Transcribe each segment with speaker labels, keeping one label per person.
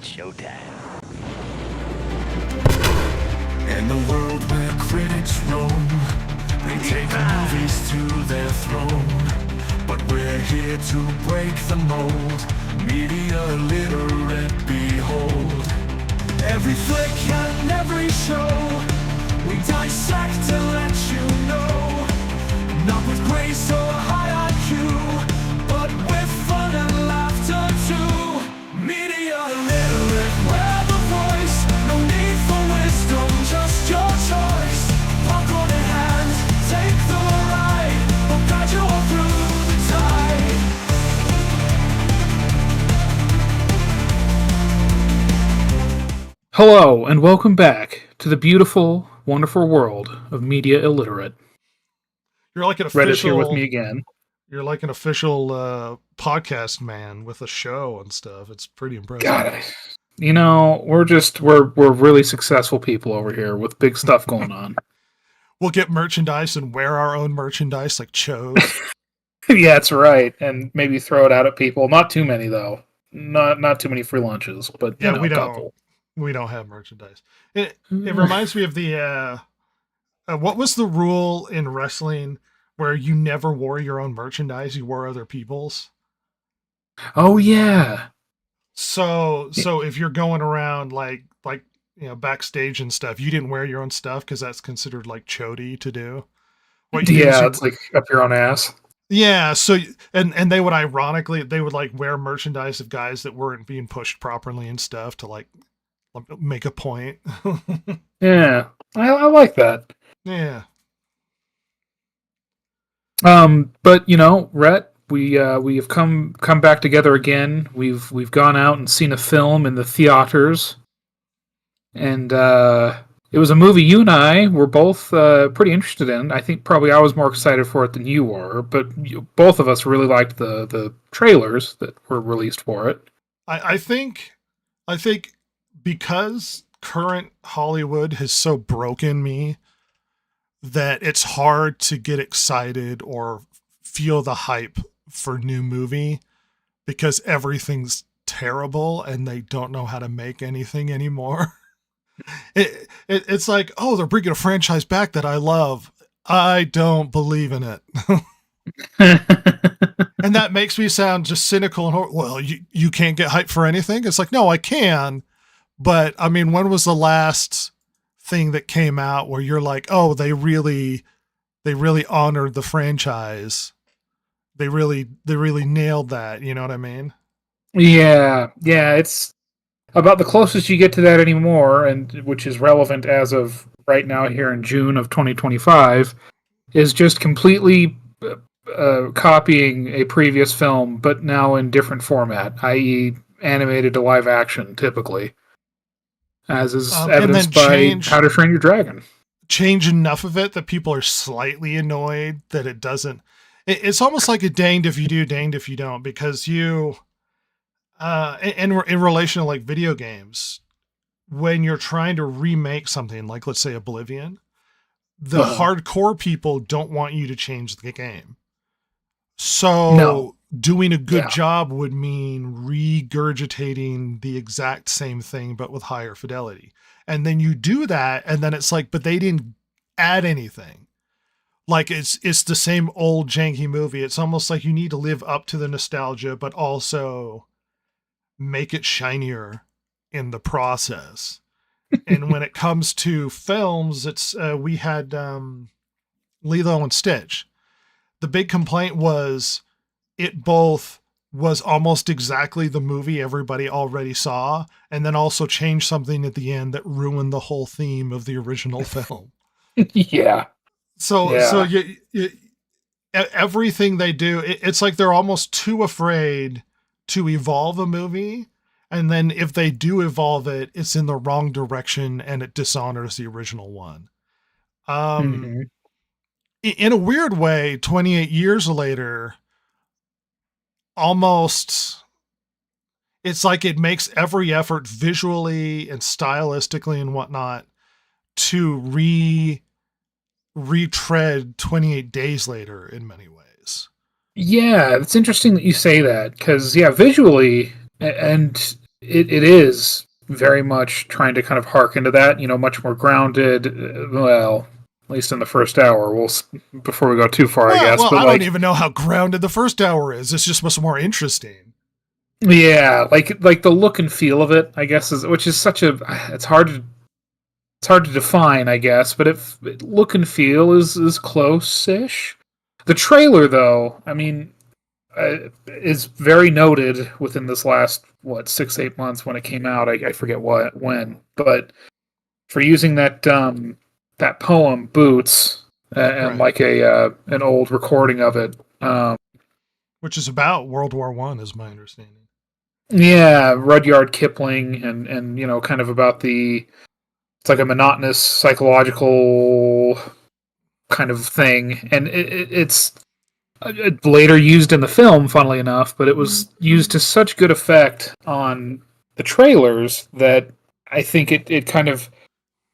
Speaker 1: It's showtime.
Speaker 2: In the world where critics roam, they take the movies to their throne. But we're here to break the mold. Media literate, behold. Every flick and every show, we dissect to let you know. Not with grace or high IQ, but with fun and laughter too. Media literate, we're the voice. No need for wisdom, just your choice. Popcorn in hand, take the ride. We'll guide you all through the tide.
Speaker 3: Hello, and welcome back to the beautiful, wonderful world of Media Illiterate.
Speaker 4: You're like an
Speaker 3: Red is here
Speaker 4: official.
Speaker 3: with me again.
Speaker 4: You're like an official podcast man with a show and stuff. It's pretty impressive.
Speaker 3: God, we're really successful people over here with big stuff going on.
Speaker 4: We'll get merchandise and wear our own merchandise like Chose.
Speaker 3: Yeah, that's right, and maybe throw it out at people. Not too many though. Not too many free lunches, but
Speaker 4: Yeah, we
Speaker 3: a
Speaker 4: don't.
Speaker 3: couple.
Speaker 4: We don't have merchandise. It reminds me of the what was the rule in wrestling where you never wore your own merchandise, you wore other people's?
Speaker 3: Oh yeah.
Speaker 4: So if you're going around like backstage and stuff, you didn't wear your own stuff because that's considered like chody to do. What you do is
Speaker 3: Yeah, it's like up your own ass.
Speaker 4: Yeah, so and they would like wear merchandise of guys that weren't being pushed properly and stuff to like make a point.
Speaker 3: Yeah, I like that.
Speaker 4: Yeah.
Speaker 3: But Rhett, we have come back together again. We've gone out and seen a film in the theaters, and it was a movie you and I were both pretty interested in. I think probably I was more excited for it than you were, but both of us really liked the trailers that were released for it.
Speaker 4: I think because current Hollywood has so broken me that it's hard to get excited or feel the hype for new movie because everything's terrible and they don't know how to make anything anymore. It's like, oh, they're bringing a franchise back that I love. I don't believe in it. And that makes me sound just cynical and well, you can't get hype for anything. It's like, no, I can. But I mean, when was the last thing that came out where you're like, oh, they really honored the franchise. They really nailed that. You know what I mean?
Speaker 3: Yeah, it's about the closest you get to that anymore, and which is relevant as of right now here in June of 2025, is just completely copying a previous film, but now in different format, i.e. animated to live action, typically. As is evidenced by How to Train Your Dragon.
Speaker 4: Change enough of it that people are slightly annoyed that it doesn't. It's almost like a danged if you do, danged if you don't, because you, in relation to like video games, when you're trying to remake something like, let's say, Oblivion, the hardcore people don't want you to change the game. So doing a good job would mean regurgitating the exact same thing, but with higher fidelity. And then you do that, and then it's like, but they didn't add anything. Like it's the same old janky movie. It's almost like you need to live up to the nostalgia, but also make it shinier in the process. And when it comes to films, it's we had Lilo and Stitch. The big complaint was it both was almost exactly the movie everybody already saw, and then also changed something at the end that ruined the whole theme of the original film.
Speaker 3: Yeah.
Speaker 4: So you everything they do, it's like they're almost too afraid to evolve a movie. And then if they do evolve it, it's in the wrong direction and it dishonors the original one. In a weird way, 28 years later, almost it's like it makes every effort visually and stylistically and whatnot to retread 28 Days Later in many ways.
Speaker 3: Yeah, it's interesting that you say that because, visually, and it is very much trying to kind of harken to that, much more grounded. Well, at least in the first hour. Before we go too far, I guess.
Speaker 4: Well,
Speaker 3: but
Speaker 4: I don't even know how grounded the first hour is. It's just much more interesting.
Speaker 3: Yeah, like the look and feel of it, I guess, which is such a. It's hard to define, I guess, but look and feel is close-ish. The trailer, though, I mean, is very noted within this last 6-8 months when it came out. I forget when, but for using that poem "Boots" and like an old recording of it,
Speaker 4: which is about World War I, is my understanding.
Speaker 3: Yeah, Rudyard Kipling, and kind of about it's like a monotonous psychological kind of thing, and it's later used in the film, funnily enough, but it was used to such good effect on the trailers that I think it kind of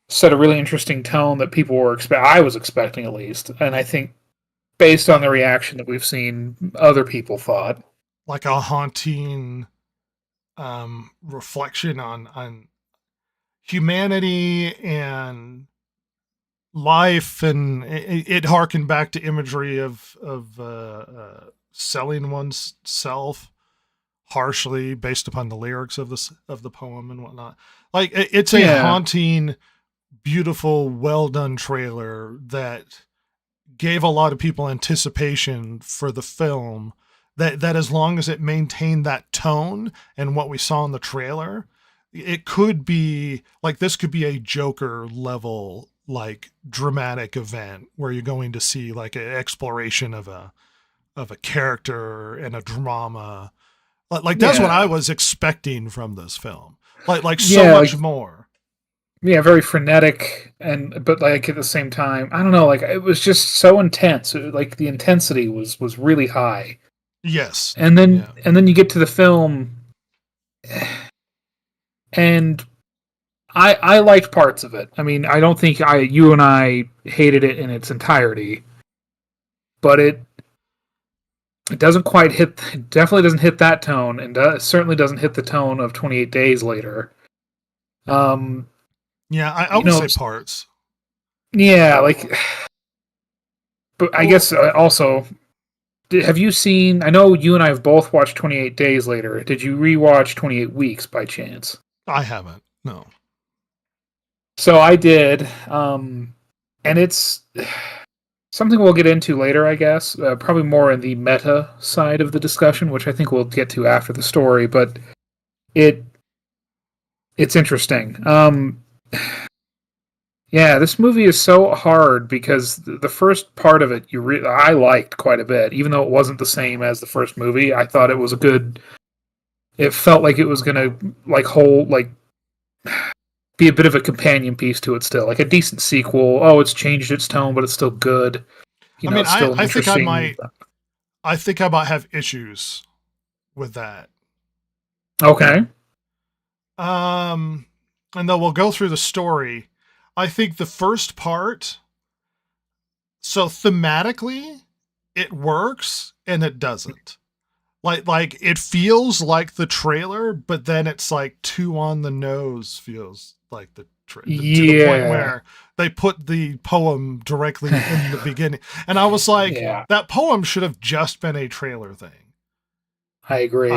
Speaker 3: set a really interesting tone that people were I was expecting, at least, and I think based on the reaction that we've seen, other people thought.
Speaker 4: Like a haunting reflection on humanity and life, and it harkened back to imagery of selling one's self harshly based upon the lyrics of the poem and whatnot. Like it's a haunting, beautiful, well done trailer that gave a lot of people anticipation for the film. That as long as it maintained that tone and what we saw in the trailer, it could be like, this could be a Joker level, like, dramatic event where you're going to see like an exploration of a character and a drama. Like that's what I was expecting from this film. Like so much more.
Speaker 3: Yeah, very frenetic, but like at the same time, I don't know, like it was just so intense. Like the intensity was really high.
Speaker 4: Yes.
Speaker 3: And then you get to the film, and I liked parts of it. I mean, I don't think you and I hated it in its entirety, but it doesn't quite hit. It definitely doesn't hit that tone, and certainly doesn't hit the tone of 28 Days Later.
Speaker 4: Yeah, I would say parts.
Speaker 3: Yeah, like, but I guess also. Have you seen? I know you and I have both watched 28 Days Later. Did you rewatch 28 Weeks by chance?
Speaker 4: I haven't. No.
Speaker 3: So I did, and it's something we'll get into later, I guess. Probably more in the meta side of the discussion, which I think we'll get to after the story. But it's interesting. Yeah, this movie is so hard because the first part of it I liked quite a bit, even though it wasn't the same as the first movie. I thought it was a good. It felt like it was gonna be a bit of a companion piece to it still, like a decent sequel. Oh, it's changed its tone, but it's still good.
Speaker 4: I think I might have issues with that.
Speaker 3: Okay.
Speaker 4: And then we'll go through the story. I think the first part, so thematically, it works and it doesn't. Like it feels like the trailer, but then it's like too on the nose. Feels like the trailer to the point where they put the poem directly in the beginning, and I was like, that poem should have just been a trailer thing.
Speaker 3: I agree.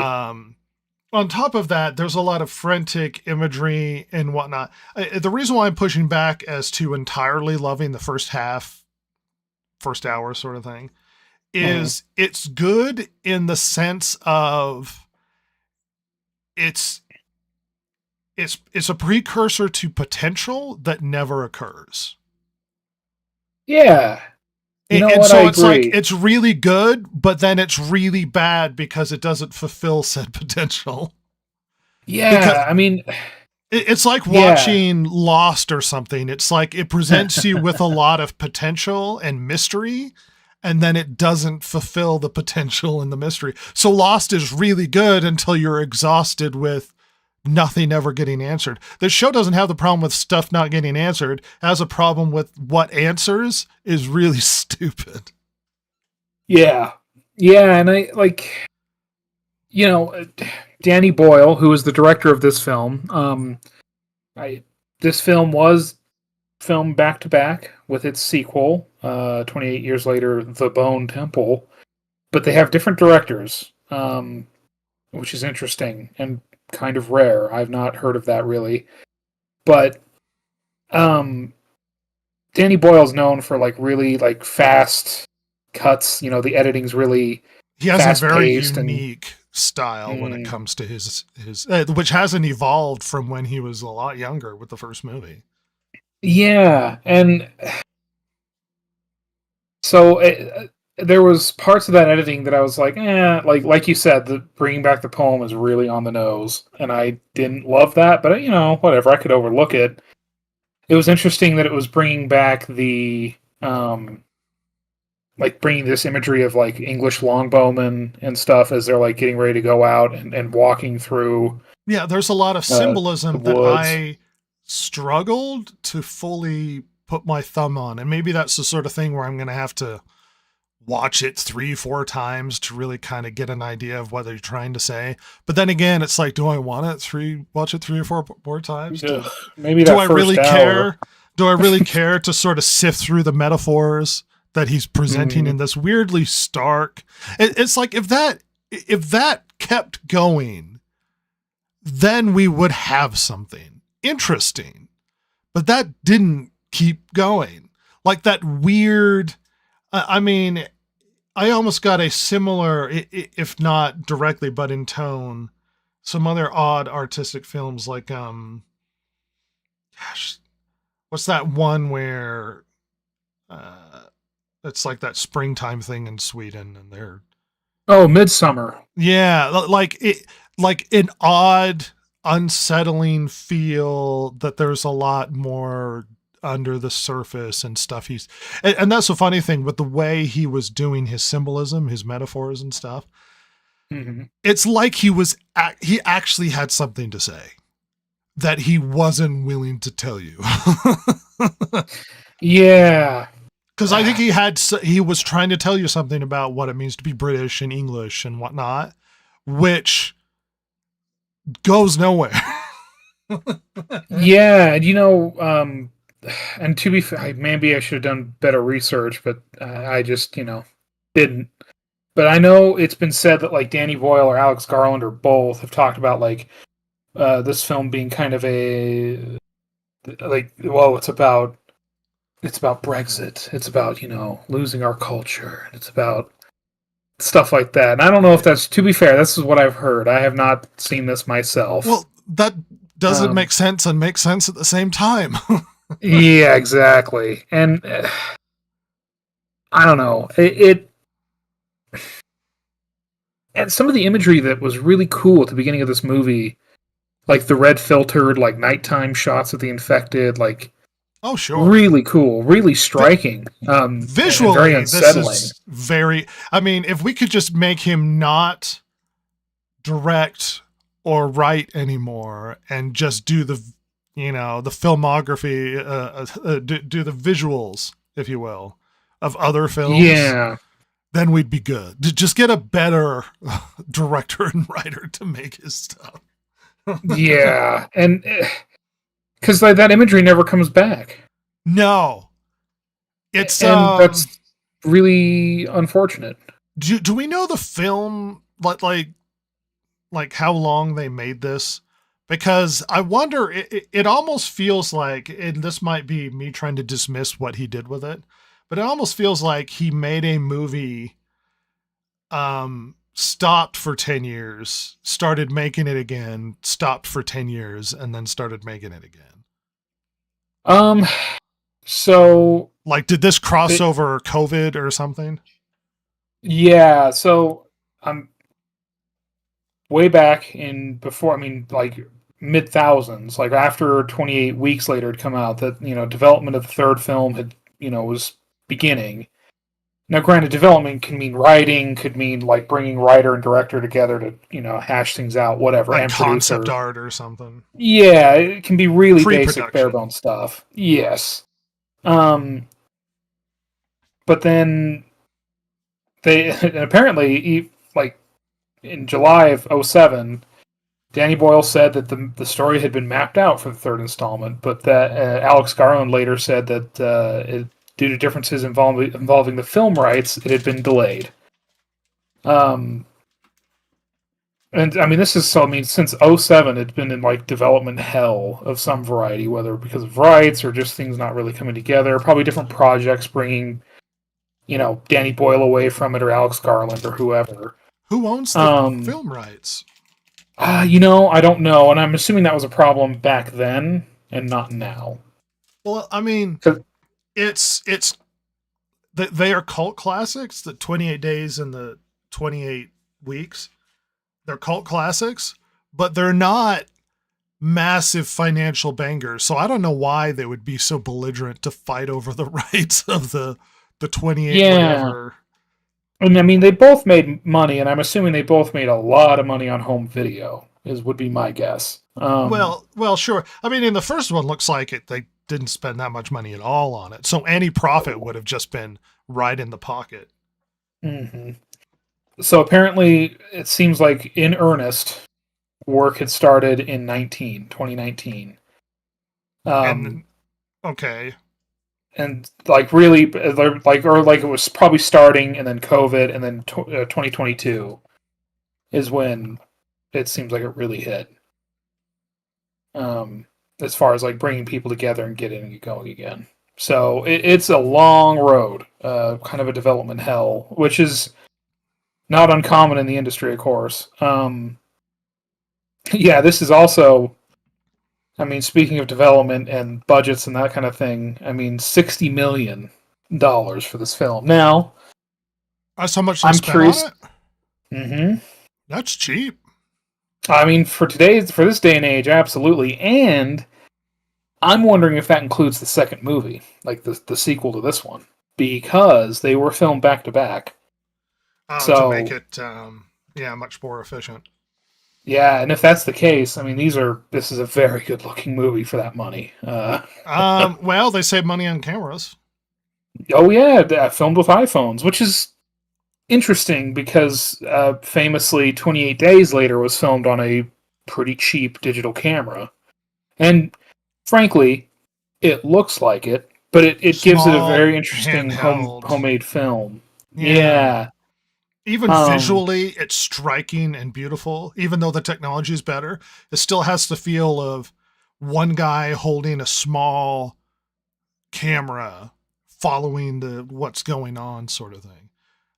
Speaker 4: On top of that, there's a lot of frantic imagery and whatnot. The reason why I'm pushing back as to entirely loving the first hour sort of thing, is it's good in the sense of it's a precursor to potential that never occurs.
Speaker 3: Yeah.
Speaker 4: It's like, it's really good, but then it's really bad because it doesn't fulfill said potential.
Speaker 3: Yeah, I mean,
Speaker 4: it's like watching Lost or something. It's like it presents you with a lot of potential and mystery, and then it doesn't fulfill the potential and the mystery. So Lost is really good until you're exhausted with nothing ever getting answered. The show doesn't have the problem with stuff not getting answered. It has a problem with what answers is really stupid.
Speaker 3: Yeah. Yeah, and I like, Danny Boyle, who is the director of this film. This film was filmed back to back with its sequel, 28 years later, The Bone Temple, but they have different directors, which is interesting and kind of rare. I've not heard of that really, but Danny Boyle's known for like really like fast cuts. You know, the editing's really
Speaker 4: He has a very
Speaker 3: fast-paced and-
Speaker 4: unique style when it comes to his which hasn't evolved from when he was a lot younger with the first movie.
Speaker 3: Yeah, and so there was parts of that editing that I was like, like you said, the bringing back the poem is really on the nose, and I didn't love that, but you know, whatever, I could overlook it. It was interesting that it was bringing back the like bringing this imagery of like English longbowmen and stuff as they're like getting ready to go out and walking through.
Speaker 4: Yeah, there's a lot of symbolism
Speaker 3: the
Speaker 4: that
Speaker 3: woods.
Speaker 4: I struggled to fully put my thumb on. And maybe that's the sort of thing where I'm going to have to watch it 3-4 times to really kind of get an idea of what they're trying to say. But then again, it's like, do I want it watch it 3 or 4 more times?
Speaker 3: Maybe
Speaker 4: Do
Speaker 3: that
Speaker 4: I
Speaker 3: first
Speaker 4: really
Speaker 3: hour.
Speaker 4: care? Do I really care to sort of sift through the metaphors that he's presenting
Speaker 3: Mhm.
Speaker 4: in this weirdly stark? It's like if that kept going, then we would have something interesting. But that didn't keep going. Like that weird. I mean, I almost got a similar, if not directly, but in tone, some other odd artistic films like gosh, what's that one where it's like that springtime thing in Sweden and they're
Speaker 3: Midsummer.
Speaker 4: like an odd, unsettling feel that there's a lot more under the surface and stuff. And that's the funny thing with the way he was doing his symbolism, his metaphors and stuff.
Speaker 3: Mm-hmm.
Speaker 4: It's like he actually had something to say that he wasn't willing to tell you.
Speaker 3: Yeah.
Speaker 4: Because I think he was trying to tell you something about what it means to be British and English and whatnot, which goes nowhere.
Speaker 3: Yeah, and you know, and to be fair, maybe I should have done better research, but I just, didn't. But I know it's been said that like Danny Boyle or Alex Garland or both have talked about like this film being kind of it's about Brexit. It's about, losing our culture. And it's about stuff like that. And I don't know if that's, to be fair, this is what I've heard. I have not seen this myself.
Speaker 4: Well, that doesn't make sense and makes sense at the same time.
Speaker 3: Yeah, exactly. And I don't know. And some of the imagery that was really cool at the beginning of this movie, like the red filtered, like nighttime shots of the infected, like
Speaker 4: oh, sure.
Speaker 3: really cool, really striking.
Speaker 4: Visually,
Speaker 3: very unsettling.
Speaker 4: this is very, I mean, if we could just make him not direct or write anymore and just do the filmography, do the visuals, if you will, of other films.
Speaker 3: Yeah.
Speaker 4: Then we'd be good. Just get a better director and writer to make his stuff.
Speaker 3: Yeah. And because that imagery never comes back.
Speaker 4: No. It's
Speaker 3: and that's really unfortunate.
Speaker 4: Do we know the film like how long they made this? Because I wonder, it almost feels like, and this might be me trying to dismiss what he did with it, but it almost feels like he made a movie, stopped for 10 years, started making it again, stopped for 10 years, and then started making it again.
Speaker 3: So
Speaker 4: like, did this cross over COVID or something?
Speaker 3: Yeah, so way back in before, I mean, like mid thousands, like after 28 weeks later had come out, that development of the third film had was beginning. Now, granted, development can mean writing, could mean like bringing writer and director together to hash things out, whatever,
Speaker 4: Like
Speaker 3: and
Speaker 4: concept
Speaker 3: producer.
Speaker 4: art or something.
Speaker 3: Yeah, it can be really basic,
Speaker 4: Pre-production.
Speaker 3: bare bones stuff. Yes. But then they apparently, like in July of 2007, Danny Boyle said that the story had been mapped out for the third installment, but that Alex Garland later said that due to differences involving the film rights, it had been delayed. And I mean, this is so. I mean, since '07, it's been in like development hell of some variety, whether because of rights or just things not really coming together. Probably different projects bringing, Danny Boyle away from it, or Alex Garland, or whoever.
Speaker 4: Who owns the film rights?
Speaker 3: I don't know, and I'm assuming that was a problem back then and not now.
Speaker 4: Well, I mean, it's they are cult classics. The 28 Days and the 28 Weeks. They're cult classics, but they're not massive financial bangers. So I don't know why they would be so belligerent to fight over the rights of the 28 whatever.
Speaker 3: And I mean, they both made money, and I'm assuming they both made a lot of money on home video, would be my guess.
Speaker 4: Well, sure. I mean, in the first one, looks like they didn't spend that much money at all on it. So any profit would have just been right in the pocket.
Speaker 3: Mm-hmm. So apparently, it seems like in earnest, work had started in 2019.
Speaker 4: Okay.
Speaker 3: And like really, like it was probably starting, and then COVID, and then 2022 is when it seems like it really hit. As far as like bringing people together and getting it going again. So it's a long road, kind of a development hell, which is not uncommon in the industry, of course. Yeah, this is also, I mean, speaking of development and budgets and that kind of thing, I mean, $60 million for this film. Now,
Speaker 4: that's how much
Speaker 3: I'm curious.
Speaker 4: On it?
Speaker 3: Mm-hmm.
Speaker 4: That's cheap.
Speaker 3: I mean, for this day and age, absolutely. And I'm wondering if that includes the second movie, like the sequel to this one, because they were filmed back to back.
Speaker 4: To make it, much more efficient.
Speaker 3: Yeah, and if that's the case, I mean, this is a very good looking movie for that money.
Speaker 4: Well, they save money on cameras.
Speaker 3: Oh yeah, filmed with iPhones, which is interesting because famously 28 Days Later was filmed on a pretty cheap digital camera. And frankly, it looks like it, but it gives it a very interesting homemade film. Yeah.
Speaker 4: Even visually, it's striking and beautiful. Even though the technology is better, it still has the feel of one guy holding a small camera following what's going on sort of thing.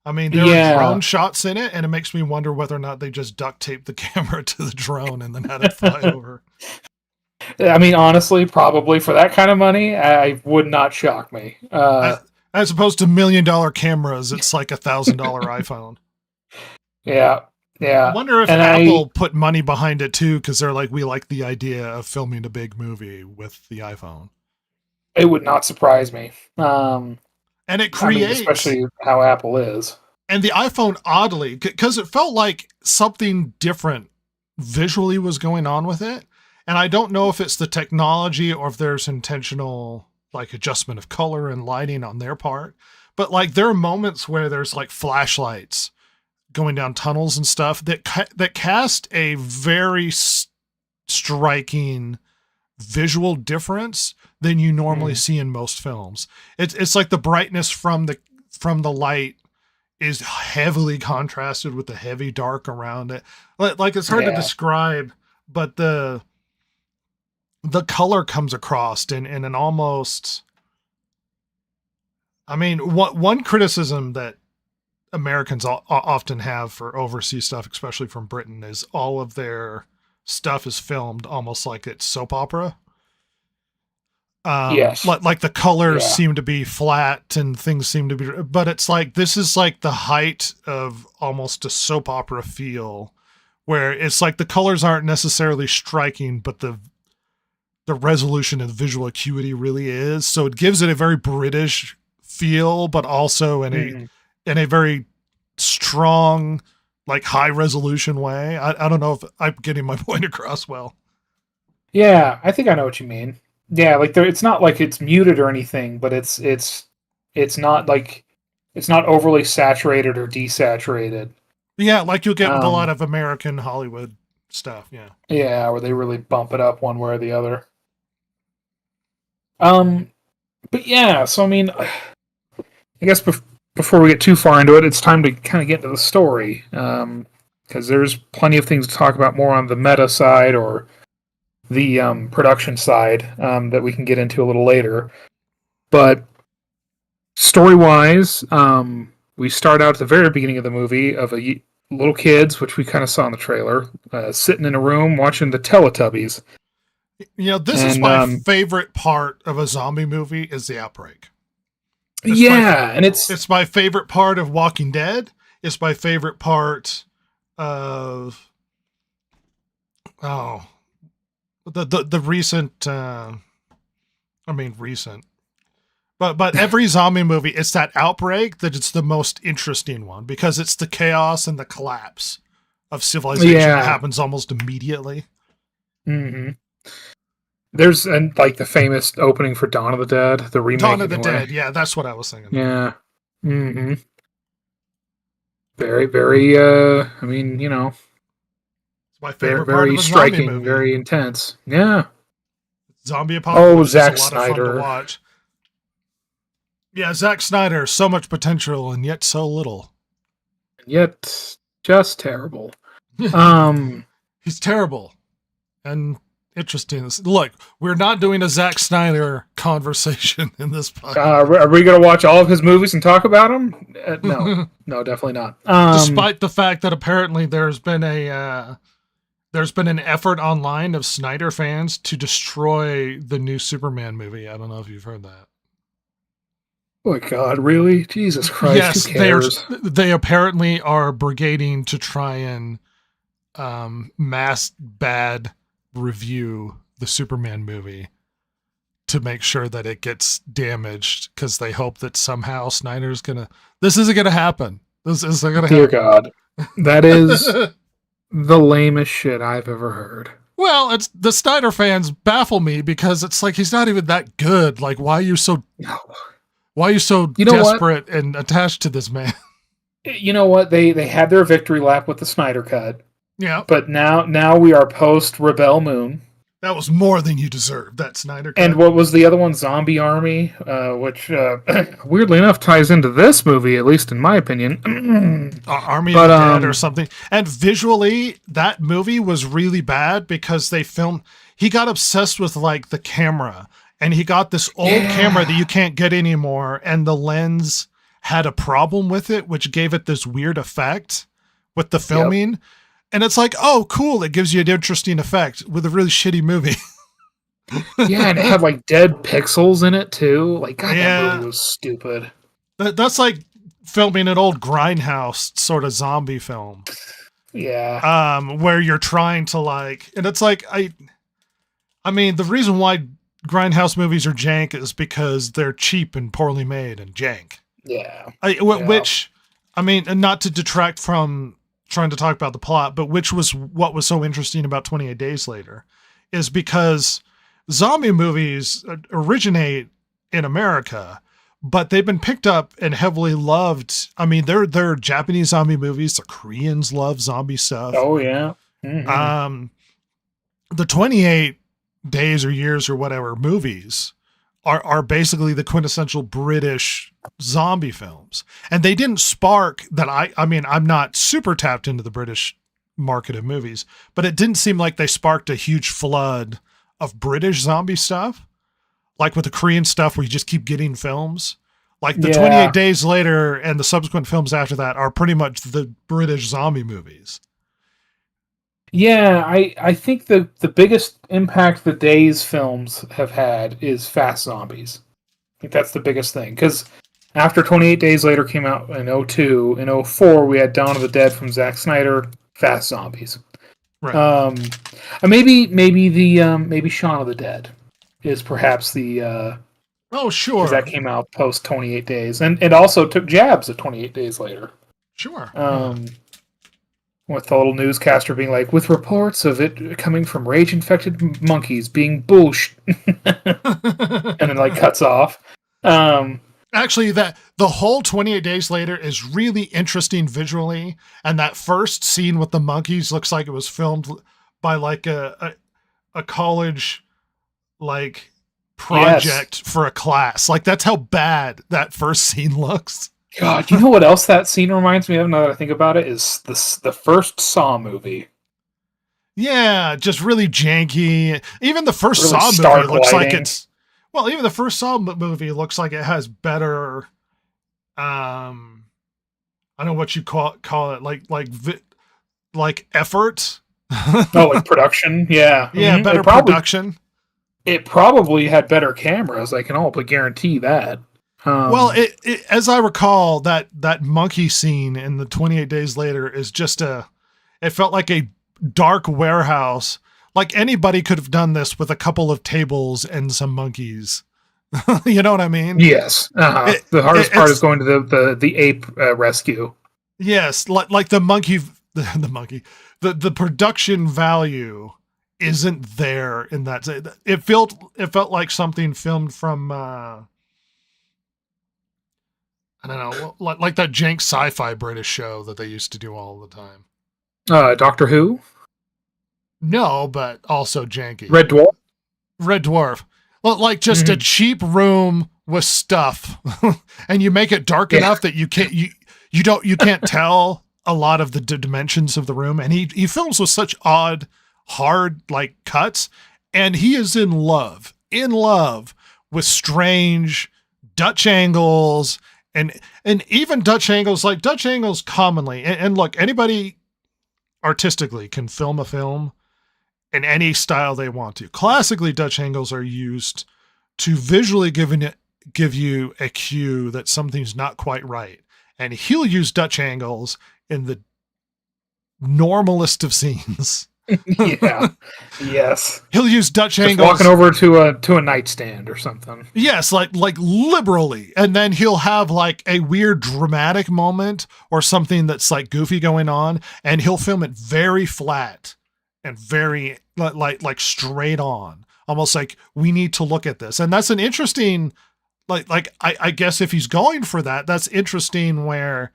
Speaker 4: I mean, there are drone shots in it, and it makes me wonder whether or not they just duct taped the camera to the drone and then had it fly over.
Speaker 3: I mean, honestly, probably for that kind of money, I would not shock me.
Speaker 4: As opposed to $1 million cameras, it's like $1,000 iPhone.
Speaker 3: Yeah.
Speaker 4: I wonder if Apple put money behind it too, because they're like, we like the idea of filming a big movie with the iPhone.
Speaker 3: It would not surprise me.
Speaker 4: And it creates,
Speaker 3: especially how Apple is.
Speaker 4: And the iPhone, oddly, because it felt like something different visually was going on with it. And I don't know if it's the technology or if there's intentional like adjustment of color and lighting on their part. But like there are moments where there's like flashlights going down tunnels and stuff that cast a very striking visual difference than you normally see in most films. It's like the brightness from the light is heavily contrasted with the heavy dark around it. Like it's hard to describe, but the color comes across in an almost, I mean, one criticism that Americans often have for overseas stuff, especially from Britain, is all of their stuff is filmed almost like it's soap opera.
Speaker 3: Yes.
Speaker 4: Like the colors seem to be flat and things seem to be, but it's like, this is like the height of almost a soap opera feel, where it's like the colors aren't necessarily striking, but the resolution and the visual acuity really is. So it gives it a very British feel, but also in a very strong, like high resolution way. I don't know if I'm getting my point across well.
Speaker 3: Yeah, I think I know what you mean. Yeah, like it's not like it's muted or anything, but it's not like it's not overly saturated or desaturated.
Speaker 4: Yeah, like you'll get with a lot of American Hollywood stuff. Yeah.
Speaker 3: Yeah, where they really bump it up one way or the other. But yeah, so I mean, I guess before we get too far into it, it's time to kind of get into the story, because there's plenty of things to talk about more on the meta side or the production side that we can get into a little later. But story-wise, we start out at the very beginning of the movie of little kids, which we kind of saw in the trailer, sitting in a room watching the Teletubbies.
Speaker 4: You know, this is my favorite part of a zombie movie is the outbreak. It's my favorite part of Walking Dead. It's my favorite part of the recent recent. But every zombie movie, it's that outbreak that it's the most interesting one because it's the chaos and the collapse of civilization that happens almost immediately.
Speaker 3: Mm-hmm. There's like the famous opening for Dawn of the Dead, the remake.
Speaker 4: Dawn of the Dead, yeah, that's what I was thinking.
Speaker 3: Yeah. Mm-hmm. Very, very. I mean, you know,
Speaker 4: it's my favorite
Speaker 3: very,
Speaker 4: part of a
Speaker 3: striking,
Speaker 4: movie.
Speaker 3: very intense. Yeah.
Speaker 4: Zombie apocalypse.
Speaker 3: Oh, Zack
Speaker 4: is a lot
Speaker 3: Snyder.
Speaker 4: of fun to watch. Yeah, Zack Snyder, so much potential and yet so little.
Speaker 3: Yet just terrible.
Speaker 4: He's terrible and interesting. Look, we're not doing a Zack Snyder conversation in this podcast.
Speaker 3: Are we going to watch all of his movies and talk about them? No, definitely not.
Speaker 4: Despite the fact that apparently there's been an effort online of Snyder fans to destroy the new Superman movie. I don't know if you've heard that.
Speaker 3: Oh my God, really? Jesus Christ!
Speaker 4: Yes,
Speaker 3: who cares?
Speaker 4: they apparently are brigading to try and mass bad review the Superman movie to make sure that it gets damaged because they hope that somehow Snyder's gonna. This isn't gonna happen. This isn't gonna happen.
Speaker 3: Dear God, that is the lamest shit I've ever heard.
Speaker 4: Well, it's the Snyder fans baffle me because it's like he's not even that good. Like, why are you so?
Speaker 3: No.
Speaker 4: Why are you so desperate and attached to this man?
Speaker 3: You know what? They had their victory lap with the Snyder Cut.
Speaker 4: Yeah.
Speaker 3: But now we are post Rebel Moon.
Speaker 4: That was more than you deserved, that Snyder Cut.
Speaker 3: And what was the other one? Zombie Army, which weirdly enough ties into this movie, at least in my opinion.
Speaker 4: Army of the Dead or something. And visually, that movie was really bad because he got obsessed with like the camera. And he got this old camera that you can't get anymore, and the lens had a problem with it, which gave it this weird effect with the filming. Yep. And it's like, oh, cool, it gives you an interesting effect with a really shitty movie.
Speaker 3: Yeah, and it had like dead pixels in it too. Like, God, that movie was stupid.
Speaker 4: That's like filming an old Grindhouse sort of zombie film.
Speaker 3: Yeah.
Speaker 4: Where you're trying to like, and it's like, I mean, the reason why Grindhouse movies are jank is because they're cheap and poorly made and jank.
Speaker 3: Yeah.
Speaker 4: Which, I mean, and not to detract from trying to talk about the plot, but which was what was so interesting about 28 Days Later is because zombie movies originate in America, but they've been picked up and heavily loved. I mean, they're Japanese zombie movies. The Koreans love zombie stuff.
Speaker 3: Oh, yeah. Mm-hmm.
Speaker 4: The 28 Days or Years or whatever movies are basically the quintessential British zombie films. And they didn't spark that. I mean, I'm not super tapped into the British market of movies, but it didn't seem like they sparked a huge flood of British zombie stuff. Like with the Korean stuff where you just keep getting films. Like the 28 Days Later and the subsequent films after that are pretty much the British zombie movies.
Speaker 3: Yeah, I think the biggest impact the Days films have had is Fast Zombies. I think that's the biggest thing. Because after 28 Days Later came out in 2002, in 2004 we had Dawn of the Dead from Zack Snyder, Fast Zombies.
Speaker 4: Right.
Speaker 3: Maybe Shaun of the Dead is perhaps the...
Speaker 4: oh, sure.
Speaker 3: That came out post 28 Days. And it also took jabs at 28 Days Later.
Speaker 4: Sure.
Speaker 3: With the little newscaster being like, with reports of it coming from rage-infected monkeys being bullshit, and then like cuts off.
Speaker 4: Actually, the whole 28 Days Later is really interesting visually, and that first scene with the monkeys looks like it was filmed by like a college like project for a class. Like that's how bad that first scene looks.
Speaker 3: God, you know what else that scene reminds me of? Now that I think about it, is the first Saw movie.
Speaker 4: Yeah, just really janky. Even the first
Speaker 3: Really
Speaker 4: Saw movie
Speaker 3: stark
Speaker 4: looks like
Speaker 3: lighting.
Speaker 4: it's well. Even the first Saw movie looks like it has better. I don't know what you call it, like effort.
Speaker 3: Oh, like production, yeah,
Speaker 4: Yeah,
Speaker 3: Mhm.
Speaker 4: better production.
Speaker 3: It probably had better cameras. I can all but guarantee that.
Speaker 4: Well, it as I recall, that monkey scene in the 28 Days Later is just it felt like a dark warehouse. Like anybody could have done this with a couple of tables and some monkeys. You know what I mean?
Speaker 3: yes. The hardest part
Speaker 4: it's-
Speaker 3: is going to the ape rescue.
Speaker 4: Yes, like the monkey, the monkey, the production value isn't there in that. It felt like something filmed from I don't know, like that jank sci-fi British show that they used to do all the time.
Speaker 3: Doctor Who,
Speaker 4: No, but also janky.
Speaker 3: Red Dwarf.
Speaker 4: Red Dwarf. Well, like just a
Speaker 3: Mhm.
Speaker 4: cheap room with stuff, and you make it dark
Speaker 3: Yeah.
Speaker 4: enough that you can't tell a lot of the dimensions of the room. And he films with such odd, hard like cuts, and he is in love with strange Dutch angles and even Dutch angles commonly. And look, anybody artistically can film a film in any style they want to. Classically, Dutch angles are used to visually give you a cue that something's not quite right. And he'll use Dutch angles in the normalest of scenes.
Speaker 3: Yeah. Yes.
Speaker 4: He'll use Dutch
Speaker 3: Just
Speaker 4: angles.
Speaker 3: walking over to a nightstand or something.
Speaker 4: Yes, like liberally. And then he'll have like a weird dramatic moment or something that's like goofy going on, and he'll film it very flat and very like straight on. Almost like we need to look at this. And that's an interesting I guess if he's going for that, that's interesting where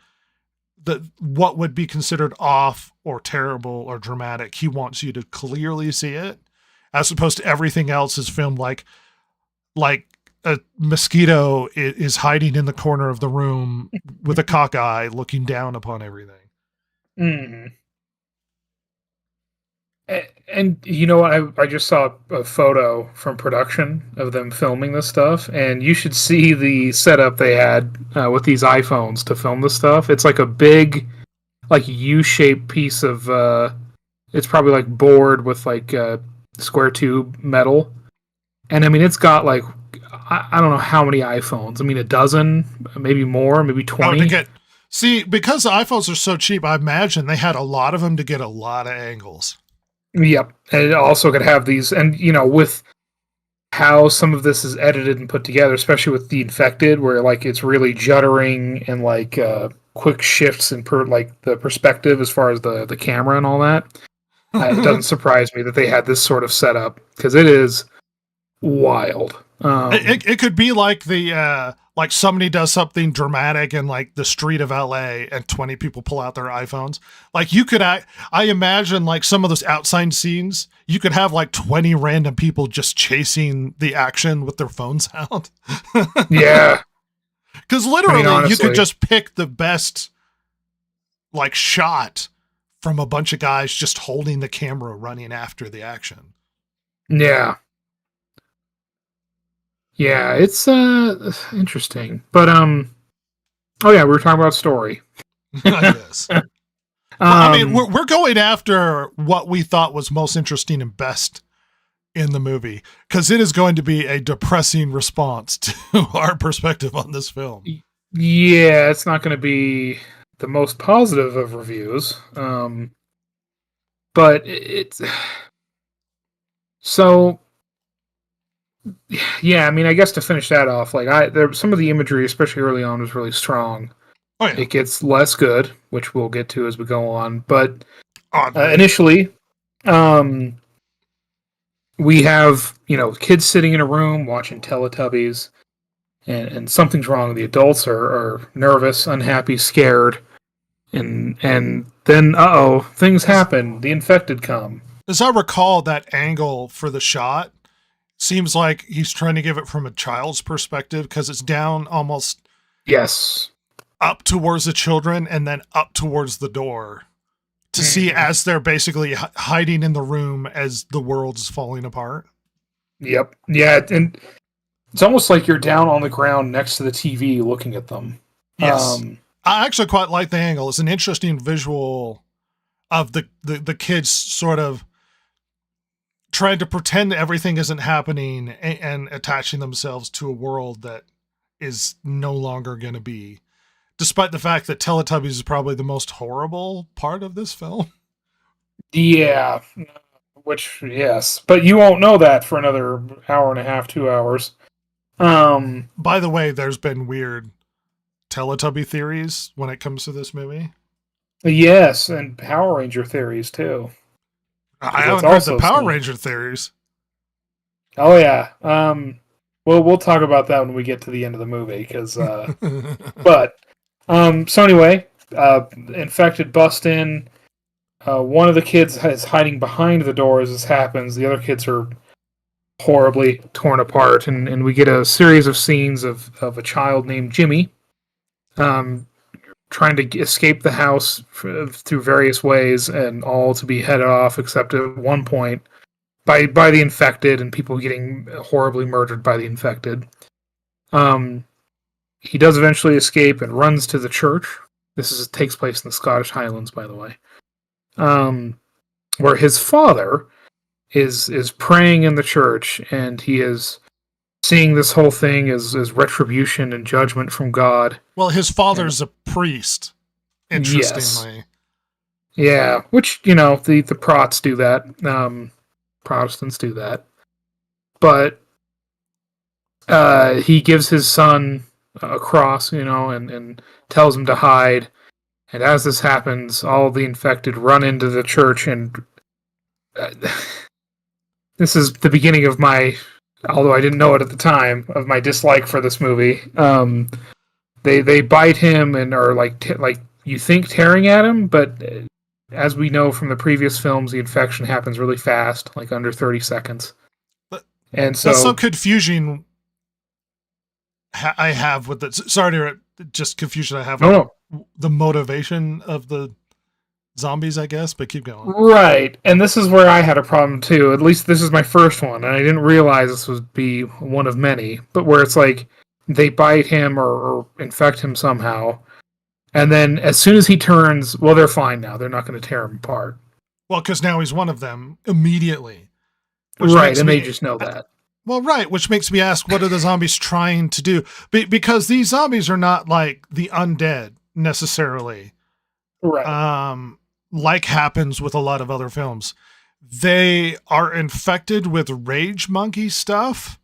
Speaker 4: what would be considered off or terrible or dramatic, he wants you to clearly see it, as opposed to everything else is filmed like a mosquito is hiding in the corner of the room with a cockeye looking down upon everything.
Speaker 3: Mm. And you know what? I just saw a photo from production of them filming this stuff, and you should see the setup they had with these iPhones to film this stuff. It's like a big, like U-shaped piece of. It's probably like board with like square tube metal, and I mean it's got like I don't know how many iPhones. I mean a dozen, maybe more, maybe 20.
Speaker 4: See, because the iPhones are so cheap, I imagine they had a lot of them to get a lot of angles.
Speaker 3: Yep, and it also could have these, and you know, with how some of this is edited and put together, especially with The Infected, where like it's really juddering and like quick shifts in like the perspective as far as the camera and all that. It doesn't surprise me that they had this sort of setup because it is wild.
Speaker 4: It could be like like somebody does something dramatic in like the street of LA and 20 people pull out their iPhones. Like you could, I imagine like some of those outside scenes, you could have like 20 random people just chasing the action with their phones out.
Speaker 3: Yeah.
Speaker 4: Because literally you
Speaker 3: honestly,
Speaker 4: could just pick the best like shot from a bunch of guys just holding the camera running after the action.
Speaker 3: Yeah. Yeah, it's interesting. But oh yeah, we were talking about story.
Speaker 4: Yes. I mean, we're going after what we thought was most interesting and best in the movie, because it is going to be a depressing response to our perspective on this film.
Speaker 3: Yeah, it's not going to be the most positive of reviews. But it's so. Yeah, I mean, I guess to finish that off, like some of the imagery, especially early on, was really strong.
Speaker 4: Oh yeah.
Speaker 3: It gets less good, which we'll get to as we go on. But
Speaker 4: Oddly.
Speaker 3: initially, we have kids sitting in a room watching Teletubbies, and something's wrong. The adults are nervous, unhappy, scared, and then things happen. The infected come.
Speaker 4: As I recall, that angle for the shot seems like he's trying to give it from a child's perspective because it's down almost
Speaker 3: Yes.
Speaker 4: up towards the children and then up towards the door to see as they're basically hiding in the room as the world's falling apart.
Speaker 3: Yep. Yeah, and it's almost like you're down on the ground next to the TV looking at them.
Speaker 4: Yes. I actually quite like the angle. It's an interesting visual of the kids sort of trying to pretend everything isn't happening and attaching themselves to a world that is no longer going to be, despite the fact that Teletubbies is probably the most horrible part of this film.
Speaker 3: Yeah. Which, yes. But you won't know that for another hour and a half, 2 hours.
Speaker 4: By the way, there's been weird Teletubby theories when it comes to this movie.
Speaker 3: Yes, and Power Ranger theories, too.
Speaker 4: I haven't heard the Power Ranger theories.
Speaker 3: Oh, yeah. Well, we'll talk about that when we get to the end of the movie, because, so anyway, infected bust in. One of the kids is hiding behind the door as this happens. The other kids are horribly torn apart, and we get a series of scenes of a child named Jimmy trying to escape the house through various ways, and all to be headed off, except at one point by the infected, and people getting horribly murdered by the infected. He does eventually escape and runs to the church. This takes place in the Scottish Highlands, by the way, where his father is praying in the church, and he is seeing this whole thing as retribution and judgment from God.
Speaker 4: Well, his father's a priest, interestingly.
Speaker 3: Yes. Yeah, which, the Prots do that. Protestants do that. But he gives his son a cross, and tells him to hide. And as this happens, all the infected run into the church, and this is the beginning of my, although I didn't know it at the time, of my dislike for this movie. They bite him and are like you think tearing at him, but as we know from the previous films, the infection happens really fast, like under 30 seconds. And so
Speaker 4: that's some confusion I have with it. Sorry to just confusion I have with the motivation of the zombies, I guess, but keep going.
Speaker 3: Right, and this is where I had a problem too. At least this is my first one, and I didn't realize this would be one of many. But where it's like they bite him or infect him somehow, and then as soon as he turns, well, they're fine now. They're not going to tear him apart.
Speaker 4: Well, because now he's one of them immediately.
Speaker 3: Right, and they just know that.
Speaker 4: Well, right, which makes me ask, what are the zombies trying to do? Because these zombies are not like the undead necessarily.
Speaker 3: Right.
Speaker 4: Like happens with a lot of other films. They are infected with rage monkey stuff.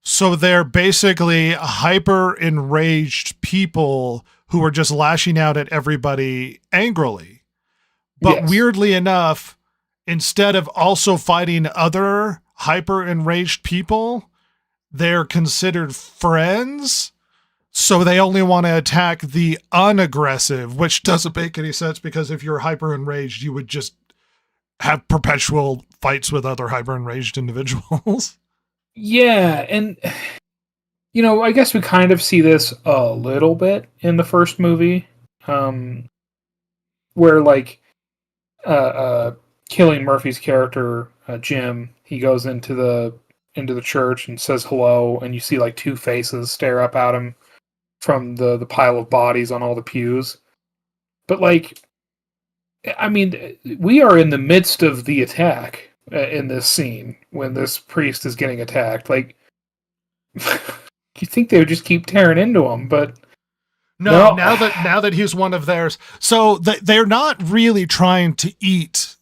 Speaker 4: So they're basically hyper enraged people who are just lashing out at everybody angrily. But weirdly enough, instead of also fighting other hyper enraged people, they're considered friends. So they only want to attack the unaggressive, which doesn't make any sense because if you're hyper enraged, you would just have perpetual fights with other hyper enraged individuals.
Speaker 3: Yeah, and I guess we kind of see this a little bit in the first movie, where like Cillian Murphy's character Jim, he goes into the church and says hello, and you see like two faces stare up at him from the pile of bodies on all the pews. But like, I mean, we are in the midst of the attack in this scene when this priest is getting attacked. Like, you think they would just keep tearing into him, but
Speaker 4: no. Now that he's one of theirs, so they're not really trying to eat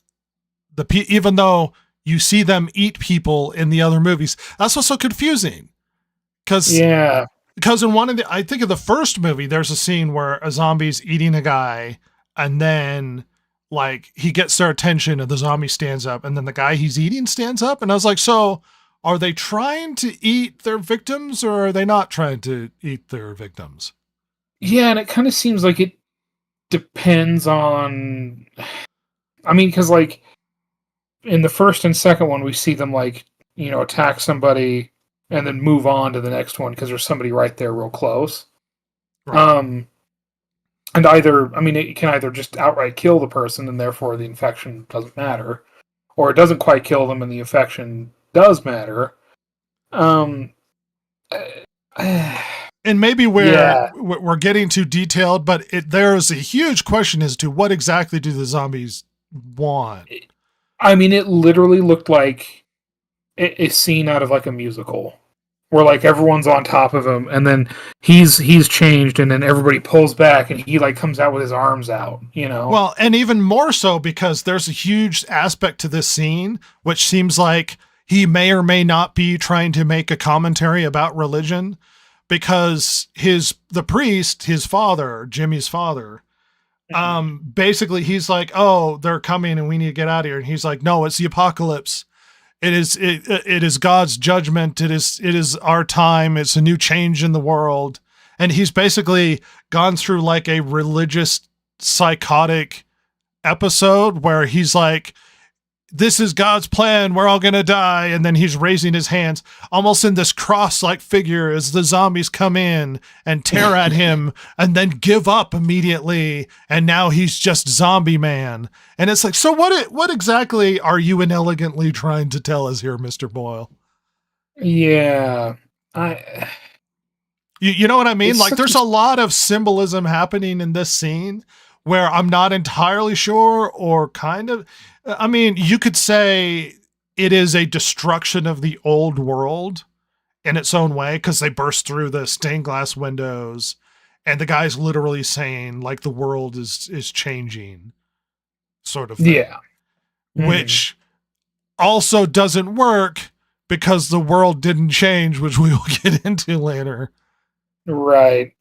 Speaker 4: even though you see them eat people in the other movies. That's what's so confusing. Because in I think of the first movie, there's a scene where a zombie's eating a guy, and then like he gets their attention and the zombie stands up, and then the guy he's eating stands up. And I was like, so are they trying to eat their victims or are they not trying to eat their victims?
Speaker 3: Yeah, and it kind of seems like it depends on, I mean, because like in the first and second one, we see them like, attack somebody and then move on to the next one because there's somebody right there real close.
Speaker 4: Right.
Speaker 3: And it can either just outright kill the person and therefore the infection doesn't matter, or it doesn't quite kill them and the infection does matter.
Speaker 4: And maybe we're getting too detailed, but there's a huge question as to what exactly do the zombies want?
Speaker 3: I mean, it literally looked like a scene out of like a musical, where like everyone's on top of him, and then he's changed, and then everybody pulls back, and he like comes out with his arms out,
Speaker 4: Well, and even more so because there's a huge aspect to this scene, which seems like he may or may not be trying to make a commentary about religion, because the priest, his father, Jimmy's father, basically he's like, oh, they're coming and we need to get out of here. And he's like, no, it's the apocalypse. It is God's judgment. It is our time. It's a new change in the world. And he's basically gone through like a religious psychotic episode where he's like, this is God's plan. We're all going to die. And then he's raising his hands almost in this cross-like figure as the zombies come in and tear at him and then give up immediately. And now he's just zombie man. And it's like, so what exactly are you inelegantly trying to tell us here, Mr. Boyle?
Speaker 3: Yeah.
Speaker 4: You know what I mean? Like there's a lot of symbolism happening in this scene where I'm not entirely sure, or kind of, I mean, you could say it is a destruction of the old world in its own way, because they burst through the stained glass windows and the guy's literally saying like the world is changing, sort of thing.
Speaker 3: Yeah.
Speaker 4: Which also doesn't work because the world didn't change, which we will get into later.
Speaker 3: Right.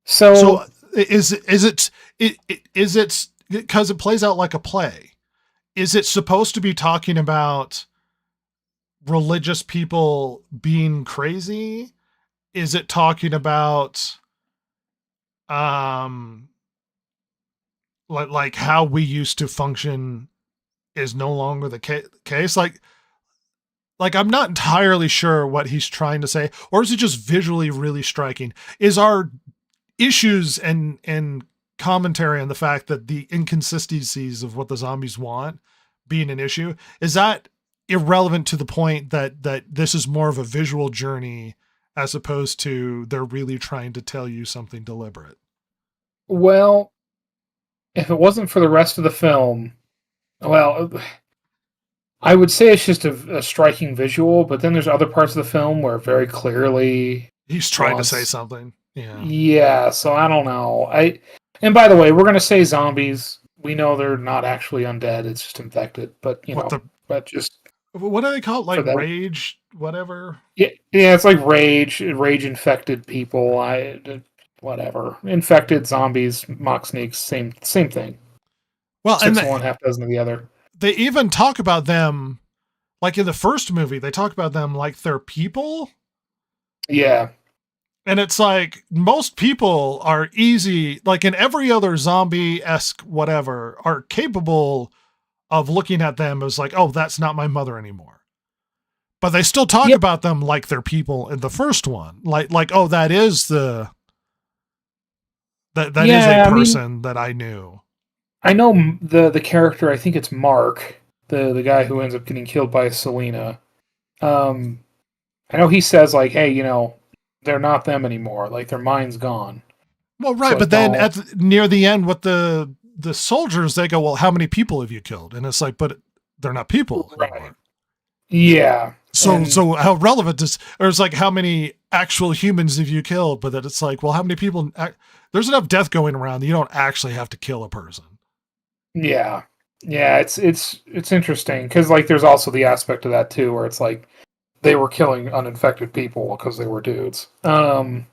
Speaker 3: So
Speaker 4: is it because it plays out like a play? Is it supposed to be talking about religious people being crazy? Is it talking about like how we used to function is no longer the case? Like I'm not entirely sure what he's trying to say, or is it just visually really striking? Is our issues and commentary on the fact that the inconsistencies of what the zombies want being an issue, is that irrelevant to the point that this is more of a visual journey as opposed to they're really trying to tell you something deliberate?
Speaker 3: Well, if it wasn't for the rest of the film, well, I would say it's just a striking visual, but then there's other parts of the film where very clearly
Speaker 4: he's trying to say something.
Speaker 3: Yeah, so I don't know. And by the way, we're going to say zombies. We know they're not actually undead, it's just infected, but but just
Speaker 4: what do they call it? Like rage, whatever.
Speaker 3: Yeah, it's like rage infected people. Whatever. Infected zombies, mock sneaks, same thing.
Speaker 4: Well,
Speaker 3: 6 of one, half dozen of the other.
Speaker 4: They even talk about them, like in the first movie, they talk about them like they're people.
Speaker 3: Yeah.
Speaker 4: And it's like most people are easy, like in every other zombie-esque whatever, are capable of looking at them as like, oh, that's not my mother anymore. But they still talk about them like they're people in the first one. Like oh, that is that is a person that I knew.
Speaker 3: I know the character, I think it's Mark, the guy who ends up getting killed by Selena. I know he says like, hey, they're not them anymore. Like their mind's gone.
Speaker 4: Well, right. So but then near the end with the soldiers, they go, well, how many people have you killed? And it's like, but they're not people anymore.
Speaker 3: Yeah.
Speaker 4: So how relevant is, or it's like, how many actual humans have you killed? But then it's like, well, how many people, there's enough death going around that you don't actually have to kill a person.
Speaker 3: Yeah. Yeah. It's interesting. Cause like, there's also the aspect of that too, where it's like, they were killing uninfected people because they were dudes. But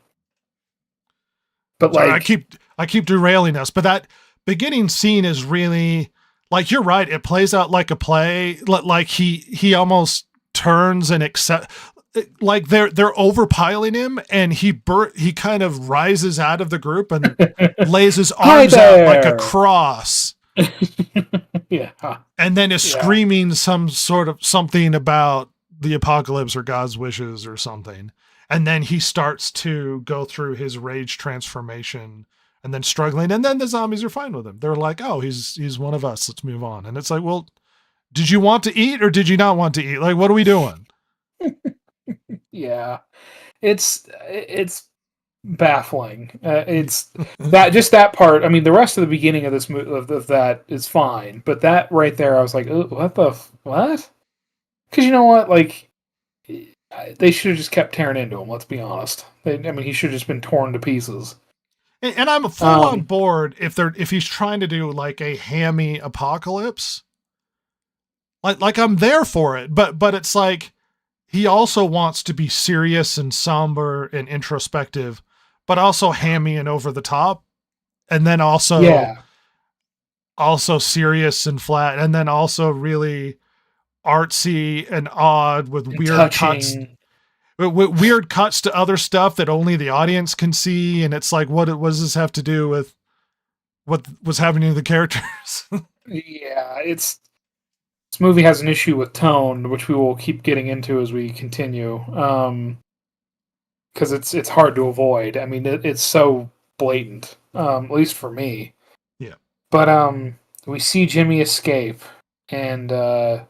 Speaker 4: sorry,
Speaker 3: like,
Speaker 4: I keep derailing us, but that beginning scene is really like, you're right. It plays out like a play. Like he almost turns and accept, like they're overpiling him, and he kind of rises out of the group and lays his arms out like a cross.
Speaker 3: Yeah.
Speaker 4: and then is
Speaker 3: Yeah.
Speaker 4: screaming some sort of something about the apocalypse or God's wishes or something. And then he starts to go through his rage transformation and then struggling. And then the zombies are fine with him. They're like, oh, he's one of us. Let's move on. And it's like, well, did you want to eat or did you not want to eat? Like, what are we doing?
Speaker 3: Yeah. It's baffling. It's that part. I mean, the rest of the beginning of this of that is fine, but that right there, I was like, "Oh, what?" Because you know what, like, they should have just kept tearing into him. Let's be honest. I mean, he should have just been torn to pieces.
Speaker 4: And I'm full on board if he's trying to do like a hammy apocalypse. Like I'm there for it, but it's like he also wants to be serious and somber and introspective, but also hammy and over the top, and then also serious and flat, and then also really artsy and odd with
Speaker 3: And
Speaker 4: weird cuts.
Speaker 3: touching.
Speaker 4: With weird cuts to other stuff that only the audience can see, and it's like, what does this have to do with what was happening to the characters?
Speaker 3: Yeah, this movie has an issue with tone, which we will keep getting into as we continue, because it's hard to avoid. I mean, it's so blatant, at least for me.
Speaker 4: Yeah.
Speaker 3: But we see Jimmy escape, and then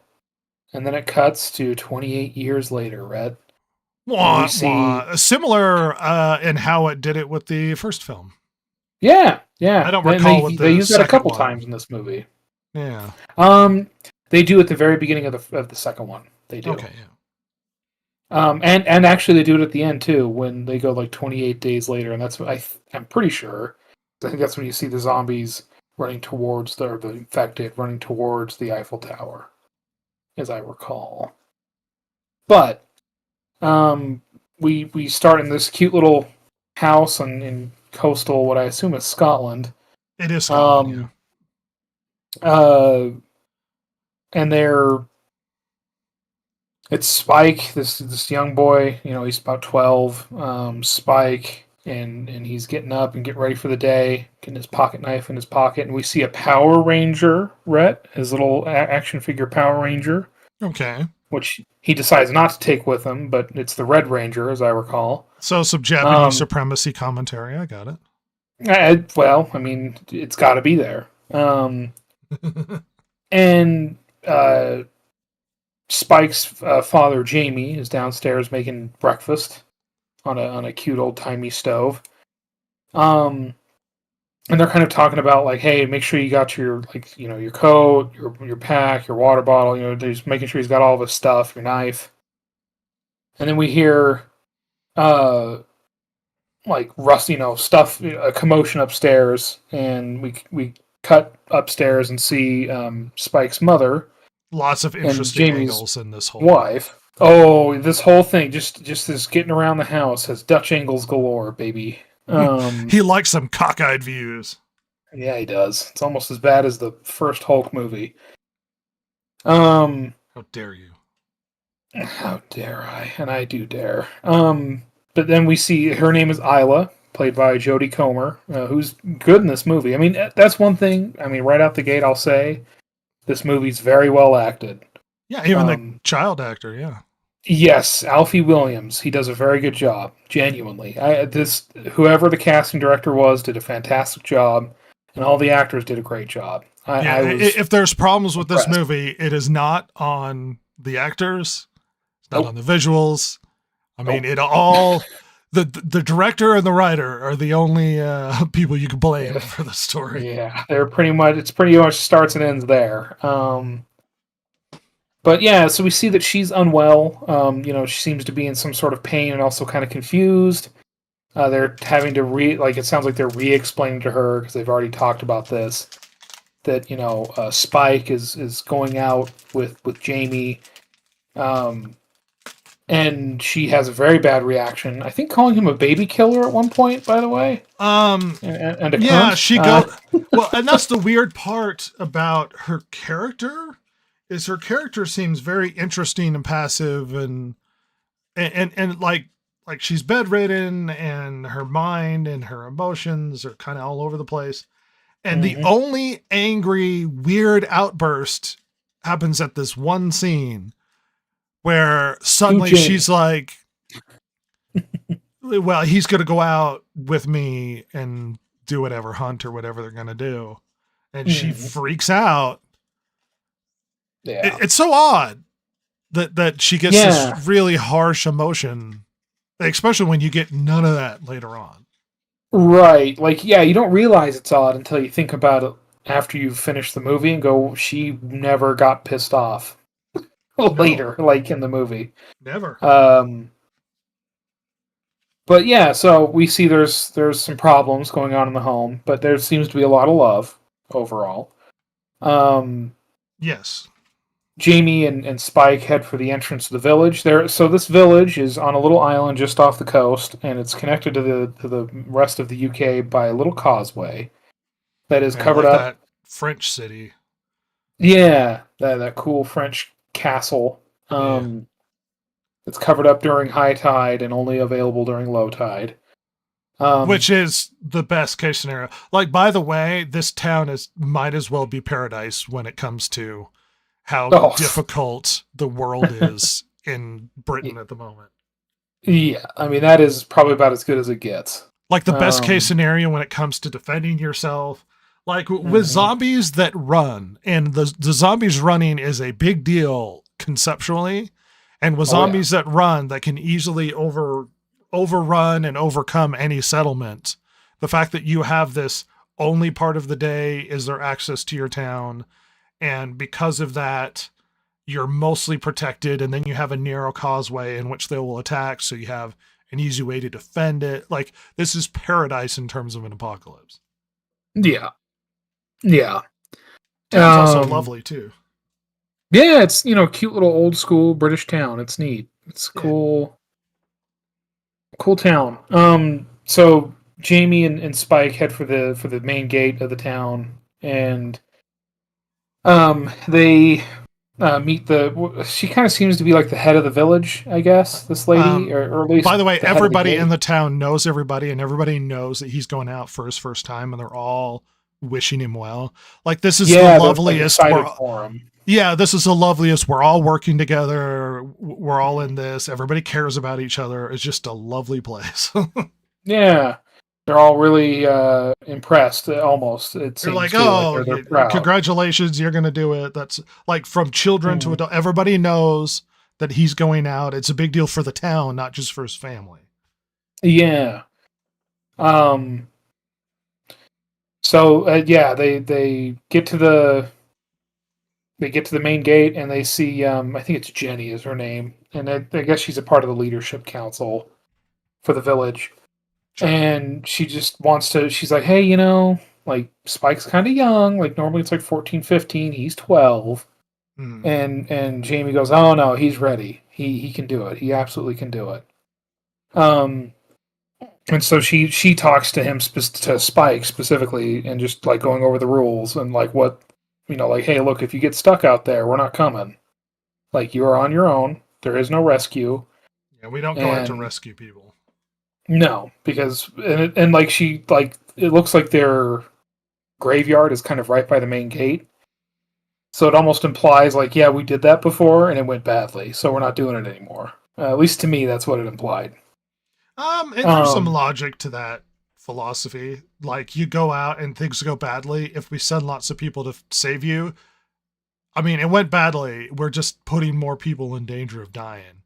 Speaker 3: it cuts to 28 years later, Rhett.
Speaker 4: Similar in how it did it with the first film.
Speaker 3: Yeah.
Speaker 4: I don't recall what
Speaker 3: they use that a couple
Speaker 4: one.
Speaker 3: times in this movie.
Speaker 4: Yeah.
Speaker 3: They do at the very beginning of the second one. They do.
Speaker 4: Okay. Yeah.
Speaker 3: And actually they do it at the end too when they go like 28 days later, and that's what I'm pretty sure. I think that's when you see the zombies running towards the infected running towards the Eiffel Tower, as I recall. But we start in this cute little house in coastal, what I assume is Scotland.
Speaker 4: It is Scotland.
Speaker 3: And it's Spike, this young boy. You know, he's about 12. Spike, and he's getting up and getting ready for the day, getting his pocket knife in his pocket, and we see a Power Ranger, Rhett, his little action figure Power Ranger.
Speaker 4: Okay.
Speaker 3: Which he decides not to take with him, but it's the Red Ranger, as I recall.
Speaker 4: So some Japanese supremacy commentary. I got it.
Speaker 3: Well, I mean, it's got to be there. And Spike's father, Jamie, is downstairs making breakfast on a cute old timey stove. And they're kind of talking about like, hey, make sure you got your your coat, your pack, your water bottle. You know, they're just making sure he's got all of his stuff, your knife. And then we hear, like rust, stuff, a commotion upstairs, and we cut upstairs and see Spike's mother.
Speaker 4: Lots of interesting
Speaker 3: Jamie's
Speaker 4: angles in this whole
Speaker 3: wife. Oh, this whole thing, just this getting around the house has Dutch angles galore, baby.
Speaker 4: He likes some cockeyed views.
Speaker 3: Yeah, he does. It's almost as bad as the first Hulk movie.
Speaker 4: How dare you?
Speaker 3: How dare I? And I do dare. But then we see her name is Isla, played by Jodie Comer, who's good in this movie. I mean, that's one thing. I mean, right out the gate, I'll say this movie's very well acted.
Speaker 4: Yeah, even the child actor. Yeah.
Speaker 3: Yes, Alfie Williams. He does a very good job. Genuinely, whoever the casting director was did a fantastic job, and all the actors did a great job.
Speaker 4: If there's problems with this movie, it is not on the actors, it's not on the visuals. I mean, it all the director and the writer are the only people you can blame for the story.
Speaker 3: Yeah, it's pretty much starts and ends there. But yeah, so we see that she's unwell. She seems to be in some sort of pain and also kind of confused. They're having to it sounds like they're re-explaining to her, because they've already talked about this, that, Spike is going out with Jamie. And she has a very bad reaction. I think calling him a baby killer at one point, by the way. And a cunt.
Speaker 4: She goes. Well, and that's the weird part about her character. Is her character seems very interesting and passive and like she's bedridden, and her mind and her emotions are kind of all over the place. And the only angry, weird outburst happens at this one scene where suddenly she's like, well, he's going to go out with me and do whatever, hunt or whatever they're going to do. And she freaks out.
Speaker 3: Yeah.
Speaker 4: It's so odd that she gets this really harsh emotion, especially when you get none of that later on.
Speaker 3: Right. Like, yeah, you don't realize it's odd until you think about it after you've finished the movie and go, she never got pissed off later, like in the movie.
Speaker 4: Never.
Speaker 3: But yeah, so we see there's some problems going on in the home, but there seems to be a lot of love overall.
Speaker 4: Yes.
Speaker 3: Jamie and Spike head for the entrance of the village. So this village is on a little island just off the coast, and it's connected to the rest of the UK by a little causeway that is covered up.
Speaker 4: That French city.
Speaker 3: Yeah, that cool French castle. It's covered up during high tide and only available during low tide.
Speaker 4: Which is the best case scenario. Like, by the way, this town might as well be paradise when it comes to how difficult the world is in Britain at the moment.
Speaker 3: Yeah, I mean, that is probably about as good as it gets.
Speaker 4: Like, the best case scenario when it comes to defending yourself. Like, with zombies that run, and the zombies running is a big deal conceptually, and with zombies that run that can easily overrun and overcome any settlement, the fact that you have this only part of the day is their access to your town, and because of that, you're mostly protected, and then you have a narrow causeway in which they will attack, so you have an easy way to defend it. Like, this is paradise in terms of an apocalypse.
Speaker 3: Yeah. Yeah.
Speaker 4: It's also lovely, too.
Speaker 3: Yeah, it's, cute little old school British town. It's neat. It's cool. Cool town. So Jamie and Spike head for the main gate of the town, and they meet she kind of seems to be like the head of the village, I guess, this lady, or at least.
Speaker 4: By the way, everybody in the town knows everybody, and everybody knows that he's going out for his first time, and they're all wishing him well. Like, this is the loveliest. This is the loveliest. We're all working together. We're all in this. Everybody cares about each other. It's just a lovely place.
Speaker 3: Yeah. They're all really impressed, almost. They're
Speaker 4: like, they're congratulations, you're going to do it. That's like from children to adult. Everybody knows that he's going out. It's a big deal for the town, not just for his family.
Speaker 3: Yeah. So, they get to the main gate, and they see, I think it's Jenny is her name, and I guess she's a part of the leadership council for the village. Sure. And she just wants to, she's like, hey, like, Spike's kind of young. Like, normally it's like 14, 15. He's 12. And Jamie goes, oh, no, he's ready. He can do it. He absolutely can do it. And so she talks to him, to Spike specifically, and just, like, going over the rules and, like, what, like, hey, look, if you get stuck out there, we're not coming. Like, you are on your own. There is no rescue.
Speaker 4: Yeah, we don't go out to rescue people.
Speaker 3: No, because and like she like it looks like their graveyard is kind of right by the main gate, so it almost implies like, yeah, we did that before and it went badly, so we're not doing it anymore. At least to me, that's what it implied.
Speaker 4: And there's some logic to that philosophy. Like, you go out and things go badly. If we send lots of people to save you, I mean, it went badly. We're just putting more people in danger of dying.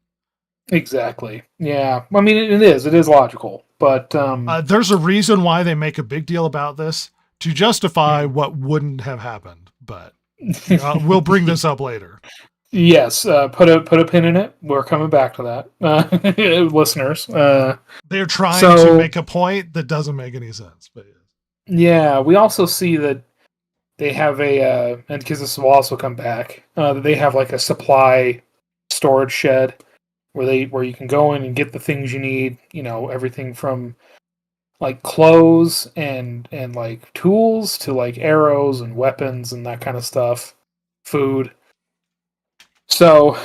Speaker 3: Exactly. Yeah. I mean, it is logical, but
Speaker 4: there's a reason why they make a big deal about this to justify what wouldn't have happened, but we'll bring this up later.
Speaker 3: Yes. Put a pin in it. We're coming back to that, listeners.
Speaker 4: They're trying to make a point that doesn't make any sense, but
Speaker 3: yeah, we also see that they have and because this will also come back, that they have like a supply storage shed where you can go in and get the things you need, everything from like clothes and like tools to like arrows and weapons and that kind of stuff, food. So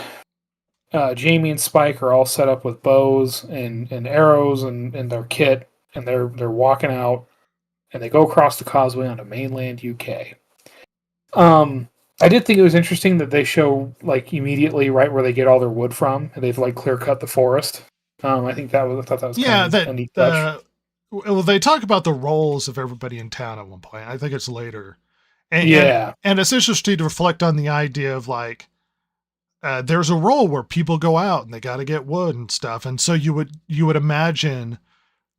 Speaker 3: Jamie and Spike are all set up with bows and arrows and their kit, and they're walking out, and they go across the causeway onto mainland UK. I did think it was interesting that they show like immediately right where they get all their wood from, and they've like clear cut the forest. I thought that was kind of a neat touch.
Speaker 4: Well, they talk about the roles of everybody in town at one point. I think it's later. And it's interesting to reflect on the idea of like, there's a role where people go out and they got to get wood and stuff. And so you would imagine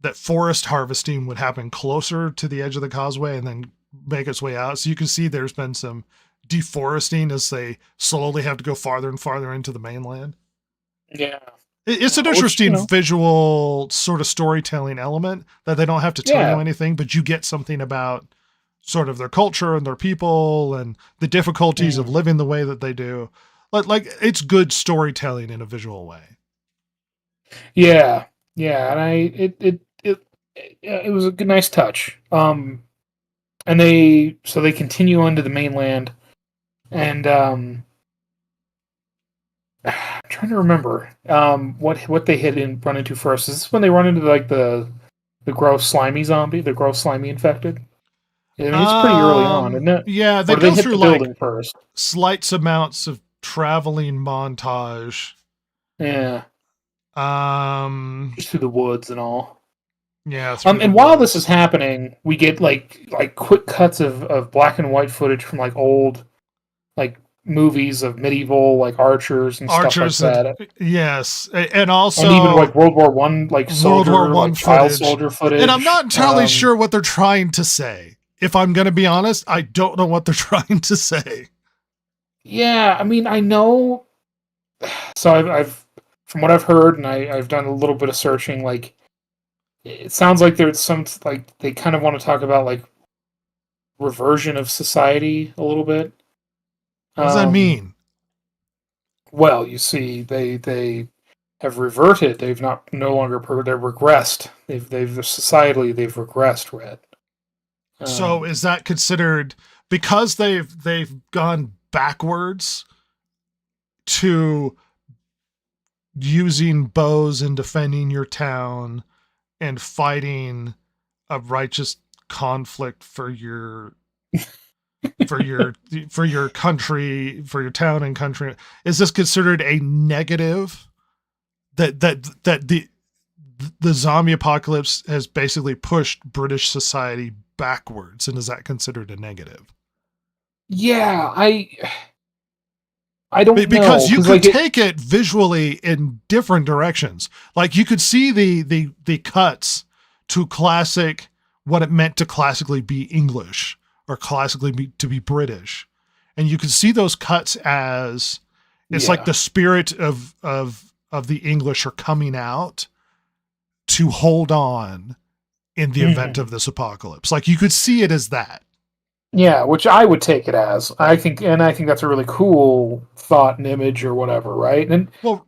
Speaker 4: that forest harvesting would happen closer to the edge of the causeway and then make its way out. So you can see there's been some deforesting as they slowly have to go farther and farther into the mainland.
Speaker 3: Yeah.
Speaker 4: It's an interesting visual sort of storytelling element that they don't have to tell you anything, but you get something about sort of their culture and their people and the difficulties of living the way that they do. Like it's good storytelling in a visual way.
Speaker 3: Yeah. And it was a good, nice touch. And they continue onto the mainland, and I'm trying to remember what they run into first. Is this when they run into like the gross slimy zombie, the gross slimy infected? I mean, it's pretty early on, isn't it?
Speaker 4: Yeah, they
Speaker 3: or
Speaker 4: go
Speaker 3: hit
Speaker 4: through
Speaker 3: the building
Speaker 4: like
Speaker 3: first.
Speaker 4: Slight amounts of traveling montage.
Speaker 3: Yeah. Just through the woods and all.
Speaker 4: Yeah.
Speaker 3: And while this is happening, we get like quick cuts of black and white footage from like old like movies of medieval like archers and stuff like that.
Speaker 4: Yes, and also
Speaker 3: and even like World War One like soldier,
Speaker 4: World War I
Speaker 3: like child
Speaker 4: footage.
Speaker 3: soldier footage.
Speaker 4: And I'm not entirely sure what they're trying to say. If I'm going to be honest, I don't know what they're trying to say.
Speaker 3: Yeah, I mean, I know. So I've from what I've heard, and I've done a little bit of searching. Like, it sounds like there's some like they kind of want to talk about like reversion of society a little bit.
Speaker 4: What does that mean?
Speaker 3: Well, you see, they have reverted. They've no longer they're regressed. They've societally they've regressed, Red.
Speaker 4: So is that considered because they've gone backwards to using bows and defending your town and fighting a righteous conflict for your country, for your town and country? Is this considered a negative that the zombie apocalypse has basically pushed British society backwards, and is that considered a negative?
Speaker 3: Yeah, I don't know.
Speaker 4: Because you could take it visually in different directions. Like you could see the cuts to classic, what it meant to classically be English or classically to be British. And you could see those cuts as it's like the spirit of the English are coming out to hold on in the event of this apocalypse. Like you could see it as that.
Speaker 3: Yeah, which I would take it as. I think that's a really cool thought and image or whatever, right? And
Speaker 4: well,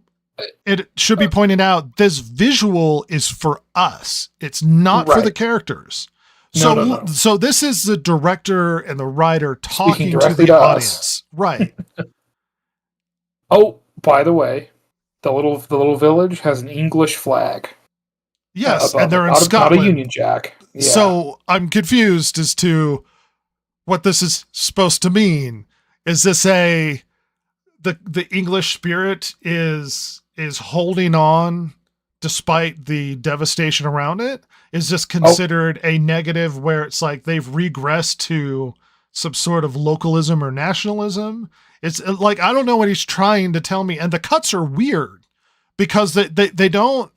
Speaker 4: it should be pointed out this visual is for us. It's not for the characters. So so this is the director and the writer talking to the audience. Right.
Speaker 3: Oh, by the way, the little village has an English flag.
Speaker 4: Yes, and they're in Scotland.
Speaker 3: Not a Union Jack. Yeah.
Speaker 4: So I'm confused as to what this is supposed to mean. Is this the English spirit is holding on despite the devastation around it? Is this considered a negative where it's like they've regressed to some sort of localism or nationalism? It's like, I don't know what he's trying to tell me. And the cuts are weird because they don't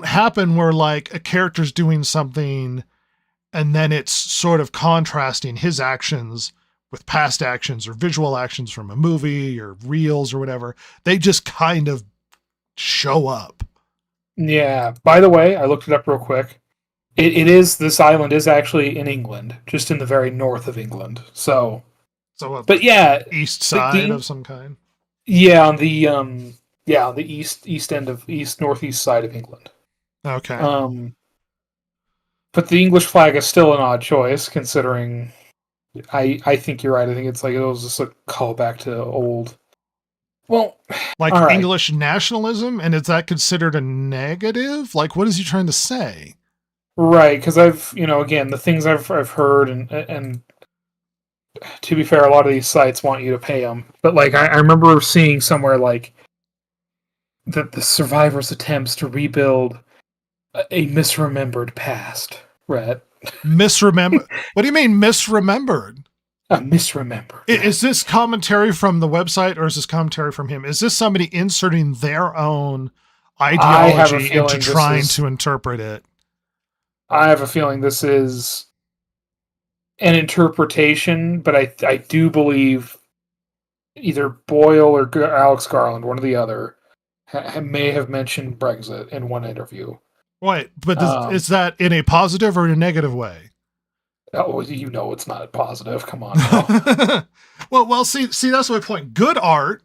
Speaker 4: happen where like a character's doing something and then it's sort of contrasting his actions with past actions or visual actions from a movie or reels or whatever. They just kind of show up.
Speaker 3: Yeah. By the way, I looked it up real quick. This island is actually in England, just in the very north of England. But yeah,
Speaker 4: east side of some kind.
Speaker 3: Yeah, on the east end of northeast side of England.
Speaker 4: Okay.
Speaker 3: But the English flag is still an odd choice, considering. I think you're right. I think it's like it was just a callback to old. Well,
Speaker 4: like English nationalism, and is that considered a negative? Like, what is he trying to say?
Speaker 3: Right, because I've, again, the things I've heard, and to be fair, a lot of these sites want you to pay them. But like, I remember seeing somewhere like that the survivors' attempts to rebuild a misremembered past. Right?
Speaker 4: Misremember? What do you mean misremembered?
Speaker 3: A misremembered.
Speaker 4: Is this commentary from the website, or is this commentary from him? Is this somebody inserting their own ideology into trying to interpret it?
Speaker 3: I have a feeling this is an interpretation, but I do believe either Boyle or Alex Garland, one or the other, may have mentioned Brexit in one interview.
Speaker 4: Wait, but is that in a positive or in a negative way?
Speaker 3: Oh, it's not positive. Come on.
Speaker 4: well, see, that's my point. Good art,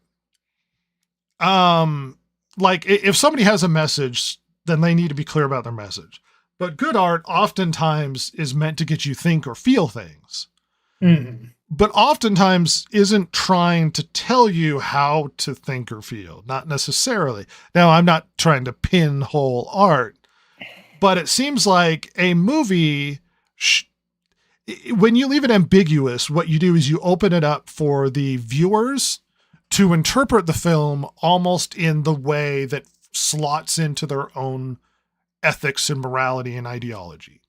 Speaker 4: like if somebody has a message, then they need to be clear about their message. But good art oftentimes is meant to get you think or feel things.
Speaker 3: Mm-hmm.
Speaker 4: But oftentimes isn't trying to tell you how to think or feel, not necessarily. Now, I'm not trying to pinhole art, but it seems like a movie, when you leave it ambiguous, what you do is you open it up for the viewers to interpret the film almost in the way that slots into their own ethics and morality and ideology.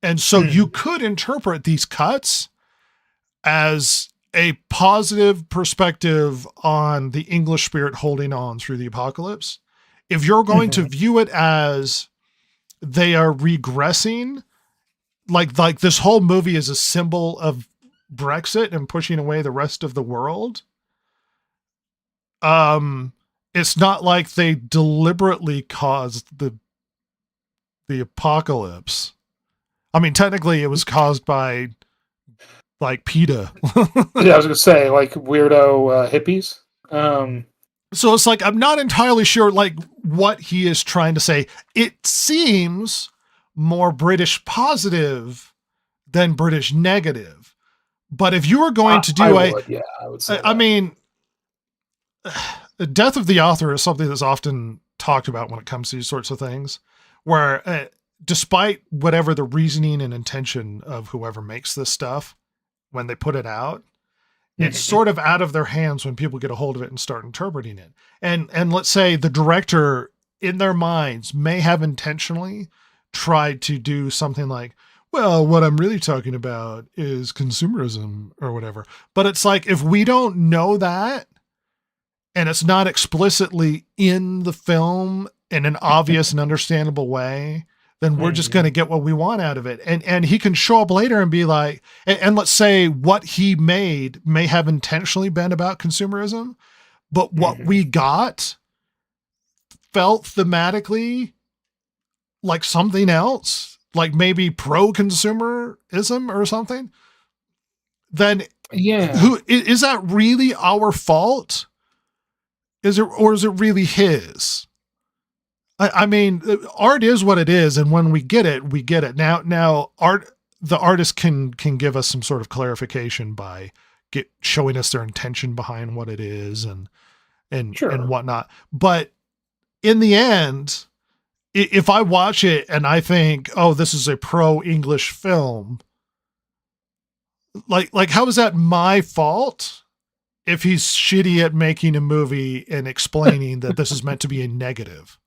Speaker 4: And so you could interpret these cuts as a positive perspective on the English spirit holding on through the apocalypse. If you're going to view it as they are regressing, like this whole movie is a symbol of Brexit and pushing away the rest of the world. It's not like they deliberately caused the apocalypse. I mean, technically it was caused by like PETA.
Speaker 3: Yeah, I was gonna say like weirdo hippies.
Speaker 4: So it's like, I'm not entirely sure like what he is trying to say. It seems more British positive than British negative. But if you were going to do
Speaker 3: I would say
Speaker 4: I mean, the death of the author is something that's often talked about when it comes to these sorts of things, where despite whatever the reasoning and intention of whoever makes this stuff, when they put it out, it's sort of out of their hands when people get a hold of it and start interpreting it. And let's say the director in their minds may have intentionally tried to do something like, well, what I'm really talking about is consumerism or whatever. But it's like, if we don't know that, and it's not explicitly in the film in an obvious and understandable way, then we're just going to get what we want out of it. And he can show up later and be like, and let's say what he made may have intentionally been about consumerism, but what we got felt thematically like something else, like maybe pro-consumerism or something. Then who is that really our fault? Is it, or is it really his? I mean, art is what it is, and when we get it, we get it. Now, the artist can give us some sort of clarification by showing us their intention behind what it is and whatnot. But in the end, if I watch it and I think, oh, this is a pro-English film, like how is that my fault? If he's shitty at making a movie and explaining that this is meant to be a negative.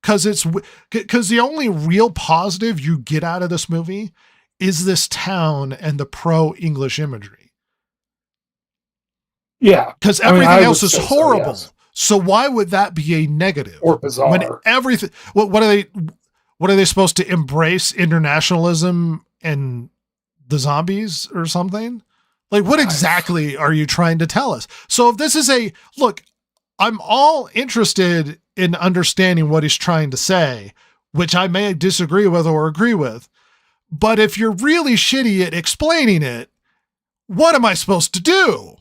Speaker 4: Because the only real positive you get out of this movie is this town and the pro-English imagery.
Speaker 3: Yeah.
Speaker 4: Because everything else is horrible. So why would that be a negative?
Speaker 3: Or bizarre.
Speaker 4: When everything, what are they supposed to embrace internationalism and the zombies or something? Like, what exactly are you trying to tell us? So if this is look, I'm all interested in understanding what he's trying to say, which I may disagree with or agree with. But if you're really shitty at explaining it, what am I supposed to do?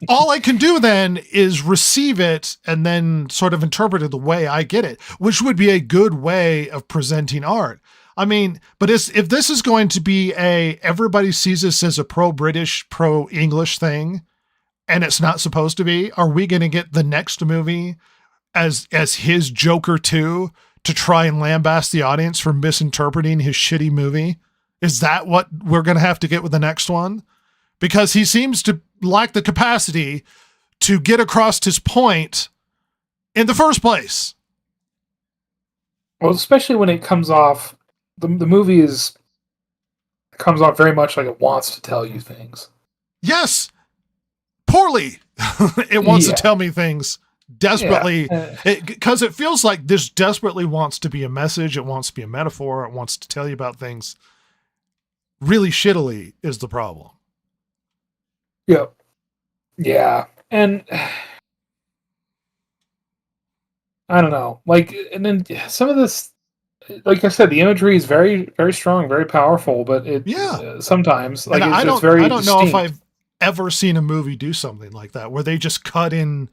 Speaker 4: All I can do then is receive it and then sort of interpret it the way I get it, which would be a good way of presenting art. I mean, but if this is going to be everybody sees this as a pro-British, pro-English thing, and it's not supposed to be, are we going to get the next movie as his Joker 2 to try and lambaste the audience for misinterpreting his shitty movie? Is that what we're going to have to get with the next one? Because he seems to lack the capacity to get across his point in the first place.
Speaker 3: Well, especially when it comes off, the movie comes off very much like it wants to tell you things.
Speaker 4: Yes, poorly. It wants to
Speaker 3: Yeah.
Speaker 4: tell me things desperately,
Speaker 3: Yeah.
Speaker 4: because it feels like this desperately wants to be a message. It wants to be a metaphor. It wants to tell you about things. Really shittily is the problem.
Speaker 3: Yep. Yeah. And I don't know. Like, and then some of this, like I said, the imagery is very, very strong, very powerful, but it sometimes like
Speaker 4: And
Speaker 3: it's very
Speaker 4: I don't know if
Speaker 3: distinct.
Speaker 4: I've ever seen a movie do something like that, where they just cut in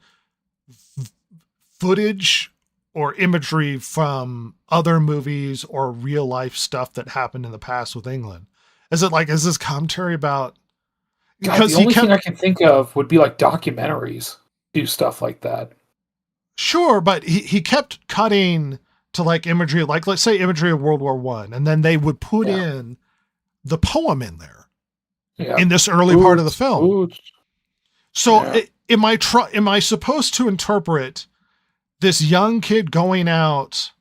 Speaker 4: footage or imagery from other movies or real life stuff that happened in the past with England. Is this commentary about?
Speaker 3: God,
Speaker 4: Because
Speaker 3: the only thing I can think of would be like documentaries do stuff like that.
Speaker 4: Sure, but he kept cutting to like imagery, like let's say imagery of World War One, and then they would put in the poem in there in this early part of the film. So am I supposed to interpret this young kid going out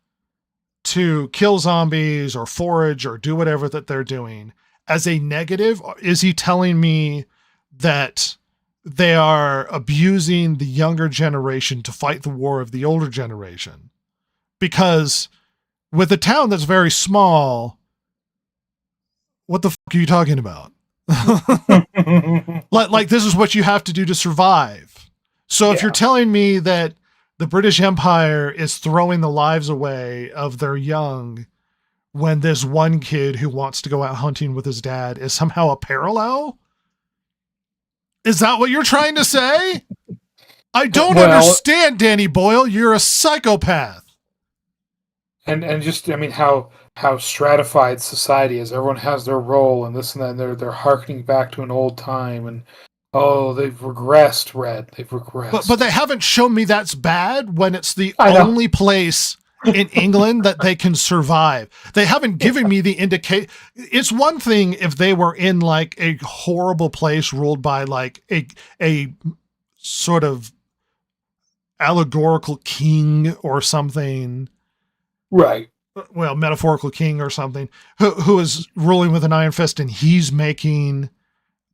Speaker 4: to kill zombies or forage or do whatever that they're doing as a negative? Is he telling me that they are abusing the younger generation to fight the war of the older generation? Because with a town that's very small, what the fuck are you talking about? like this is what you have to do to survive. So if you're telling me that the British Empire is throwing the lives away of their young when this one kid who wants to go out hunting with his dad is somehow a parallel, is that what you're trying to say? I don't understand, Danny Boyle. You're a psychopath.
Speaker 3: And just, I mean, how stratified society is. Everyone has their role and this and that. And they're harkening back to an old time, and they've regressed, Red. They've regressed.
Speaker 4: But they haven't shown me that's bad when it's the only place in England that they can survive. They haven't given me the indicate. It's one thing if they were in like a horrible place ruled by like a sort of allegorical king or something.
Speaker 3: Right.
Speaker 4: Well, metaphorical king or something who is ruling with an iron fist, and he's making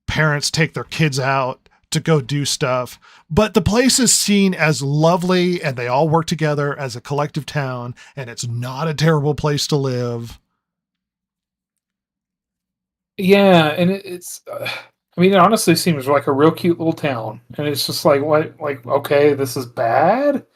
Speaker 4: parents take their kids out to go do stuff. But the place is seen as lovely and they all work together as a collective town, and it's not a terrible place to live.
Speaker 3: Yeah. And it's, I mean, it honestly seems like a real cute little town. And it's just like, what, like, okay, this is bad.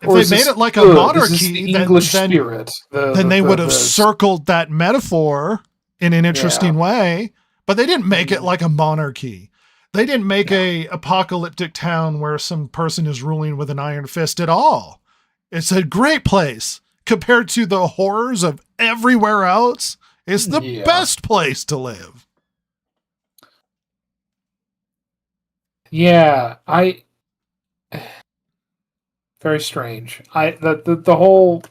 Speaker 4: If they made it like a monarchy,
Speaker 3: English spirit,
Speaker 4: then they would have circled that metaphor in an interesting way, but they didn't make it like a monarchy. They didn't make a apocalyptic town where some person is ruling with an iron fist at all. It's a great place compared to the horrors of everywhere else. It's the best place to live.
Speaker 3: Yeah, very strange. The whole,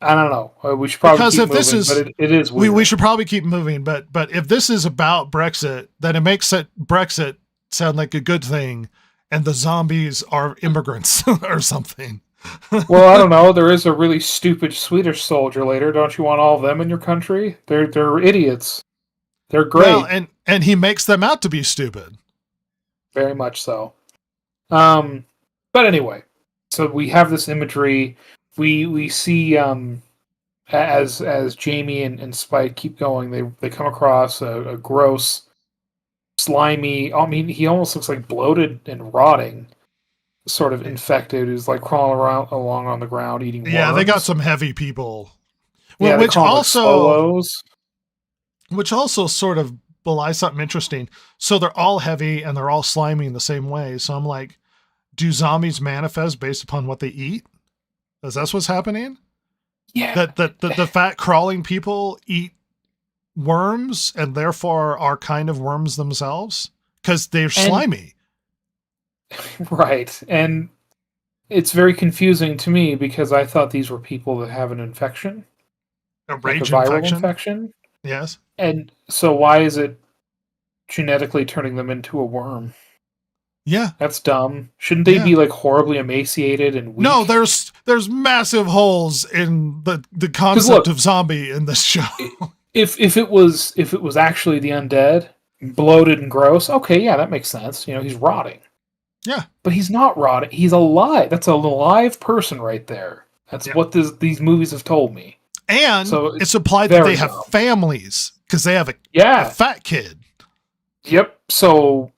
Speaker 3: I don't know. We should probably
Speaker 4: because
Speaker 3: keep
Speaker 4: if
Speaker 3: moving,
Speaker 4: this is,
Speaker 3: but it is weird.
Speaker 4: we should probably keep moving. But if this is about Brexit, then it makes Brexit sound like a good thing, and the zombies are immigrants or something.
Speaker 3: Well, I don't know. There is a really stupid Swedish soldier later. Don't you want all of them in your country? They're idiots. They're great.
Speaker 4: Well, and he makes them out to be stupid.
Speaker 3: Very much so. But anyway, so we have this imagery. We see as Jamie and Spike keep going, they come across a gross, slimy. I mean, he almost looks like bloated and rotting, sort of infected. Who's like crawling along on the ground eating worms.
Speaker 4: Yeah, they got some heavy people.
Speaker 3: Yeah,
Speaker 4: which also sort of belies something interesting. So they're all heavy and they're all slimy in the same way. So I'm like, do zombies manifest based upon what they eat? Is that what's happening?
Speaker 3: Yeah.
Speaker 4: That the fat crawling people eat worms and therefore are kind of worms themselves because they're slimy.
Speaker 3: Right. And it's very confusing to me because I thought these were people that have an infection,
Speaker 4: A
Speaker 3: like a
Speaker 4: rage
Speaker 3: viral
Speaker 4: infection.
Speaker 3: infection.
Speaker 4: Yes.
Speaker 3: And so why is it genetically turning them into a worm?
Speaker 4: Yeah.
Speaker 3: That's dumb. Shouldn't they
Speaker 4: Yeah.
Speaker 3: be like horribly emaciated and weak?
Speaker 4: No, there's massive holes in the concept
Speaker 3: look-
Speaker 4: of zombie in this show.
Speaker 3: if it was actually the undead, bloated and gross, okay, yeah, that makes sense. You know, he's rotting.
Speaker 4: Yeah.
Speaker 3: But he's not rotting. He's alive. That's a live person right there. That's
Speaker 4: Yeah.
Speaker 3: what these movies have told me.
Speaker 4: And
Speaker 3: So
Speaker 4: it's implied that
Speaker 3: very
Speaker 4: they have
Speaker 3: dumb.
Speaker 4: families because they have a
Speaker 3: Yeah.
Speaker 4: fat kid.
Speaker 3: Yep. So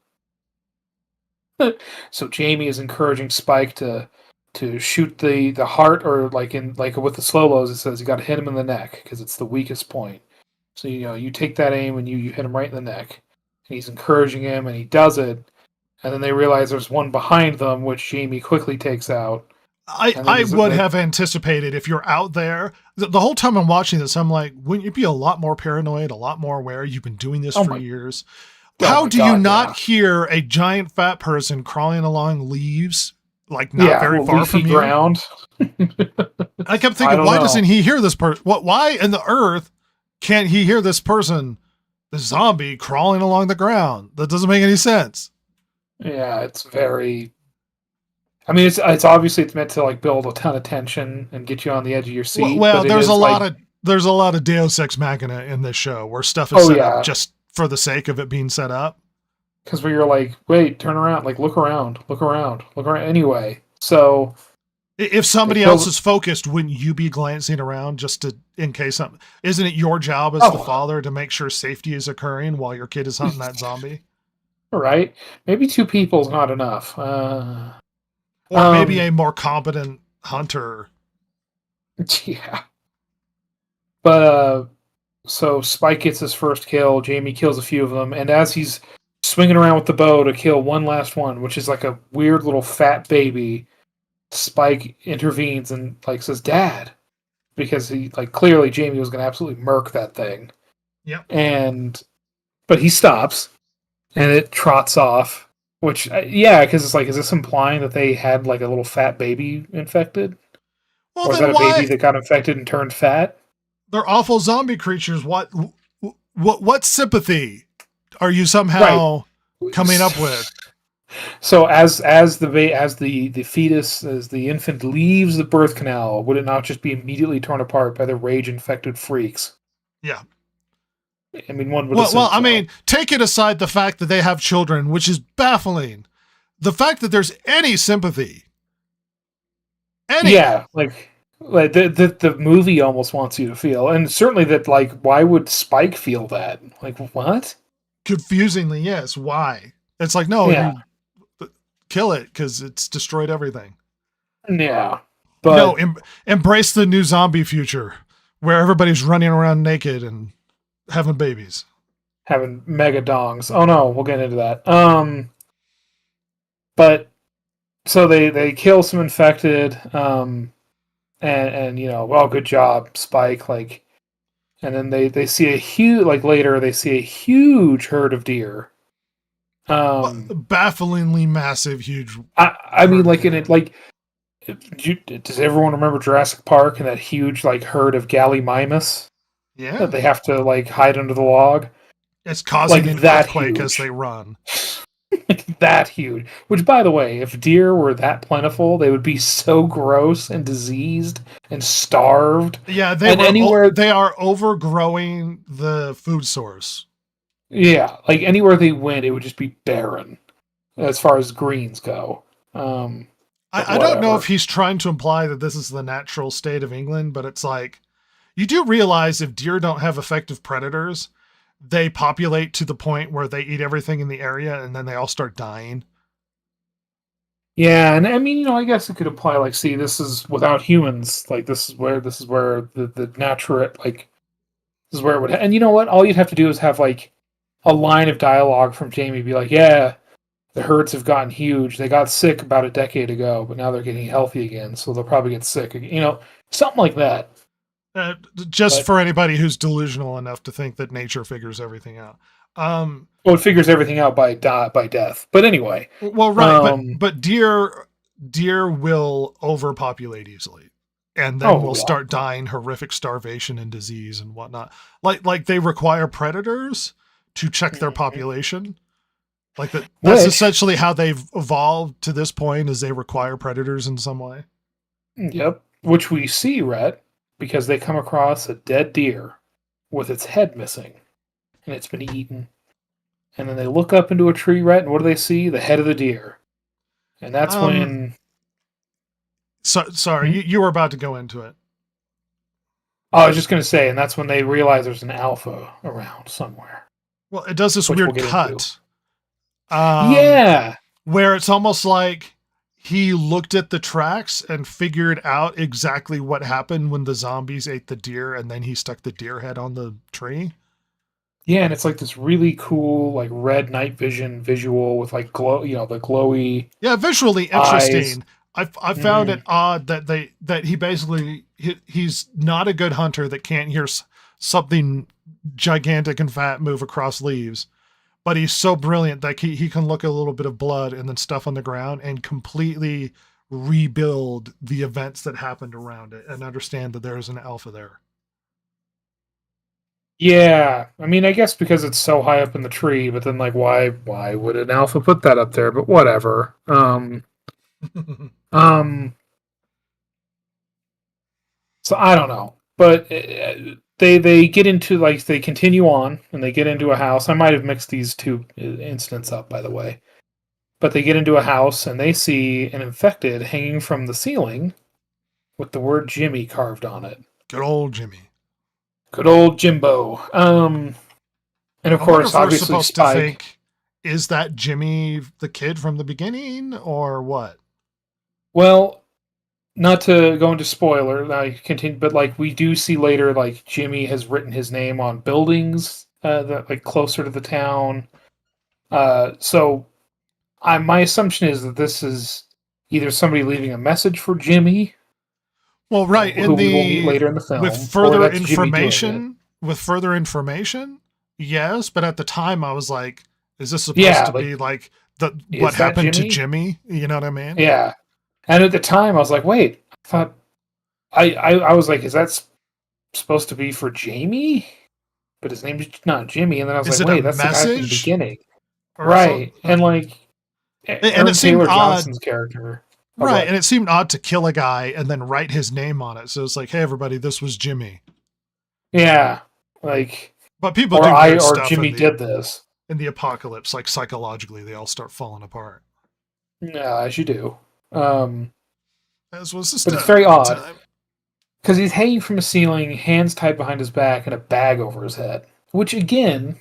Speaker 3: Jamie is encouraging Spike to shoot the heart, or like with the slow lows, it says you got to hit him in the neck because it's the weakest point. So you take that aim and you hit him right in the neck. And he's encouraging him, and he does it. And then they realize there's one behind them, which Jamie quickly takes out.
Speaker 4: I
Speaker 3: there's
Speaker 4: would
Speaker 3: a-
Speaker 4: have anticipated if you're out there. The whole time I'm watching this, I'm like, wouldn't you be a lot more paranoid, a lot more aware? You've been doing this
Speaker 3: Oh
Speaker 4: for
Speaker 3: my-
Speaker 4: years.
Speaker 3: Oh
Speaker 4: How
Speaker 3: my
Speaker 4: do you
Speaker 3: God,
Speaker 4: not
Speaker 3: yeah.
Speaker 4: hear a giant fat person crawling along leaves, like not very
Speaker 3: well,
Speaker 4: far
Speaker 3: leafy
Speaker 4: from you?
Speaker 3: ground.
Speaker 4: I kept
Speaker 3: I
Speaker 4: thinking,
Speaker 3: don't
Speaker 4: why
Speaker 3: know.
Speaker 4: doesn't he hear this person? Why in the earth can't he hear this person, the zombie, crawling along the ground? That doesn't make any sense.
Speaker 3: Yeah, it's very. I mean, it's obviously it's meant to like build a ton of tension and get you on the edge of your seat.
Speaker 4: Well,
Speaker 3: but it
Speaker 4: there's
Speaker 3: is
Speaker 4: a lot
Speaker 3: like-
Speaker 4: of Deus Ex Machina in this show where stuff is
Speaker 3: Oh,
Speaker 4: set
Speaker 3: yeah.
Speaker 4: up just for the sake of it being set up.
Speaker 3: because where you're like, wait, turn around, like look around. Anyway, so
Speaker 4: If somebody
Speaker 3: They killed-
Speaker 4: else is focused, wouldn't you be glancing around just to in case something? Isn't it your job as the
Speaker 3: Oh.
Speaker 4: father to make sure safety is occurring while your kid is hunting that zombie?
Speaker 3: all right, maybe 2 people is not enough.
Speaker 4: Or maybe
Speaker 3: Um,
Speaker 4: a more competent hunter.
Speaker 3: Yeah. But so Spike gets his first kill. Jamie kills a few of them, and as he's swinging around with the bow to kill one last one, which is like a weird little fat baby, Spike intervenes and like says, "Dad," because he like clearly Jamie was going to absolutely murk that thing.
Speaker 4: Yep.
Speaker 3: But he stops, and it trots off. Which because it's like, is this implying that they had like a little fat baby infected?
Speaker 4: Well,
Speaker 3: Or is
Speaker 4: then
Speaker 3: that a
Speaker 4: why?
Speaker 3: baby that got infected and turned fat?
Speaker 4: They're awful zombie creatures. What sympathy are you somehow coming up with?
Speaker 3: So as the fetus, as the infant leaves the birth canal, would it not just be immediately torn apart by the rage infected freaks?
Speaker 4: Yeah.
Speaker 3: I mean, one would.
Speaker 4: Well,
Speaker 3: assume
Speaker 4: I
Speaker 3: so.
Speaker 4: mean, take it aside the fact that they have children, which is baffling. The fact that there's any sympathy.
Speaker 3: yeah, like the movie almost wants you to feel, and certainly that like, why would Spike feel that? Like, what?
Speaker 4: Confusingly, yes. Why? It's like, no,
Speaker 3: Yeah.
Speaker 4: you kill it because it's destroyed everything.
Speaker 3: Yeah, but
Speaker 4: No, embrace the new zombie future where everybody's running around naked and having babies.
Speaker 3: having mega dongs. Oh no, we'll get into that. But so they kill some infected, and well, good job, Spike. Like, and then they see a huge later they see a huge herd of deer.
Speaker 4: Bafflingly massive, huge.
Speaker 3: I mean, like in it, like, does everyone remember Jurassic Park and that huge herd of Gallimimus
Speaker 4: Yeah,
Speaker 3: that they have to hide under the log?
Speaker 4: it's causing
Speaker 3: like
Speaker 4: an
Speaker 3: that
Speaker 4: earthquake
Speaker 3: huge.
Speaker 4: as they run.
Speaker 3: That huge. Which, by the way, if deer were that plentiful, they would be so gross and diseased and starved.
Speaker 4: Yeah,
Speaker 3: And
Speaker 4: they are overgrowing the food source.
Speaker 3: Yeah, like anywhere they went, it would just be barren as far as greens go.
Speaker 4: I don't know
Speaker 3: whatever.
Speaker 4: if he's trying to imply that this is the natural state of England, but it's like, you do realize if deer don't have effective predators, they populate to the point where they eat everything in the area and then they all start dying.
Speaker 3: Yeah, and I mean, I guess it could apply. Like, see, this is without humans. Like, this is where the natural this is where it would. And you know what? All you'd have to do is have a line of dialogue from Jamie, be like, "Yeah, the herds have gotten huge. They got sick about a decade ago, but now they're getting healthy again, so they'll probably get sick again." Something like that.
Speaker 4: Just
Speaker 3: But-
Speaker 4: for anybody who's delusional enough to think that nature figures everything out.
Speaker 3: Well, it figures everything out by death. But anyway,
Speaker 4: Well, right,
Speaker 3: Um,
Speaker 4: but deer deer will overpopulate easily, and then
Speaker 3: Oh,
Speaker 4: will
Speaker 3: yeah.
Speaker 4: start dying horrific starvation and disease and whatnot. Like they require predators to check their
Speaker 3: Mhm.
Speaker 4: population. Like that's
Speaker 3: Which,
Speaker 4: essentially how they've evolved to this point, is they require predators in some way.
Speaker 3: yep, which we see, Rhett, because they come across a dead deer with its head missing, and it's been eaten. And then they look up into a tree, Rhett, and what do they see? The head of the deer. And that's
Speaker 4: Um,
Speaker 3: when...
Speaker 4: sorry,
Speaker 3: Hmm?
Speaker 4: you were about to go into it.
Speaker 3: Oh, I was just going to say, and that's when they realize there's an alpha around somewhere,
Speaker 4: Well, it does this
Speaker 3: which we'll
Speaker 4: weird
Speaker 3: get
Speaker 4: cut,
Speaker 3: into.
Speaker 4: um,
Speaker 3: Yeah!
Speaker 4: where it's almost like he looked at the tracks and figured out exactly what happened when the zombies ate the deer, and then he stuck the deer head on the tree.
Speaker 3: Yeah, and it's like this really cool, like, red night vision visual with, like, glow, the glowy
Speaker 4: Yeah, visually
Speaker 3: eyes.
Speaker 4: interesting. I found it odd that he basically he's not a good hunter that can't hear something gigantic and fat move across leaves, but he's so brilliant that he can look at a little bit of blood and then stuff on the ground and completely rebuild the events that happened around it and understand that there's an alpha there.
Speaker 3: Yeah, I mean, I guess because it's so high up in the tree, but then, like, why would an alpha put that up there? But whatever. Um, so I don't know, but they get into, like, they continue on and they get into a house. I might have mixed these two incidents up, by the way, but they get into a house and they see an infected hanging from the ceiling with the word Jimmy carved on it.
Speaker 4: Good old Jimmy.
Speaker 3: Good old Jimbo. And of
Speaker 4: I wonder
Speaker 3: course,
Speaker 4: if we're
Speaker 3: obviously,
Speaker 4: supposed
Speaker 3: Spike.
Speaker 4: to think, is that Jimmy the kid from the beginning or what?
Speaker 3: Well, not to go into spoiler, like continue, but like we do see later, like Jimmy has written his name on buildings that like closer to the town. So my assumption is that this is either somebody leaving a message for Jimmy,
Speaker 4: Well, right,
Speaker 3: who we will meet later in the film, or that's Jimmy doing it.
Speaker 4: with further information, yes, but at the time I was like, is this supposed
Speaker 3: Yeah,
Speaker 4: to
Speaker 3: like,
Speaker 4: be like what
Speaker 3: is that
Speaker 4: happened to
Speaker 3: Jimmy?
Speaker 4: Jimmy? You know what I mean?
Speaker 3: Yeah, and at the time I was like, wait, I thought I was like, is that supposed to be for Jamie? But his name's not Jimmy, and then I was
Speaker 4: Is
Speaker 3: like,
Speaker 4: it a
Speaker 3: wait, that's the guy from the
Speaker 4: message?
Speaker 3: beginning.
Speaker 4: Or
Speaker 3: Right,
Speaker 4: so-
Speaker 3: and like
Speaker 4: and
Speaker 3: Aaron
Speaker 4: it seemed
Speaker 3: Taylor
Speaker 4: odd,
Speaker 3: Johnson's character. Oh,
Speaker 4: right?
Speaker 3: what?
Speaker 4: And it seemed odd to kill a guy and then write his name on it. So it's like, hey, everybody, this was Jimmy.
Speaker 3: Yeah, like,
Speaker 4: But people
Speaker 3: or
Speaker 4: do weird
Speaker 3: or
Speaker 4: stuff
Speaker 3: Jimmy did this.
Speaker 4: in the apocalypse, like psychologically, they all start falling apart.
Speaker 3: Yeah, as you do. Um,
Speaker 4: As was this
Speaker 3: but it's very odd because he's hanging from a ceiling, hands tied behind his back, and a bag over his head. Which, again,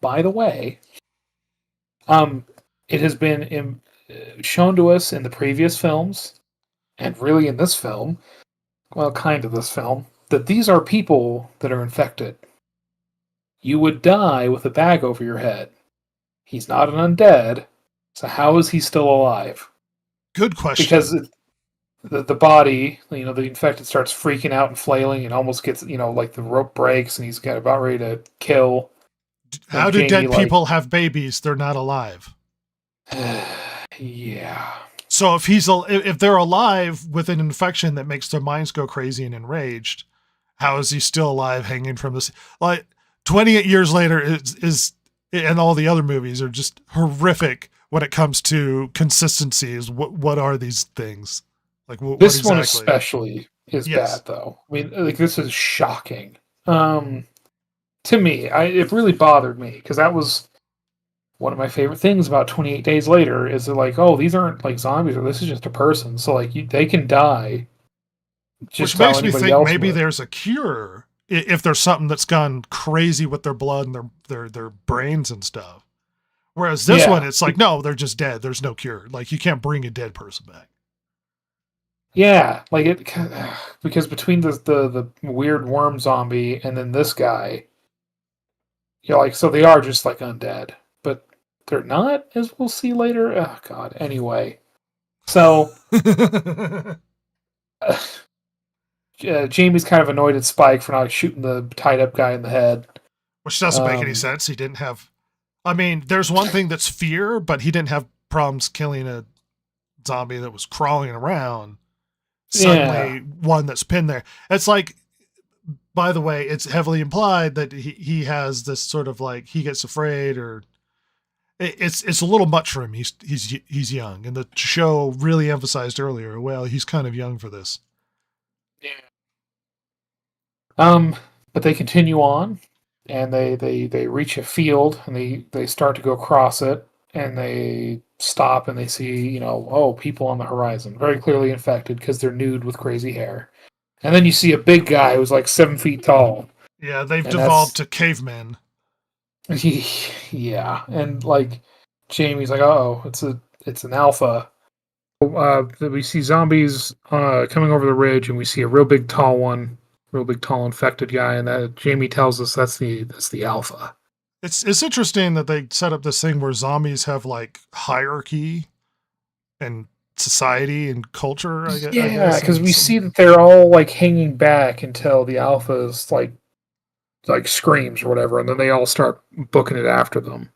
Speaker 3: by the way, it has been shown to us in the previous films, and really in this film, well, kind of this film, that these are people that are infected. You would die with a bag over your head. He's not an undead, so how is he still alive?
Speaker 4: Good question.
Speaker 3: Because the body, the infected starts freaking out and flailing and almost gets, like the rope breaks and he's got about ready to kill.
Speaker 4: How do
Speaker 3: Jamie,
Speaker 4: dead
Speaker 3: like-
Speaker 4: people have babies? They're not alive.
Speaker 3: Yeah.
Speaker 4: So if they're alive with an infection that makes their minds go crazy and enraged, how is he still alive hanging from this? Like 28 years later is and all the other movies are just horrific when it comes to consistencies. What are these things? Like
Speaker 3: This
Speaker 4: what
Speaker 3: one
Speaker 4: exactly?
Speaker 3: especially is
Speaker 4: Yes.
Speaker 3: bad, though. I mean, like, this is shocking. To me, it really bothered me because that was one of my favorite things about 28 Days Later is that, like, oh, these aren't like zombies, or this is just a person. So, like, they can die.
Speaker 4: Which
Speaker 3: how
Speaker 4: makes me
Speaker 3: anybody
Speaker 4: think
Speaker 3: else
Speaker 4: maybe
Speaker 3: would.
Speaker 4: there's a cure if there's something that's gone crazy with their blood and their brains and stuff. Whereas this
Speaker 3: Yeah.
Speaker 4: one, it's like, no, they're just dead. There's no cure. Like you can't bring a dead person back.
Speaker 3: Yeah, like it because between the weird worm zombie and then this guy, you're like, so they are just like undead, but they're not, as we'll see later. Oh God. Anyway, so Jamie's kind of annoyed at Spike for not shooting the tied up guy in the head.
Speaker 4: Which doesn't make any
Speaker 3: Um,
Speaker 4: sense. He didn't have. I mean, there's one thing that's fear, but he didn't have problems killing a zombie that was crawling around, suddenly one that's pinned there. It's like, by the way, it's heavily implied that he has this sort of like, he gets afraid, or it's a little much for him. He's young, and the show really emphasized earlier, well, he's kind of young for this.
Speaker 3: Yeah. But they continue on, and they reach a field, and they start to go across it, and they stop, and they see, people on the horizon, very clearly infected because they're nude with crazy hair. And then you see a big guy who's like 7 feet tall.
Speaker 4: Yeah, they've devolved to cavemen.
Speaker 3: Yeah, and like Jamie's like, oh, it's an alpha. We see zombies coming over the ridge, and we see a real big tall infected guy, and that Jamie tells us that's the alpha.
Speaker 4: It's interesting that they set up this thing where zombies have like hierarchy and society and culture. I guess.
Speaker 3: Yeah, because we see that they're all like hanging back until the alpha is like screams or whatever, and then they all start booking it after them.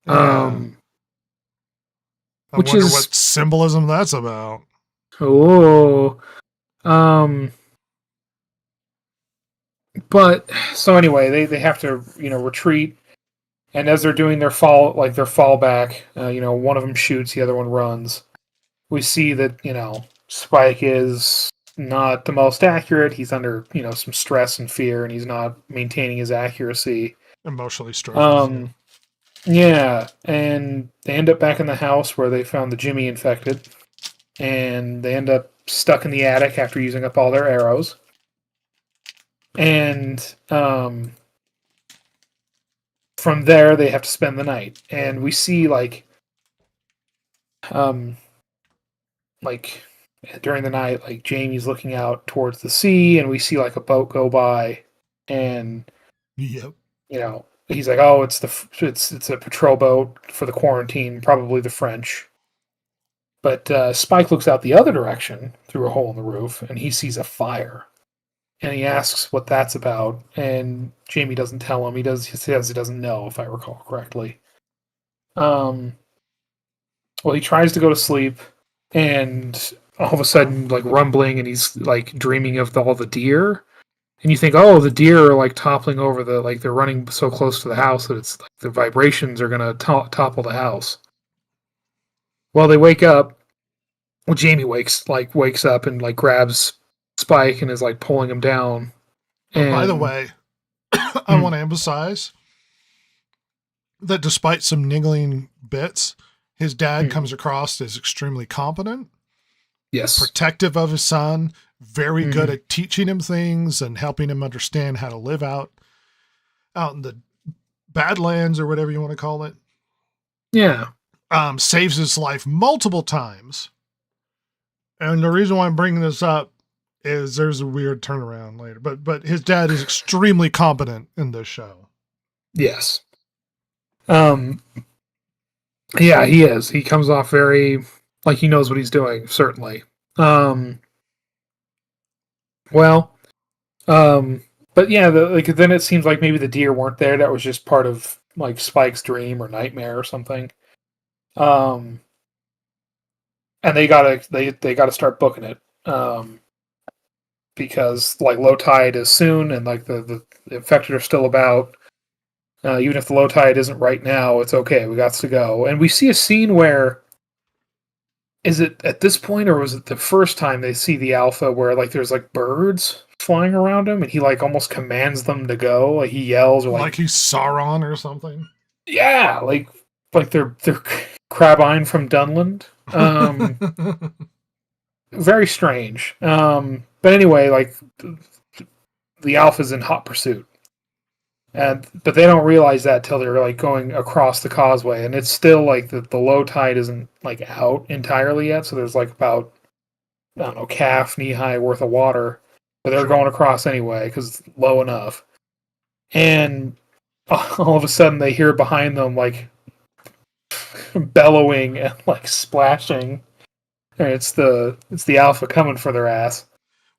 Speaker 4: I wonder what symbolism that's about.
Speaker 3: But so anyway, they have to retreat, and as they're doing their fall back, one of them shoots, the other one runs. We see that Spike is not the most accurate. He's under some stress and fear, and he's not maintaining his accuracy.
Speaker 4: Emotionally stressed.
Speaker 3: Yeah, and they end up back in the house where they found the Jimmy infected, and they end up stuck in the attic after using up all their arrows. And from there, they have to spend the night. And we see like during the night, like Jamie's looking out towards the sea, and we see like a boat go by, and
Speaker 4: yep,
Speaker 3: he's like, oh, it's a patrol boat for the quarantine, probably the French. But Spike looks out the other direction through a hole in the roof, and he sees a fire. And he asks what that's about, and Jamie doesn't tell him. He says he doesn't know, if I recall correctly. Well, he tries to go to sleep, and all of a sudden, like rumbling, and he's like dreaming of all the deer. And you think, oh, the deer are like toppling over they're running so close to the house that it's like the vibrations are gonna topple the house. Well, they wake up. Well, Jamie wakes up and like grabs Spike and is like pulling him down. And
Speaker 4: by the way, I want to emphasize that despite some niggling bits, his dad comes across as extremely competent.
Speaker 3: Yes.
Speaker 4: Protective of his son, very good at teaching him things and helping him understand how to live out in the Badlands or whatever you want to call it.
Speaker 3: Yeah.
Speaker 4: Saves his life multiple times. And the reason why I'm bringing this up is there's a weird turnaround later, but his dad is extremely competent in this show.
Speaker 3: Yes. Yeah, he is. He comes off very like he knows what he's doing, certainly. But yeah, then it seems like maybe the deer weren't there. That was just part of like Spike's dream or nightmare or something. And they gotta start booking it. Because like low tide is soon, and like the infected are still about. Even if the low tide isn't right now, it's okay. We got to go. And we see a scene where, is it at this point, or was it the first time they see the alpha where like there's like birds flying around him, and he like almost commands them to go, like he yells, or
Speaker 4: like he's Sauron or something.
Speaker 3: Yeah, like they're Crabine from Dunland. Very strange. But anyway, like the alpha's in hot pursuit. But they don't realize that till they're like going across the causeway, and it's still like the low tide isn't like out entirely yet, so there's like about, I don't know, calf knee high worth of water, but they're going across anyway because it's low enough. And all of a sudden they hear behind them like bellowing and like splashing, and it's the alpha coming for their ass.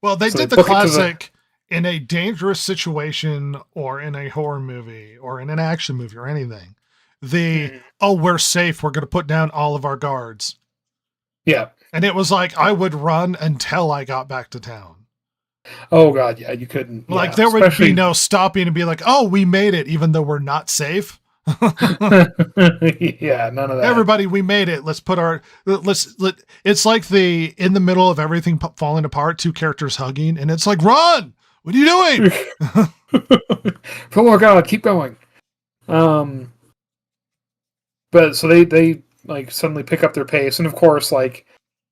Speaker 4: Well, they did the classic. In a dangerous situation or in a horror movie or in an action movie or anything, we're safe. We're going to put down all of our guards.
Speaker 3: Yeah.
Speaker 4: And it was like I would run until I got back to town.
Speaker 3: Oh god, yeah, you couldn't.
Speaker 4: Like
Speaker 3: yeah,
Speaker 4: there would
Speaker 3: especially-
Speaker 4: be no stopping and be like, "Oh, we made it," even though we're not safe.
Speaker 3: Yeah, none of that.
Speaker 4: Everybody, we made it. Let's put our it's like the in the middle of everything falling apart, two characters hugging, and it's like, run! What are you doing?
Speaker 3: Oh god, keep going. But so they like suddenly pick up their pace, and of course, like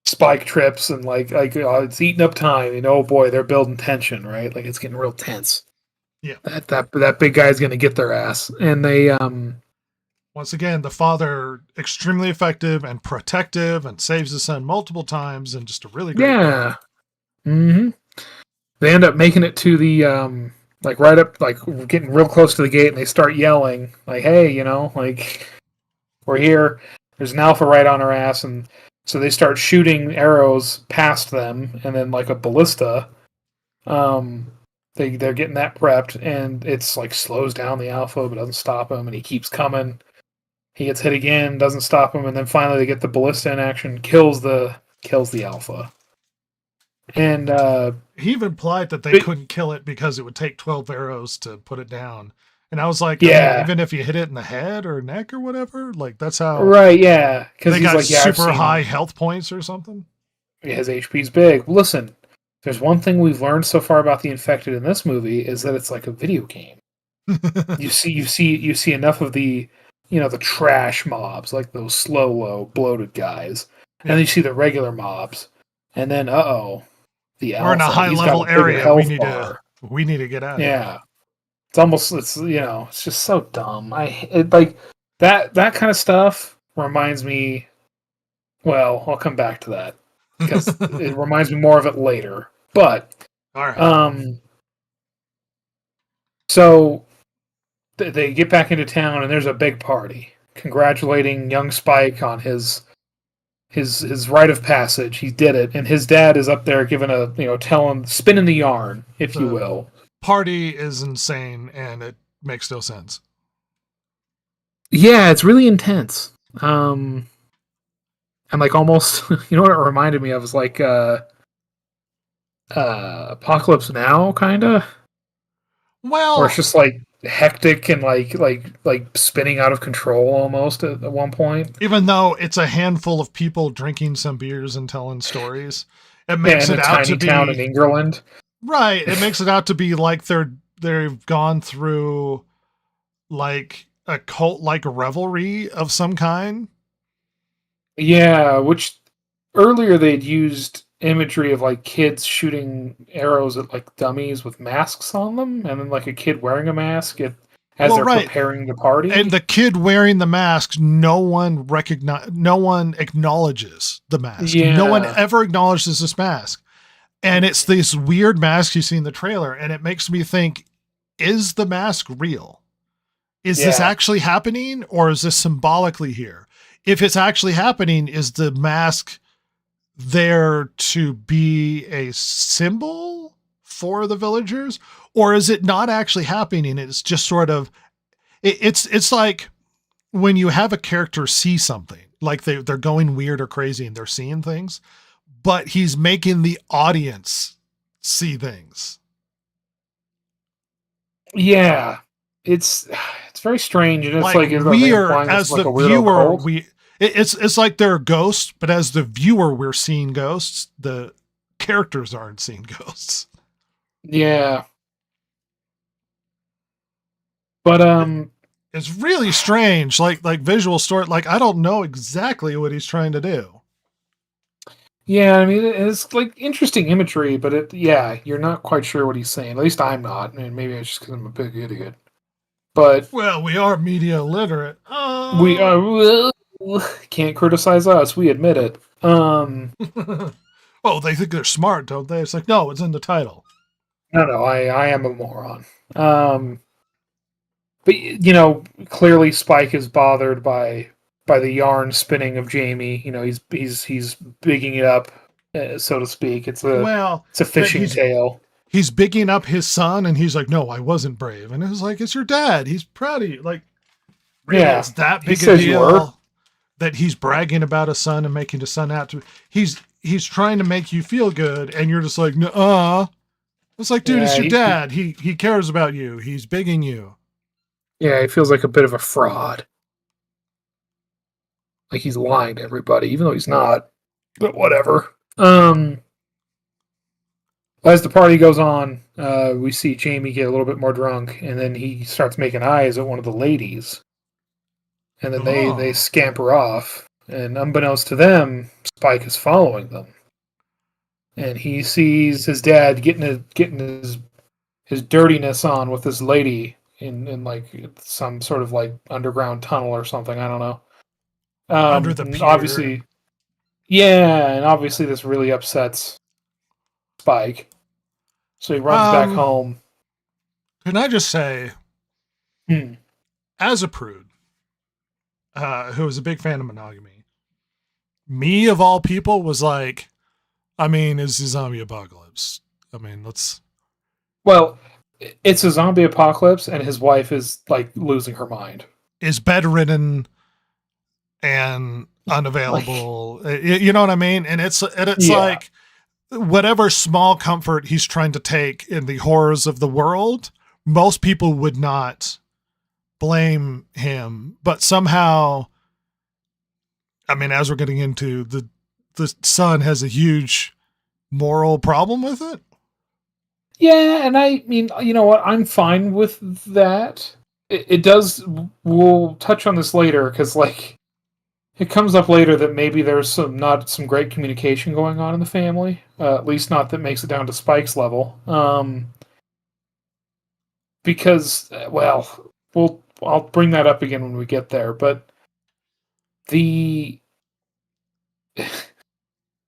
Speaker 3: Spike trips and it's eating up time. And oh boy, they're building tension, right? Like it's getting real tense.
Speaker 4: Yeah.
Speaker 3: That big guy's gonna get their ass, and they
Speaker 4: Once again, the father extremely effective and protective and saves his son multiple times, and just a really great
Speaker 3: yeah. Mm-hmm. They end up making it to the like right up, like getting real close to the gate, and they start yelling like, "Hey, like we're here. There's an alpha right on our ass," and so they start shooting arrows past them, and then like a ballista. They're getting that prepped, and it's like slows down the alpha, but doesn't stop him, and he keeps coming. He gets hit again, doesn't stop him, and then finally they get the ballista in action, kills the alpha. And
Speaker 4: He even implied that they couldn't kill it because it would take 12 arrows to put it down. And I was like,
Speaker 3: yeah,
Speaker 4: even if you hit it in the head or neck or whatever, like that's how
Speaker 3: right, yeah, because
Speaker 4: they
Speaker 3: he's
Speaker 4: got
Speaker 3: like, yeah,
Speaker 4: super high health points or something.
Speaker 3: His HP's big. Listen, there's one thing we've learned so far about the infected in this movie is that it's like a video game. you see enough of the the trash mobs, like those slow, bloated guys, and then you see the regular mobs, and then the alpha.
Speaker 4: We're in a high
Speaker 3: He's got
Speaker 4: level
Speaker 3: a bigger
Speaker 4: area.
Speaker 3: health bar.
Speaker 4: We need to get out.
Speaker 3: Yeah, it's just so dumb. Like that kind of stuff reminds me. Well, I'll come back to that because it reminds me more of it later. But
Speaker 4: All right.
Speaker 3: So they get back into town, and there's a big party congratulating young Spike on his rite of passage. He did it, and his dad is up there giving spinning the yarn, if you will.
Speaker 4: Party is insane, and it makes no sense.
Speaker 3: Yeah, it's really intense. And like almost, what it reminded me of is like Apocalypse Now, kind of.
Speaker 4: Well,
Speaker 3: or it's just like hectic and like spinning out of control almost at one point.
Speaker 4: Even though it's a handful of people drinking some beers and telling stories, it makes it out to be
Speaker 3: town in England.
Speaker 4: Right. It makes it out to be like they've gone through like a cult like revelry of some kind.
Speaker 3: Yeah, which earlier they'd used imagery of like kids shooting arrows at like dummies with masks on them, and then like a kid wearing a mask as they're preparing the party.
Speaker 4: And the kid wearing the mask, no one acknowledges the mask.
Speaker 3: Yeah.
Speaker 4: No one ever acknowledges this mask. And it's this weird mask you see in the trailer, and it makes me think, is the mask real? Is this actually happening, or is this symbolically here? If it's actually happening, is the mask there to be a symbol for the villagers, or is it not actually happening? It's just sort of, it's like when you have a character see something, like they're going weird or crazy and they're seeing things, but he's making the audience see things.
Speaker 3: Yeah, it's very strange, and it's like
Speaker 4: we are, as the viewer,
Speaker 3: cult.
Speaker 4: It's like they're ghosts, but as the viewer, we're seeing ghosts. The characters aren't seeing ghosts.
Speaker 3: Yeah. But
Speaker 4: it's really strange. Like visual story. Like I don't know exactly what he's trying to do.
Speaker 3: Yeah, I mean it's like interesting imagery, but you're not quite sure what he's saying. At least I'm not, and maybe it's just because I'm a big idiot. But
Speaker 4: well, we are media literate.
Speaker 3: We are. Can't criticize us. We admit it.
Speaker 4: Oh, they think they're smart, don't they? It's like, no, it's in the title.
Speaker 3: No, I am a moron. But clearly Spike is bothered by the yarn spinning of Jamie. He's bigging it up, so to speak. It's a fishing tale.
Speaker 4: He's bigging up his son, and he's like, "No, I wasn't brave." And it was like, "It's your dad. He's proud of you." Like, really, it's that big a deal. that he's bragging about his son and making his son out to. He's trying to make you feel good, and you're just like, nuh-uh. It's like, dude, it's your dad. He cares about you. He's bigging you.
Speaker 3: Yeah, he feels like a bit of a fraud. Like he's lying to everybody, even though he's not. But whatever. As the party goes on, we see Jamie get a little bit more drunk, and then he starts making eyes at one of the ladies. And then they scamper off. And unbeknownst to them, Spike is following them. And he sees his dad getting his dirtiness on with this lady in like some sort of like underground tunnel or something. I don't know.
Speaker 4: Under the pier.
Speaker 3: Obviously, yeah, and obviously this really upsets Spike. So he runs back home.
Speaker 4: Can I just say, as a prude, who was a big fan of monogamy, me of all people was like, I mean, it's the zombie apocalypse. I mean, let's.
Speaker 3: Well, it's a zombie apocalypse, and his wife is like losing her mind.
Speaker 4: Is bedridden and unavailable. You know what I mean? And it's like whatever small comfort he's trying to take in the horrors of the world, most people would not blame him. But somehow, I mean, as we're getting into, the son has a huge moral problem with it.
Speaker 3: Yeah, and I mean, you know what? I'm fine with that. It does. We'll touch on this later because, like, it comes up later that maybe there's not some great communication going on in the family. At least not that makes it down to Spike's level. Because, well, I'll bring that up again when we get there. But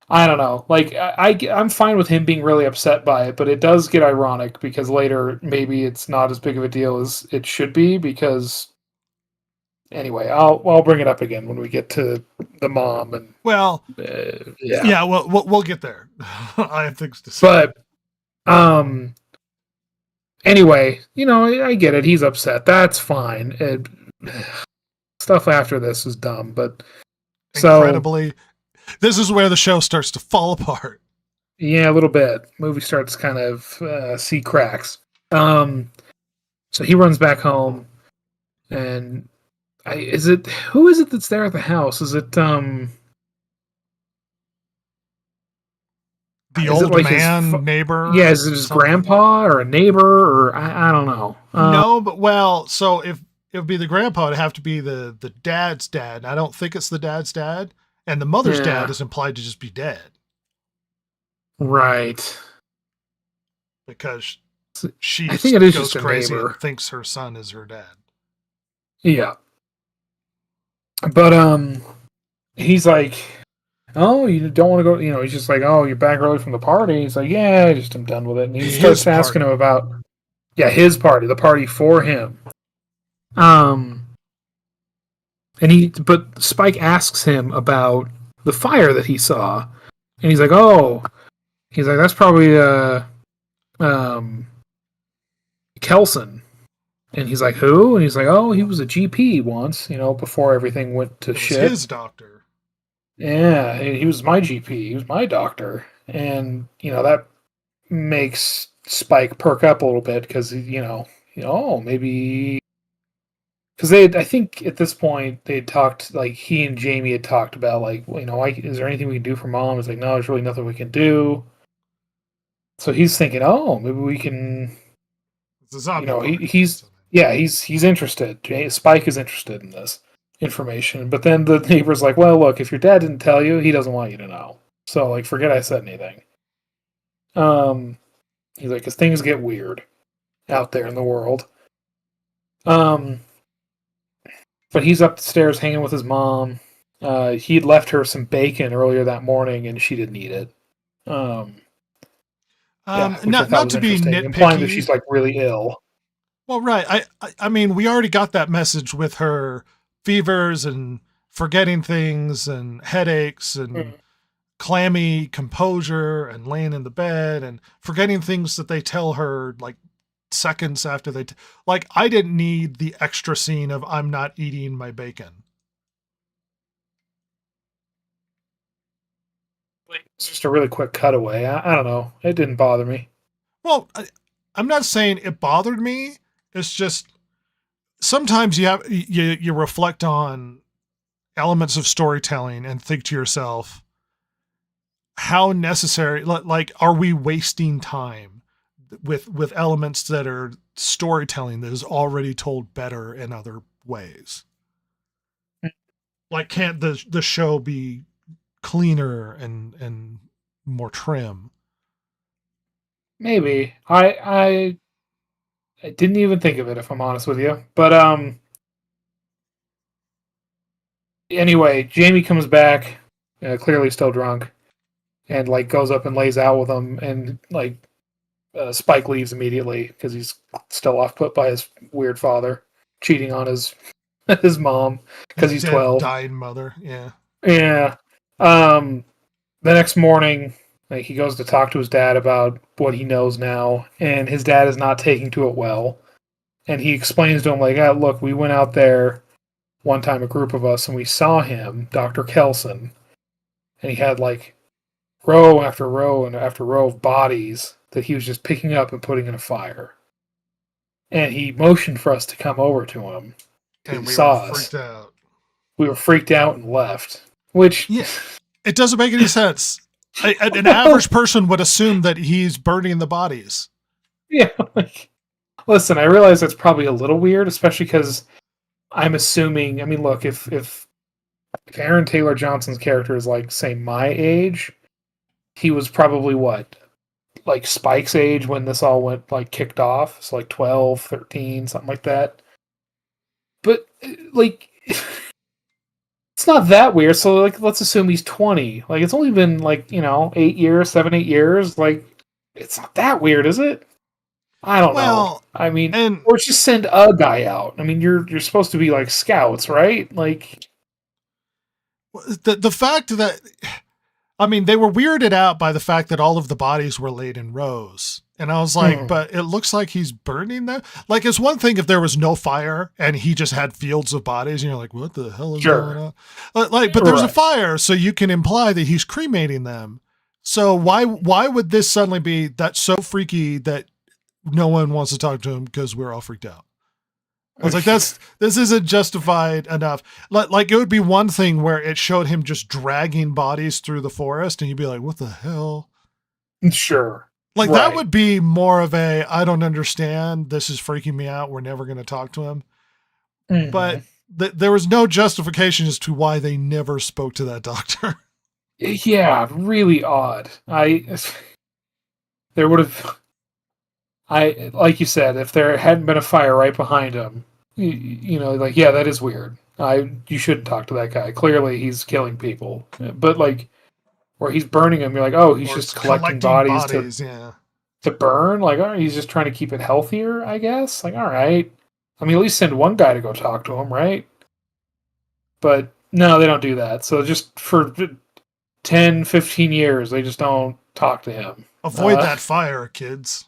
Speaker 3: I don't know. Like, I'm fine with him being really upset by it, but it does get ironic because later maybe it's not as big of a deal as it should be. Because anyway, I'll bring it up again when we get to the mom and
Speaker 4: yeah. Well, we'll get there. I have things to say.
Speaker 3: But anyway, you know, I get it. He's upset. That's fine. Stuff after this is dumb, but
Speaker 4: incredibly. This is where the show starts to fall apart.
Speaker 3: Yeah, a little bit. Movie starts kind of see cracks. So he runs back home, and who is it that's there at the house? Is it
Speaker 4: the old like man neighbor?
Speaker 3: Yeah, is it his grandpa or a neighbor or I don't know.
Speaker 4: No, but so if it would be the grandpa, it'd have to be the dad's dad. I don't think it's the dad's dad. And the mother's dad is implied to just be dead.
Speaker 3: Right.
Speaker 4: Because she
Speaker 3: I think it is
Speaker 4: goes
Speaker 3: just
Speaker 4: crazy
Speaker 3: a neighbor.
Speaker 4: And thinks her son is her dad.
Speaker 3: Yeah. But he's like, oh, you don't want to go, you know, he's just like, oh, you're back early from the party. He's like, yeah, I'm done with it. And he starts asking him about his party, the party for him. But Spike asks him about the fire that he saw, and he's like, that's probably Kelson. And he's like, who? And he's like, oh, he was a GP once, you know, before everything went to shit.
Speaker 4: His doctor.
Speaker 3: Yeah, he was my GP. He was my doctor. And, you know, that makes Spike perk up a little bit because, maybe... Because I think at this point, they had talked, like, he and Jamie had talked about, like, is there anything we can do for Mom? It's like, no, there's really nothing we can do. So he's thinking, maybe we can...
Speaker 4: It's a zombie
Speaker 3: he's interested. Spike is interested in this information. But then the neighbor's like, well, look, if your dad didn't tell you, he doesn't want you to know. So, like, forget I said anything. He's like, because things get weird out there in the world. But he's up the stairs hanging with his mom. He had left her some bacon earlier that morning, and she didn't eat it.
Speaker 4: Not to be nitpicky,
Speaker 3: implying that she's like really ill.
Speaker 4: Well, right. I mean, we already got that message with her fevers and forgetting things and headaches and clammy composure and laying in the bed and forgetting things that they tell her like seconds after I didn't need the extra scene of I'm not eating my bacon.
Speaker 3: It's just a really quick cutaway. I don't know. It didn't bother me.
Speaker 4: Well, I'm not saying it bothered me. It's just sometimes you reflect on elements of storytelling and think to yourself, how necessary, like, are we wasting time with elements that are storytelling that is already told better in other ways? Like, can't the show be cleaner and more trim?
Speaker 3: Maybe. I didn't even think of it, if I'm honest with you. But anyway, Jamie comes back, clearly still drunk, and like goes up and lays out with him, and like Spike leaves immediately because he's still off put by his weird father cheating on his his mom because he's 12.
Speaker 4: Dying mother, yeah.
Speaker 3: Yeah. The next morning, like, he goes to talk to his dad about what he knows now, and his dad is not taking to it well. And he explains to him, like, look, we went out there one time, a group of us, and we saw him, Dr. Kelson, and he had, like, row after row and after row of bodies that he was just picking up and putting in a fire. And he motioned for us to come over to him.
Speaker 4: And
Speaker 3: he
Speaker 4: we
Speaker 3: saw
Speaker 4: were
Speaker 3: us.
Speaker 4: freaked out.
Speaker 3: We were freaked out and left. Which...
Speaker 4: Yeah. It doesn't make any sense. An average person would assume that he's burning the bodies.
Speaker 3: Yeah, like, listen, I realize that's probably a little weird, especially because I'm assuming. I mean, look, if Aaron Taylor Johnson's character is like, say, my age, he was probably what, like Spike's age when this all went like kicked off. So like 12, 13, something like that. But like, it's not that weird. So like, let's assume he's 20. Like, it's only been like 8 years, 7, 8 years. Like, it's not that weird, is it? I don't know. I mean, or just send a guy out. I mean, you're supposed to be like scouts, right? Like,
Speaker 4: the fact that, I mean, they were weirded out by the fact that all of the bodies were laid in rows. And I was like, but it looks like he's burning them. Like, it's one thing if there was no fire and he just had fields of bodies and you're like, what the hell is going on? Like, but there's a fire, so you can imply that he's cremating them. So why would this suddenly be that's so freaky that no one wants to talk to him because we're all freaked out? I was like, this isn't justified enough. Like, it would be one thing where it showed him just dragging bodies through the forest and you'd be like, what the hell?
Speaker 3: Sure.
Speaker 4: Like, that would be more of a, I don't understand. This is freaking me out. We're never going to talk to him. Mm-hmm. But there was no justification as to why they never spoke to that doctor.
Speaker 3: Yeah, really odd. There would have, like you said, if there hadn't been a fire right behind him, like, yeah, that is weird. You shouldn't talk to that guy. Clearly, he's killing people. But like, where he's burning them, you're like, oh, he's just collecting bodies to burn. Like, oh, he's just trying to keep it healthier, I guess. Like, all right. I mean, at least send one guy to go talk to him, right? But no, they don't do that. So just for 10, 15 years, they just don't talk to him.
Speaker 4: Avoid that fire, kids.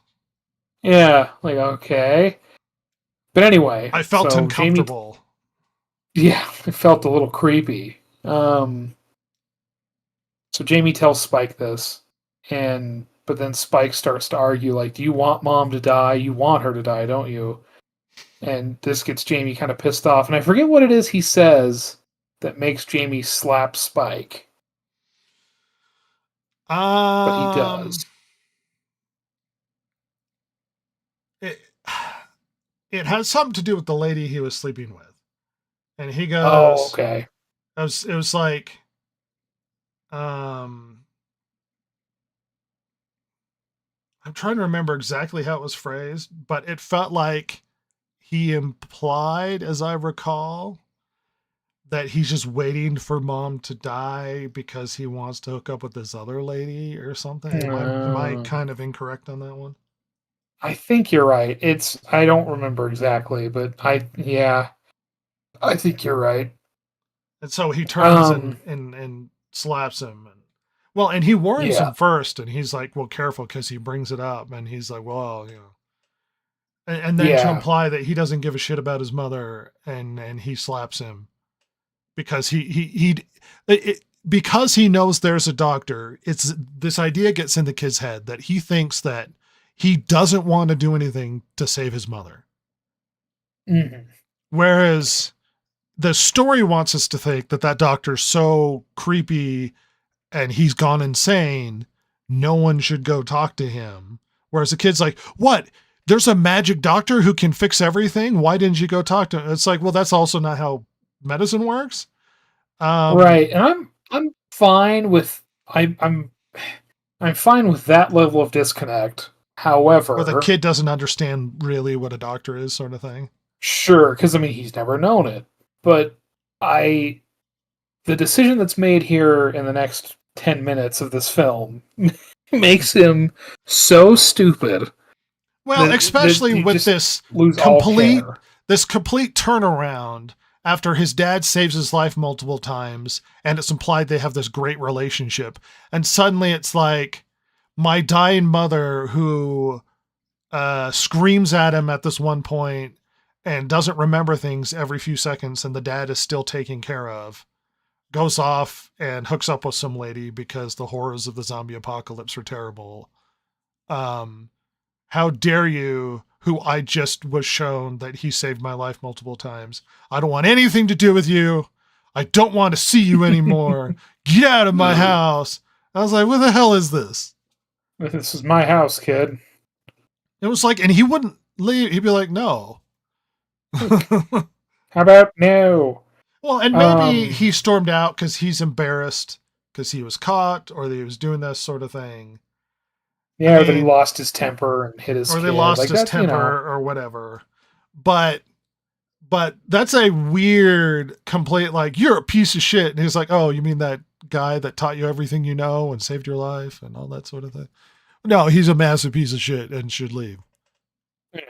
Speaker 3: Yeah, like, okay. But anyway.
Speaker 4: I felt uncomfortable.
Speaker 3: Yeah, it felt a little creepy. So Jamie tells Spike this, but then Spike starts to argue, like, do you want Mom to die? You want her to die, don't you? And this gets Jamie kind of pissed off. And I forget what it is he says that makes Jamie slap Spike. But he does.
Speaker 4: It has something to do with the lady he was sleeping with. And he goes...
Speaker 3: Oh, okay.
Speaker 4: It was like... I'm trying to remember exactly how it was phrased, but it felt like he implied, as I recall, that he's just waiting for Mom to die because he wants to hook up with this other lady or something. Am I kind of incorrect on that one?
Speaker 3: I think you're right. I don't remember exactly, but I think you're right.
Speaker 4: And so he turns and slaps him, and he warns him first, and he's like, well, careful, because he brings it up, and he's like, well, and then to imply that he doesn't give a shit about his mother, and he slaps him because because he knows there's a doctor, it's this idea gets in the kid's head that he thinks that he doesn't want to do anything to save his mother.
Speaker 3: Mhm.
Speaker 4: Whereas the story wants us to think that that doctor's so creepy and he's gone insane, no one should go talk to him. Whereas the kid's like, what? There's a magic doctor who can fix everything? Why didn't you go talk to him? It's like, well, that's also not how medicine works.
Speaker 3: Right, and I'm fine with I'm fine with that level of disconnect. However,
Speaker 4: Where the kid doesn't understand really what a doctor is, sort of thing.
Speaker 3: sure, because I mean he's never known it, but the decision that's made here in the next 10 minutes of this film makes him so stupid.
Speaker 4: Well,
Speaker 3: that
Speaker 4: especially
Speaker 3: you
Speaker 4: with
Speaker 3: just
Speaker 4: this
Speaker 3: lose all
Speaker 4: complete
Speaker 3: care.
Speaker 4: this complete turnaround after his dad saves his life multiple times, and it's implied they have this great relationship, and suddenly it's like my dying mother who screams at him at this one point and doesn't remember things every few seconds, and the dad is still taken care of, goes off and hooks up with some lady because the horrors of the zombie apocalypse are terrible. How dare you, who I just was shown that he saved my life multiple times. I don't want anything to do with you. I don't want to see you anymore. Get out of my house. I was like, what the hell is this?
Speaker 3: This is my house, kid.
Speaker 4: It was like, and he wouldn't leave. He'd be like, no.
Speaker 3: How about no?
Speaker 4: Well, and maybe he stormed out because he's embarrassed because he was caught or that he was doing this sort of thing.
Speaker 3: Yeah, or that he lost his temper and hit his
Speaker 4: or
Speaker 3: kid.
Speaker 4: they lost
Speaker 3: like
Speaker 4: his
Speaker 3: that,
Speaker 4: temper or whatever. But that's a weird complete, like, you're a piece of shit. And he's like, oh, you mean that guy that taught you everything you know and saved your life and all that sort of thing? No, he's a massive piece of shit and should leave.
Speaker 3: Yeah.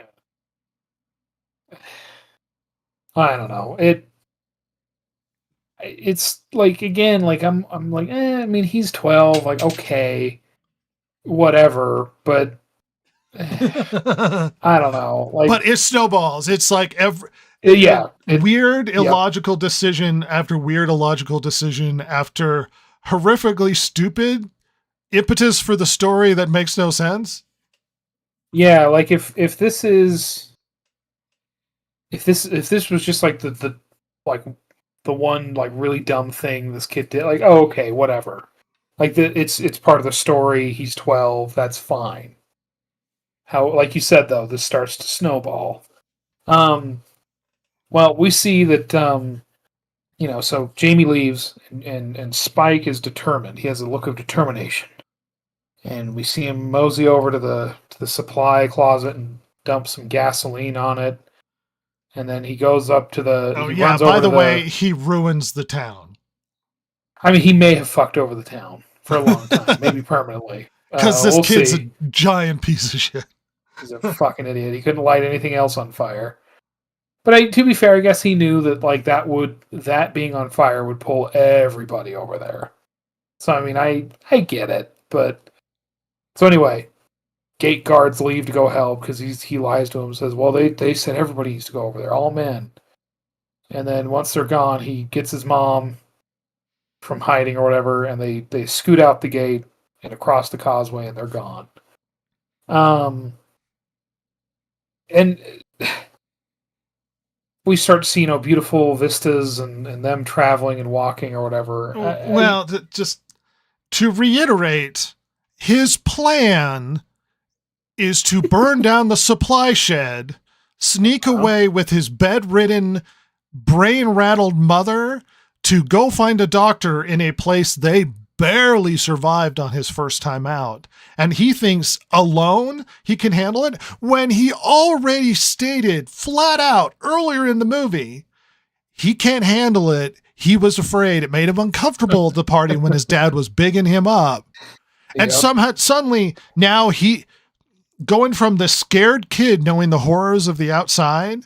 Speaker 3: I don't know. It's like, again, like I'm like, I mean, he's 12, like, okay, whatever, but I don't know. Like,
Speaker 4: But it snowballs. It's like weird illogical decision after weird illogical decision after horrifically stupid impetus for the story that makes no sense.
Speaker 3: Yeah, like if this was just like the one like really dumb thing this kid did, like, oh, okay, whatever. Like it's part of the story. He's 12. That's fine. How, like you said though, this starts to snowball. Well, we see that so Jamie leaves and Spike is determined. He has a look of determination. And we see him mosey over to the supply closet and dump some gasoline on it. And then he goes up to the...
Speaker 4: Oh, yeah, by the way, he ruins the town.
Speaker 3: I mean, he may have fucked over the town for a long time, maybe permanently.
Speaker 4: Because this kid's a giant piece of shit.
Speaker 3: He's a fucking idiot. He couldn't light anything else on fire. But to be fair, I guess he knew that like that being on fire would pull everybody over there. So, I mean, I get it, but... So anyway, gate guards leave to go help because he lies to him and says, well, they said everybody needs to go over there, all men. And then once they're gone, he gets his mom from hiding or whatever, and they scoot out the gate and across the causeway, and they're gone. And we start seeing beautiful vistas and them traveling and walking or whatever.
Speaker 4: Well, just to reiterate, his plan is to burn down the supply shed, sneak away with his bedridden, brain-rattled mother to go find a doctor in a place they barely survived on his first time out. And he thinks alone he can handle it when he already stated flat out earlier in the movie he can't handle it. He was afraid. It made him uncomfortable at the party when his dad was bigging him up. And somehow, suddenly, now he, going from the scared kid knowing the horrors of the outside,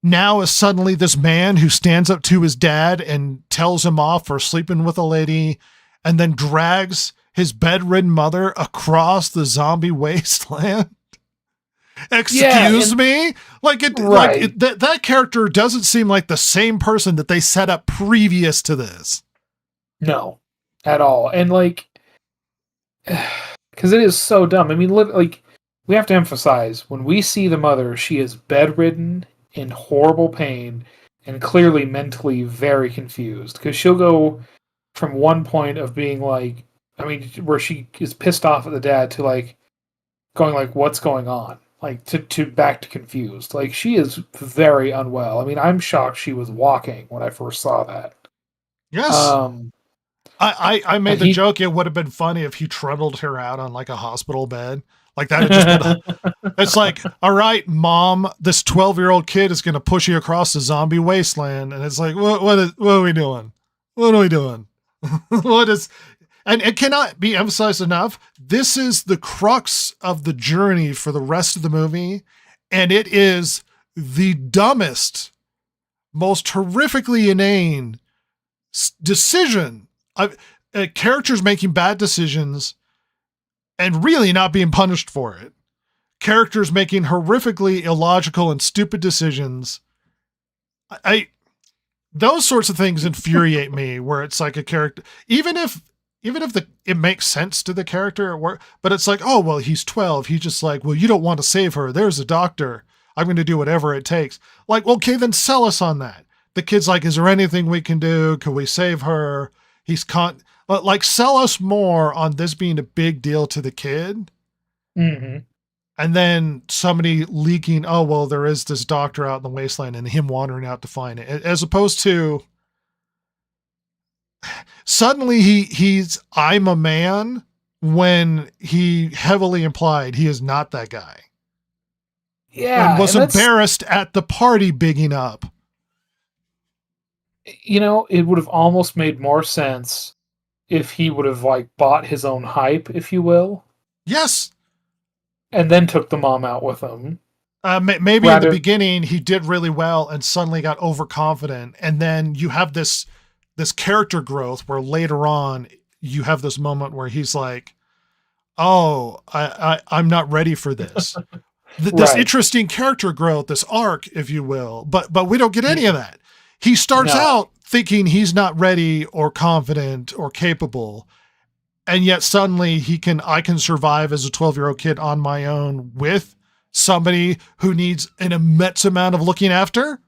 Speaker 4: now is suddenly this man who stands up to his dad and tells him off for sleeping with a lady, and then drags his bedridden mother across the zombie wasteland. Excuse me? Like that character doesn't seem like the same person that they set up previous to this.
Speaker 3: No, at all. And like, because it is so dumb. I mean, like, we have to emphasize when we see the mother, she is bedridden, in horrible pain, and clearly mentally very confused. Because she'll go from one point of being like, I mean, where she is pissed off at the dad to like going like, what's going on? Like to back to confused. Like she is very unwell. I mean, I'm shocked she was walking when I first saw that.
Speaker 4: Yes. I made the joke it would have been funny if he trundled her out on like a hospital bed. Like that had just been it's like, all right, mom, this 12-year-old kid is gonna push you across the zombie wasteland. And it's like, what are we doing? What are we doing? What is and it cannot be emphasized enough. This is the crux of the journey for the rest of the movie, and it is the dumbest, most horrifically inane decision. Characters making bad decisions and really not being punished for it. Characters making horrifically illogical and stupid decisions. Those sorts of things infuriate me, where it's like a character, even if it makes sense to the character, but it's like, oh, well, he's 12. He's just like, well, you don't want to save her. There's a doctor. I'm going to do whatever it takes. Like, okay, then sell us on that. The kid's like, is there anything we can do? Can we save her? Like, sell us more on this being a big deal to the kid.
Speaker 3: Mm-hmm.
Speaker 4: And then somebody leaking, oh, well, there is this doctor out in the wasteland, and him wandering out to find it. As opposed to suddenly he's I'm a man, when he heavily implied he is not that guy.
Speaker 3: Yeah.
Speaker 4: And was embarrassed at the party bigging up.
Speaker 3: You know, it would have almost made more sense if he would have like bought his own hype, if you will.
Speaker 4: Yes.
Speaker 3: And then took the mom out with him.
Speaker 4: Maybe in the beginning he did really well and suddenly got overconfident. And then you have this character growth where later on you have this moment where he's like, oh, I'm not ready for this. This interesting character growth, this arc, if you will, but we don't get any of that. He starts out thinking he's not ready or confident or capable. And yet suddenly I can survive as a 12-year-old kid on my own with somebody who needs an immense amount of looking after.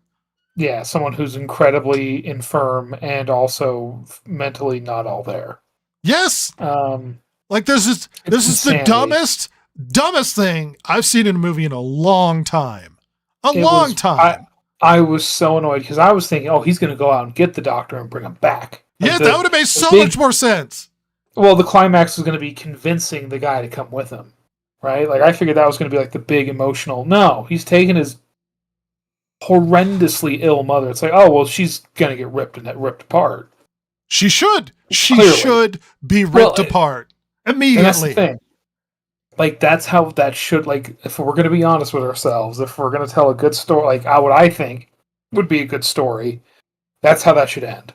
Speaker 3: Yeah, someone who's incredibly infirm and also mentally not all there.
Speaker 4: Yes. Like this is the dumbest thing I've seen in a movie in a long time. Long time.
Speaker 3: I was so annoyed because I was thinking, oh, he's going to go out and get the doctor and bring him back.
Speaker 4: Like that would have made so much more sense.
Speaker 3: Well, the climax was going to be convincing the guy to come with him, right? Like I figured that was going to be like the big emotional. No, he's taking his horrendously ill mother. It's like, oh well, she's going to get ripped apart. She should. She should be ripped apart immediately. And that's the thing. Like that's how that should. Like if we're going to be honest with ourselves, if we're going to tell a good story, like what I think would be a good story, that's how that should end.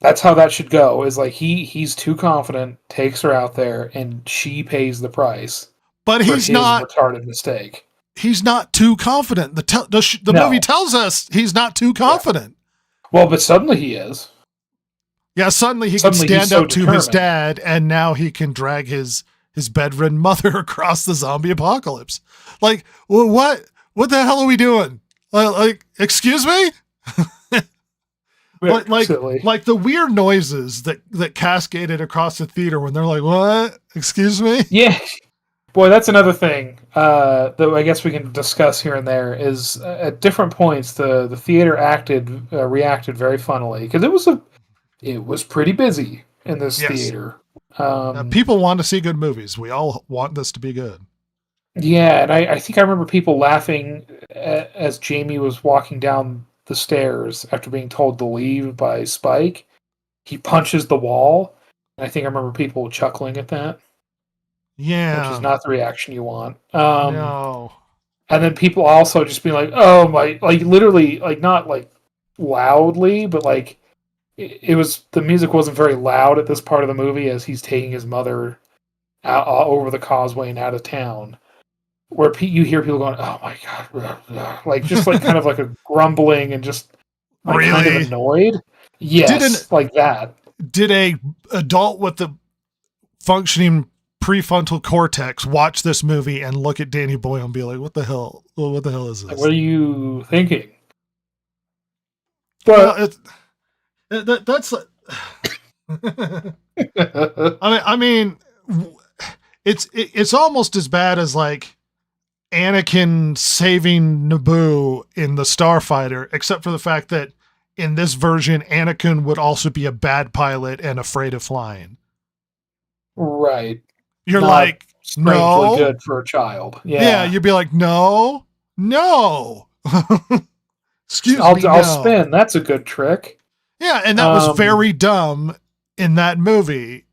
Speaker 3: That's how that should go, is like he's too confident, takes her out there, and she pays the price.
Speaker 4: But he's not
Speaker 3: retarded mistake.
Speaker 4: He's not too confident. The movie tells us he's not too confident.
Speaker 3: Yeah. Well, but suddenly he is.
Speaker 4: Yeah, suddenly he can stand up to his dad, and now he can drag his bedridden mother across the zombie apocalypse. Like, well, what the hell are we doing? Like, excuse me? Like the weird noises that cascaded across the theater when they're like, what? Excuse me?
Speaker 3: Yeah. Boy, that's another thing that I guess we can discuss here and there is at different points the theater reacted very funnily because it was pretty busy in this theater.
Speaker 4: People want to see good movies. We all want this to be good.
Speaker 3: Yeah, and I think I remember people laughing as Jamie was walking down the stairs after being told to leave by Spike. He punches the wall, and I think I remember people chuckling at that.
Speaker 4: Yeah,
Speaker 3: which is not the reaction you want.
Speaker 4: No,
Speaker 3: and then people also just being like, "Oh my!" Like literally, like not like loudly, but like it was. The music wasn't very loud at this part of the movie as he's taking his mother out over the causeway and out of town. Where you hear people going, "Oh my god!" Like just like kind of like a grumbling and just like,
Speaker 4: really
Speaker 3: kind of annoyed. Yes, like that.
Speaker 4: did a adult with the functioning prefrontal cortex watch this movie and look at Danny Boyle and be like, what the hell is this?
Speaker 3: What are you thinking?
Speaker 4: Well,
Speaker 3: But
Speaker 4: that's I mean, it's almost as bad as like Anakin saving Naboo in the Starfighter, except for the fact that in this version, Anakin would also be a bad pilot and afraid of flying.
Speaker 3: right,
Speaker 4: You're
Speaker 3: Not
Speaker 4: like,
Speaker 3: strangely
Speaker 4: no,
Speaker 3: good for a child.
Speaker 4: yeah, you'd be like, no. Excuse me,
Speaker 3: I'll
Speaker 4: no.
Speaker 3: spin. That's a good trick.
Speaker 4: Yeah, and that was
Speaker 3: Um,
Speaker 4: very dumb in that movie.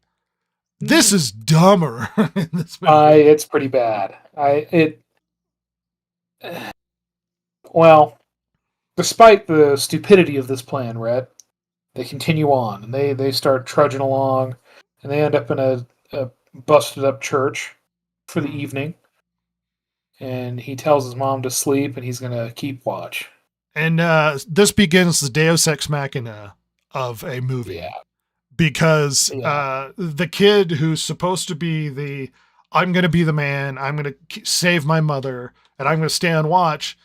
Speaker 4: This is dumber in this movie.
Speaker 3: It's pretty bad. Well, despite the stupidity of this plan, Rhett, they continue on and they start trudging along, and they end up in a busted up church for the evening. And he tells his mom to sleep, and he's gonna keep watch.
Speaker 4: And this begins the Deus Ex Machina of a movie.
Speaker 3: Yeah.
Speaker 4: Because
Speaker 3: Yeah.
Speaker 4: the kid who's supposed to be I'm going to be the man, I'm going to save my mother, and I'm going to stay on watch,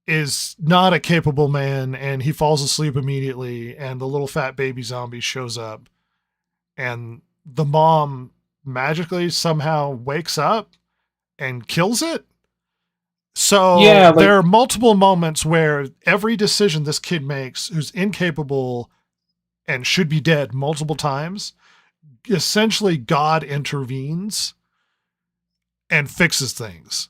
Speaker 4: is not a capable man, and he falls asleep immediately, and the little fat baby zombie shows up, and the mom magically somehow wakes up and kills it. So
Speaker 3: Yeah, like-
Speaker 4: there are multiple moments where every decision this kid makes, who's incapable and should be dead multiple times, essentially God intervenes and fixes things.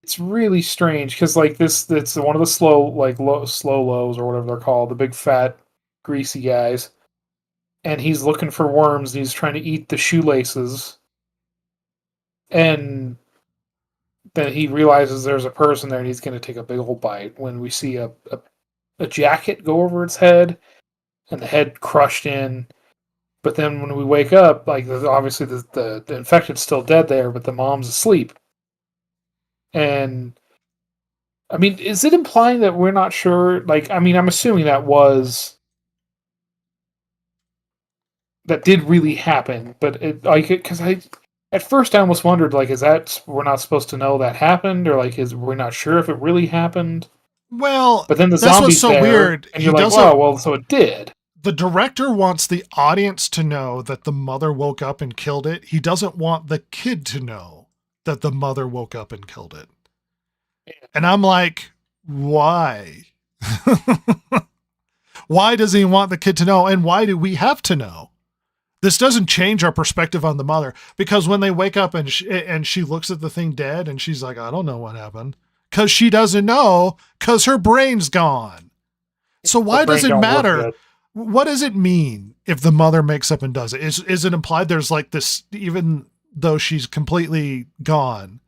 Speaker 3: It's really strange because like this, it's one of the slow lows or whatever they're called, the big fat greasy guys, and he's looking for worms. And he's trying to eat the shoelaces, and then he realizes there's a person there, and he's going to take a big old bite. When we see a jacket go over its head, and the head crushed in. But then when we wake up, like obviously the infected's still dead there, but the mom's asleep. And I mean, is it implying that we're not sure? Like, I mean, I'm assuming that did really happen, but it like because at first I almost wondered like, is that we're not supposed to know that happened, or like we're not sure if it really happened?
Speaker 4: Well,
Speaker 3: But then the
Speaker 4: that's
Speaker 3: zombies
Speaker 4: what's so
Speaker 3: there,
Speaker 4: weird.
Speaker 3: and
Speaker 4: He
Speaker 3: you're like,
Speaker 4: doesn't.
Speaker 3: oh, well, so it did.
Speaker 4: The director wants the audience to know that the mother woke up and killed it. He doesn't want the kid to know that the mother woke up and killed it. And I'm like, why? Why does he want the kid to know? And why do we have to know? This doesn't change our perspective on the mother, because when they wake up and she looks at the thing dead and she's like, I don't know what happened, because she doesn't know, because her brain's gone. So why does it matter? What does it mean if the mother makes up and does it? Is it implied there's like this, even though she's completely gone,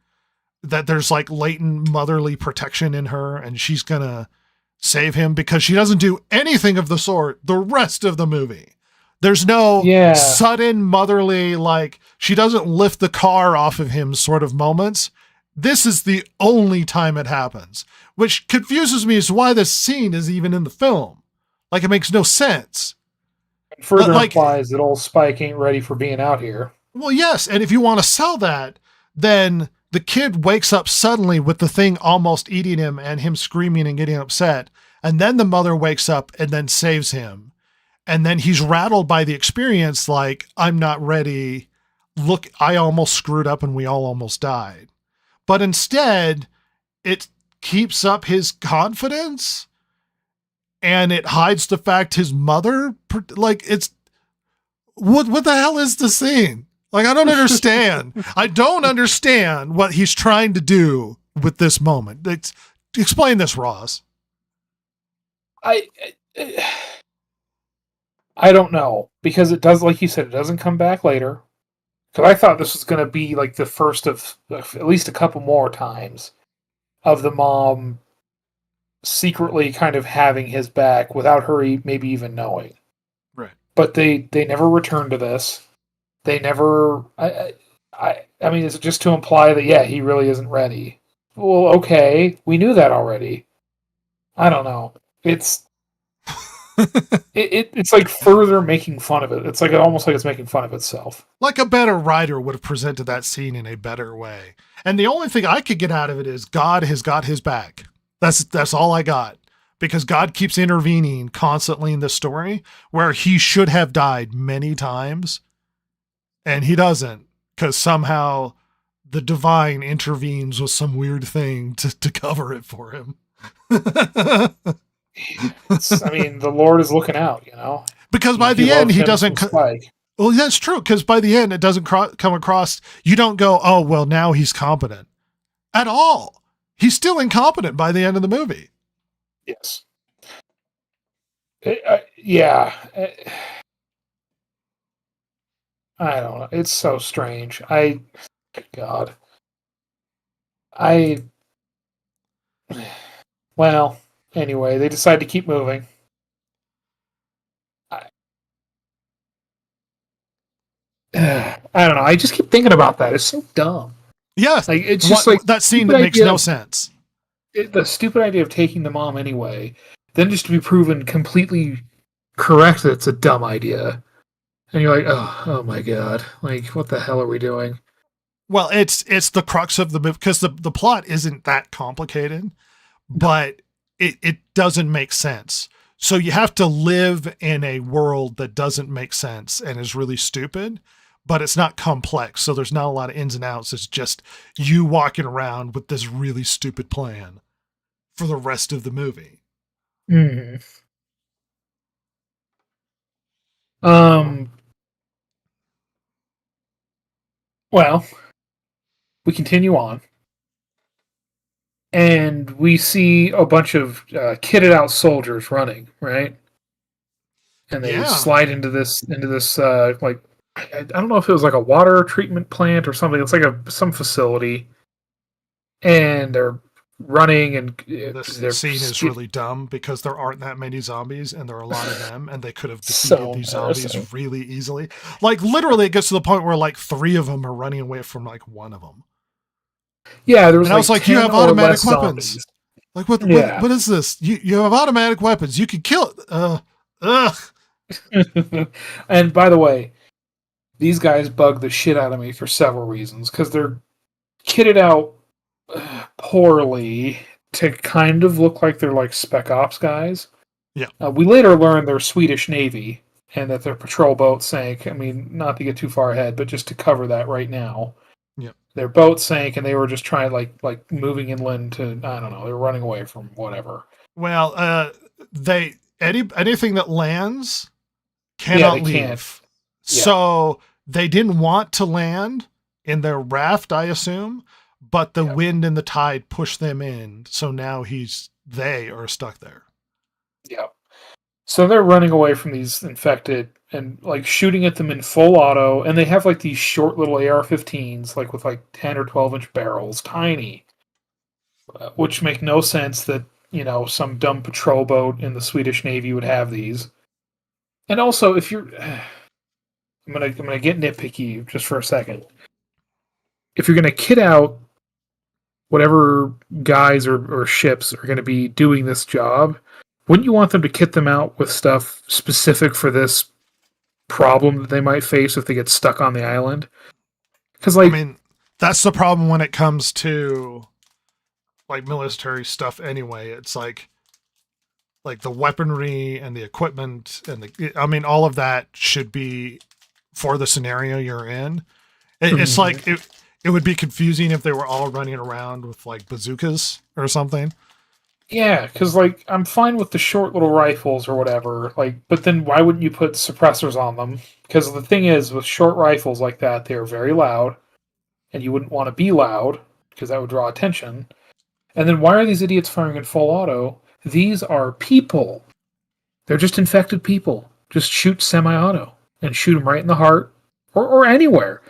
Speaker 4: that there's like latent motherly protection in her and she's going to save him? Because she doesn't do anything of the sort the rest of the movie. There's no sudden motherly, like she doesn't lift the car off of him sort of moments. This is the only time it happens, which confuses me as to why this scene is even in the film. Like, it makes no sense.
Speaker 3: It further implies that old Spike ain't ready for being out here.
Speaker 4: Well, yes, and if you want to sell that, then the kid wakes up suddenly with the thing almost eating him and him screaming and getting upset, and then the mother wakes up and then saves him. And then he's rattled by the experience like, I'm not ready. Look, I almost screwed up and we all almost died. But instead, it keeps up his confidence. And it hides the fact his mother, like, it's, what the hell is the scene? Like, I don't understand. I don't understand what he's trying to do with this moment. Explain this, Ross.
Speaker 3: I don't know, because it does, like you said, it doesn't come back later. Because I thought this was going to be like the first of at least a couple more times of the mom secretly kind of having his back without her maybe even knowing.
Speaker 4: Right.
Speaker 3: But they never return to this. They never. I mean, is it just to imply that he really isn't ready? Well, okay, we knew that already. I don't know. It's It's like further making fun of it. It's like almost like it's making fun of itself.
Speaker 4: Like a better writer would have presented that scene in a better way. And the only thing I could get out of it is God has got his back. That's all I got. Because God keeps intervening constantly in the story where he should have died many times. And he doesn't. Because somehow the divine intervenes with some weird thing to cover it for him.
Speaker 3: I mean, the Lord is looking out,
Speaker 4: Because by the end, he doesn't... Well, that's true, because by the end, it doesn't come across... You don't go, oh, well, now he's competent. At all. He's still incompetent by the end of the movie.
Speaker 3: Yes. Yeah. I don't know. It's so strange. God. Well, anyway, they decide to keep moving. I don't know. I just keep thinking about that. It's so dumb.
Speaker 4: Yes.
Speaker 3: Like, it's just like
Speaker 4: that scene that makes no sense.
Speaker 3: The stupid idea of taking the mom anyway, then just to be proven completely correct that it's a dumb idea. And you're like, oh my God. Like, what the hell are we doing?
Speaker 4: Well, it's the crux of the movie, because the plot isn't that complicated, but it doesn't make sense. So you have to live in a world that doesn't make sense and is really stupid, but it's not complex. So there's not a lot of ins and outs. It's just you walking around with this really stupid plan for the rest of the movie.
Speaker 3: Mm-hmm. Well, we continue on, and we see a bunch of kitted out soldiers running, right? And they slide into this like, I don't know if it was like a water treatment plant or something. It's like some facility, and they're running, and
Speaker 4: their scene is really dumb because there aren't that many zombies, and there are a lot of them, and they could have defeated these zombies really easily. Like, literally, it gets to the point where like 3 of them are running away from like 1 of them.
Speaker 3: Yeah, there was.
Speaker 4: And I was like, you have automatic weapons. Zombies. Like, what is this? You have automatic weapons. You can kill it.
Speaker 3: And by the way, these guys bug the shit out of me for several reasons, because they're kitted out poorly to kind of look like they're like spec ops guys.
Speaker 4: Yeah.
Speaker 3: We later learn they're Swedish Navy and that their patrol boat sank. I mean, not to get too far ahead, but just to cover that right now.
Speaker 4: Yeah. Their
Speaker 3: boat sank, and they were just trying like moving inland to, I don't know, they're running away from whatever.
Speaker 4: Well, anything that lands cannot leave. Can't. Yeah. So they didn't want to land in their raft, I assume, but the wind and the tide pushed them in. So now they are stuck there.
Speaker 3: Yeah. So they're running away from these infected and like shooting at them in full auto. And they have like these short little AR-15s, like with like 10 or 12 inch barrels, tiny, which make no sense that, some dumb patrol boat in the Swedish Navy would have these. And also, if you're, I'm gonna get nitpicky just for a second. If you're gonna kit out whatever guys or ships are gonna be doing this job, wouldn't you want them to kit them out with stuff specific for this problem that they might face if they get stuck on the island? Because, like,
Speaker 4: I mean, that's the problem when it comes to like military stuff. Anyway, it's like the weaponry and the equipment and all of that should be for the scenario you're in. It's like it would be confusing if they were all running around with like bazookas or something.
Speaker 3: Yeah, because like I'm fine with the short little rifles or whatever, but then why wouldn't you put suppressors on them? Because the thing is, with short rifles like that, they're very loud, and you wouldn't want to be loud because that would draw attention. And then why are these idiots firing in full auto? These are people. They're just infected people. Just shoot semi-auto and shoot them right in the heart or anywhere.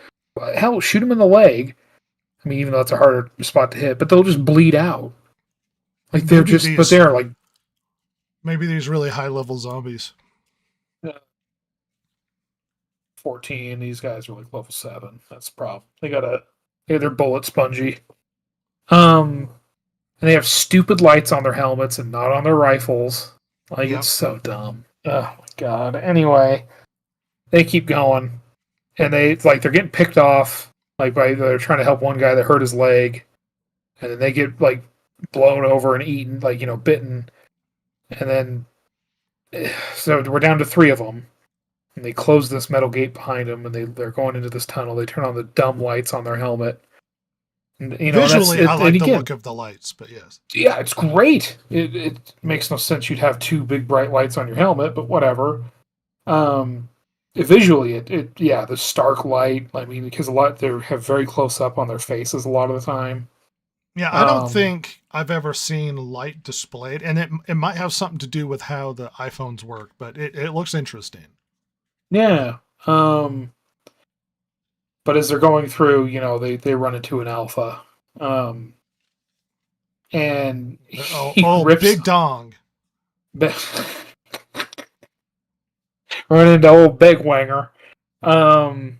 Speaker 3: Hell, shoot them in the leg. I mean, even though it's a harder spot to hit, but they'll just bleed out. Like they're
Speaker 4: maybe these really high level zombies.
Speaker 3: 14. These guys are like level 7. That's the problem. They're bullet spongy. And they have stupid lights on their helmets and not on their rifles. Like, It's so dumb. Oh my god. Anyway, they keep going, and they're getting picked off. Like they're trying to help one guy that hurt his leg, and then they get like blown over and eaten, like bitten, and then so we're down to 3 of them. And they close this metal gate behind them, and they're going into this tunnel. They turn on the dumb lights on their helmet. And,
Speaker 4: Visually, I like the look of the lights, but yes.
Speaker 3: Yeah, it's great. It makes no sense you'd have 2 big bright lights on your helmet, but whatever. Visually, the stark light. I mean, because they have very close up on their faces a lot of the time.
Speaker 4: Yeah, I don't think I've ever seen light displayed, and it might have something to do with how the iPhones work, but it looks interesting.
Speaker 3: Yeah. But as they're going through, they run into an alpha. And rips,
Speaker 4: big dong.
Speaker 3: Run into old Big Wanger. And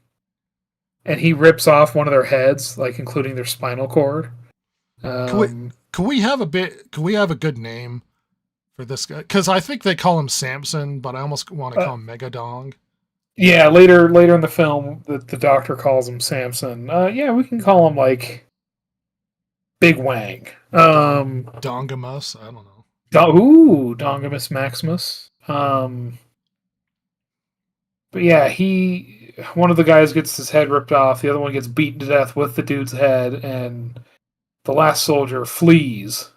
Speaker 3: he rips off one of their heads, like including their spinal cord.
Speaker 4: Can we have a good name for this guy? Because I think they call him Samson, but I almost want to call him Megadong.
Speaker 3: Yeah, later in the film, the doctor calls him Samson. We can call him like Big Wang.
Speaker 4: Dongamus, I don't know.
Speaker 3: Dongamus Maximus. But yeah, one of the guys gets his head ripped off, the other one gets beaten to death with the dude's head, and the last soldier flees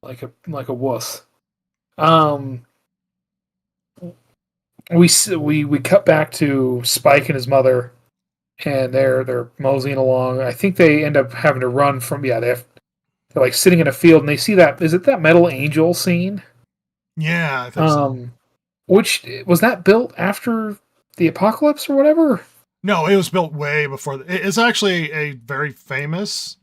Speaker 3: like a wuss. We cut back to Spike and his mother, and they're moseying along. I think they end up having to run from they're like sitting in a field, and they see that metal angel scene?
Speaker 4: Yeah, I think so.
Speaker 3: Which was that built after the apocalypse or whatever?
Speaker 4: No, it was built way before. It's actually a very famous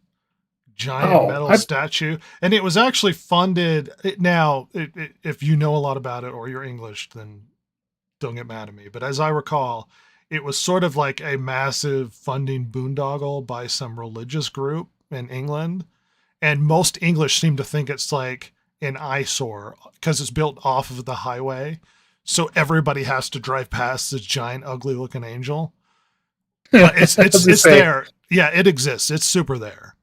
Speaker 4: giant metal statue, and it was actually funded. Now, if you know a lot about it or you're English, then don't get mad at me. But as I recall, it was sort of like a massive funding boondoggle by some religious group in England, and most English seem to think it's like an eyesore because it's built off of the highway. So everybody has to drive past this giant, ugly-looking angel. But it's there. Yeah, it exists. It's super there.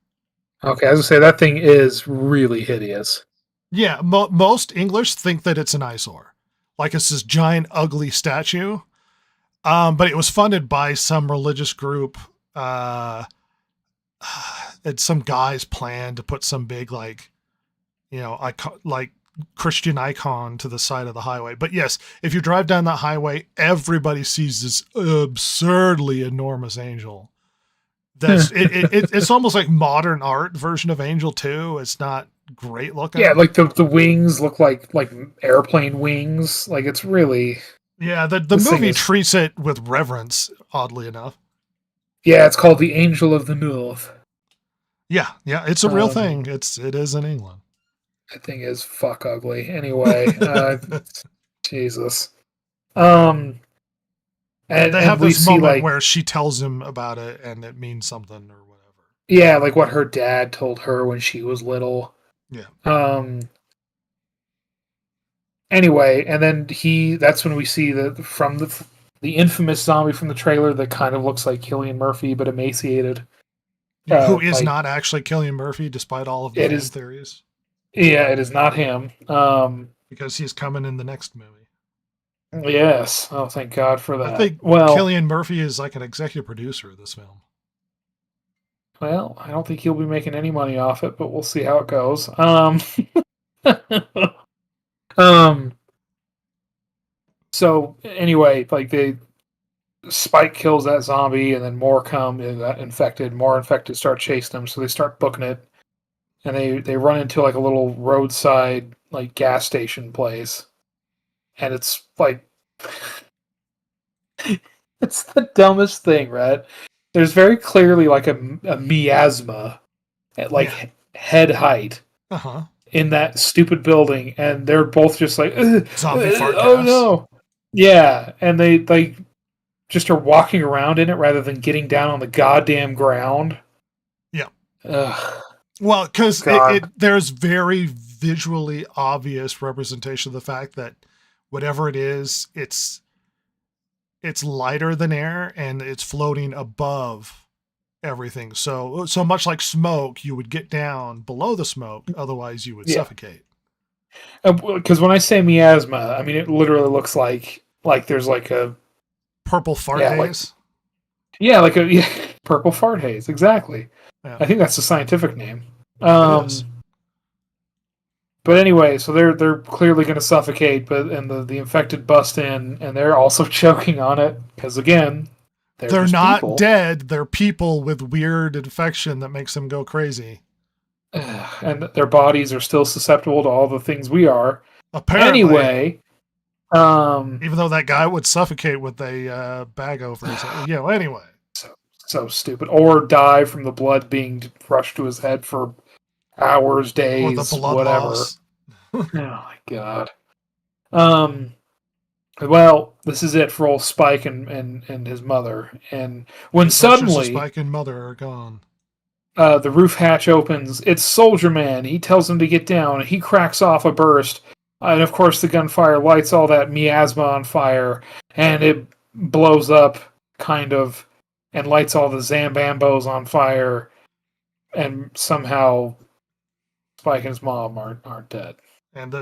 Speaker 3: Okay, as I say, that thing is really hideous.
Speaker 4: Yeah, most English think that it's an eyesore, like it's this giant, ugly statue. But it was funded by some religious group. It's some guy's plan to put some big, like Christian icon to the side of the highway. But yes, if you drive down that highway, everybody sees this absurdly enormous angel. It's almost like modern art version of Angel 2. It's not great looking.
Speaker 3: Yeah, like the wings look like airplane wings. Like it's really
Speaker 4: the movie treats it with reverence, oddly enough.
Speaker 3: Yeah, it's called The Angel of the North.
Speaker 4: Yeah, it's a real thing. It is in England.
Speaker 3: That thing is fuck ugly. Anyway, Jesus. And
Speaker 4: they have this moment where she tells him about it, and it means something or whatever.
Speaker 3: Yeah, like what her dad told her when she was little.
Speaker 4: Yeah.
Speaker 3: Anyway, and then that's when we see from the infamous zombie from the trailer that kind of looks like Cillian Murphy but emaciated.
Speaker 4: Who is not actually Cillian Murphy, despite all of the theories.
Speaker 3: Yeah, it is not him.
Speaker 4: Because he's coming in the next movie.
Speaker 3: Yes. Oh, thank God for that.
Speaker 4: I think Cillian Murphy is like an executive producer of this film.
Speaker 3: Well, I don't think he'll be making any money off it, but we'll see how it goes. So anyway, like Spike kills that zombie, and then more come, and more infected start chasing them, so they start booking it. And they run into like a little roadside like gas station place. And it's like it's the dumbest thing, right? There's very clearly like a miasma at head height in that stupid building, and they're both just like
Speaker 4: zombie fart gas.
Speaker 3: Oh no. Yeah, and they just are walking around in it rather than getting down on the goddamn ground.
Speaker 4: Yeah.
Speaker 3: Ugh.
Speaker 4: Well, because there's very visually obvious representation of the fact that whatever it is, it's lighter than air and it's floating above everything. So much like smoke, you would get down below the smoke, otherwise you would suffocate.
Speaker 3: Because when I say miasma, I mean it literally looks like there's like a
Speaker 4: purple fart
Speaker 3: Yeah,
Speaker 4: haze.
Speaker 3: like a purple fart haze. Exactly.
Speaker 4: Yeah.
Speaker 3: I think that's the scientific name.
Speaker 4: It is.
Speaker 3: But anyway, so they're clearly going to suffocate, and the infected bust in, and they're also choking on it because again,
Speaker 4: they're
Speaker 3: just
Speaker 4: not
Speaker 3: people.
Speaker 4: dead. They're people with weird infection that makes them go crazy.
Speaker 3: And their bodies are still susceptible to all the things we are.
Speaker 4: Apparently.
Speaker 3: Anyway,
Speaker 4: even though that guy would suffocate with a bag over his head. Yeah, well, anyway.
Speaker 3: So stupid. Or die from the blood being rushed to his head for hours, days,
Speaker 4: Or the blood
Speaker 3: whatever.
Speaker 4: loss.
Speaker 3: Oh my god. Well, this is it for old Spike and his mother. And when suddenly
Speaker 4: Spike and mother are gone.
Speaker 3: The roof hatch opens, it's Soldier Man. He tells him to get down. He cracks off a burst. And of course the gunfire lights all that miasma on fire. And it blows up, kind of, and lights all the Zambambos on fire. And somehow Spike and his mom aren't dead.
Speaker 4: And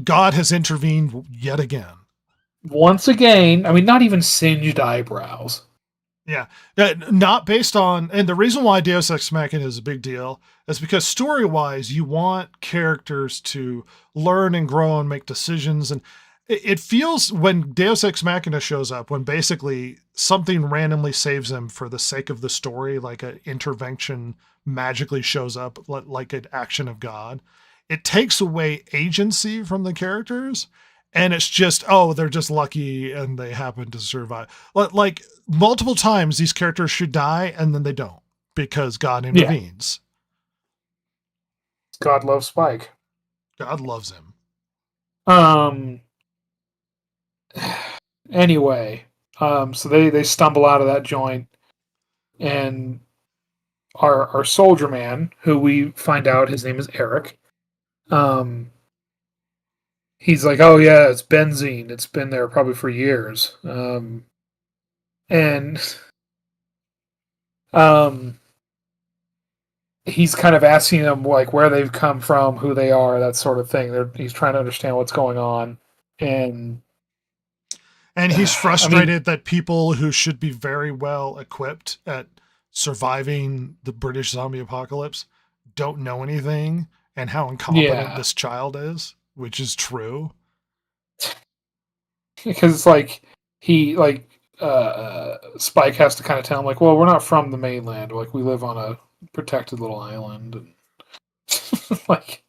Speaker 4: God has intervened yet again.
Speaker 3: Once again, I mean, not even singed eyebrows.
Speaker 4: Yeah, not based on, and the reason why Deus Ex Machina is a big deal is because story-wise, you want characters to learn and grow and make decisions, and it feels when Deus Ex Machina shows up, when basically something randomly saves them for the sake of the story, like an intervention magically shows up, like an action of God, it takes away agency from the characters. And it's just, oh, they're just lucky and they happen to survive. Like multiple times these characters should die and then they don't because God intervenes.
Speaker 3: God loves Spike.
Speaker 4: God loves him.
Speaker 3: Anyway, so they stumble out of that joint, and our Soldier Man, who we find out his name is Eric, he's like, oh yeah, it's benzene. It's been there probably for years. And he's kind of asking them like where they've come from, who they are, that sort of thing. He's trying to understand what's going on. And
Speaker 4: he's frustrated that people who should be very well equipped at surviving the British zombie apocalypse don't know anything and how incompetent this child is. Which is true.
Speaker 3: Because it's like Spike has to kind of tell him like, well, we're not from the mainland. Like we live on a protected little island, and like,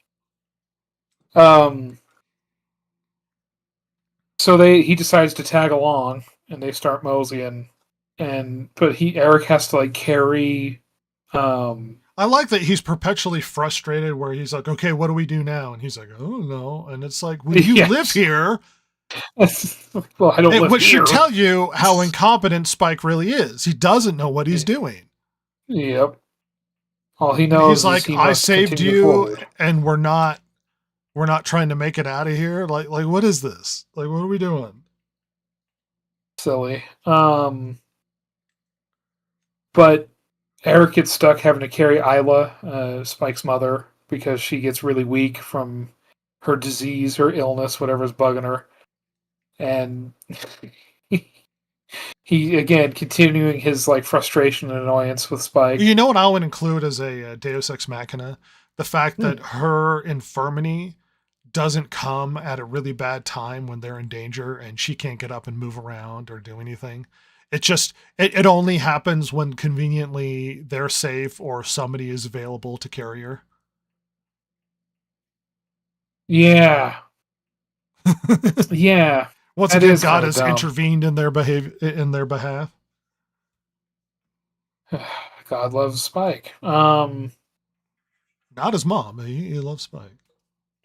Speaker 3: so he decides to tag along, and they start moseying, but Eric has to like carry.
Speaker 4: I like that he's perpetually frustrated where he's like, okay, what do we do now? And he's like, oh, no. And it's like, well, you live here.
Speaker 3: Well, I don't live
Speaker 4: which
Speaker 3: here.
Speaker 4: should tell you how incompetent Spike really is. He doesn't know what he's doing.
Speaker 3: Yep. All he knows
Speaker 4: he's like,
Speaker 3: he
Speaker 4: I saved you
Speaker 3: forward.
Speaker 4: And we're not trying to make it out of here. Like, what is this? Like, what are we doing?
Speaker 3: Silly. But Eric gets stuck having to carry Isla, Spike's mother, because she gets really weak from her disease, her illness, whatever's bugging her. And he again continuing his like frustration and annoyance with Spike.
Speaker 4: You know what I would include as a Deus Ex Machina? The fact that her infirmity doesn't come at a really bad time when they're in danger and she can't get up and move around or do anything. It just, it only happens when conveniently they're safe or somebody is available to carry her.
Speaker 3: Yeah. Yeah.
Speaker 4: Once again, God has intervened in their behalf.
Speaker 3: God loves Spike.
Speaker 4: Not his mom. He loves Spike.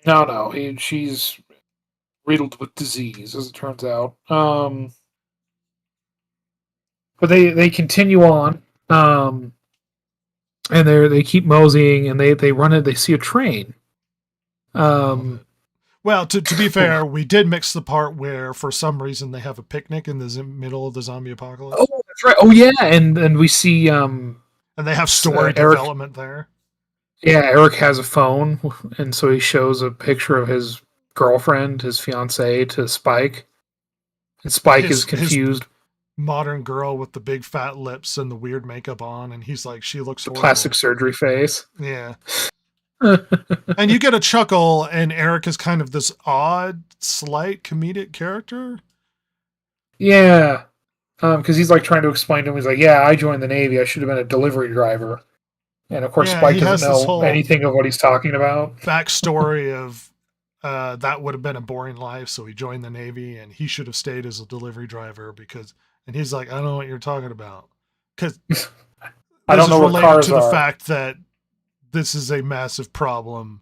Speaker 3: No. She's riddled with disease, as it turns out. But they continue on, and they keep moseying, and they run it. They see a train.
Speaker 4: Well, Well, to be fair, we did mix the part where, for some reason, they have a picnic in the middle of the zombie apocalypse.
Speaker 3: Oh, that's right. Oh, yeah, and we see
Speaker 4: And they have story
Speaker 3: Eric-
Speaker 4: development there.
Speaker 3: yeah, Eric has a phone, and so he shows a picture of his girlfriend, his fiancée, to Spike, and Spike
Speaker 4: His-
Speaker 3: is confused.
Speaker 4: Modern girl with the big fat lips and the weird makeup on, and he's like, she looks
Speaker 3: The
Speaker 4: horrible.
Speaker 3: plastic surgery face.
Speaker 4: Yeah. And you get a chuckle, and Eric is kind of this odd, slight comedic character.
Speaker 3: Yeah, because he's like trying to explain to him. He's like, "Yeah, I joined the Navy. I should have been a delivery driver." And of course,
Speaker 4: Yeah,
Speaker 3: Spike
Speaker 4: he has
Speaker 3: doesn't
Speaker 4: this
Speaker 3: know
Speaker 4: whole-
Speaker 3: anything of what he's talking about.
Speaker 4: Backstory of that would have been a boring life, so he joined the Navy, and he should have stayed as a delivery driver because. And he's like, I don't know what you're talking about, because
Speaker 3: I don't know what cars
Speaker 4: to the
Speaker 3: are.
Speaker 4: fact that this is a massive problem.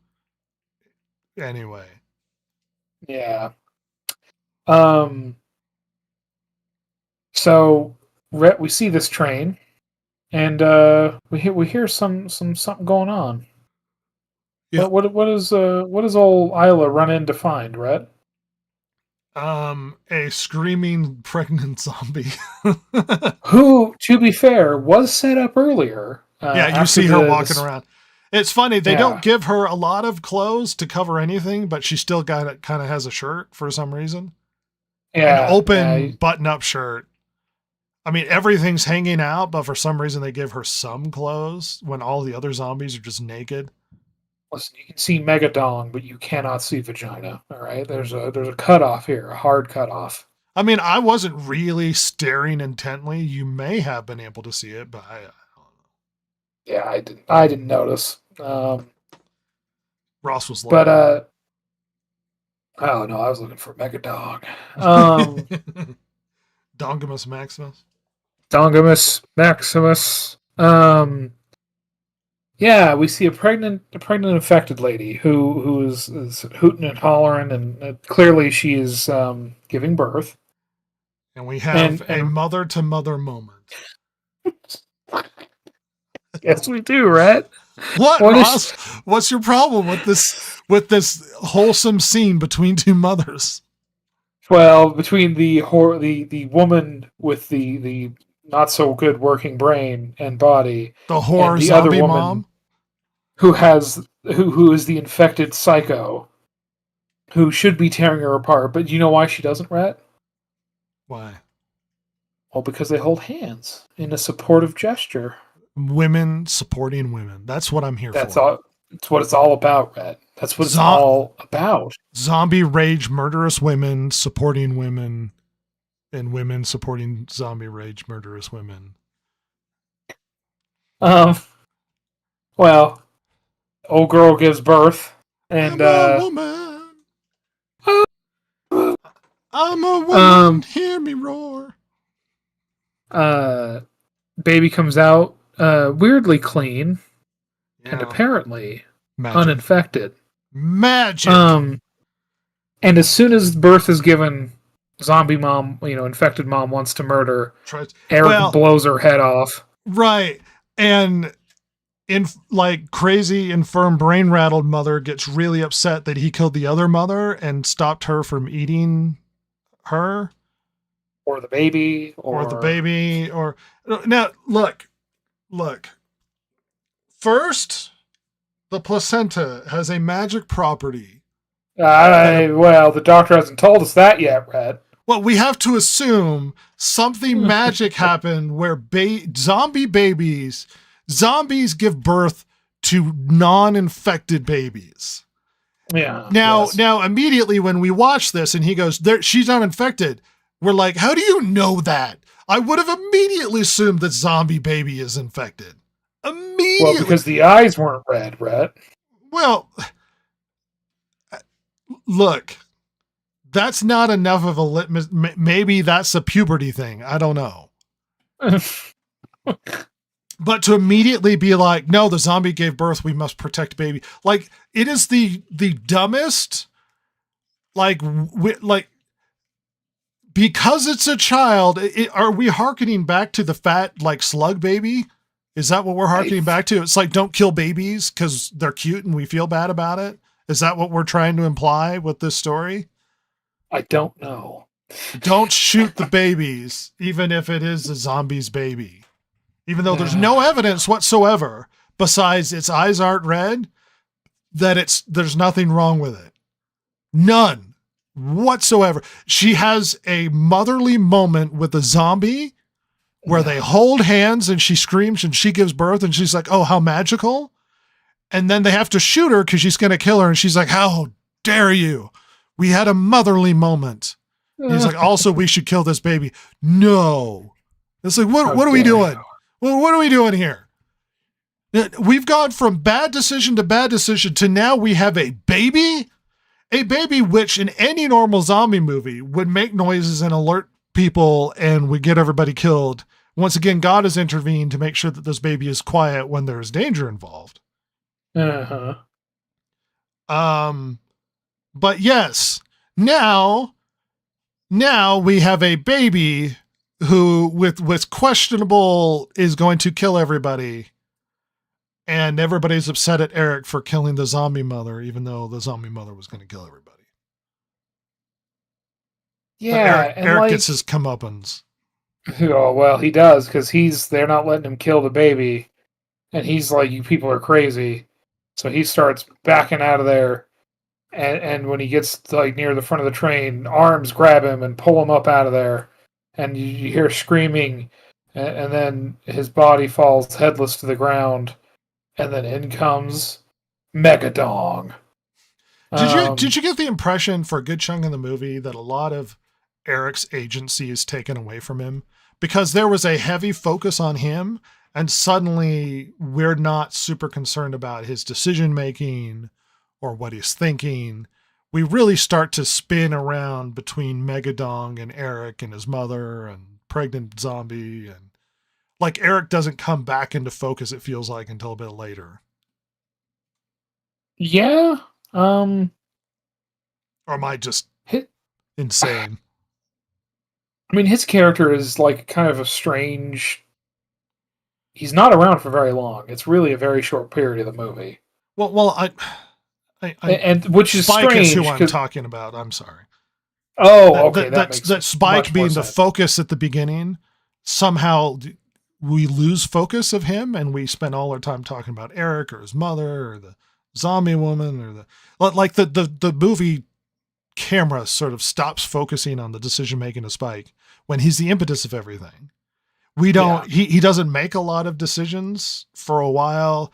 Speaker 4: Anyway,
Speaker 3: Yeah. So we see this train, and we hear something going on.
Speaker 4: Yeah.
Speaker 3: What does old Isla run in to find, Rhett?
Speaker 4: a screaming pregnant zombie.
Speaker 3: Who, to be fair, was set up earlier.
Speaker 4: Yeah, you
Speaker 3: after
Speaker 4: see her
Speaker 3: the-
Speaker 4: walking around. It's funny, they
Speaker 3: Yeah.
Speaker 4: don't give her a lot of clothes to cover anything, but she still kind of has a shirt for some reason.
Speaker 3: Yeah,
Speaker 4: An open
Speaker 3: yeah,
Speaker 4: button-up shirt. I mean, everything's hanging out, but for some reason they give her some clothes when all the other zombies are just naked.
Speaker 3: listen, you can see Megadong, but you cannot see vagina. All right, there's a cutoff here, a hard cutoff.
Speaker 4: I mean, I wasn't really staring intently. You may have been able to see it, but I don't know.
Speaker 3: Yeah, I didn't notice.
Speaker 4: Ross was
Speaker 3: But
Speaker 4: like,
Speaker 3: oh no, I was looking for Megadong.
Speaker 4: Dongamus Maximus.
Speaker 3: Dongamus Maximus. Yeah, we see a pregnant infected lady who is hooting and hollering, and clearly she is giving birth.
Speaker 4: And we have a
Speaker 3: and-
Speaker 4: mother-to-mother moment.
Speaker 3: Yes, we do, right?
Speaker 4: What,
Speaker 3: What is-
Speaker 4: Ross? What's your problem with this wholesome scene between two mothers?
Speaker 3: Well, between the woman with the not so good working brain and body,
Speaker 4: The horror
Speaker 3: And the other
Speaker 4: zombie
Speaker 3: woman-
Speaker 4: mom?
Speaker 3: who is the infected psycho, who should be tearing her apart, but you know why she doesn't, Rat?
Speaker 4: Why?
Speaker 3: Well, because they hold hands in a supportive gesture.
Speaker 4: Women supporting women. That's what I'm here
Speaker 3: That's
Speaker 4: for.
Speaker 3: all. That's what it's all about, Rat. That's what it's
Speaker 4: Zo-
Speaker 3: all about.
Speaker 4: Zombie rage, murderous women supporting women, and women supporting zombie rage, murderous women.
Speaker 3: Well, old girl gives birth, and
Speaker 4: I'm a woman. I'm a woman. Hear me roar.
Speaker 3: baby comes out weirdly clean and
Speaker 4: Yeah.
Speaker 3: apparently
Speaker 4: Magic.
Speaker 3: uninfected.
Speaker 4: Magic.
Speaker 3: And as soon as birth is given, zombie mom, infected mom wants to murder.
Speaker 4: Tries-
Speaker 3: Eric
Speaker 4: Well-
Speaker 3: blows her head off.
Speaker 4: Right. And crazy, infirm, brain rattled mother gets really upset that he killed the other mother and stopped her from eating her
Speaker 3: Or the baby.
Speaker 4: or the baby or now look. First, the placenta has a magic property.
Speaker 3: Well, the doctor hasn't told us that yet, Red.
Speaker 4: Well, we have to assume something magic happened where zombies give birth to non-infected babies.
Speaker 3: Yeah.
Speaker 4: Now,
Speaker 3: yes.
Speaker 4: now, immediately when we watch this and he goes, she's not infected, we're like, how do you know that? I would have immediately assumed that zombie baby is infected. Immediately.
Speaker 3: Well, because the eyes weren't red, Red.
Speaker 4: Well, look, that's not enough of a litmus. Maybe that's a puberty thing. I don't know. But to immediately be like, no, the zombie gave birth, we must protect baby. Like, it is the dumbest, because it's a child, are we hearkening back to the fat, slug baby? Is that what we're hearkening back to? It's like, don't kill babies because they're cute and we feel bad about it. Is that what we're trying to imply with this story?
Speaker 3: I don't know.
Speaker 4: Don't shoot the babies, even if it is a zombie's baby. Even though there's no evidence whatsoever, besides its eyes aren't red, that there's nothing wrong with it. None whatsoever. She has a motherly moment with a zombie where they hold hands and she screams and she gives birth and she's like, oh, how magical. And then they have to shoot her because she's going to kill her. And she's like, how dare you? We had a motherly moment. And he's like, also, we should kill this baby. No. It's like, what are we doing? Well, what are we doing here? We've gone from bad decision to bad decision to now we have a baby which in any normal zombie movie would make noises and alert people and would get everybody killed. Once again, God has intervened to make sure that this baby is quiet when there's danger involved.
Speaker 3: Uh-huh.
Speaker 4: But yes, now we have a baby who with questionable is going to kill everybody. And everybody's upset at Eric for killing the zombie mother, even though the zombie mother was going to kill everybody.
Speaker 3: Yeah,
Speaker 4: Eric gets his comeuppance.
Speaker 3: Oh, well, he does, because they're not letting him kill the baby. And he's like, you people are crazy. So he starts backing out of there. And when he gets like near the front of the train, arms grab him and pull him up out of there. And you hear screaming. And then his body falls headless to the ground. And then in comes Megadong.
Speaker 4: Did you get the impression for a good chunk of the movie that a lot of Eric's agency is taken away from him? Because there was a heavy focus on him, and suddenly we're not super concerned about his decision-making or what he's thinking. We really start to spin around between Megadong and Eric and his mother and pregnant zombie, and like Eric doesn't come back into focus, it feels like, until a bit later.
Speaker 3: Yeah.
Speaker 4: Or am I just insane?
Speaker 3: I mean, his character is like kind of a strange. He's not around for very long. It's really a very short period of the movie.
Speaker 4: Well,
Speaker 3: and which is
Speaker 4: Spike
Speaker 3: strange.
Speaker 4: Is who I'm talking about. I'm sorry.
Speaker 3: Oh, okay.
Speaker 4: That Spike being the focus at the beginning, somehow we lose focus of him, and we spend all our time talking about Eric or his mother or the zombie woman or the movie camera sort of stops focusing on the decision making of Spike when he's the impetus of everything. We don't. Yeah. He doesn't make a lot of decisions for a while.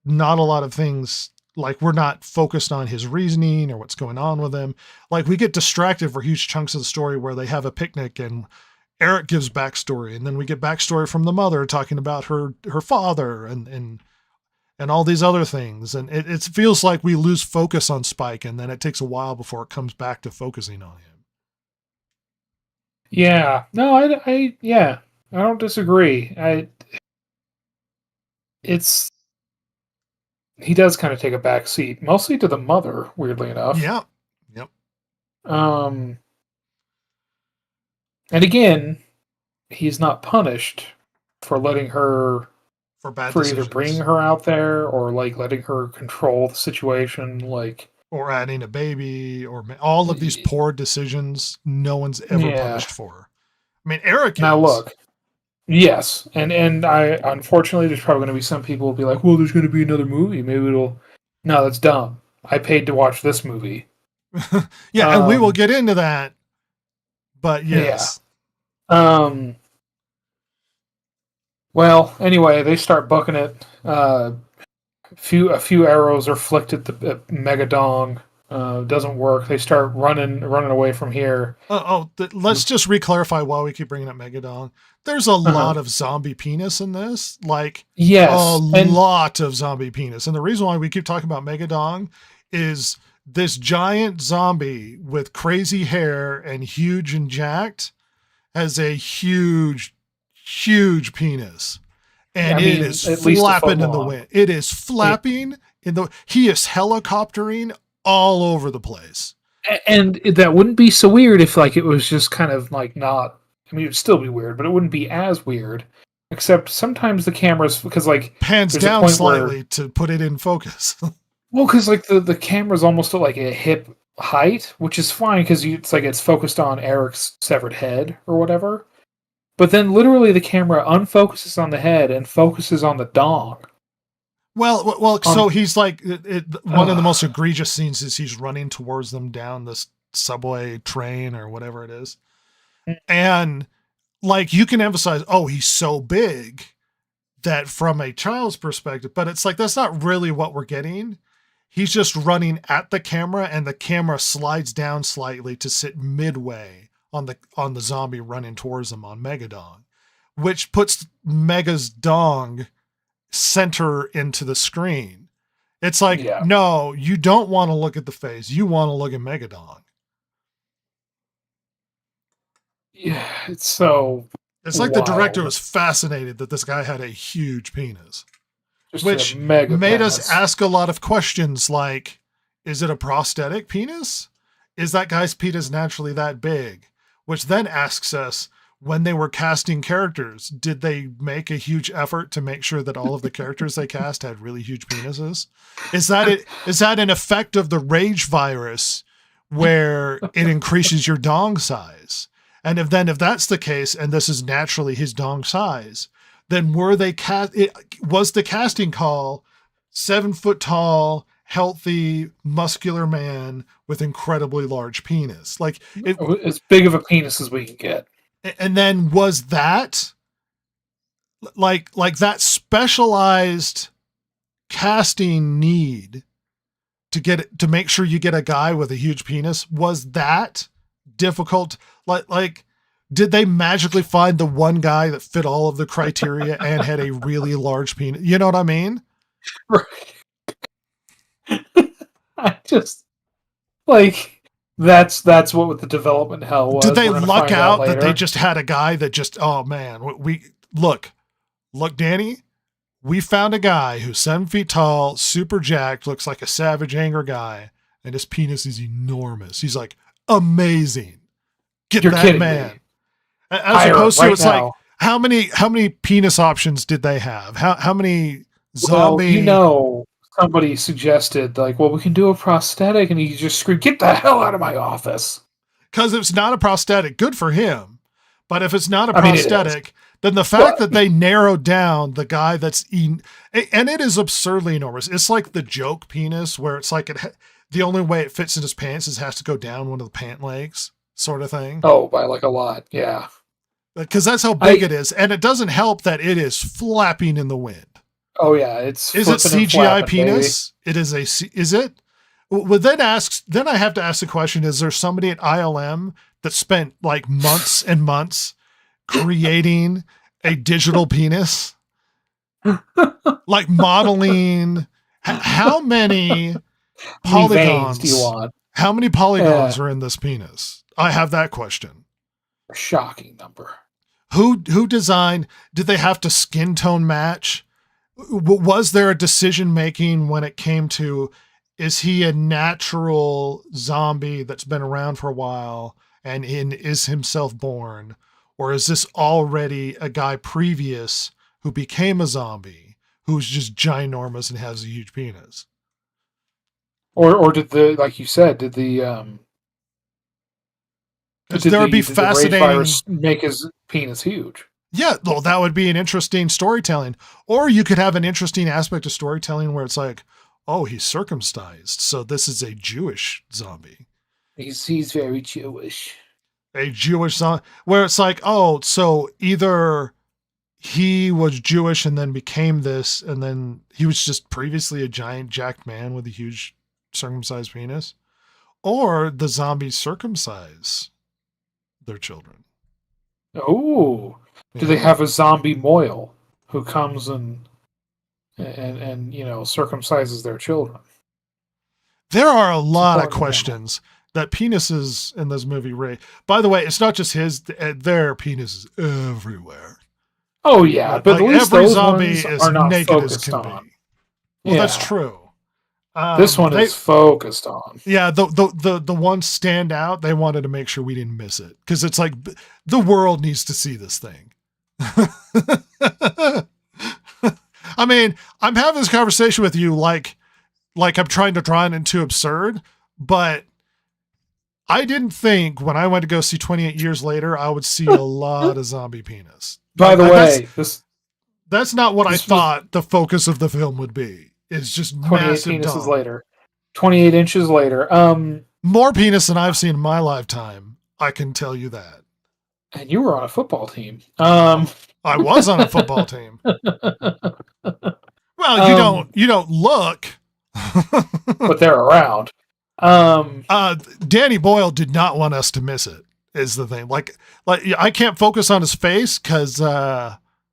Speaker 4: Not a lot of things. Like, we're not focused on his reasoning or what's going on with him. Like, we get distracted for huge chunks of the story where they have a picnic and Eric gives backstory, and then we get backstory from the mother talking about her father and all these other things. And it feels like we lose focus on Spike, and then it takes a while before it comes back to focusing on him.
Speaker 3: Yeah, no, I don't disagree. He does kind of take a back seat, mostly to the mother, weirdly enough.
Speaker 4: Yeah. Yep.
Speaker 3: And again, he's not punished for letting her
Speaker 4: for
Speaker 3: either bringing her out there or like letting her control the situation, like,
Speaker 4: or adding a baby, or all of these poor decisions no one's ever punished for. I mean, Eric
Speaker 3: now look. Yes, and I unfortunately there's probably going to be some people who will be like, well, there's going to be another movie. Maybe it'll. No, that's dumb. I paid to watch this movie.
Speaker 4: Yeah, and we will get into that. But yes.
Speaker 3: Yeah. Well, anyway, they start booking it. A few arrows are flicked at Megadong. Doesn't work. They start running away from here.
Speaker 4: Let's just re-clarify why we keep bringing up Megadong. There's a lot of zombie penis in this. Like,
Speaker 3: yes,
Speaker 4: lot of zombie penis. And the reason why we keep talking about Megadong is this giant zombie with crazy hair and huge and jacked has a huge penis. And it is flapping in the wind. It is flapping in the... He is helicoptering all over the place.
Speaker 3: And that wouldn't be so weird if like it was just kind of like not... I mean, it would still be weird, but it wouldn't be as weird. Except sometimes the cameras... Because like...
Speaker 4: Pans down slightly to put it in focus.
Speaker 3: Well, because like the camera's almost at like a hip height, which is fine because it's like it's focused on Eric's severed head or whatever. But then literally the camera unfocuses on the head and focuses on the dong.
Speaker 4: Well, so he's like one of the
Speaker 3: Ugh.
Speaker 4: most egregious scenes is he's running towards them down this subway train or whatever it is. And like you can emphasize, oh, he's so big that from a child's perspective, but it's like that's not really what we're getting. He's just running at the camera and the camera slides down slightly to sit midway on the zombie running towards him on Megadong, which puts Mega's dong center into the screen. It's like,
Speaker 3: Yeah.
Speaker 4: no, you don't want to look at the face. You want to look at Megadong.
Speaker 3: Yeah, it's so
Speaker 4: It's like the director
Speaker 3: wild.
Speaker 4: was fascinated that this guy had a huge penis,
Speaker 3: Just
Speaker 4: which
Speaker 3: a mega
Speaker 4: made
Speaker 3: penis.
Speaker 4: us ask a lot of questions like, is it a prosthetic penis? Is that guy's penis naturally that big? Which then asks us, when they were casting characters, did they make a huge effort to make sure that all of the characters they cast had really huge penises? Is that an effect of the rage virus where it increases your dong size? And if that's the case, and this is naturally his dong size, then was the casting call 7 foot tall, healthy, muscular man with incredibly large penis? Like it,
Speaker 3: As big of a penis as we can get.
Speaker 4: and then was that like that specialized casting need to make sure you get a guy with a huge penis? Was that difficult? Like did they magically find the one guy that fit all of the criteria and had a really large penis? You know what I mean?
Speaker 3: I just like that's what the development hell was.
Speaker 4: Did they
Speaker 3: We're gonna
Speaker 4: luck
Speaker 3: find
Speaker 4: out that
Speaker 3: later.
Speaker 4: they just had a guy that just, oh man, we look, Danny, we found a guy who's 7 feet tall, super jacked, looks like a savage anger guy, and his penis is enormous. He's like, amazing. Get
Speaker 3: You're
Speaker 4: that
Speaker 3: kidding
Speaker 4: man.
Speaker 3: me.
Speaker 4: As
Speaker 3: Hire
Speaker 4: opposed to
Speaker 3: right
Speaker 4: it's
Speaker 3: now.
Speaker 4: like, how many penis options did they have? How many
Speaker 3: Well,
Speaker 4: zombie?
Speaker 3: somebody suggested like, well, we can do a prosthetic, and he just screamed, "Get the hell out of my office!"
Speaker 4: Because it's not a prosthetic, good for him. But if it's not a
Speaker 3: I mean, it is.
Speaker 4: prosthetic, then the fact
Speaker 3: Well-
Speaker 4: that they narrowed down the guy that's eating, and it is absurdly enormous. It's like the joke penis where it's like the only way it fits in his pants is it has to go down one of the pant legs, sort of thing.
Speaker 3: Oh, by like a lot, yeah.
Speaker 4: Because that's how big it is. And it doesn't help that it is flapping in the wind.
Speaker 3: Oh yeah, it's
Speaker 4: Is it
Speaker 3: flipping and
Speaker 4: CGI
Speaker 3: flapping,
Speaker 4: penis? It is is it? Well, then I have to ask the question, is there somebody at ILM that spent like months and months creating a digital penis? Like modeling how many
Speaker 3: How many veins
Speaker 4: polygons
Speaker 3: do you want?
Speaker 4: How many polygons are in this penis? I have that question.
Speaker 3: A shocking number.
Speaker 4: Who designed? Did they have to skin tone match? Was there a decision making when it came to, is he a natural zombie that's been around for a while and is himself born? Or is this already a guy previous who became a zombie who's just ginormous and has a huge penis?
Speaker 3: Or did the, like you said, did the
Speaker 4: There would be
Speaker 3: did the rage
Speaker 4: fascinating.
Speaker 3: virus make his penis huge?
Speaker 4: Yeah, well, that would be an interesting storytelling. Or you could have an interesting aspect of storytelling where it's like, oh, he's circumcised, so this is a Jewish zombie.
Speaker 3: He's very Jewish.
Speaker 4: A Jewish zombie, where it's like, oh, so either he was Jewish and then became this, and then he was just previously a giant jacked man with a huge circumcised penis, or the zombies circumcise their children.
Speaker 3: Oh, do they have a zombie Moyle who comes and circumcises their children?
Speaker 4: There are a lot of
Speaker 3: important, yeah.
Speaker 4: questions that penises in this movie raise. By the way, it's not just his; their penises everywhere.
Speaker 3: Oh yeah, but at
Speaker 4: Like,
Speaker 3: least
Speaker 4: every
Speaker 3: those
Speaker 4: zombie
Speaker 3: ones
Speaker 4: is
Speaker 3: are not
Speaker 4: naked as
Speaker 3: focused
Speaker 4: can
Speaker 3: on.
Speaker 4: be. Well, that's
Speaker 3: Yeah.
Speaker 4: true.
Speaker 3: This one is focused on.
Speaker 4: Yeah, the ones stand out. They wanted to make sure we didn't miss it because it's like the world needs to see this thing. I mean, I'm having this conversation with you like like I'm trying to draw it into absurd, but I didn't think when I went to go see 28 Years Later, I would see a lot of zombie penis.
Speaker 3: By the
Speaker 4: Like,
Speaker 3: way,
Speaker 4: that's not what I
Speaker 3: this was-
Speaker 4: thought the focus of the film would be. It's just
Speaker 3: 28
Speaker 4: massive
Speaker 3: penises
Speaker 4: dong.
Speaker 3: later. 28 inches later.
Speaker 4: More penis than I've seen in my lifetime. I can tell you that.
Speaker 3: And you were on a football team.
Speaker 4: I was on a football team. Well, you don't look.
Speaker 3: But they're around.
Speaker 4: Danny Boyle did not want us to miss it. Is the thing. Like I can't focus on his face because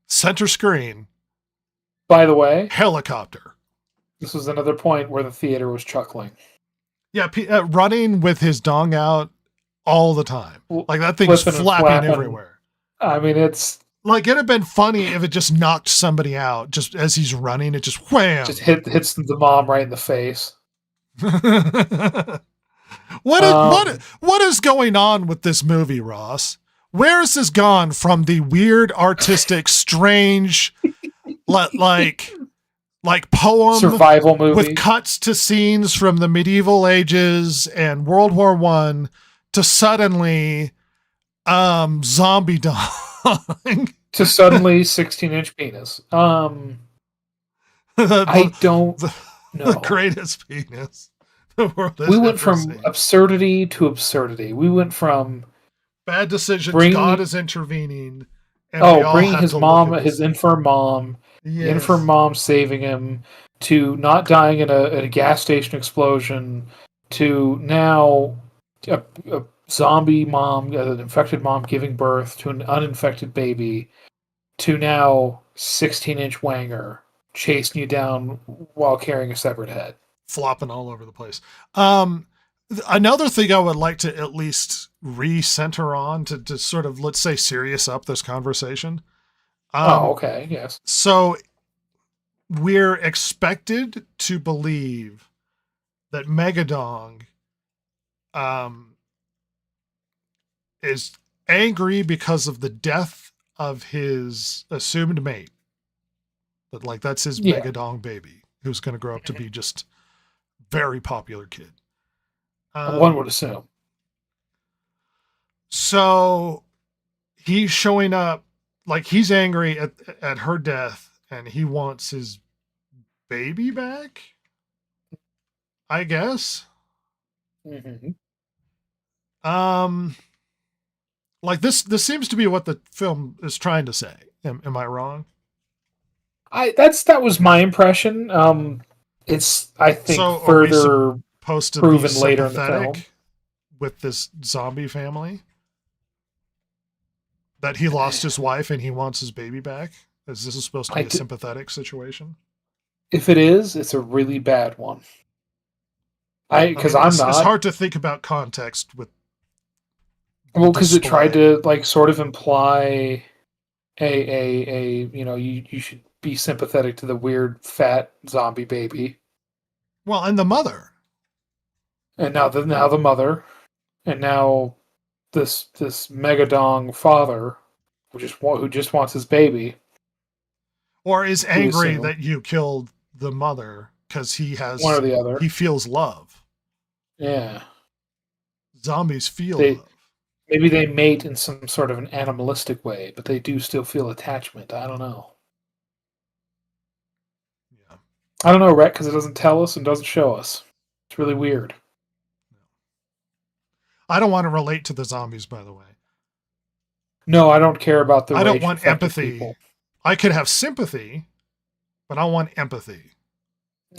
Speaker 4: center screen
Speaker 3: By the way,
Speaker 4: helicopter.
Speaker 3: this was another point where the theater was chuckling.
Speaker 4: Yeah, running with his dong out all the time. Like that thing's
Speaker 3: Flipping and
Speaker 4: flapping
Speaker 3: flapping.
Speaker 4: everywhere.
Speaker 3: I mean, it's
Speaker 4: Like it'd have been funny if it just knocked somebody out just as he's running. It just wham.
Speaker 3: just hits the mom right in the face.
Speaker 4: What is going on with this movie, Ross? Where has this gone from the weird, artistic, strange, like poem
Speaker 3: Survival movie.
Speaker 4: with cuts to scenes from the medieval ages and World War One to suddenly zombie dong?
Speaker 3: To suddenly 16-inch penis. I don't know.
Speaker 4: The greatest penis the world has
Speaker 3: We went
Speaker 4: ever
Speaker 3: from
Speaker 4: seen.
Speaker 3: absurdity to absurdity. We went from
Speaker 4: Bad decisions.
Speaker 3: bring-
Speaker 4: God is intervening. And we all
Speaker 3: bringing
Speaker 4: have
Speaker 3: his
Speaker 4: to
Speaker 3: mom,
Speaker 4: look at
Speaker 3: his
Speaker 4: this.
Speaker 3: infirm mom,
Speaker 4: Yes.
Speaker 3: the infirm mom saving him, to not dying in a gas station explosion, to now a zombie mom, an infected mom giving birth to an uninfected baby, to now 16-inch wanger chasing you down while carrying a severed head.
Speaker 4: flopping all over the place. Another thing I would like to at least recenter on to sort of, let's say, serious up this conversation.
Speaker 3: Okay, yes.
Speaker 4: So we're expected to believe that Megadong is angry because of the death of his assumed mate. That like that's his
Speaker 3: Yeah.
Speaker 4: Megadong baby, who's going to grow up to be just very popular kid.
Speaker 3: One would assume.
Speaker 4: So he's showing up like he's angry at her death and he wants his baby back, I guess.
Speaker 3: Mm-hmm.
Speaker 4: Like this seems to be what the film is trying to say. Am I wrong?
Speaker 3: That was my impression. It's I think
Speaker 4: So are we
Speaker 3: further
Speaker 4: Supposed to
Speaker 3: proven
Speaker 4: be
Speaker 3: later in the
Speaker 4: sympathetic
Speaker 3: film.
Speaker 4: with this zombie family? That he lost his wife and he wants his baby back? Is this supposed to be a sympathetic situation?
Speaker 3: If it is, it's a really bad one. Because I'm
Speaker 4: it's
Speaker 3: not.
Speaker 4: hard to think about context with.
Speaker 3: Well, because it
Speaker 4: display.
Speaker 3: tried to like sort of imply a you should be sympathetic to the weird fat zombie baby,
Speaker 4: Well, and the mother.
Speaker 3: and now the mother, and now this megadong father, who just wants his baby.
Speaker 4: Or is angry
Speaker 3: assume.
Speaker 4: that you killed the mother because he has
Speaker 3: One or the other.
Speaker 4: he feels love.
Speaker 3: Yeah,
Speaker 4: Zombies feel
Speaker 3: They-
Speaker 4: love.
Speaker 3: maybe they mate in some sort of an animalistic way, but they do still feel attachment. I don't know.
Speaker 4: Yeah.
Speaker 3: I don't know, Rhett, because it doesn't tell us and doesn't show us. It's really weird.
Speaker 4: I don't want to relate to the zombies, by the way.
Speaker 3: No, I don't care about the.
Speaker 4: I don't
Speaker 3: rage
Speaker 4: want
Speaker 3: infected
Speaker 4: empathy.
Speaker 3: people.
Speaker 4: I could have sympathy, but I want empathy.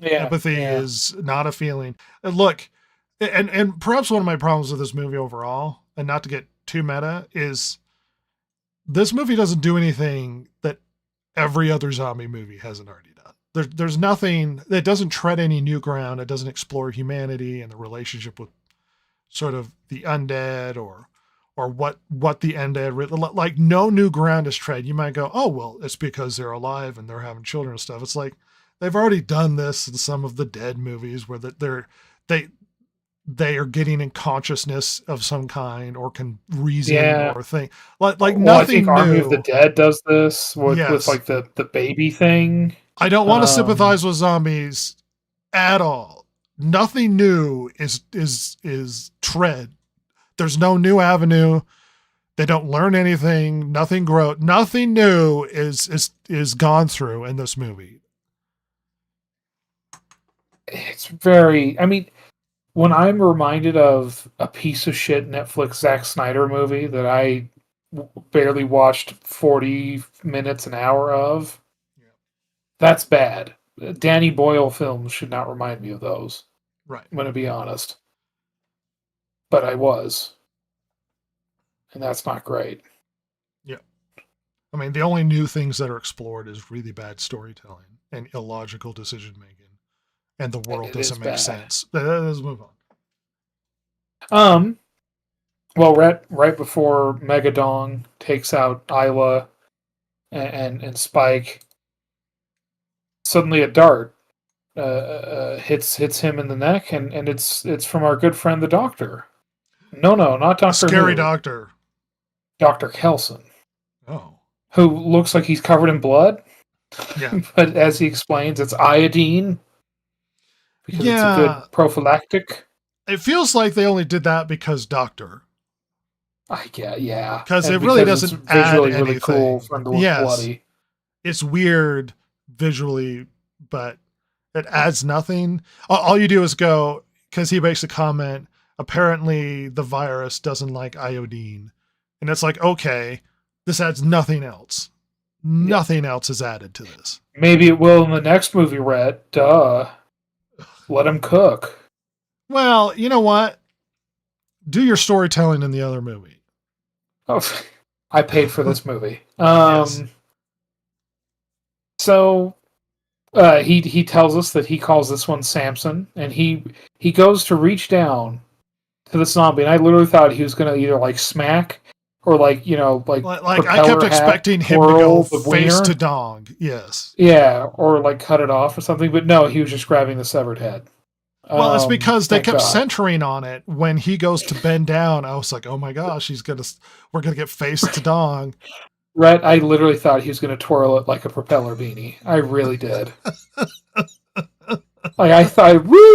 Speaker 3: Yeah,
Speaker 4: Empathy
Speaker 3: yeah.
Speaker 4: is not a feeling. And look, and perhaps one of my problems with this movie overall, and not to get too meta, is this movie doesn't do anything that every other zombie movie hasn't already done. There's nothing, it doesn't tread any new ground. It doesn't explore humanity and the relationship with sort of the undead or what the undead, like no new ground is tread. You might go, oh, well, it's because they're alive and they're having children and stuff. It's like, they've already done this in some of the Dead movies where they are getting in consciousness of some kind or can reason
Speaker 3: Yeah.
Speaker 4: or think like
Speaker 3: Well, I
Speaker 4: nothing
Speaker 3: think Army
Speaker 4: new.
Speaker 3: of the Dead does this with
Speaker 4: Yes.
Speaker 3: like the baby thing.
Speaker 4: I don't want to
Speaker 3: um,
Speaker 4: sympathize with zombies at all. Nothing new is tread. There's no new avenue. They don't learn anything. Nothing new is gone through in this movie.
Speaker 3: It's very. I mean, when I'm reminded of a piece of shit Netflix Zack Snyder movie that I barely watched 40 minutes an hour of, that's bad. Danny Boyle films should not remind me of those.
Speaker 4: Right.
Speaker 3: I'm going to be honest. But I was. And that's not great.
Speaker 4: Yeah. I mean, the only new things that are explored is really bad storytelling and illogical decision making. And the world doesn't make sense. Let's move on.
Speaker 3: Well, right before Megadong takes out Isla and Spike, suddenly a dart hits him in the neck, and it's from our good friend the Doctor. No, not Doctor
Speaker 4: Scary
Speaker 3: Who.
Speaker 4: Doctor.
Speaker 3: Dr. Kelson.
Speaker 4: Oh.
Speaker 3: Who looks like he's covered in blood.
Speaker 4: Yeah.
Speaker 3: But as he explains, it's iodine. Because it's a good prophylactic.
Speaker 4: It feels like they only did that because Doctor.
Speaker 3: Yeah.
Speaker 4: Because it really doesn't add
Speaker 3: visually
Speaker 4: anything.
Speaker 3: Really cool for him to look bloody.
Speaker 4: It's weird visually, but it adds nothing. All you do is go, because he makes a comment, apparently the virus doesn't like iodine. And it's like, okay, this adds nothing else. Nothing else is added to this.
Speaker 3: Maybe it will in the next movie, Rhett. Duh. Let him cook.
Speaker 4: Well, you know what? Do your storytelling in the other movie.
Speaker 3: Oh, I paid for this movie.
Speaker 4: Yes.
Speaker 3: So he tells us that he calls this one Samson, and he goes to reach down to the zombie, and I literally thought he was going to either like smack or like
Speaker 4: I kept expecting him to go face to dong. Yes.
Speaker 3: Yeah, or like cut it off or something, but no, he was just grabbing the severed head.
Speaker 4: Well, it's because they kept centering on it when he goes to bend down. I was like, oh my gosh, we're gonna get face to dong.
Speaker 3: Right, I literally thought he was going to twirl it like a propeller beanie. I really did. I thought, woo!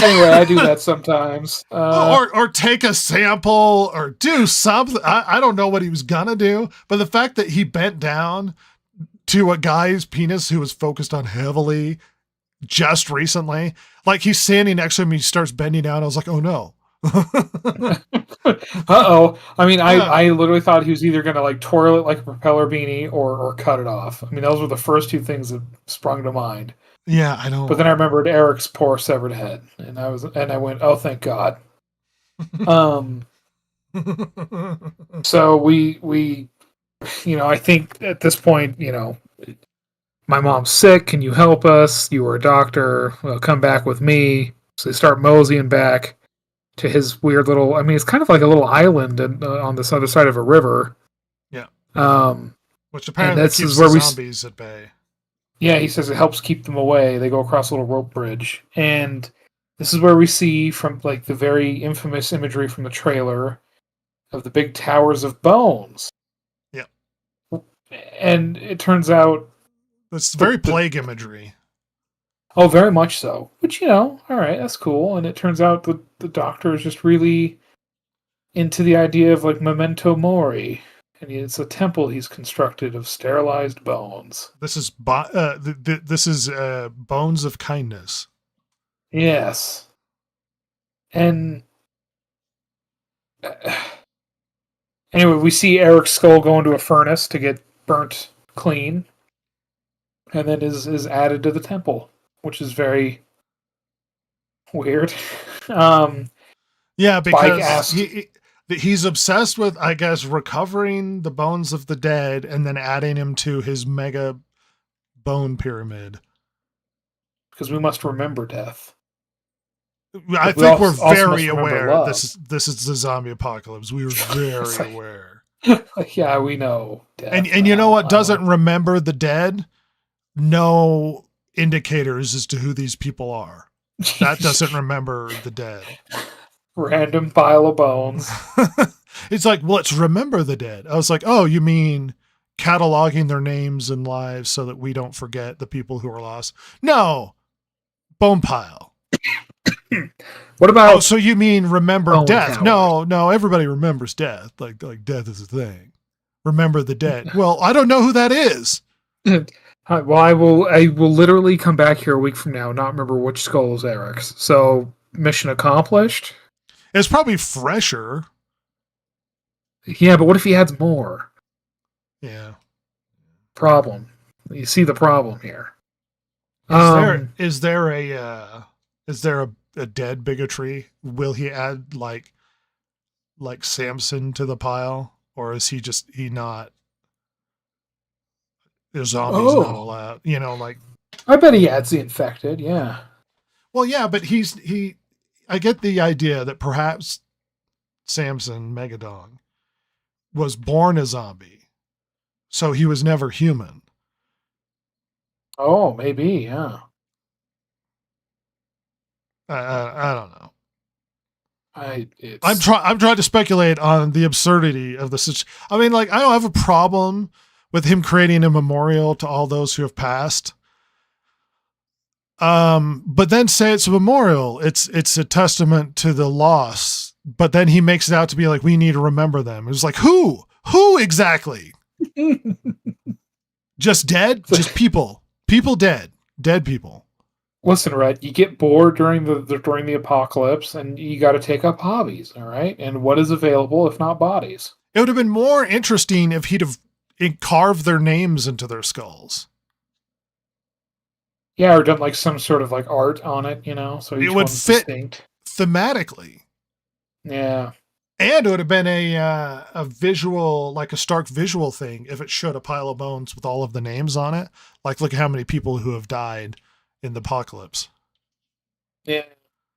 Speaker 3: Anyway, I do that sometimes.
Speaker 4: Or take a sample or do something. I don't know what he was gonna do, but the fact that he bent down to a guy's penis who was focused on heavily just recently, like he's standing next to him, he starts bending down. I was like, oh no.
Speaker 3: Uh-oh. I mean, I literally thought he was either going to like twirl it like a propeller beanie or cut it off. I mean, those were the first two things that sprung to mind.
Speaker 4: Yeah, I know.
Speaker 3: But then I remembered Eric's poor severed head, and I went, oh, thank God. So we I think at this point, my mom's sick. Can you help us? You were a doctor. Well, come back with me. So they start moseying back to his weird little. I mean, it's kind of like a little island on this other side of a river.
Speaker 4: Yeah.
Speaker 3: Which
Speaker 4: apparently keeps the zombies at bay.
Speaker 3: Yeah, he says it helps keep them away. They go across a little rope bridge, and this is where we see from like the very infamous imagery from the trailer of the big towers of bones.
Speaker 4: Yeah.
Speaker 3: And it turns out
Speaker 4: it's very plague imagery.
Speaker 3: Oh, very much so. Which, all right, that's cool. And it turns out the doctor is just really into the idea of like memento mori. And it's a temple he's constructed of sterilized bones.
Speaker 4: This is this is bones of kindness.
Speaker 3: Yes. And anyway, we see Eric's skull go into a furnace to get burnt clean. And then is added to the temple, which is very weird.
Speaker 4: Yeah, because he's obsessed with, I guess, recovering the bones of the dead and then adding him to his mega bone pyramid.
Speaker 3: Because we must remember death.
Speaker 4: I think we're very aware this is the zombie apocalypse. We were very aware.
Speaker 3: Yeah, we know death.
Speaker 4: And you know what doesn't remember the dead? No indicators as to who these people are. That doesn't remember the dead.
Speaker 3: Random pile of bones.
Speaker 4: It's like, well, let's remember the dead. I was like, oh, you mean cataloging their names and lives so that we don't forget the people who are lost? No. Bone pile.
Speaker 3: What about
Speaker 4: Oh, so you mean remember
Speaker 3: Bone
Speaker 4: death?
Speaker 3: tower.
Speaker 4: No, everybody remembers death. Like death is a thing. Remember the dead. Well, I don't know who that is.
Speaker 3: Well, I will literally come back here a week from now and not remember which skull is Eric's. So mission accomplished.
Speaker 4: It's probably fresher.
Speaker 3: Yeah, but what if he adds more?
Speaker 4: Yeah.
Speaker 3: Problem. You see the problem here.
Speaker 4: Is there a dead bigotry? Will he add like Samson to the pile, or is he not? The zombies not allowed. You know, like.
Speaker 3: I bet he adds the infected. Yeah.
Speaker 4: Well, yeah, but he. I get the idea that perhaps Samson Megadong was born a zombie, so he was never human.
Speaker 3: Oh, maybe. Yeah.
Speaker 4: I don't know.
Speaker 3: I'm
Speaker 4: I'm trying to speculate on the absurdity of the I mean, like, I don't have a problem with him creating a memorial to all those who have passed. But then say it's a memorial. It's a testament to the loss. But then he makes it out to be like, we need to remember them. It was like, who exactly? Just dead? Just people dead people.
Speaker 3: Listen, Rhett, you get bored during the apocalypse, and you got to take up hobbies. All right, and what is available if not bodies?
Speaker 4: It would have been more interesting if he'd have carved their names into their skulls.
Speaker 3: Yeah, or done like some sort of like art on it, you know, so each
Speaker 4: it would
Speaker 3: one's
Speaker 4: fit
Speaker 3: distinct.
Speaker 4: Thematically.
Speaker 3: Yeah,
Speaker 4: and it would have been a visual, like a stark visual thing, if it showed a pile of bones with all of the names on it. Like, look at how many people who have died in the apocalypse.
Speaker 3: Yeah,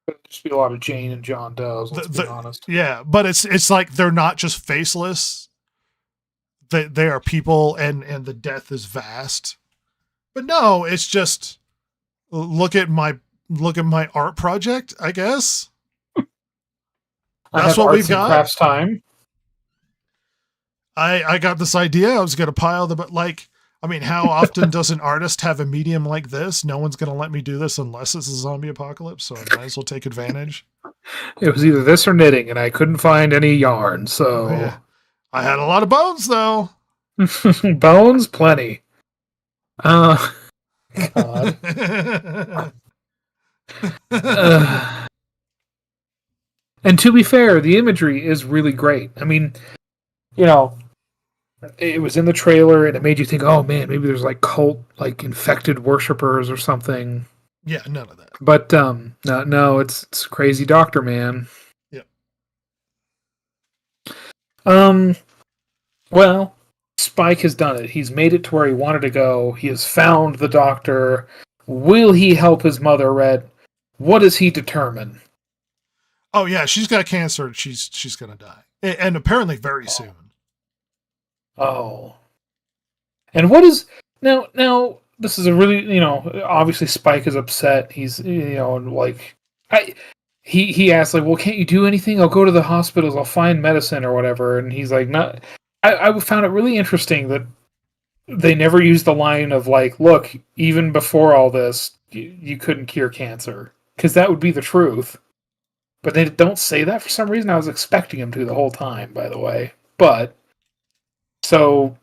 Speaker 3: there'd just be a lot of Jane and John Does. Let's be honest.
Speaker 4: Yeah, but it's like they're not just faceless; they are people, and the death is vast. But no, it's just look at my art project. I guess that's what we've got.
Speaker 3: Crafts time.
Speaker 4: I got this idea. I was going to pile the, but like. I mean, how often does an artist have a medium like this? No one's going to let me do this unless it's a zombie apocalypse, so I might as well take advantage.
Speaker 3: It was either this or knitting, and I couldn't find any yarn, so...
Speaker 4: Yeah. I had a lot of bones, though.
Speaker 3: Bones? Plenty. God. And to be fair, the imagery is really great. I mean, you know... It was in the trailer, and it made you think, oh man, maybe there's like cult, like infected worshippers or something.
Speaker 4: Yeah, none of that.
Speaker 3: But no, it's crazy doctor, man.
Speaker 4: Yep.
Speaker 3: Well, Spike has done it. He's made it to where he wanted to go. He has found the doctor. Will he help his mother, Red? What does he determine?
Speaker 4: Oh yeah, she's got cancer. And she's gonna die, and apparently very soon.
Speaker 3: Oh. And what is now this is a really, obviously Spike is upset. He's, like he asks like, well, can't you do anything? I'll go to the hospitals, I'll find medicine or whatever. And he's like, not. I found it really interesting that they never used the line of like, look, even before all this, you couldn't cure cancer, because that would be the truth. But they don't say that for some reason. I was expecting him to the whole time, by the way. But so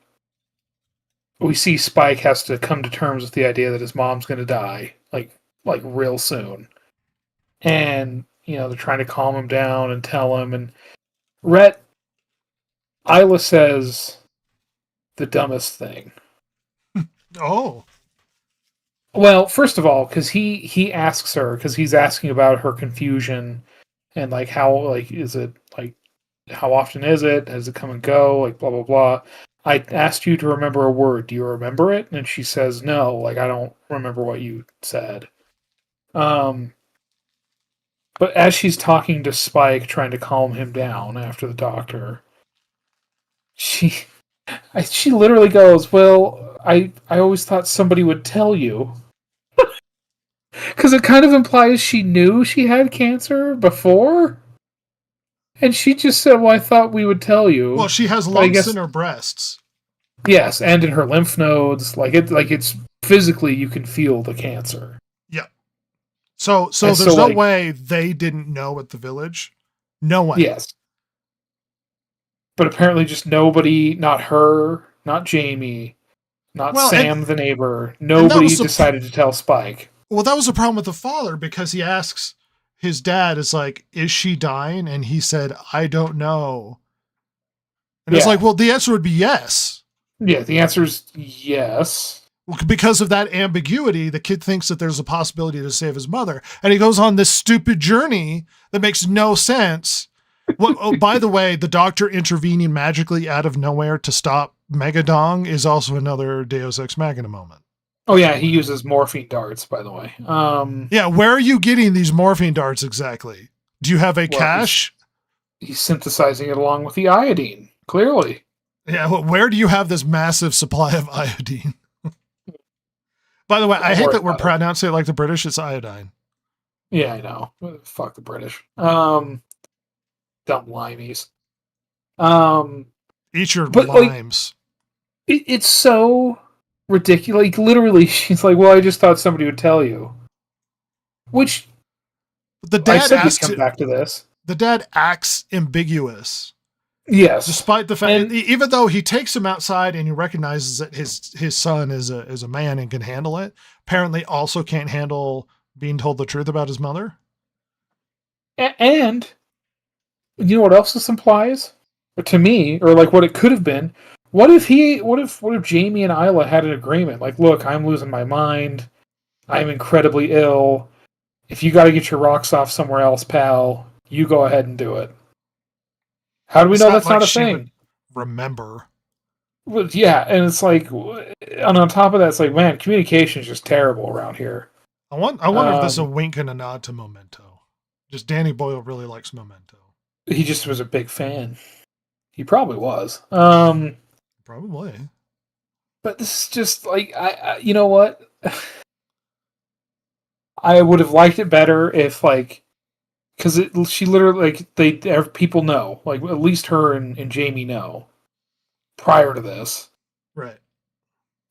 Speaker 3: we see Spike has to come to terms with the idea that his mom's going to die, like real soon. And, they're trying to calm him down and tell him. And Rhett, Isla says the dumbest thing.
Speaker 4: Oh.
Speaker 3: Well, first of all, because he asks her, because he's asking about her confusion and like how, like, is it like, how often is it? Does it come and go? Like, blah, blah, blah. I asked you to remember a word. Do you remember it? And she says, no, like, I don't remember what you said. But as she's talking to Spike, trying to calm him down after the doctor, she literally goes, well, I always thought somebody would tell you. Because it kind of implies she knew she had cancer before. And she just said, well, I thought we would tell you.
Speaker 4: Well, she has lumps in her breasts.
Speaker 3: Yes, and in her lymph nodes. Like it's physically, you can feel the cancer.
Speaker 4: Yeah. So
Speaker 3: And
Speaker 4: there's
Speaker 3: so,
Speaker 4: no
Speaker 3: like-
Speaker 4: way they didn't know at the village. No way.
Speaker 3: Yes. But apparently just nobody, not her, not Jamie, not
Speaker 4: Well,
Speaker 3: Sam the neighbor,
Speaker 4: that
Speaker 3: nobody
Speaker 4: was the-
Speaker 3: decided to tell Spike.
Speaker 4: Well, that was the problem with the father, because he asks his dad, is like, is she dying? And he said, I don't know. And it's
Speaker 3: Yeah.
Speaker 4: like, well, the answer would be yes.
Speaker 3: Yeah, the answer is yes.
Speaker 4: Well, because of that ambiguity, the kid thinks that there's a possibility to save his mother. And he goes on this stupid journey that makes no sense. Well, oh, by the way, the doctor intervening magically out of nowhere to stop Megadong is also another Deus Ex Machina moment.
Speaker 3: Oh yeah, he uses morphine darts, by the way.
Speaker 4: Yeah, where are you getting these morphine darts exactly? Do you have a
Speaker 3: Well,
Speaker 4: cache?
Speaker 3: He's synthesizing it along with the iodine, clearly.
Speaker 4: Yeah, well, where do you have this massive supply of iodine? By the way, I
Speaker 3: Don't
Speaker 4: hate
Speaker 3: worry
Speaker 4: that we're
Speaker 3: about it.
Speaker 4: pronouncing it like the British. It's iodine.
Speaker 3: Yeah, I know. Fuck the British. Dumb limeys.
Speaker 4: Eat your
Speaker 3: But, like,
Speaker 4: limes.
Speaker 3: It's so ridiculous. Like, literally, she's like, well, I just thought somebody would tell you. Which,
Speaker 4: The
Speaker 3: I
Speaker 4: dad
Speaker 3: said we'd
Speaker 4: asks.
Speaker 3: come back to this.
Speaker 4: The dad acts ambiguous,
Speaker 3: Yes.
Speaker 4: despite the fact,
Speaker 3: And-
Speaker 4: even though he takes him outside and he recognizes that his son is a man and can handle it. Apparently, also can't handle being told the truth about his mother.
Speaker 3: And, you know what else this implies? To me, or like what it could have been, what if Jamie and Isla had an agreement? Like, look, I'm losing my mind. I'm incredibly ill. If you got to get your rocks off somewhere else, pal, you go ahead and do it. How do we
Speaker 4: It's
Speaker 3: know that's
Speaker 4: like
Speaker 3: not a
Speaker 4: she
Speaker 3: thing?
Speaker 4: would remember.
Speaker 3: Well, yeah, and it's like, and on top of that, it's like, man, communication is just terrible around here.
Speaker 4: I wonder if this is a
Speaker 3: Um,
Speaker 4: wink and a nod to Memento. Just Danny Boyle really likes Memento.
Speaker 3: He just was a big fan. He probably was.
Speaker 4: Probably.
Speaker 3: But this is just like, you know what? I would have liked it better if, like, because she literally, like, people know, like, at least her and Jamie know prior to this,
Speaker 4: Right.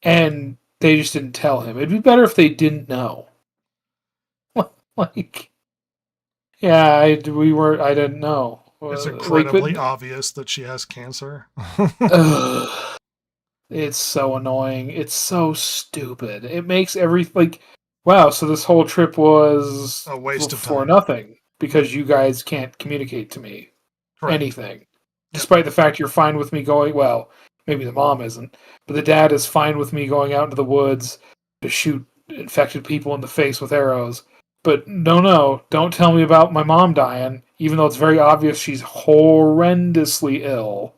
Speaker 3: and they just didn't tell him. It'd be better if they didn't know. Like, yeah, I didn't know.
Speaker 4: It's
Speaker 3: Like,
Speaker 4: incredibly obvious that she has cancer.
Speaker 3: ugh. It's so annoying. It's so stupid. It makes wow, so this whole trip was
Speaker 4: A waste of
Speaker 3: for
Speaker 4: time.
Speaker 3: nothing because you guys can't communicate to me
Speaker 4: Correct.
Speaker 3: anything. Despite the fact you're fine with me going, well, maybe the mom isn't, but the dad is fine with me going out into the woods to shoot infected people in the face with arrows. But no, don't tell me about my mom dying, even though it's very obvious she's horrendously ill.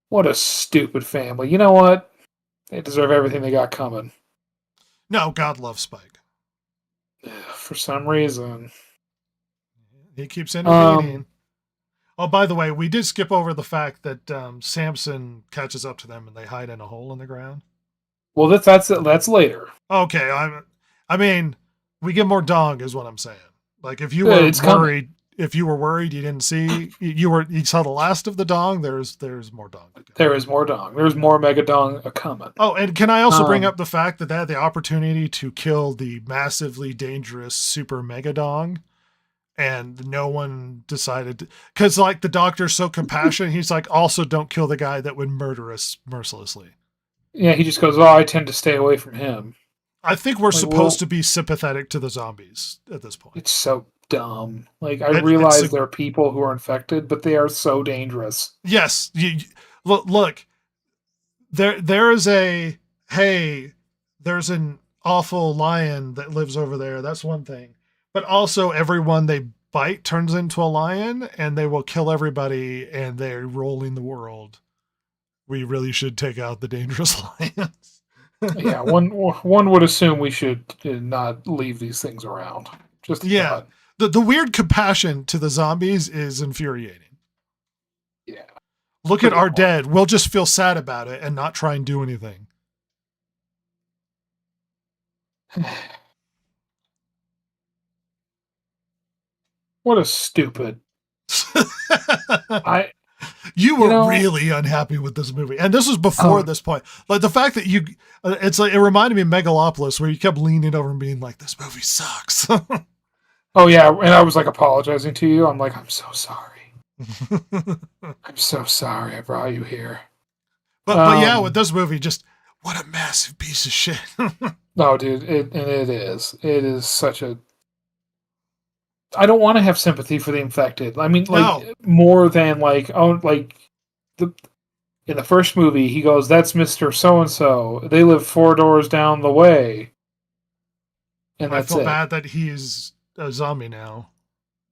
Speaker 3: What a stupid family. You know what? They deserve everything they got coming.
Speaker 4: No, God loves Spike.
Speaker 3: For some reason.
Speaker 4: He keeps intervening. Oh, by the way, we did skip over the fact that Samson catches up to them and they hide in a hole in the ground.
Speaker 3: Well, that's later.
Speaker 4: Okay, I mean, we get more dong, is what I'm saying. Like, if you
Speaker 3: Yeah,
Speaker 4: were
Speaker 3: it's coming.
Speaker 4: worried, you didn't see, you saw the last of the dong. There's more dong to go.
Speaker 3: There is more dong. There's more mega dong a coming.
Speaker 4: Oh, and can I also bring
Speaker 3: Um,
Speaker 4: up the fact that they had the opportunity to kill the massively dangerous super mega dong, and no one decided because, like, the doctor's so compassionate, he's like, also don't kill the guy that would murder us mercilessly.
Speaker 3: Yeah, he just goes, oh, I tend to stay away from him.
Speaker 4: I think we're
Speaker 3: Like,
Speaker 4: supposed
Speaker 3: well-
Speaker 4: to be sympathetic to the zombies at this point.
Speaker 3: It's so dumb. Like, I
Speaker 4: It's
Speaker 3: realize
Speaker 4: a-
Speaker 3: there are people who are infected, but they are so dangerous.
Speaker 4: Yes, look. There is there's an awful lion that lives over there. That's one thing, but also everyone they bite turns into a lion, and they will kill everybody, and they're ruling the world. We really should take out the dangerous lions.
Speaker 3: Yeah, one would assume we should not leave these things around. Just a
Speaker 4: Yeah.
Speaker 3: thought.
Speaker 4: The weird compassion to the zombies is infuriating.
Speaker 3: Yeah.
Speaker 4: Look at
Speaker 3: Pretty
Speaker 4: our
Speaker 3: much.
Speaker 4: dead. We'll just feel sad about it and not try and do anything.
Speaker 3: What a stupid. I
Speaker 4: You were
Speaker 3: know,
Speaker 4: really unhappy with this movie. And this was before this point. Like the fact that it's like, it reminded me of Megalopolis where you kept leaning over and being like, this movie sucks.
Speaker 3: oh yeah, and I was like apologizing to you. I'm like, I'm so sorry. I'm so sorry I brought you here.
Speaker 4: But yeah, with this movie, just what a massive piece of shit.
Speaker 3: No, dude, it is. It is such a. I don't want to have sympathy for the infected. I mean, like more than like in the first movie, he goes, "That's Mr. So and So. They live 4 doors down the way." And
Speaker 4: I
Speaker 3: that's
Speaker 4: feel
Speaker 3: it.
Speaker 4: bad that he's a zombie now.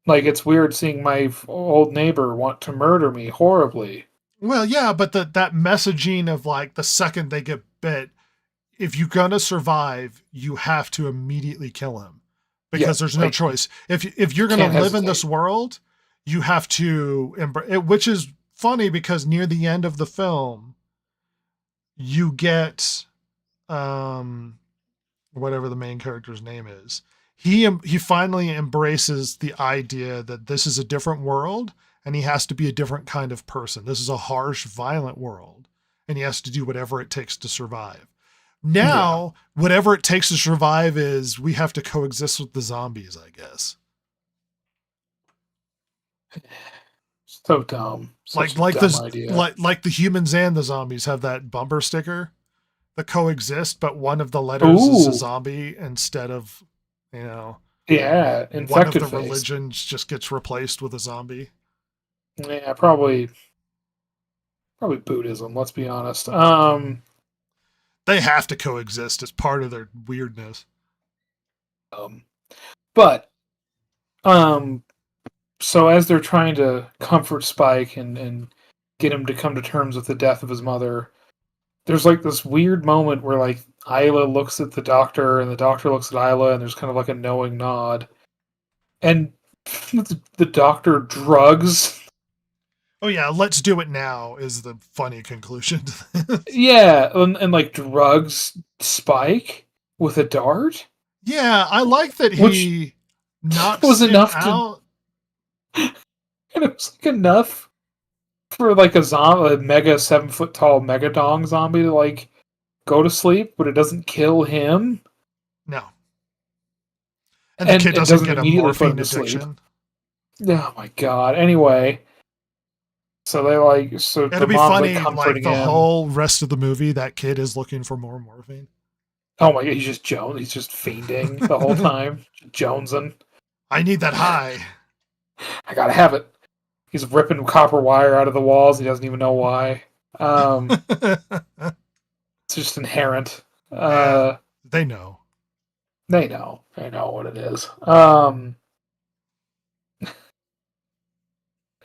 Speaker 3: Like it's weird seeing my old neighbor want to murder me horribly.
Speaker 4: Well, yeah, but that messaging of like the second they get bit, if you're gonna survive, you have to immediately kill him because there's no choice. If you're gonna live in this world, you have to embrace. Which is funny because near the end of the film, you get whatever the main character's name is. He finally embraces the idea that this is a different world. And he has to be a different kind of person. This is a harsh, violent world. And he has to do whatever it takes to survive. Now, whatever it takes to survive is we have to coexist with the zombies, I guess.
Speaker 3: So dumb.
Speaker 4: Like the humans and the zombies have that bumper sticker, the coexist, but one of the letters is a zombie instead of,
Speaker 3: infected
Speaker 4: one of the
Speaker 3: face.
Speaker 4: religions just gets replaced with a zombie.
Speaker 3: Yeah, probably Buddhism, let's be honest.
Speaker 4: They have to coexist as part of their weirdness.
Speaker 3: So as they're trying to comfort Spike and get him to come to terms with the death of his mother, there's like this weird moment where like Isla looks at the doctor and the doctor looks at Isla and there's kind of like a knowing nod. And the doctor drugs.
Speaker 4: Oh yeah, let's do it now is the funny conclusion to this.
Speaker 3: Yeah, and like drugs Spike with a dart.
Speaker 4: Yeah, I like that he knocks
Speaker 3: was
Speaker 4: him
Speaker 3: enough
Speaker 4: out.
Speaker 3: And it was like enough for like a mega 7 foot tall megadong zombie to like go to sleep, but it doesn't kill him.
Speaker 4: No. And the kid doesn't get a morphine addiction.
Speaker 3: Oh my god. Anyway. So they
Speaker 4: it'll be funny, like the whole rest of the movie, that kid is looking for more morphine.
Speaker 3: Oh my god, he's just fiending the whole time. Jonesing.
Speaker 4: I need that high.
Speaker 3: I gotta have it. He's ripping copper wire out of the walls. He doesn't even know why. It's just inherent.
Speaker 4: They know.
Speaker 3: They know what it is.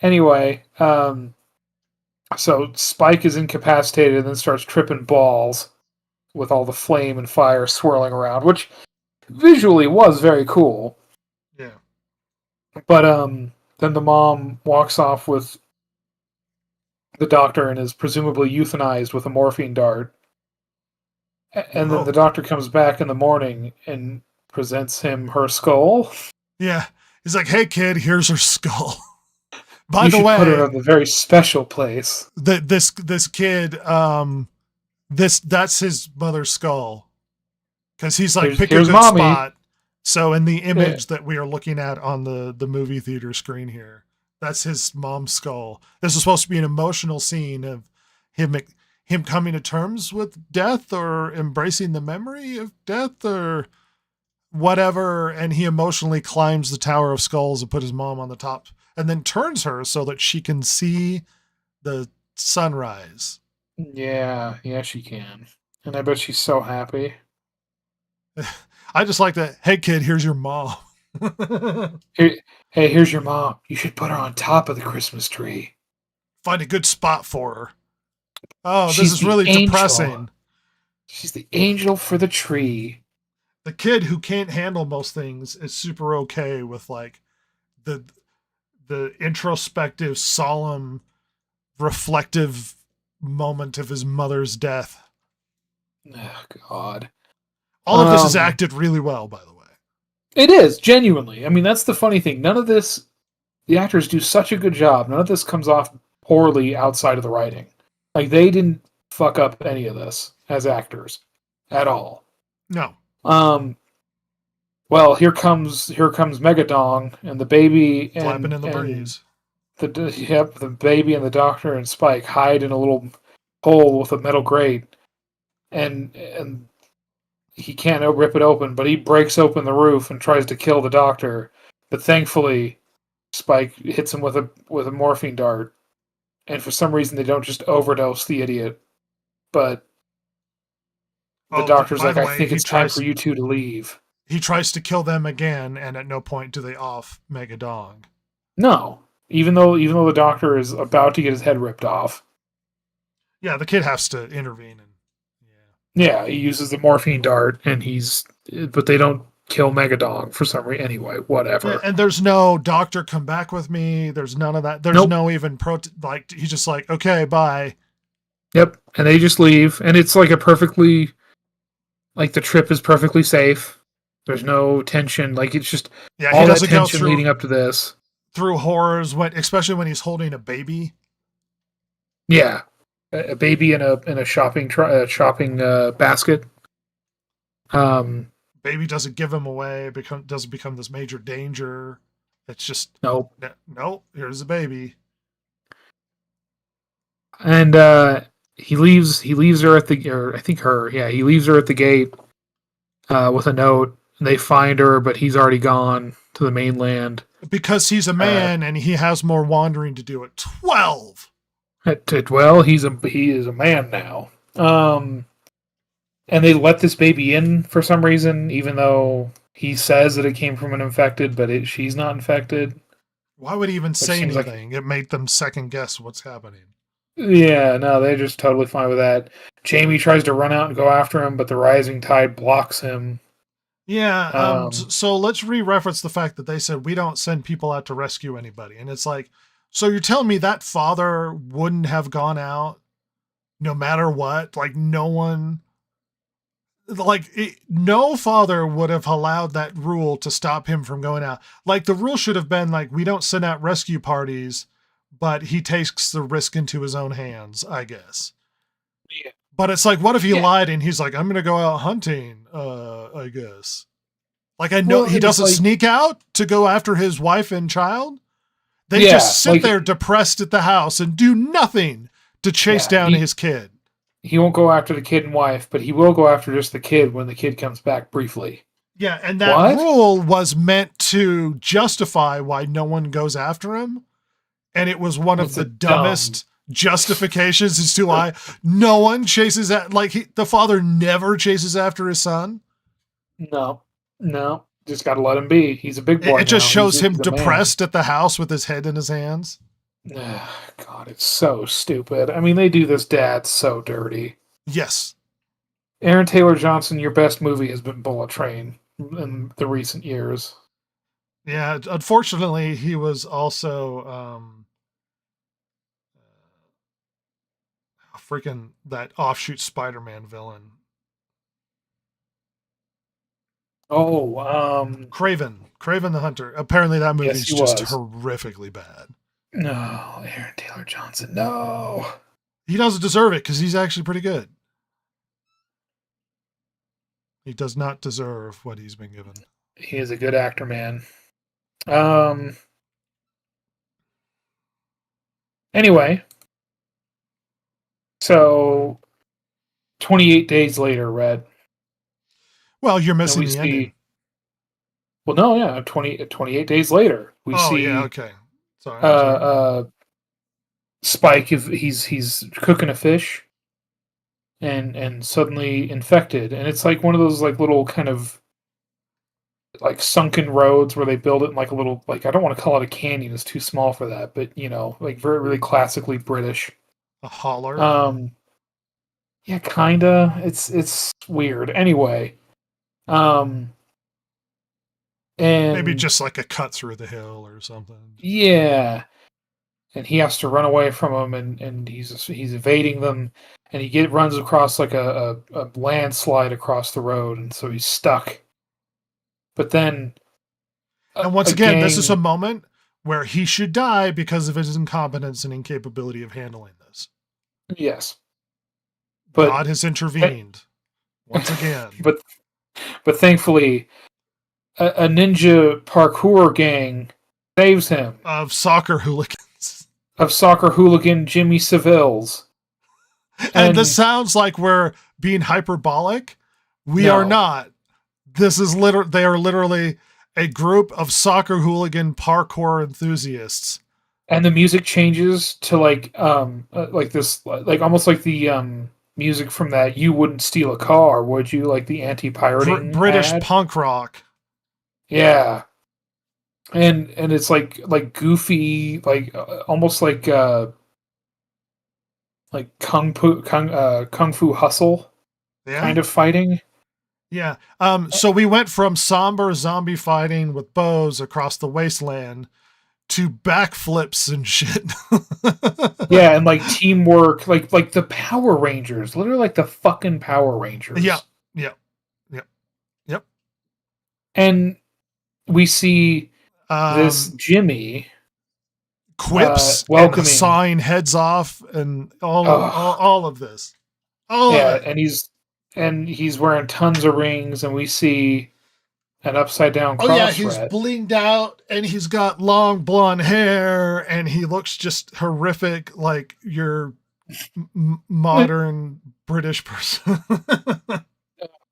Speaker 3: Anyway, so Spike is incapacitated and then starts tripping balls with all the flame and fire swirling around, which visually was very cool.
Speaker 4: Yeah.
Speaker 3: But then the mom walks off with the doctor and is presumably euthanized with a morphine dart. And then the doctor comes back in the morning and presents him her skull. Yeah.
Speaker 4: He's like, hey kid, here's her skull. By the way,
Speaker 3: put her in a very special place.
Speaker 4: This kid, that's his mother's skull, because he's like, pick a good spot. So in the image that we are looking at on the movie theater screen here, that's his mom's skull. This is supposed to be an emotional scene of him coming to terms with death or embracing the memory of death or whatever, and he emotionally climbs the Tower of Skulls and put his mom on the top. And then turns her so that she can see the sunrise.
Speaker 3: Yeah, she can. And I bet she's so happy.
Speaker 4: I just like that. Hey, kid, here's your mom.
Speaker 3: Hey, here's your mom. You should put her on top of the Christmas tree.
Speaker 4: Find a good spot for her. Oh, this is really depressing.
Speaker 3: She's the angel for the tree.
Speaker 4: The kid who can't handle most things is super okay with like the introspective, solemn, reflective moment of his mother's death.
Speaker 3: Oh, God.
Speaker 4: All of this is acted really well, by the way.
Speaker 3: It is, genuinely. I mean, that's the funny thing. None of this, the actors do such a good job. None of this comes off poorly outside of the writing. Like, they didn't fuck up any of this as actors at all.
Speaker 4: No.
Speaker 3: Well, here comes Megadong and the baby
Speaker 4: Flapping in the breeze.
Speaker 3: The baby and the doctor and Spike hide in a little hole with a metal grate, and he can't rip it open, but he breaks open the roof and tries to kill the doctor. But thankfully, Spike hits him with a morphine dart, and for some reason they don't just overdose the idiot. But the doctor's like, I think it's time for you two to leave.
Speaker 4: He tries to kill them again, and at no point do they off Megadong.
Speaker 3: No, even though the doctor is about to get his head ripped off.
Speaker 4: Yeah, the kid has to intervene.
Speaker 3: Yeah, he uses the morphine dart, but they don't kill Megadong for some reason. Anyway, whatever.
Speaker 4: And there's no doctor come back with me. There's none of that. There's no even he's just like, okay, bye.
Speaker 3: Yep, and they just leave, and it's like the trip is perfectly safe. There's no tension. Like, it's just all that tension leading up to this.
Speaker 4: Through horrors, especially when he's holding a baby.
Speaker 3: Yeah, a baby in a shopping basket.
Speaker 4: Baby doesn't give him away. Doesn't become this major danger. It's just
Speaker 3: no.
Speaker 4: Here's the baby.
Speaker 3: And he leaves her at he leaves her at the gate with a note. And they find her, but he's already gone to the mainland. Because
Speaker 4: he's a man and he has more wandering to do at 12.
Speaker 3: At 12, he is a man now. And they let this baby in for some reason, even though he says that it came from an infected, but she's not infected.
Speaker 4: Why would he even say anything? It made them second guess what's happening.
Speaker 3: Yeah, no, they're just totally fine with that. Jamie tries to run out and go after him, but the rising tide blocks him.
Speaker 4: Yeah, so let's re-reference the fact that they said we don't send people out to rescue anybody. And it's like, so you're telling me that father wouldn't have gone out no matter what? Like, no father would have allowed that rule to stop him from going out. Like, the rule should have been like, we don't send out rescue parties, but he takes the risk into his own hands, I guess.
Speaker 3: Yeah.
Speaker 4: But it's like, what if he lied and he's like, I'm going to go out hunting, I guess. Like, I know he doesn't sneak out to go after his wife and child. They just sit there depressed at the house and do nothing to chase down his kid.
Speaker 3: He won't go after the kid and wife, but he will go after just the kid when the kid comes back briefly.
Speaker 4: Yeah, and that rule was meant to justify why no one goes after him. And it was one of the dumbest justifications as to why no one chases the father never chases after his son.
Speaker 3: No, just got to let him be. He's a big boy.
Speaker 4: It just shows him depressed at the house with his head in his hands.
Speaker 3: God, it's so stupid. I mean, they do this dad so dirty.
Speaker 4: Yes.
Speaker 3: Aaron Taylor Johnson, your best movie has been Bullet Train in the recent years.
Speaker 4: Yeah, unfortunately, he was also freaking that offshoot Spider-Man villain. Kraven the Hunter. Apparently that movie is just horrifically bad.
Speaker 3: No, Aaron Taylor Johnson, no.
Speaker 4: He doesn't deserve it because he's actually pretty good. He does not deserve what he's been given.
Speaker 3: He is a good actor, man. Anyway, so 28 days later, Red.
Speaker 4: Well, you're missing the ending.
Speaker 3: Well, no, yeah, 28 days later, we see.
Speaker 4: Yeah, okay. Sorry.
Speaker 3: Spike, he's cooking a fish, and suddenly infected, and it's like one of those like little kind of like sunken roads where they build it in like a little, like, I don't want to call it a canyon, it's too small for that, but you know, like very really classically British.
Speaker 4: A holler.
Speaker 3: Yeah, kinda. It's weird. Anyway, and
Speaker 4: maybe just like a cut through the hill or something.
Speaker 3: Yeah. And he has to run away from them, and he's evading them, and he runs across like a landslide across the road, and so he's stuck. But then,
Speaker 4: and once again, this is a moment where he should die because of his incompetence and incapability of handling this.
Speaker 3: Yes. But
Speaker 4: God has intervened once again.
Speaker 3: but thankfully, a ninja parkour gang saves him
Speaker 4: Of soccer hooligans.
Speaker 3: of soccer hooligan Jimmy Sevilles.
Speaker 4: And this sounds like we're being hyperbolic. We
Speaker 3: No.
Speaker 4: are not. This is they are literally a group of soccer hooligan parkour enthusiasts.
Speaker 3: And the music changes to like this, like almost like the music from that "You Wouldn't Steal a Car, Would You?" Like the anti-pirating
Speaker 4: British
Speaker 3: ad.
Speaker 4: punk rock.
Speaker 3: Yeah, and it's like goofy, like almost like kung fu hustle
Speaker 4: Yeah.
Speaker 3: kind of fighting.
Speaker 4: Yeah. So we went from somber zombie fighting with bows across the wasteland to backflips and shit.
Speaker 3: Yeah, and like teamwork, like the Power Rangers, literally like the fucking Power Rangers.
Speaker 4: Yeah.
Speaker 3: And we see this Jimmy
Speaker 4: quips,
Speaker 3: welcoming.
Speaker 4: and sawing heads off, and all of this.
Speaker 3: Yeah, and he's wearing tons of rings, and we see an upside down cross.
Speaker 4: Oh yeah, he's blinged out, and he's got long blonde hair, and he looks just horrific, like your modern British person.
Speaker 3: Oh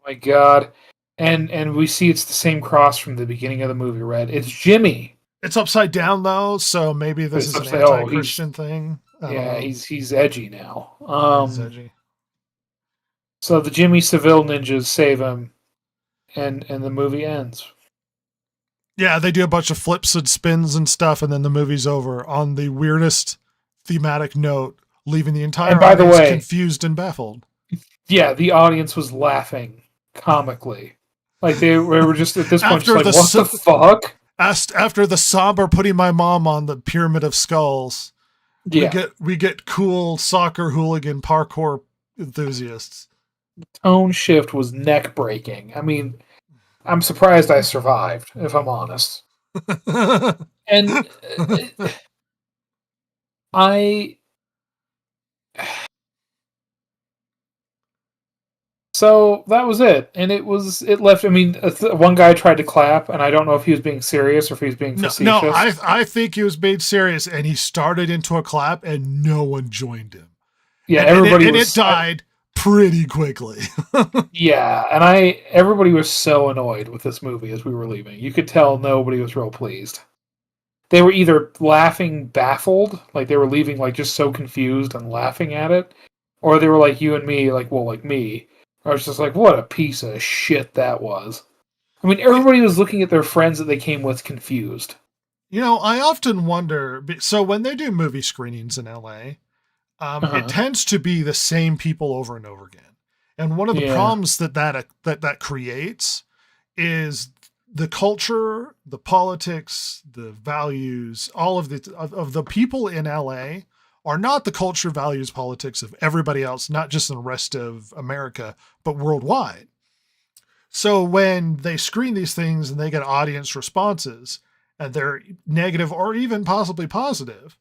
Speaker 3: my god. And we see it's the same cross from the beginning of the movie, Red. It's Jimmy.
Speaker 4: It's upside down though, so maybe this is an anti-Christian thing.
Speaker 3: Yeah, he's edgy now.
Speaker 4: He's edgy.
Speaker 3: So the Jimmy Seville ninjas save him, and the movie ends.
Speaker 4: Yeah, they do a bunch of flips and spins and stuff, and then the movie's over on the weirdest thematic note, leaving the entire audience confused and baffled.
Speaker 3: Yeah, the audience was laughing comically. Like they were just at this point just like, what the fuck?
Speaker 4: After the somber putting my mom on the Pyramid of Skulls, we get cool soccer hooligan parkour enthusiasts.
Speaker 3: The tone shift was neck breaking. I mean, I'm surprised I survived, if I'm honest. And So that was it, and it left. I mean, one guy tried to clap, and I don't know if he was being serious or if he was being facetious.
Speaker 4: No, I think he was being serious, and he started into a clap, and no one joined him.
Speaker 3: Yeah,
Speaker 4: it died pretty quickly.
Speaker 3: Yeah, and everybody was so annoyed with this movie as we were leaving. You could tell nobody was real pleased. They were either laughing baffled, like they were leaving like just so confused and laughing at it, or they were like you and me, like me. I was just like, what a piece of shit that was. I mean, everybody was looking at their friends that they came with confused.
Speaker 4: You know, I often wonder, so when they do movie screenings in LA, it tends to be the same people over and over again. And one of the problems that creates is the culture, the politics, the values, all of the people in LA are not the culture, values, politics of everybody else, not just in the rest of America, but worldwide. So when they screen these things and they get audience responses and they're negative or even possibly positive,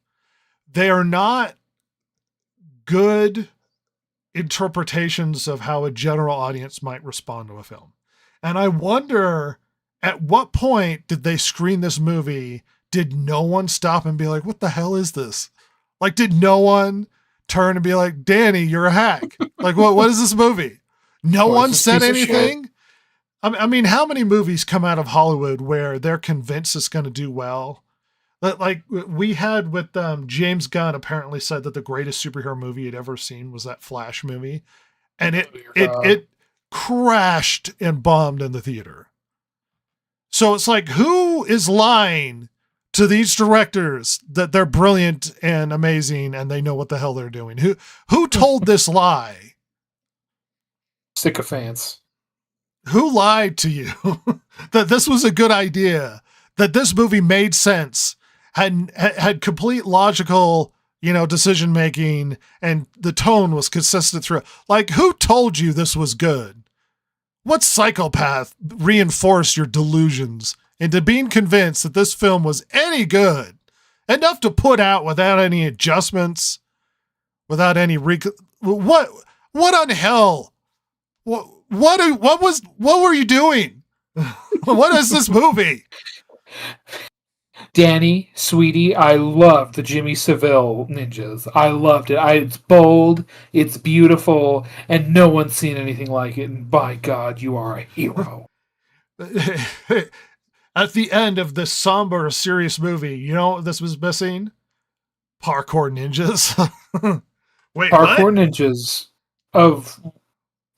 Speaker 4: they are not good interpretations of how a general audience might respond to a film. And I wonder, at what point did they screen this movie? Did no one stop and be like, what the hell is this? Like, did no one turn and be like, Danny, you're a hack? Like, what is this movie? No one said anything. I mean, how many movies come out of Hollywood where they're convinced it's going to do well? Like we had with James Gunn apparently said that the greatest superhero movie he'd ever seen was that Flash movie. And it crashed and bombed in the theater. So it's like, who is lying to these directors that they're brilliant and amazing and they know what the hell they're doing? Who told this lie?
Speaker 3: Sycophants.
Speaker 4: Who lied to you that this was a good idea, that this movie made sense, had complete logical, decision making, and the tone was consistent through? Like, who told you this was good? What psychopath reinforced your delusions into being convinced that this film was any good? enough to put out without any adjustments, without any what on hell? What were you doing? What is this movie?
Speaker 3: Danny, sweetie, I love the Jimmy Savile Ninjas. I loved it. It's bold, it's beautiful, and no one's seen anything like it. And by God, you are a hero.
Speaker 4: At the end of this somber, serious movie, you know what this was missing? Parkour ninjas. Wait,
Speaker 3: Parkour
Speaker 4: what?
Speaker 3: ninjas of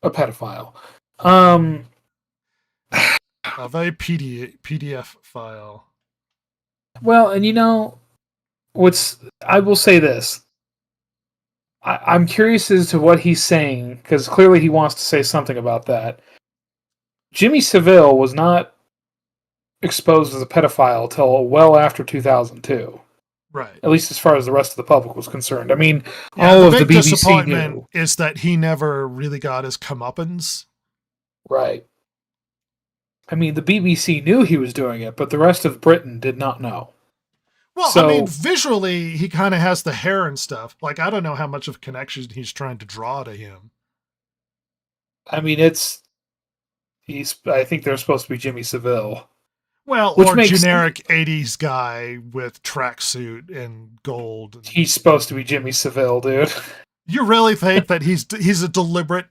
Speaker 3: a pedophile.
Speaker 4: Of a PDF file.
Speaker 3: Well, and I will say this. I'm curious as to what he's saying, because clearly he wants to say something about that. Jimmy Savile was not exposed as a pedophile till well after 2002.
Speaker 4: Right.
Speaker 3: At least as far as the rest of the public was concerned. I mean,
Speaker 4: Yeah,
Speaker 3: all of the
Speaker 4: big
Speaker 3: BBC
Speaker 4: disappointment
Speaker 3: knew.
Speaker 4: is that he never really got his comeuppance.
Speaker 3: Right. I mean, the BBC knew he was doing it, but the rest of Britain did not know.
Speaker 4: Well,
Speaker 3: So-
Speaker 4: I mean, visually, he kind of has the hair and stuff. Like, I don't know how much of a connection he's trying to draw to him.
Speaker 3: I mean, I think they're supposed to be Jimmy Savile.
Speaker 4: Well,
Speaker 3: Which
Speaker 4: or
Speaker 3: makes
Speaker 4: generic 80s guy with tracksuit and gold.
Speaker 3: He's supposed to be Jimmy Savile, dude.
Speaker 4: You really think that he's a deliberate,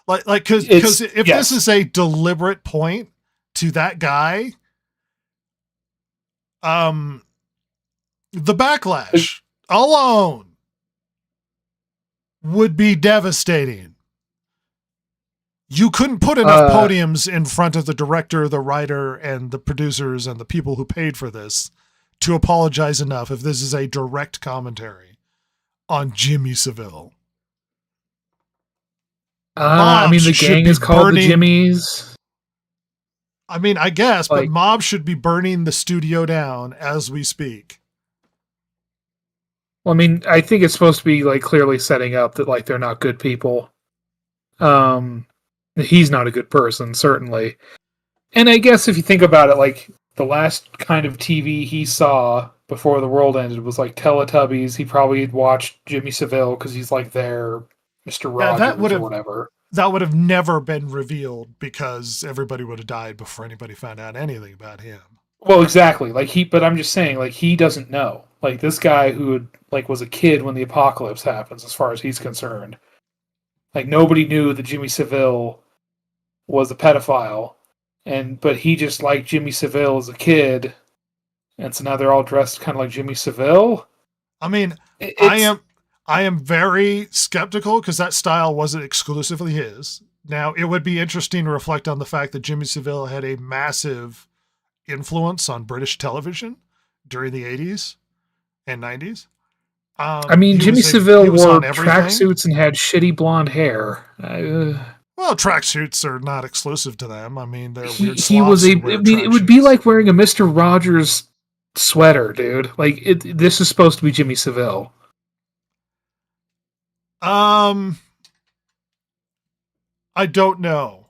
Speaker 4: because
Speaker 3: It's-
Speaker 4: if
Speaker 3: yes.
Speaker 4: this is a deliberate point to that guy, the backlash alone would be devastating. You couldn't put enough podiums in front of the director, the writer, and the producers and the people who paid for this to apologize enough if this is a direct commentary on Jimmy Savile.
Speaker 3: I mean, the
Speaker 4: Mobs should
Speaker 3: gang
Speaker 4: be
Speaker 3: is called
Speaker 4: burning-
Speaker 3: the Jimmies.
Speaker 4: I mean, I guess, but
Speaker 3: Like-
Speaker 4: Mob should be burning the studio down as we speak.
Speaker 3: Well, I mean, I think it's supposed to be like clearly setting up that like they're not good people. He's not a good person, certainly. And I guess if you think about it, like the last kind of TV he saw before the world ended was like Teletubbies. He probably had watched Jimmy Savile because he's like their Mr.
Speaker 4: Yeah,
Speaker 3: Rogers
Speaker 4: that
Speaker 3: or
Speaker 4: would've-
Speaker 3: whatever.
Speaker 4: That would have never been revealed because everybody would have died before anybody found out anything about him.
Speaker 3: Well, exactly. But I'm just saying, like, he doesn't know. Like, this guy who was a kid when the apocalypse happens, as far as he's concerned. Like, nobody knew that Jimmy Savile was a pedophile, but he just liked Jimmy Savile as a kid, and so now they're all dressed kind of like Jimmy Savile.
Speaker 4: I mean,
Speaker 3: It's-
Speaker 4: I am very skeptical because that style wasn't exclusively his. Now, it would be interesting to reflect on the fact that Jimmy Savile had a massive influence on British television during the 80s and 90s.
Speaker 3: I mean,
Speaker 4: He
Speaker 3: Jimmy
Speaker 4: was
Speaker 3: Savile
Speaker 4: he was
Speaker 3: wore
Speaker 4: on everything.
Speaker 3: tracksuits and had shitty blonde hair.
Speaker 4: Well, tracksuits are not exclusive to them. I mean, they're weird
Speaker 3: He was
Speaker 4: sloths who wear
Speaker 3: it would be
Speaker 4: tracksuits.
Speaker 3: like wearing a Mr. Rogers sweater, dude. Like, this is supposed to be Jimmy Savile.
Speaker 4: I don't know.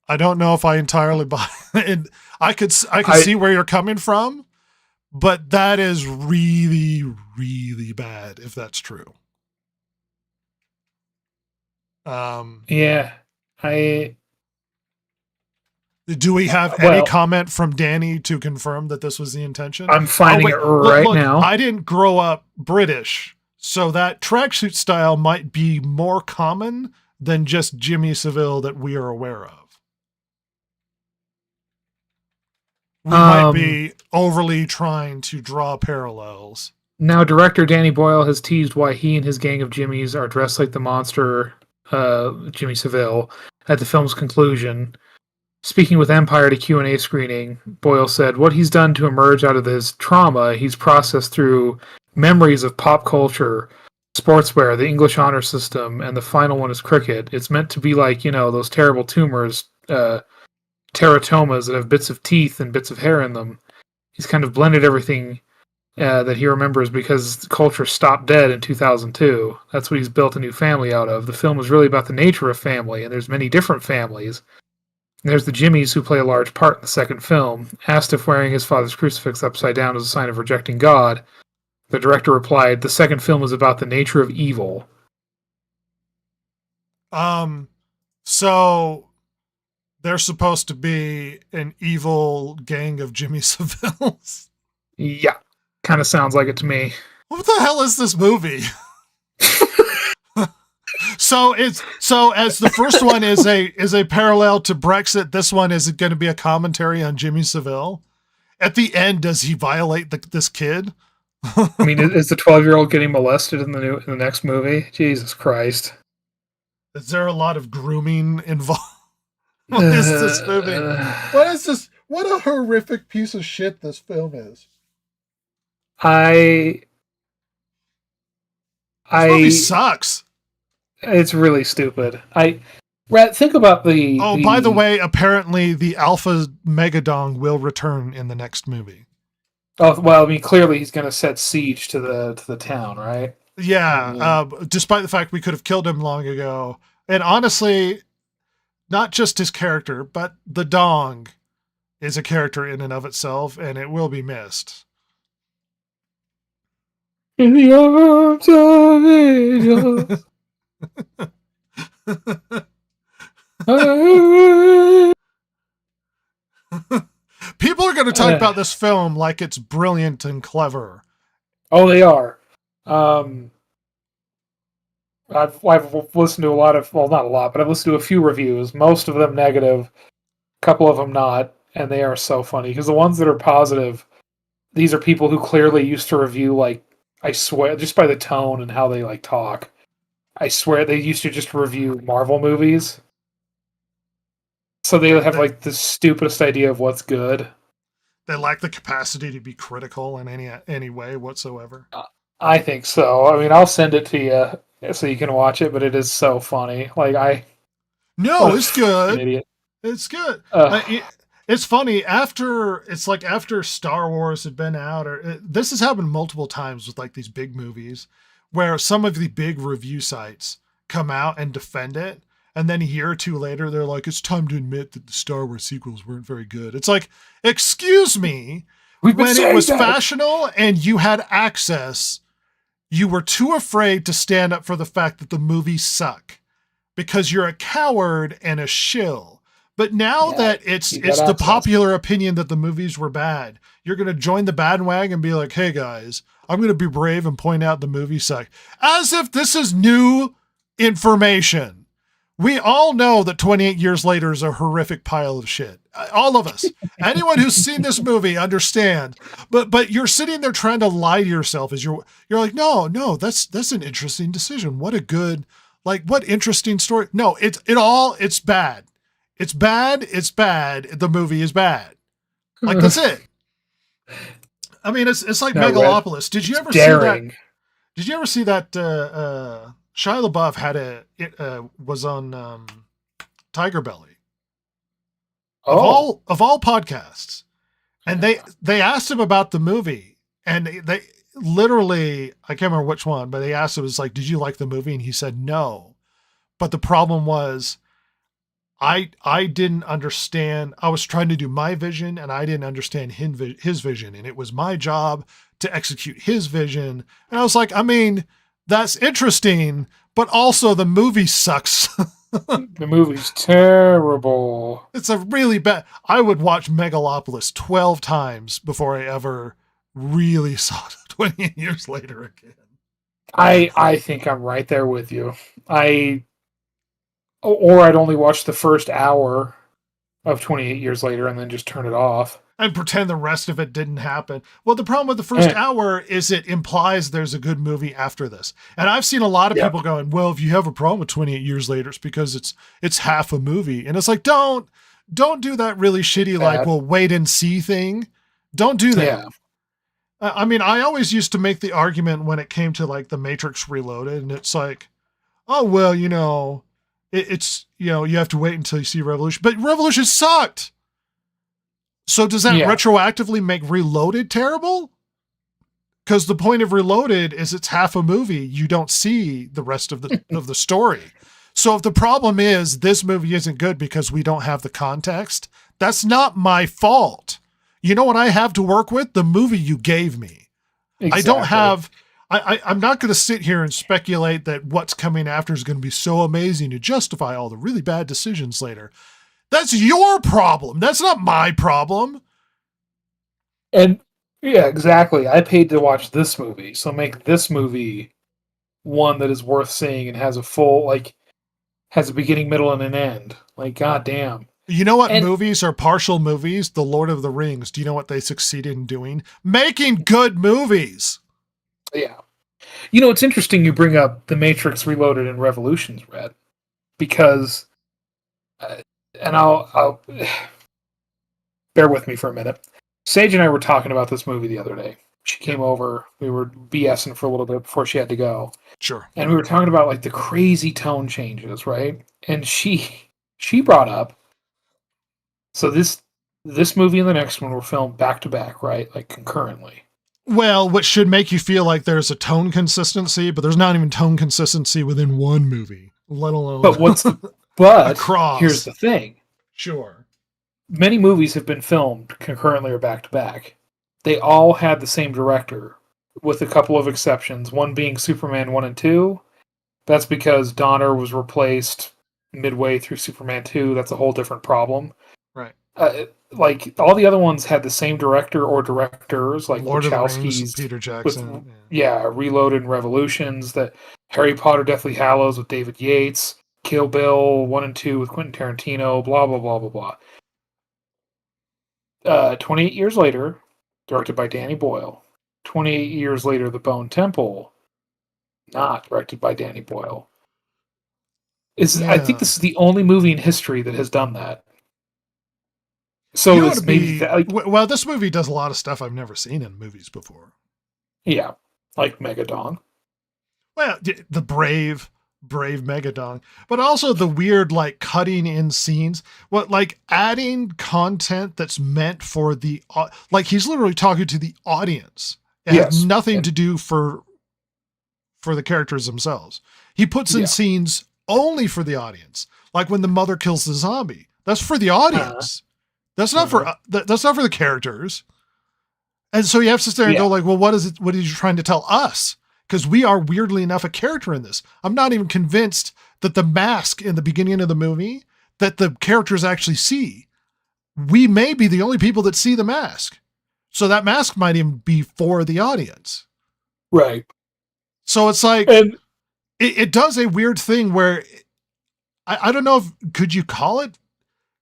Speaker 4: I don't know if I entirely buy it. I could
Speaker 3: I-
Speaker 4: see where you're coming from, but that is really, really bad if that's true.
Speaker 3: Yeah,
Speaker 4: Do we have
Speaker 3: Well-
Speaker 4: any comment from Danny to confirm that this was the intention?
Speaker 3: I'm finding
Speaker 4: wait,
Speaker 3: it right
Speaker 4: look,
Speaker 3: now.
Speaker 4: I didn't grow up British, so that tracksuit style might be more common than just Jimmy Savile that we are aware of. We might be overly trying to draw parallels.
Speaker 3: Now, director Danny Boyle has teased why he and his gang of Jimmies are dressed like the monster, Jimmy Savile, at the film's conclusion. Speaking with Empire at a Q&A screening, Boyle said, "What he's done to emerge out of his trauma, he's processed through memories of pop culture, sportswear, the English honor system, and the final one is cricket. It's meant to be like, those terrible tumors, teratomas that have bits of teeth and bits of hair in them. He's kind of blended everything that he remembers because the culture stopped dead in 2002. That's what he's built a new family out of. The film is really about the nature of family, and there's many different families. And there's the Jimmies who play a large part in the second film. Asked if wearing his father's crucifix upside down is a sign of rejecting God, The director replied, "The second film is about the nature of evil."
Speaker 4: So there's supposed to be an evil gang of Jimmy Saviles.
Speaker 3: Yeah, kind of sounds like it to me.
Speaker 4: What the hell is this movie? So as the first one is a parallel to Brexit, this one is going to be a commentary on Jimmy Savile. At the end, does he violate this kid?
Speaker 3: I mean, is the 12-year-old getting molested in the next movie? Jesus Christ!
Speaker 4: Is there a lot of grooming involved? What is this movie? What is this? What a horrific piece of shit this film is.
Speaker 3: This
Speaker 4: movie sucks.
Speaker 3: It's really stupid. Think about the.
Speaker 4: Oh, by the way, apparently the Alpha Megadong will return in the next movie.
Speaker 3: Oh well, I mean, clearly he's going to set siege to the town, right?
Speaker 4: Yeah. Despite the fact we could have killed him long ago, and honestly, not just his character, but the Dong is a character in and of itself, and it will be missed.
Speaker 3: In the arms of angels.
Speaker 4: People are going to talk about this film like it's brilliant and clever.
Speaker 3: Oh, they are. I've listened to a lot of, well, not a lot, but I've listened to a few reviews. Most of them negative, a couple of them not, and they are so funny because the ones that are positive, these are people who clearly used to review, like, I swear, just by the tone and how they like talk, I swear they used to just review Marvel movies. So they have like the stupidest idea of what's good.
Speaker 4: They lack the capacity to be critical in any way whatsoever.
Speaker 3: I think so. I mean, I'll send it to you so you can watch it, but it is so funny. Like
Speaker 4: it's good.
Speaker 3: An idiot.
Speaker 4: It's good. It's funny after Star Wars had been out, or this has happened multiple times with like these big movies, where some of the big review sites come out and defend it, and then a year or two later they're like, "It's time to admit that the Star Wars sequels weren't very good." It's like, excuse me, when it was fashionable and you had access, you were too afraid to stand up for the fact that the movies suck because you're a coward and a shill. But now that it's the popular opinion that the movies were bad, you're going to join the bandwagon and be like, "Hey guys, I'm going to be brave and point out the movies suck." As if this is new information. We all know that 28 years later is a horrific pile of shit. All of us. Anyone who's seen this movie understand. But you're sitting there trying to lie to yourself as you're like, no, that's an interesting decision. What a good, like, what interesting story. No, it's bad. It's bad. It's bad. The movie is bad. Like, that's it. I mean, it's like Megalopolis. Did you ever see that? Did you ever see that? Shia LaBeouf was on Tiger Belly. Of all podcasts, and they asked him about the movie, and they literally, I can't remember which one, but they asked him, was like, "Did you like the movie?" And he said no, but the problem was, I didn't understand. I was trying to do my vision, and I didn't understand his vision, and it was my job to execute his vision. And I was like, I mean, that's interesting, but also the movie sucks.
Speaker 3: The movie's terrible.
Speaker 4: It's a really bad. I would watch Megalopolis 12 times before I ever really saw it 28 years later again.
Speaker 3: I think I'm right there with you. Or I'd only watch the first hour of 28 years later and then just turn it off.
Speaker 4: And pretend the rest of it didn't happen. Well, the problem with the first hour is it implies there's a good movie after this. And I've seen a lot of people going, well, if you have a problem with 28 years later, it's because it's half a movie. And it's like, don't do that really shitty, like, well, wait and see thing. Don't do that. Yeah. I mean, I always used to make the argument when it came to like The Matrix Reloaded, and it's like, oh, well, it's, you have to wait until you see Revolution. But Revolution sucked. So does that retroactively make Reloaded terrible? Because the point of Reloaded is it's half a movie. You don't see the rest of the story. So if the problem is this movie isn't good because we don't have the context, that's not my fault. You know what I have to work with? The movie you gave me. I don't have. I'm not going to sit here and speculate that what's coming after is going to be so amazing to justify all the really bad decisions later. That's your problem. That's not my problem.
Speaker 3: And yeah, exactly. I paid to watch this movie, so make this movie one that is worth seeing and has a full, like, has a beginning, middle, and an end. Like, goddamn.
Speaker 4: You know what
Speaker 3: And-
Speaker 4: movies are partial movies? The Lord of the Rings. Do you know what they succeeded in doing? Making good movies.
Speaker 3: Yeah. You know, it's interesting you bring up The Matrix Reloaded and Revolutions, Red, because, and I'll bear with me for a minute. Sage and I were talking about this movie the other day. She came over. We were BSing for a little bit before she had to go.
Speaker 4: Sure.
Speaker 3: And we were talking about like the crazy tone changes, right? And she brought up, so this movie and the next one were filmed back to back, right? Like concurrently.
Speaker 4: Well, which should make you feel like there's a tone consistency, but there's not even tone consistency within one movie, let alone.
Speaker 3: But
Speaker 4: Across.
Speaker 3: here's the thing.
Speaker 4: Sure.
Speaker 3: Many movies have been filmed concurrently or back to back. They all had the same director, with a couple of exceptions. One being Superman 1 and 2. That's because Donner was replaced midway through Superman 2. That's a whole different problem.
Speaker 4: Right.
Speaker 3: Like all the other ones had the same director or directors, like
Speaker 4: Lord of the Rings,
Speaker 3: Wachowski's,
Speaker 4: Peter Jackson.
Speaker 3: with, Reloaded and Revolutions. That Harry Potter, Deathly Hallows with David Yates, Kill Bill 1 and 2 with Quentin Tarantino. Blah blah blah blah blah. 28 years later, directed by Danny Boyle. 28 years later, The Bone Temple, not directed by Danny Boyle. I think this is the only movie in history that has done that. So
Speaker 4: You know
Speaker 3: it's
Speaker 4: what
Speaker 3: maybe
Speaker 4: well, this movie does a lot of stuff I've never seen in movies before.
Speaker 3: yeah, like Megadong.
Speaker 4: Well, the brave Megadong, but also the weird, like, cutting in scenes. What, like, adding content that's meant for the, like, he's literally talking to the audience. It has nothing to do for the characters themselves. He puts in scenes only for the audience. Like when the mother kills the zombie, that's for the audience. That's not for that's not for the characters. And so you have to sit there and go like, well, what is it? What are you trying to tell us? Because we are weirdly enough a character in this. I'm not even convinced that the mask in the beginning of the movie that the characters actually see. We may be the only people that see the mask. So that mask might even be for the audience.
Speaker 3: Right.
Speaker 4: So it's like, it does a weird thing where I don't know if, could you call it?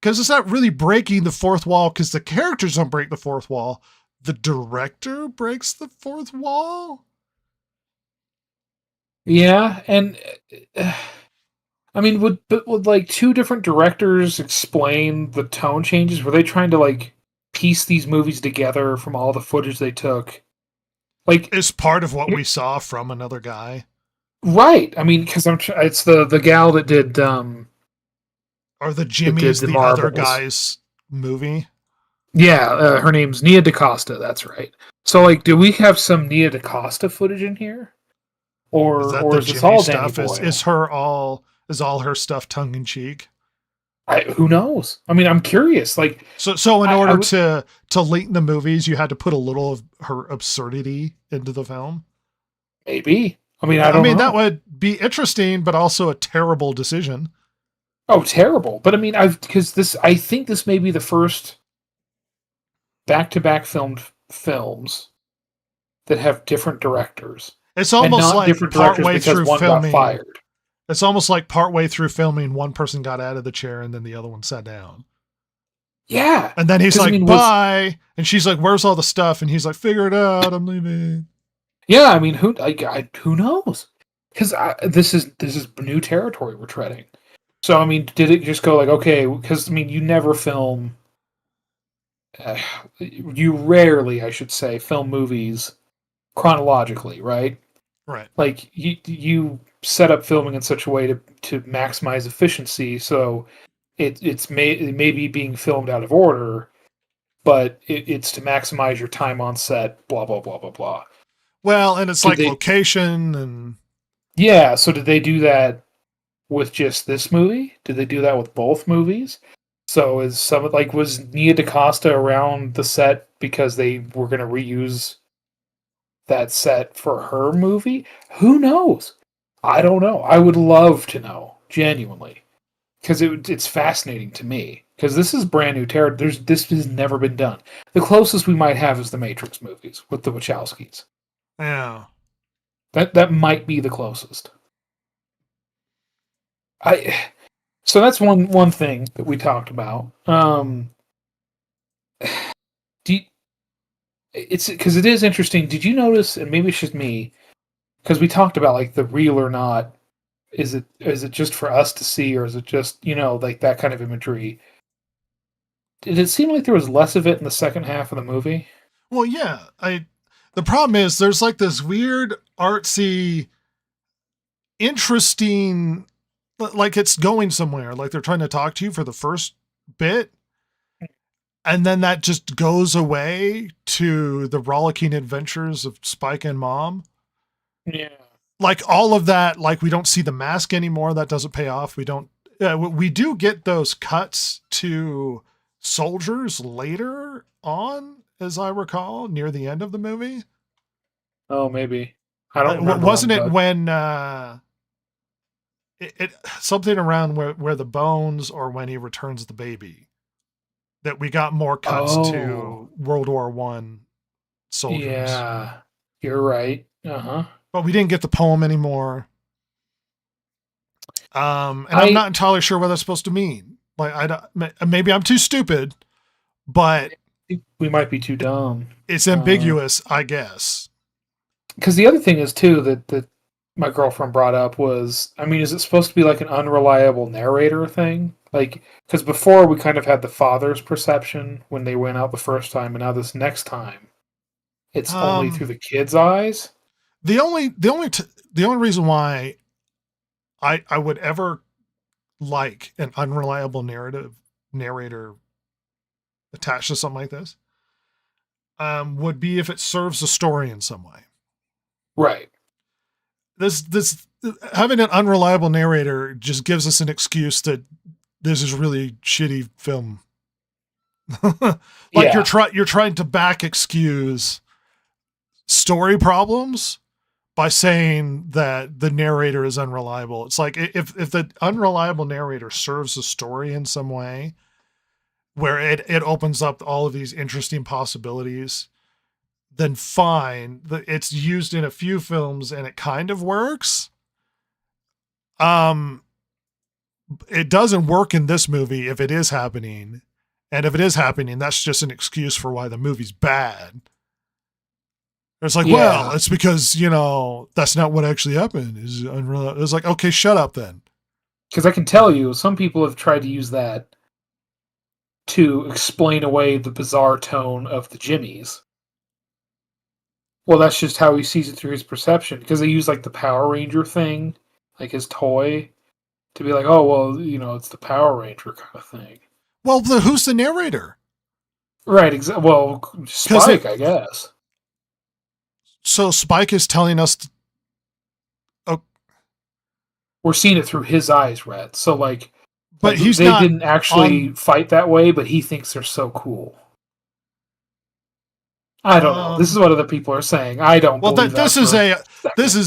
Speaker 4: Because it's not really breaking the fourth wall because the characters don't break the fourth wall. The director breaks the fourth wall.
Speaker 3: Yeah, and I mean, would like two different directors explain the tone changes? Were they trying to like piece these movies together from all the footage they took? Like,
Speaker 4: it's part of what we saw from another guy,
Speaker 3: right? I mean, because it's the gal that did
Speaker 4: or the Jimmy's the other guy's movie.
Speaker 3: Yeah, her name's Nia DaCosta. That's right. So, like, do we have some Nia DaCosta footage in here, or is this all Danny Boyle?
Speaker 4: Is all her stuff tongue in cheek?
Speaker 3: Who knows? I mean, I'm curious. Like,
Speaker 4: so in order to link the movies, you had to put a little of her absurdity into the film.
Speaker 3: Maybe. I mean, I don't know.
Speaker 4: That would be interesting, but also a terrible decision.
Speaker 3: Oh, terrible! But I mean, I think this may be the first back-to-back films that have different directors.
Speaker 4: It's almost like partway through filming.
Speaker 3: Got fired.
Speaker 4: It's almost like partway through filming, one person got out of the chair and then the other one sat down.
Speaker 3: Yeah.
Speaker 4: And then he's like, bye. And she's like, where's all the stuff? And he's like, figure it out. I'm leaving.
Speaker 3: Yeah. I mean, who knows? Because this is new territory we're treading. So, I mean, did it just go like, okay, because, I mean, you never film, you rarely, I should say, film movies chronologically, right?
Speaker 4: Right.
Speaker 3: Like, you set up filming in such a way to maximize efficiency, so it may be being filmed out of order, but it's to maximize your time on set, blah, blah, blah, blah, blah.
Speaker 4: Well, and it's like location and...
Speaker 3: Yeah, so did they do that with just this movie? Did they do that with both movies? So was Nia DaCosta around the set because they were going to reuse that set for her movie? Who knows? I don't know. I would love to know, genuinely, because it's fascinating to me. Because this is brand new territory. This has never been done. The closest we might have is the Matrix movies with the Wachowskis.
Speaker 4: Yeah.
Speaker 3: That might be the closest. So that's one thing that we talked about. It's because it is interesting. Did you notice? And maybe it's just me, because we talked about like the real or not. Is it just for us to see, or is it just like that kind of imagery? Did it seem like there was less of it in the second half of the movie?
Speaker 4: Well, yeah. The problem is there's like this weird artsy, interesting, like it's going somewhere. Like they're trying to talk to you for the first bit, and then that just goes away to the rollicking adventures of Spike and Mom.
Speaker 3: Yeah.
Speaker 4: Like all of that, like we don't see the mask anymore. That doesn't pay off. We do get those cuts to soldiers later on, as I recall, near the end of the movie.
Speaker 3: Oh, maybe. I don't remember.
Speaker 4: Wasn't it when it something around where the bones, or when he returns the baby, that we got more cuts to World War I soldiers.
Speaker 3: Yeah, you're right.
Speaker 4: But we didn't get the poem anymore. And I'm not entirely sure what that's supposed to mean. Like, maybe I'm too stupid, but
Speaker 3: we might be too dumb.
Speaker 4: It's ambiguous, I guess.
Speaker 3: Because the other thing is too that my girlfriend brought up was, I mean, is it supposed to be like an unreliable narrator thing? Like, because before we kind of had the father's perception when they went out the first time, and now this next time, it's only through the kid's eyes.
Speaker 4: The only reason why I would ever like an unreliable narrator attached to something like this would be if it serves the story in some way.
Speaker 3: Right.
Speaker 4: This having an unreliable narrator just gives us an excuse that this is really shitty film. Like you're trying to back excuse story problems by saying that the narrator is unreliable. It's like if the unreliable narrator serves the story in some way where it opens up all of these interesting possibilities, then fine. It's used in a few films and it kind of works. It doesn't work in this movie if it is happening. And if it is happening, that's just an excuse for why the movie's bad. It's like, well, it's because, that's not what actually happened. It's like, okay, shut up then.
Speaker 3: Because I can tell you, some people have tried to use that to explain away the bizarre tone of the Jimmies. Well, that's just how he sees it through his perception. Because they use like the Power Ranger thing, like his toy, to be like, oh, well, it's the Power Ranger kind of thing.
Speaker 4: Well, who's the narrator?
Speaker 3: Right. Well, Spike, I guess.
Speaker 4: So Spike is telling us.
Speaker 3: We're seeing it through his eyes, Rhett. So like,
Speaker 4: but
Speaker 3: they didn't actually fight that way, but he thinks they're so cool. I don't know. This is what other people are saying. I don't.
Speaker 4: Well, this is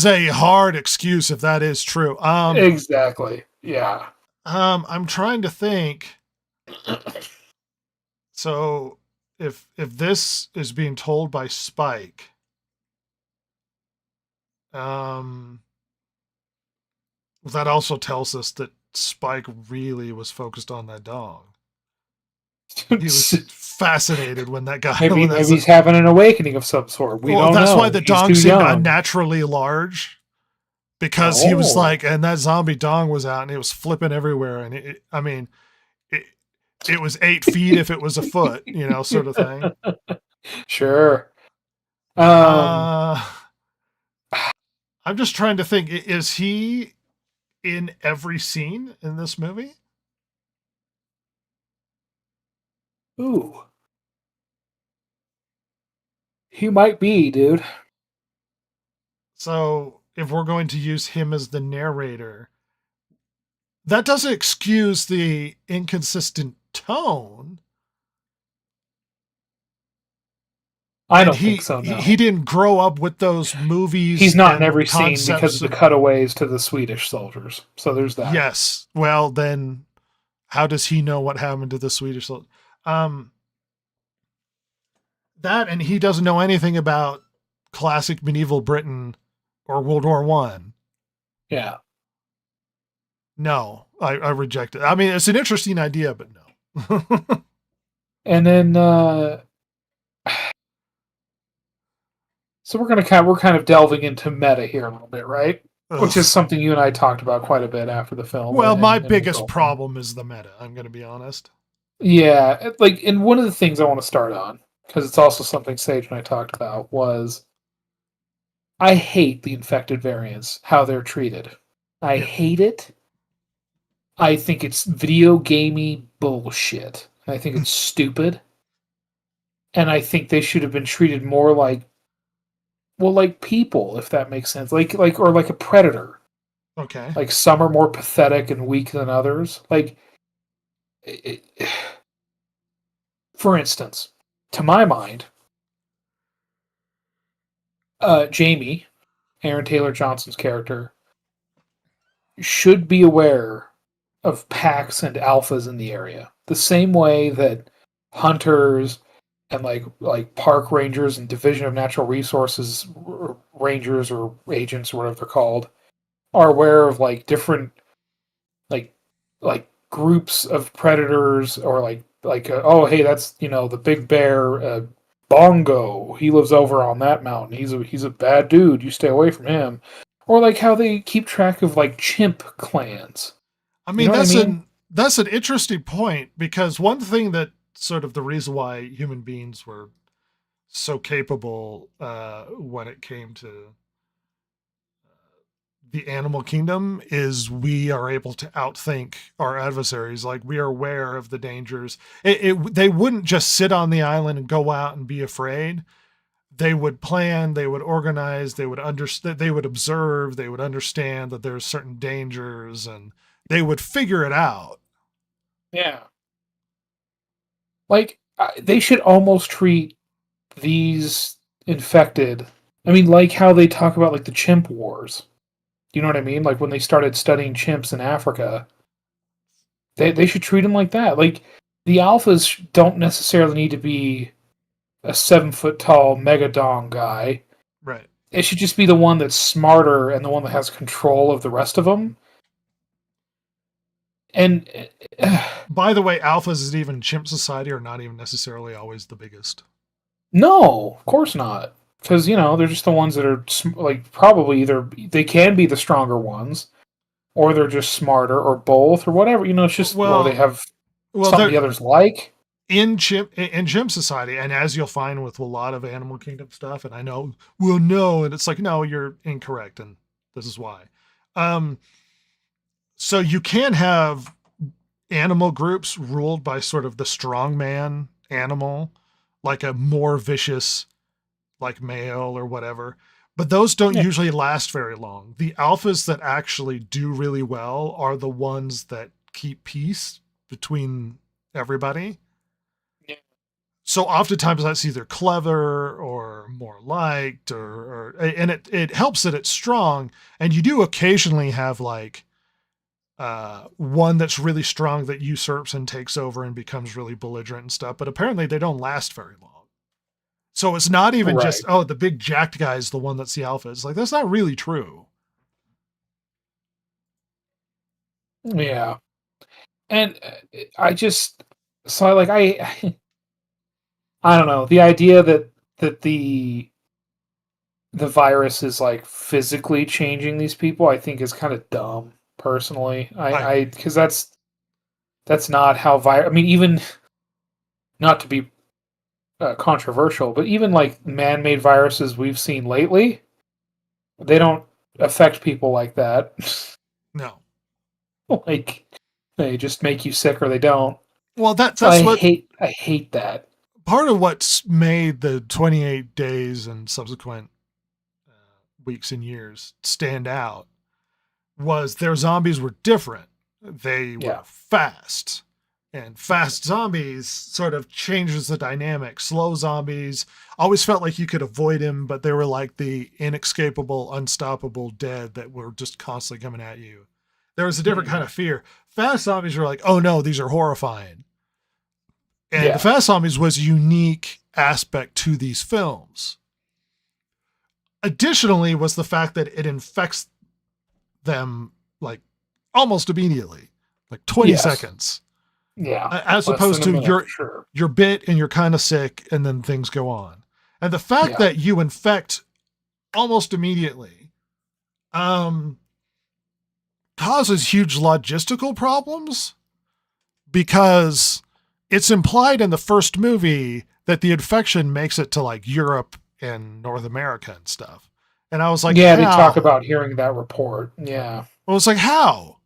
Speaker 4: a hard excuse if that is true.
Speaker 3: Exactly. Yeah.
Speaker 4: I'm trying to think. So if this is being told by Spike, that also tells us that Spike really was focused on that dog. He was fascinated when that guy.
Speaker 3: Maybe he's having an awakening of some sort. We don't know.
Speaker 4: That's why the dog seemed unnaturally large. Because he was like, and that zombie dong was out, and it was flipping everywhere, and it was 8 feet if it was a foot, sort of thing.
Speaker 3: Sure.
Speaker 4: I'm just trying to think. Is he in every scene in this movie?
Speaker 3: Ooh. He might be, dude.
Speaker 4: So if we're going to use him as the narrator, that doesn't excuse the inconsistent tone.
Speaker 3: I
Speaker 4: And
Speaker 3: don't think so. No,
Speaker 4: he didn't grow up with those movies.
Speaker 3: he's not in
Speaker 4: and
Speaker 3: every scene because
Speaker 4: concepts
Speaker 3: of the cutaways to the Swedish soldiers. So there's that.
Speaker 4: Yes. Well, then how does he know what happened to the Swedish soldiers? That, and he doesn't know anything about classic medieval Britain or World War One.
Speaker 3: Yeah.
Speaker 4: No, I reject it. I mean, it's an interesting idea, but no.
Speaker 3: And then so we're kind of delving into meta here a little bit, right? Which is something you and I talked about quite a bit after the film.
Speaker 4: Well, my
Speaker 3: and
Speaker 4: biggest problem is the meta. I'm going to be honest.
Speaker 3: Yeah, like, and one of the things I want to start on, because it's also something Sage and I talked about, was I hate the infected variants, how they're treated. I hate it. I think it's video gamey bullshit. I think it's stupid. And I think they should have been treated more like, well, like people, if that makes sense. Like a predator.
Speaker 4: Okay.
Speaker 3: Like some are more pathetic and weak than others. Like, for instance, to my mind, Jamie, Aaron Taylor Johnson's character, should be aware of packs and alphas in the area. The same way that hunters and like park rangers and Division of Natural Resources rangers or agents or whatever they're called are aware of like different like groups of predators, or oh hey, that's the big bear, Bongo, he lives over on that mountain, he's a bad dude, you stay away from him. Or like how they keep track of like chimp clans.
Speaker 4: I mean, that's an interesting point, because one thing that sort of the reason why human beings were so capable when it came to the animal kingdom is we are able to outthink our adversaries. Like, we are aware of the dangers. They wouldn't just sit on the island and go out and be afraid. They would plan, they would organize, they would understand, they would observe, they would understand that there's certain dangers, and they would figure it out.
Speaker 3: Yeah. Like, they should almost treat these infected, I mean, like how they talk about like the chimp wars. You know what I mean? Like when they started studying chimps in Africa, they should treat them like that. Like, the alphas don't necessarily need to be a 7-foot tall megadong guy.
Speaker 4: Right.
Speaker 3: It should just be the one that's smarter and the one that has control of the rest of them. And
Speaker 4: by the way, alphas in even chimp society are not even necessarily always the biggest.
Speaker 3: No, of course not. Because, they're just the ones that are, like, probably either they can be the stronger ones, or they're just smarter, or both, or whatever. It's just, they have something the others like.
Speaker 4: In chimp society, and as you'll find with a lot of Animal Kingdom stuff, and I know, well, no, and it's like, no, you're incorrect, and this is why. So you can have animal groups ruled by sort of the strongman animal, like a more vicious, like male or whatever, but those don't usually last very long. The alphas that actually do really well are the ones that keep peace between everybody.
Speaker 3: Yeah.
Speaker 4: So oftentimes that's either clever or more liked, and it helps that it's strong. And you do occasionally have like one that's really strong that usurps and takes over and becomes really belligerent and stuff, but apparently they don't last very long. So it's not even just, the big jacked guy is the one that's the alpha. It's like, that's not really true.
Speaker 3: Yeah. And I don't know. The idea that the virus is like physically changing these people, I think is kind of dumb, personally. Because that's not how I mean, even not to be controversial, but even like man-made viruses we've seen lately, they don't affect people like that.
Speaker 4: No.
Speaker 3: Like, they just make you sick or they don't.
Speaker 4: Well, that's
Speaker 3: I
Speaker 4: what
Speaker 3: hate that.
Speaker 4: Part of what's made the 28 days and subsequent weeks and years stand out was their zombies were different. They were fast. And fast zombies sort of changes the dynamic. Slow zombies always felt like you could avoid him, but they were like the inescapable, unstoppable dead that were just constantly coming at you. There was a different kind of fear. Fast zombies were like, oh no, these are horrifying. And the fast zombies was a unique aspect to these films. Additionally was the fact that it infects them like almost immediately, like 20 seconds.
Speaker 3: Yeah.
Speaker 4: As opposed to you're bit and you're kind of sick and then things go on. And the fact that you infect almost immediately causes huge logistical problems, because it's implied in the first movie that the infection makes it to like Europe and North America and stuff. And I was like,
Speaker 3: yeah, they talk about hearing that report. Yeah.
Speaker 4: Well, it's like, how?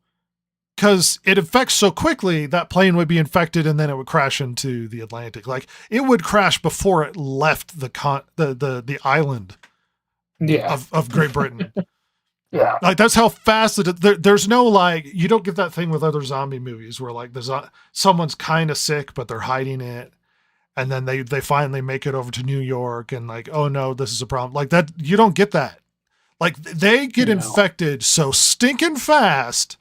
Speaker 4: Because it infects so quickly, that plane would be infected and then it would crash into the Atlantic. Like, it would crash before it left the island of Great Britain.
Speaker 3: Yeah.
Speaker 4: Like, that's how fast there's no, like, you don't get that thing with other zombie movies where like there's someone's kind of sick, but they're hiding it. And then they finally make it over to New York and like, oh no, this is a problem. Like that, you don't get that. Like, they get infected so stinking fast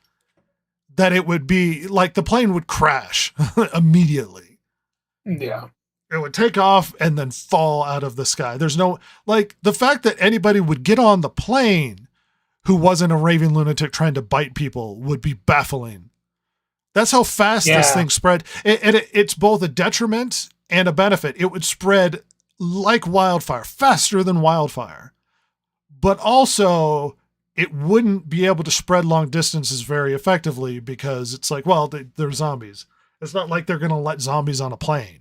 Speaker 4: that it would be like the plane would crash immediately.
Speaker 3: Yeah.
Speaker 4: It would take off and then fall out of the sky. There's no, like, the fact that anybody would get on the plane who wasn't a raving lunatic trying to bite people would be baffling. That's how fast this thing spread. It's both a detriment and a benefit. It would spread like wildfire, faster than wildfire. But also, it wouldn't be able to spread long distances very effectively because it's like, well, they're zombies. It's not like they're going to let zombies on a plane.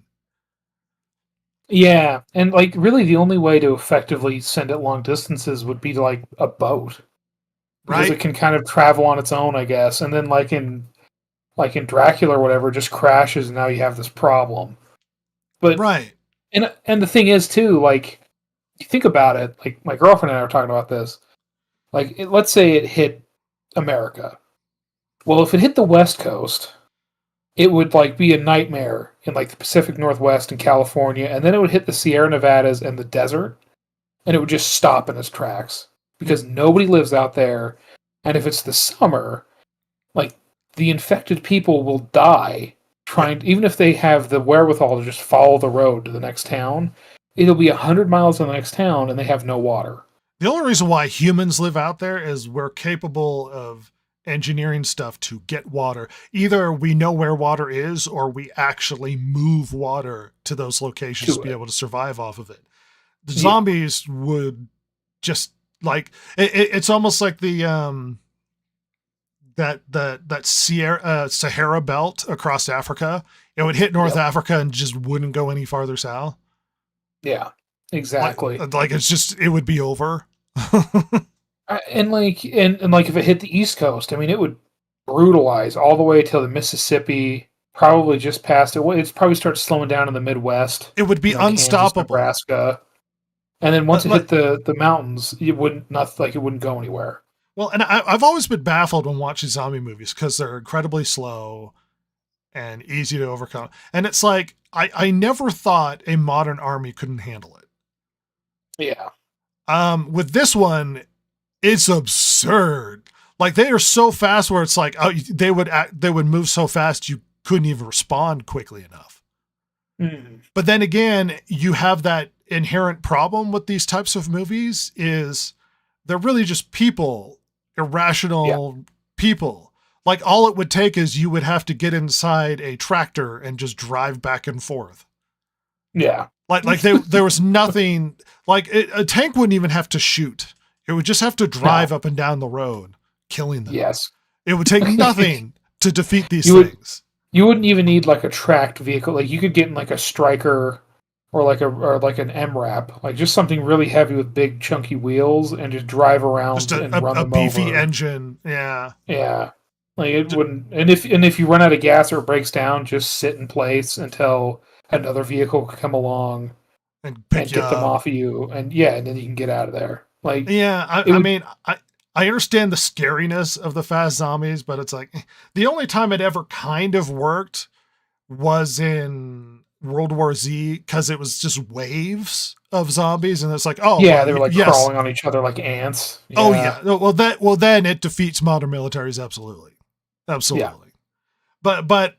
Speaker 3: Yeah, and like really the only way to effectively send it long distances would be like a boat. Because it can kind of travel on its own, I guess. And then like in Dracula or whatever, just crashes and now you have this problem. But and the thing is too, like, you think about it, like my girlfriend and I were talking about this. Like, let's say it hit America. Well, if it hit the West Coast, it would like be a nightmare in like the Pacific Northwest and California, and then it would hit the Sierra Nevadas and the desert, and it would just stop in its tracks because nobody lives out there. And if it's the summer, like, the infected people will die even if they have the wherewithal to just follow the road to the next town. It'll be 100 miles to the next town and they have no water.
Speaker 4: The only reason why humans live out there is we're capable of engineering stuff to get water. Either we know where water is or we actually move water to those locations to be able to survive off of it. The zombies would just like, it's almost like the, that Sahara belt across Africa. It would hit North Africa and just wouldn't go any farther south.
Speaker 3: Yeah, exactly.
Speaker 4: Like it's just, it would be over.
Speaker 3: And like if it hit the East Coast, I mean, it would brutalize all the way till the Mississippi, probably just past it. It's probably start slowing down in the Midwest.
Speaker 4: It would be unstoppable.
Speaker 3: Kansas, Nebraska. And then once it hit the mountains, it wouldn't go anywhere.
Speaker 4: Well, and I've always been baffled when watching zombie movies because they're incredibly slow and easy to overcome. And it's like, I never thought a modern army couldn't handle it.
Speaker 3: Yeah.
Speaker 4: With this one, it's absurd. Like, they are so fast where it's like, oh, they would move so fast you couldn't even respond quickly enough.
Speaker 3: Mm.
Speaker 4: But then again, you have that inherent problem with these types of movies is they're really just people, irrational people. Like, all it would take is you would have to get inside a tractor and just drive back and forth.
Speaker 3: Yeah.
Speaker 4: Like there was nothing, like a tank wouldn't even have to shoot. It would just have to drive up and down the road, killing them.
Speaker 3: Yes.
Speaker 4: It would take nothing to defeat these things.
Speaker 3: You wouldn't even need like a tracked vehicle. Like, you could get in like a Striker or like an MRAP, like just something really heavy with big chunky wheels and just drive around
Speaker 4: just
Speaker 3: and run them
Speaker 4: beefy
Speaker 3: over.
Speaker 4: Engine. Yeah.
Speaker 3: Yeah. Like, it wouldn't, and if you run out of gas or it breaks down, just sit in place until another vehicle could come along
Speaker 4: and
Speaker 3: get them off of you, and then you can get out of there. Like,
Speaker 4: yeah, I mean, I understand the scariness of the fast zombies, but it's like the only time it ever kind of worked was in World War Z because it was just waves of zombies, and it's like, oh,
Speaker 3: Yeah,
Speaker 4: well,
Speaker 3: they were like
Speaker 4: yes,
Speaker 3: crawling on each other like ants.
Speaker 4: oh yeah. Well, then it defeats modern militaries, absolutely, absolutely. But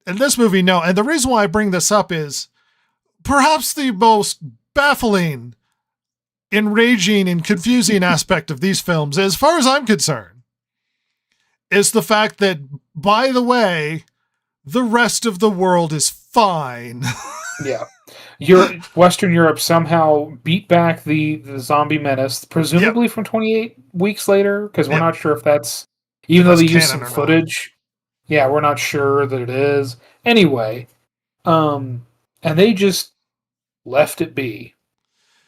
Speaker 4: in this movie, no. And the reason why I bring this up is perhaps the most baffling, enraging, and confusing aspect of these films, as far as I'm concerned, is the fact that, by the way, the rest of the world is fine.
Speaker 3: Yeah. Western Europe somehow beat back the zombie menace, presumably from 28 weeks later, because we're
Speaker 4: Yep.
Speaker 3: not sure if that's, even though
Speaker 4: that's
Speaker 3: they used
Speaker 4: canon
Speaker 3: some
Speaker 4: or not.
Speaker 3: footage. Yeah, we're not sure that it is. Anyway, and they just left it be.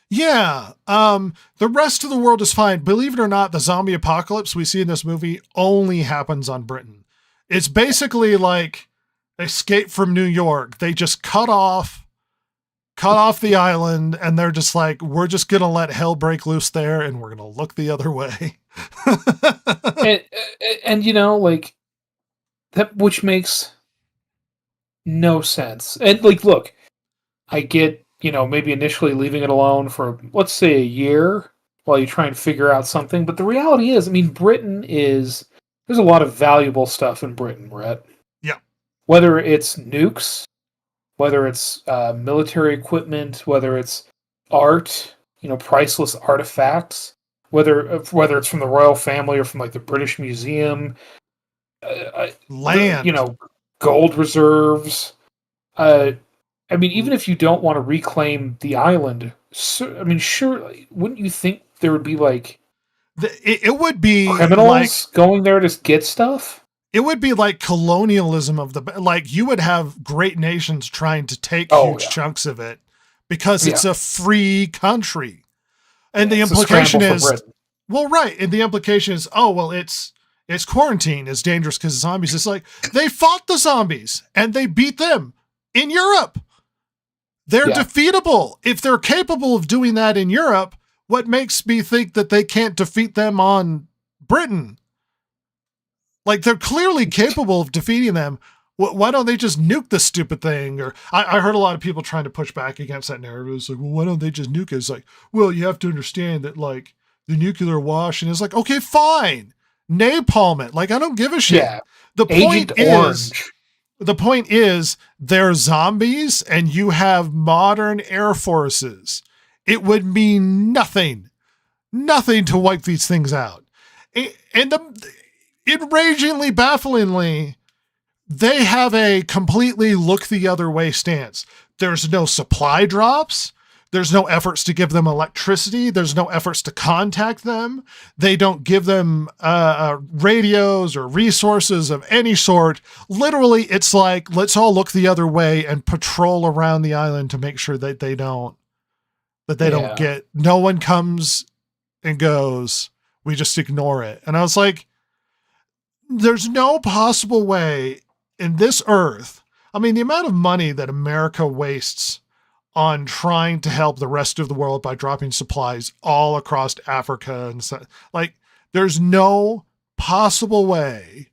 Speaker 4: Yeah. The rest of the world is fine. Believe it or not, the zombie apocalypse we see in this movie only happens on Britain. It's basically like Escape from New York. They just cut off the island, and they're just like, we're just gonna let hell break loose there, and we're gonna look the other way.
Speaker 3: and you know, like that, which makes no sense. And like, look, I get, you know, maybe initially leaving it alone for, let's say, a year while you try and figure out something. But the reality is, I mean, there's a lot of valuable stuff in Britain, Brett.
Speaker 4: Yeah.
Speaker 3: Whether it's nukes, whether it's military equipment, whether it's art, you know, priceless artifacts, whether it's from the royal family or from like the British Museum,
Speaker 4: Land.
Speaker 3: you know, gold reserves. I mean, even if you don't want to reclaim the island, I mean, surely, wouldn't you think there would be like
Speaker 4: It would be
Speaker 3: criminals
Speaker 4: like
Speaker 3: going there to get stuff?
Speaker 4: it would be like colonialism of the, like you would have great nations trying to take huge chunks of it because it's a free country. And the implication is, well, right. And the implication is, oh, well, it's quarantine is dangerous because of zombies. It's like they fought the zombies and they beat them in Europe. They're defeatable. If they're capable of doing that in Europe, what makes me think that they can't defeat them on Britain? Like, they're clearly capable of defeating them. Why don't they just nuke the stupid thing? Or I heard a lot of people trying to push back against that narrative. It's like, well, why don't they just nuke it? It's like, well, you have to understand that, like, the nuclear wash, and it's like, okay, fine. Napalm it. Like, I don't give a shit.
Speaker 3: Yeah.
Speaker 4: The point
Speaker 3: Agent
Speaker 4: is,
Speaker 3: Orange.
Speaker 4: the point is, they're zombies, and you have modern air forces. It would mean nothing to wipe these things out. And enragingly, bafflingly, they have a completely look the other way stance. There's no supply drops. There's no efforts to give them electricity. There's no efforts to contact them. They don't give them radios or resources of any sort. Literally, it's like, let's all look the other way and patrol around the island to make sure that they don't get, no one comes and goes. We just ignore it. And I was like, there's no possible way in this earth. I mean, the amount of money that America wastes on trying to help the rest of the world by dropping supplies all across Africa and stuff. Like, there's no possible way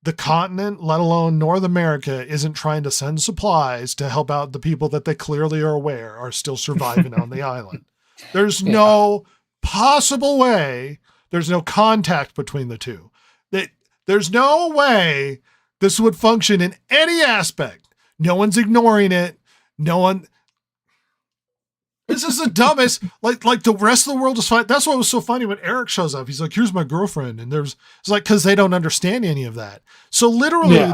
Speaker 4: the continent, let alone North America, isn't trying to send supplies to help out the people that they clearly are aware are still surviving on the island. There's no possible way. There's no contact between the two. There's no way this would function in any aspect. No one's ignoring it. No one. This is the dumbest. Like the rest of the world is fine. That's what was so funny when Eric shows up. He's like, "Here's my girlfriend," and it's like, because they don't understand any of that. So literally,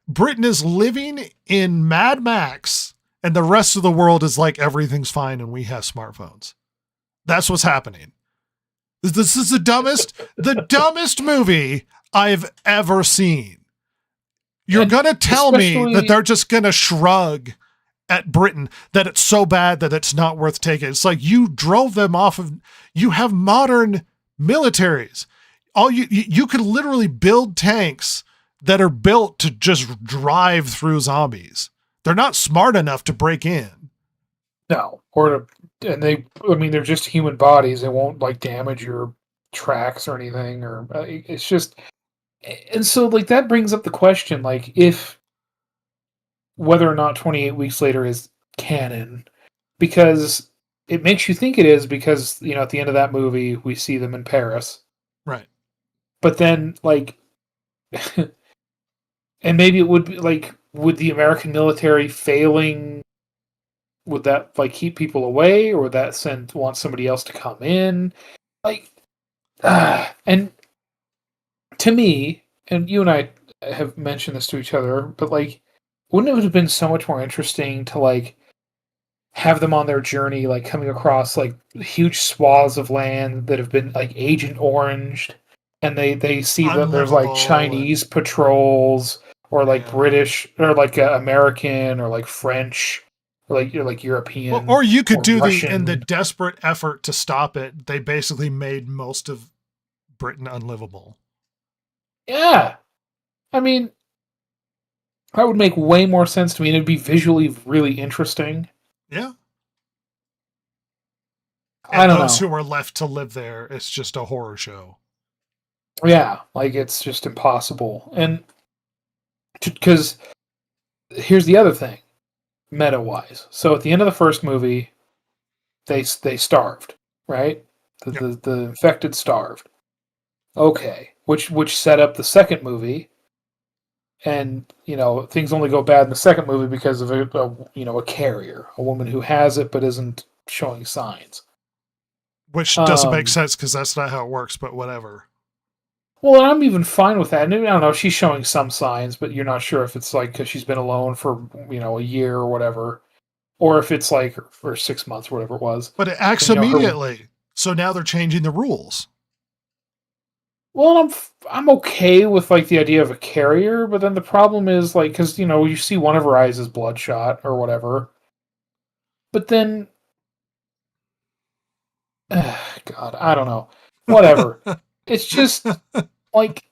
Speaker 4: Britain is living in Mad Max, and the rest of the world is like everything's fine, and we have smartphones. That's what's happening. This is the dumbest movie I've ever seen. You're going to tell me that they're just going to shrug at Britain, that it's so bad that it's not worth taking. It's like, you drove them off of, you have modern militaries. You could literally build tanks that are built to just drive through zombies. They're not smart enough to break in.
Speaker 3: No. They're just human bodies. They won't like damage your tracks or anything, or it's just, and so like that brings up the question, like if whether or not 28 Weeks Later is canon, because it makes you think it is, because at the end of that movie we see them in Paris,
Speaker 4: Right.
Speaker 3: but then like, and maybe it would be like, would the American military failing, would that like keep people away, or would that want somebody else to come in, like, and to me, and you and I have mentioned this to each other, but like, wouldn't it have been so much more interesting to like have them on their journey, like coming across like huge swaths of land that have been like Agent Oranged, and they see that there's like Chinese patrols, or like British, or like American, or like French, or like European.
Speaker 4: Well, or you could do
Speaker 3: Russian.
Speaker 4: in the desperate effort to stop it, they basically made most of Britain unlivable.
Speaker 3: Yeah. I mean, that would make way more sense to me, and it'd be visually really interesting.
Speaker 4: Yeah.
Speaker 3: I don't know.
Speaker 4: Those who are left to live there, it's just a horror show.
Speaker 3: Yeah, like it's just impossible. And because here's the other thing, meta-wise. So at the end of the first movie, they starved, right? The infected starved. Okay, which set up the second movie, and things only go bad in the second movie because of a carrier, a woman who has it but isn't showing signs.
Speaker 4: Which doesn't make sense because that's not how it works, but whatever.
Speaker 3: Well, I'm even fine with that. And I don't know, she's showing some signs, but you're not sure if it's like because she's been alone for a year or whatever, or if it's like for 6 months or whatever it was.
Speaker 4: But it acts immediately, so now they're changing the rules.
Speaker 3: Well, I'm okay with like the idea of a carrier, but then the problem is like, because you see one of her eyes is bloodshot or whatever, but then, God, I don't know, whatever. It's just like,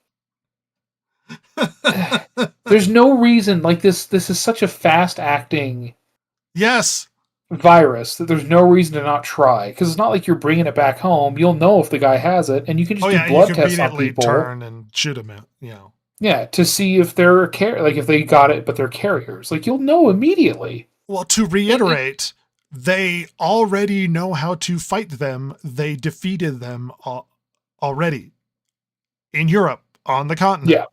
Speaker 3: there's no reason, like this is such a fast acting virus that there's no reason to not try, because it's not like you're bringing it back home. You'll know if the guy has it, and you can just do blood tests on people.
Speaker 4: Turn and shoot him out,
Speaker 3: Yeah, to see if they're like if they got it but they're carriers. Like you'll know immediately.
Speaker 4: Well, to reiterate, they already know how to fight them. They defeated them already in Europe, on the continent.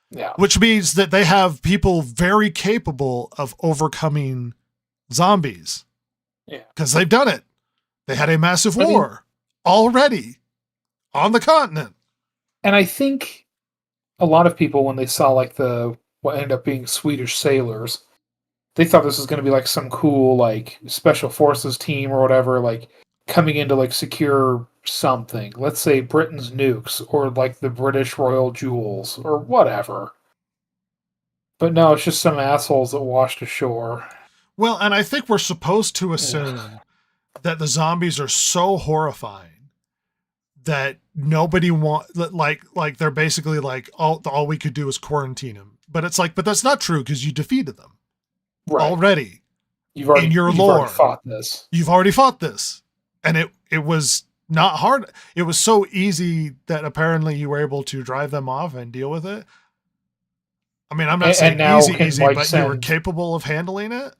Speaker 3: Yeah.
Speaker 4: Which means that they have people very capable of overcoming zombies.
Speaker 3: Yeah.
Speaker 4: Because they've done it. They had a massive war already on the continent.
Speaker 3: And I think a lot of people, when they saw like what ended up being Swedish sailors, they thought this was going to be like some cool like special forces team or whatever, like coming in to like secure something. Let's say Britain's nukes, or like the British Royal Jewels, or whatever. But no, it's just some assholes that washed ashore.
Speaker 4: Well, and I think we're supposed to assume that the zombies are so horrifying that nobody like they're basically like all we could do is quarantine them. But it's like, but that's not true, because you defeated them already. You've already
Speaker 3: fought this.
Speaker 4: You've already fought this, and it was not hard. It was so easy that apparently you were able to drive them off and deal with it. I mean, I'm not saying easy, but you were capable of handling it.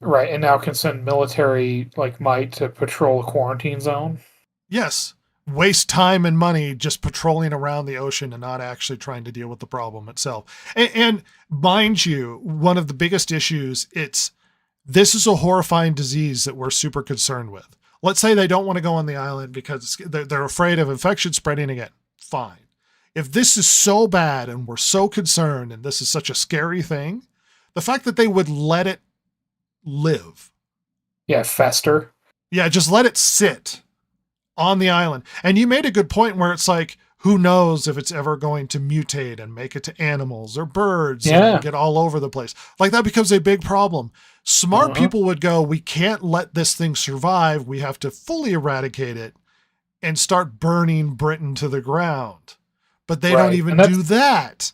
Speaker 3: Right, and now can send military like might to patrol a quarantine zone.
Speaker 4: Yes. Waste time and money just patrolling around the ocean and not actually trying to deal with the problem itself. And mind you, one of the biggest issues, this is a horrifying disease that we're super concerned with. Let's say they don't want to go on the island because they're afraid of infection spreading again. Fine. If this is so bad and we're so concerned and this is such a scary thing, the fact that they would let it live.
Speaker 3: Yeah, fester.
Speaker 4: Yeah, just let it sit on the island. And you made a good point where it's like, who knows if it's ever going to mutate and make it to animals or birds and get all over the place. Like that becomes a big problem. Smart people would go, we can't let this thing survive. We have to fully eradicate it and start burning Britain to the ground. But they don't even do that.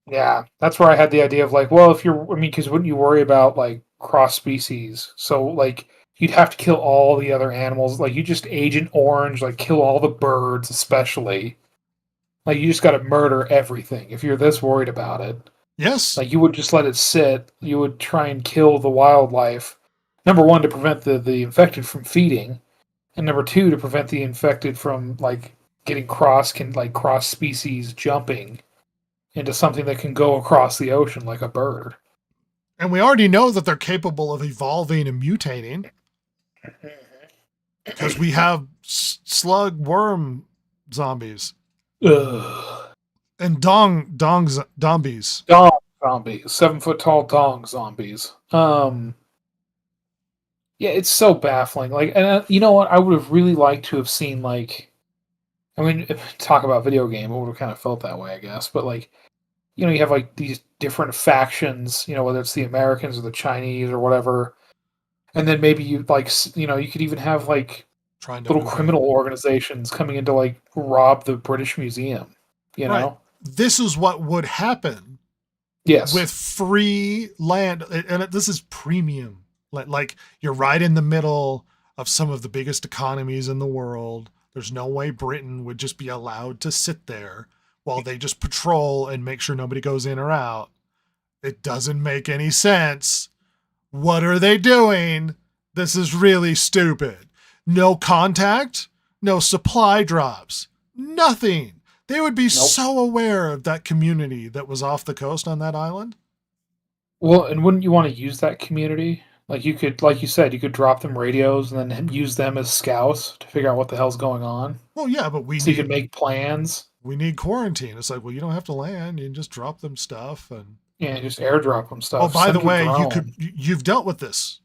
Speaker 3: Yeah, that's where I had the idea of like, well, because wouldn't you worry about like cross species? So like you'd have to kill all the other animals. Like you just Agent Orange, like kill all the birds, especially. Like you just got to murder everything if you're this worried about it.
Speaker 4: Yes.
Speaker 3: Like you would just let it sit. You would try and kill the wildlife. Number one, to prevent the infected from feeding, and number two, to prevent the infected from like getting cross species jumping into something that can go across the ocean like a bird.
Speaker 4: And we already know that they're capable of evolving and mutating because we have slug worm zombies
Speaker 3: Ugh.
Speaker 4: and zombies.
Speaker 3: Dong zombies, 7 foot tall dong zombies. Yeah, it's so baffling. Like, and you know what? I would have really liked to have seen like, I mean, talk about video game, it would have kind of felt that way, I guess. But like, you have like these different factions, whether it's the Americans or the Chinese or whatever, and then maybe you like, you could even have like
Speaker 4: Trying to
Speaker 3: little
Speaker 4: move
Speaker 3: criminal organizations coming in to like rob the British Museum. You
Speaker 4: Right.
Speaker 3: know,
Speaker 4: This is what would happen
Speaker 3: yes,
Speaker 4: with free land, and this is premium. Like you're right in the middle of some of the biggest economies in the world. There's no way Britain would just be allowed to sit there while they just patrol and make sure nobody goes in or out. It doesn't make any sense. What are they doing? This is really stupid. No contact, no supply drops, nothing. They would be so aware of that community that was off the coast on that island.
Speaker 3: Well, and wouldn't you want to use that community? Like you could, like you said, you could drop them radios and then use them as scouts to figure out what the hell's going on.
Speaker 4: Well, yeah, but
Speaker 3: So you could make plans.
Speaker 4: we need quarantine. It's like, well, you don't have to land. You can just drop them stuff and
Speaker 3: Yeah, just airdrop them stuff.
Speaker 4: oh, by the
Speaker 3: Send your
Speaker 4: way,
Speaker 3: drone.
Speaker 4: you've dealt with this.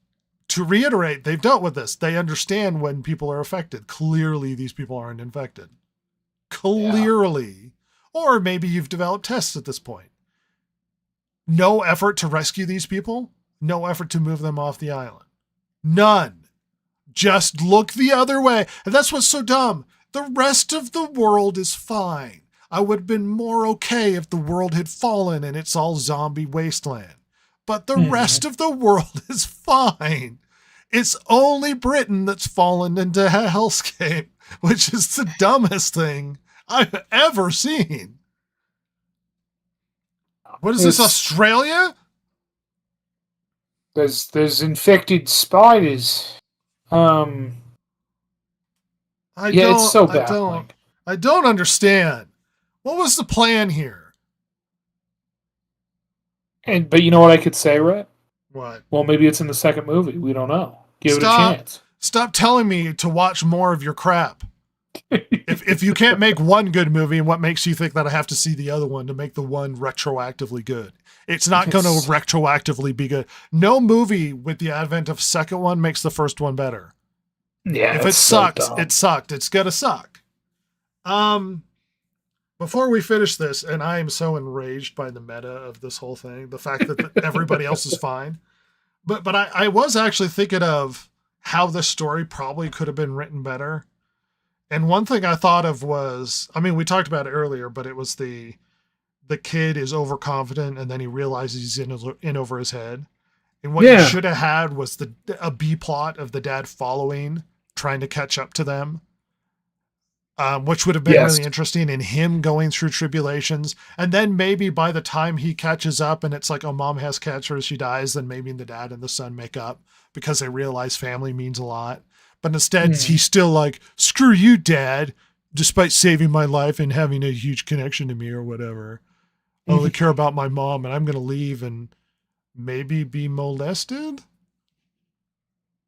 Speaker 4: To reiterate, they've dealt with this. They understand when people are affected. Clearly, these people aren't infected. Clearly. Or maybe you've developed tests at this point. No effort to rescue these people. No effort to move them off the island. None. Just look the other way. And that's what's so dumb. The rest of the world is fine. I would have been more okay if the world had fallen and it's all zombie wasteland. But the rest of the world is fine. It's only Britain that's fallen into a hellscape, which is the dumbest thing I've ever seen. What is this, Australia?
Speaker 3: There's infected spiders.
Speaker 4: It's
Speaker 3: so baffling.
Speaker 4: I don't understand. What was the plan here?
Speaker 3: But you know what I could say, Rhett?
Speaker 4: What?
Speaker 3: Well, maybe it's in the second movie. We don't know. Give it a chance.
Speaker 4: Stop telling me to watch more of your crap. if you can't make one good movie, what makes you think that I have to see the other one to make the one retroactively good? It's not going to retroactively be good. No movie with the advent of second one makes the first one better.
Speaker 3: Yeah.
Speaker 4: If it sucks, it sucked. It's going to suck. Before we finish this, and I am so enraged by the meta of this whole thing, the fact that everybody else is fine. But I was actually thinking of how this story probably could have been written better. And one thing I thought of was, I mean, we talked about it earlier, but it was the kid is overconfident and then he realizes he's in over his head. And what you should have had was a B plot of the dad following, trying to catch up to them. Which would have been really interesting, in him going through tribulations. And then maybe by the time he catches up and it's like, oh, mom has cancer, she dies, then maybe the dad and the son make up because they realize family means a lot. But instead, he's still like, screw you, dad, despite saving my life and having a huge connection to me or whatever. I only care about my mom and I'm going to leave and maybe be molested?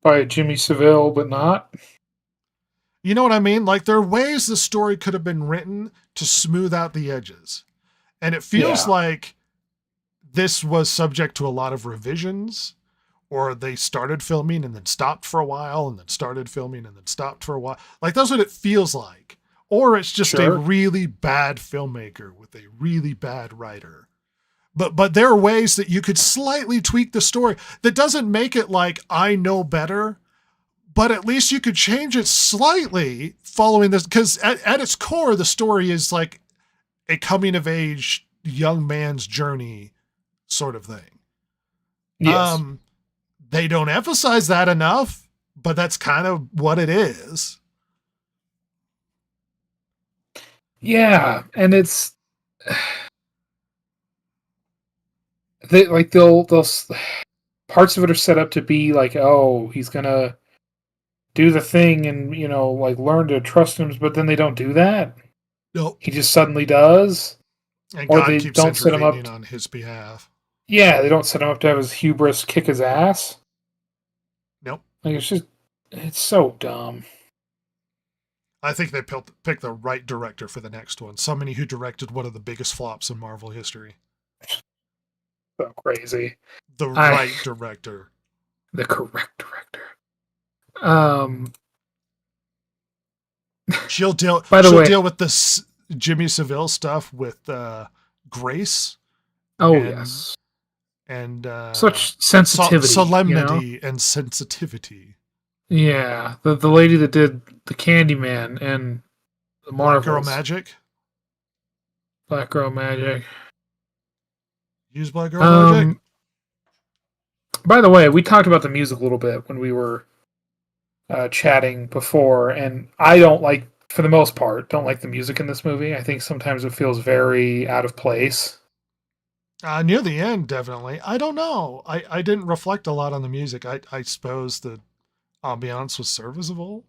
Speaker 3: By Jimmy Savile, but not.
Speaker 4: You know what I mean? Like, there are ways the story could have been written to smooth out the edges. And it feels like this was subject to a lot of revisions, or they started filming and then stopped for a while and then started filming and then stopped for a while. Like, that's what it feels like. Or it's just a really bad filmmaker with a really bad writer. But there are ways that you could slightly tweak the story that doesn't make it like, I know better, but at least you could change it slightly following this. Because at its core, the story is like a coming of age young man's journey sort of thing.
Speaker 3: Yes.
Speaker 4: They don't emphasize that enough, but that's kind of what it is.
Speaker 3: Yeah. And it's, they'll parts of it are set up to be like, oh, he's gonna do the thing and like learn to trust him, but then they don't do that.
Speaker 4: Nope.
Speaker 3: He just suddenly does,
Speaker 4: And
Speaker 3: or
Speaker 4: God
Speaker 3: they
Speaker 4: keeps
Speaker 3: don't set him up.
Speaker 4: intervening on his behalf.
Speaker 3: Yeah, they don't set him up to have his hubris kick his ass.
Speaker 4: Nope.
Speaker 3: Like it's so dumb.
Speaker 4: I think they picked the right director for the next one. Somebody who directed one of the biggest flops in Marvel history.
Speaker 3: So crazy.
Speaker 4: The right director.
Speaker 3: The correct director.
Speaker 4: She'll deal with this Jimmy Seville stuff with grace.
Speaker 3: Oh,
Speaker 4: and,
Speaker 3: yes.
Speaker 4: And
Speaker 3: such sensitivity.
Speaker 4: Solemnity and sensitivity.
Speaker 3: Yeah. The lady that did the Candyman and the Marvels.
Speaker 4: Black Girl Magic.
Speaker 3: Black Girl Magic.
Speaker 4: Use Black Girl Magic.
Speaker 3: By the way, we talked about the music a little bit when we were chatting before, and I don't like, for the most part, don't like the music in this movie. I think sometimes it feels very out of place.
Speaker 4: Near the end, definitely. I don't know. I didn't reflect a lot on the music. I suppose the ambiance was serviceable.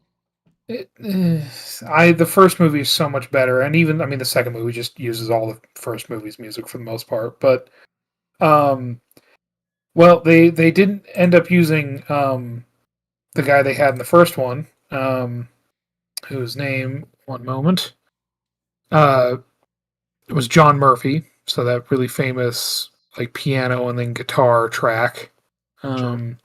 Speaker 3: The first movie is so much better, and even the second movie just uses all the first movie's music for the most part. But well, they didn't end up using the guy they had in the first one, whose name, one moment, it was John Murphy. So that really famous like piano and then guitar track.
Speaker 4: Sure.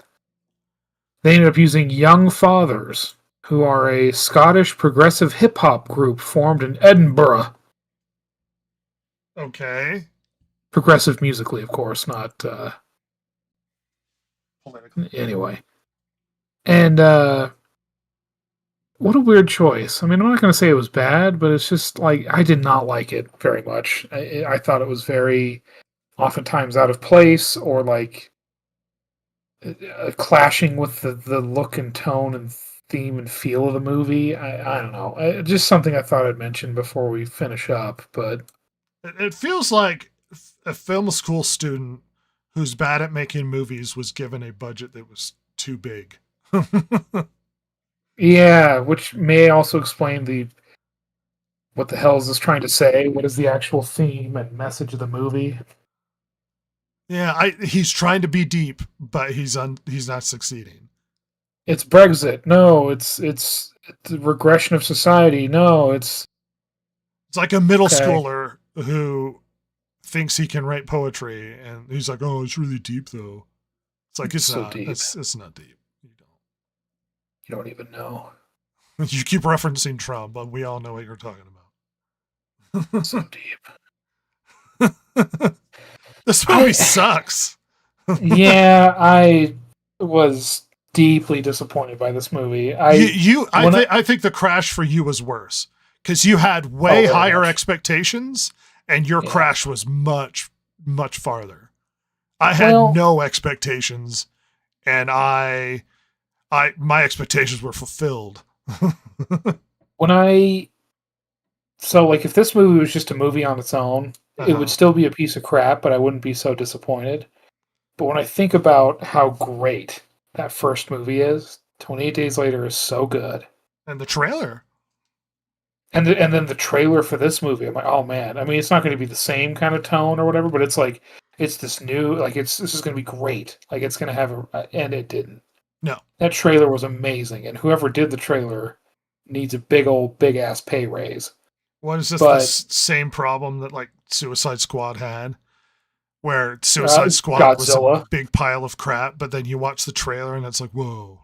Speaker 3: They ended up using Young Fathers, who are a Scottish progressive hip hop group formed in Edinburgh.
Speaker 4: Okay.
Speaker 3: Progressive musically, of course, not anyway. And what a weird choice. I mean, I'm not going to say it was bad, but it's just like I did not like it very much. I thought it was very oftentimes out of place, or like clashing with the look and tone and theme and feel of the movie. I don't know. Just something I thought I'd mention before we finish up. But
Speaker 4: it feels like a film school student who's bad at making movies was given a budget that was too big.
Speaker 3: Yeah, which may also explain what the hell is this trying to say? What is the actual theme and message of the movie?
Speaker 4: Yeah, he's trying to be deep, but he's not succeeding.
Speaker 3: It's Brexit. No, it's the regression of society. No, it's
Speaker 4: like a middle schooler who thinks he can write poetry, and he's like, "Oh, it's really deep, though." It's like it's so not deep. It's not deep.
Speaker 3: You don't even know.
Speaker 4: You keep referencing Trump, but we all know what you're talking about.
Speaker 3: So deep.
Speaker 4: This movie sucks.
Speaker 3: Yeah, I was deeply disappointed by this movie.
Speaker 4: I think The Crash for you was worse because you had way higher expectations, and your crash was much, much farther. I had no expectations, and my expectations were fulfilled.
Speaker 3: If this movie was just a movie on its own, it would still be a piece of crap, but I wouldn't be so disappointed. But when I think about how great that first movie is, 28 Days Later is so good.
Speaker 4: And the trailer.
Speaker 3: And then the trailer for this movie, I'm like, oh man. I mean, it's not going to be the same kind of tone or whatever, but it's like, it's this new, like, this is going to be great. Like, it's going to have and it didn't.
Speaker 4: No.
Speaker 3: That trailer was amazing, and whoever did the trailer needs a big ass pay raise.
Speaker 4: What is this? The same problem that like Suicide Squad had, where Suicide Squad Godzilla was a big pile of crap, but then you watch the trailer and it's like, whoa.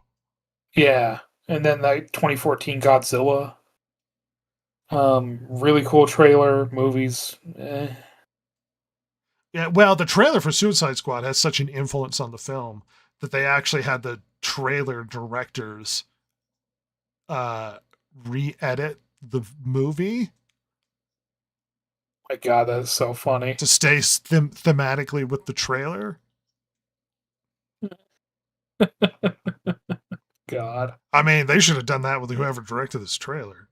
Speaker 3: Yeah, and then like 2014 Godzilla. Really cool trailer. Movies.
Speaker 4: Yeah, well, the trailer for Suicide Squad has such an influence on the film that they actually had the trailer directors re-edit the movie.
Speaker 3: My God, that is so funny.
Speaker 4: To stay thematically with the trailer.
Speaker 3: God.
Speaker 4: I mean, they should have done that with whoever directed this trailer.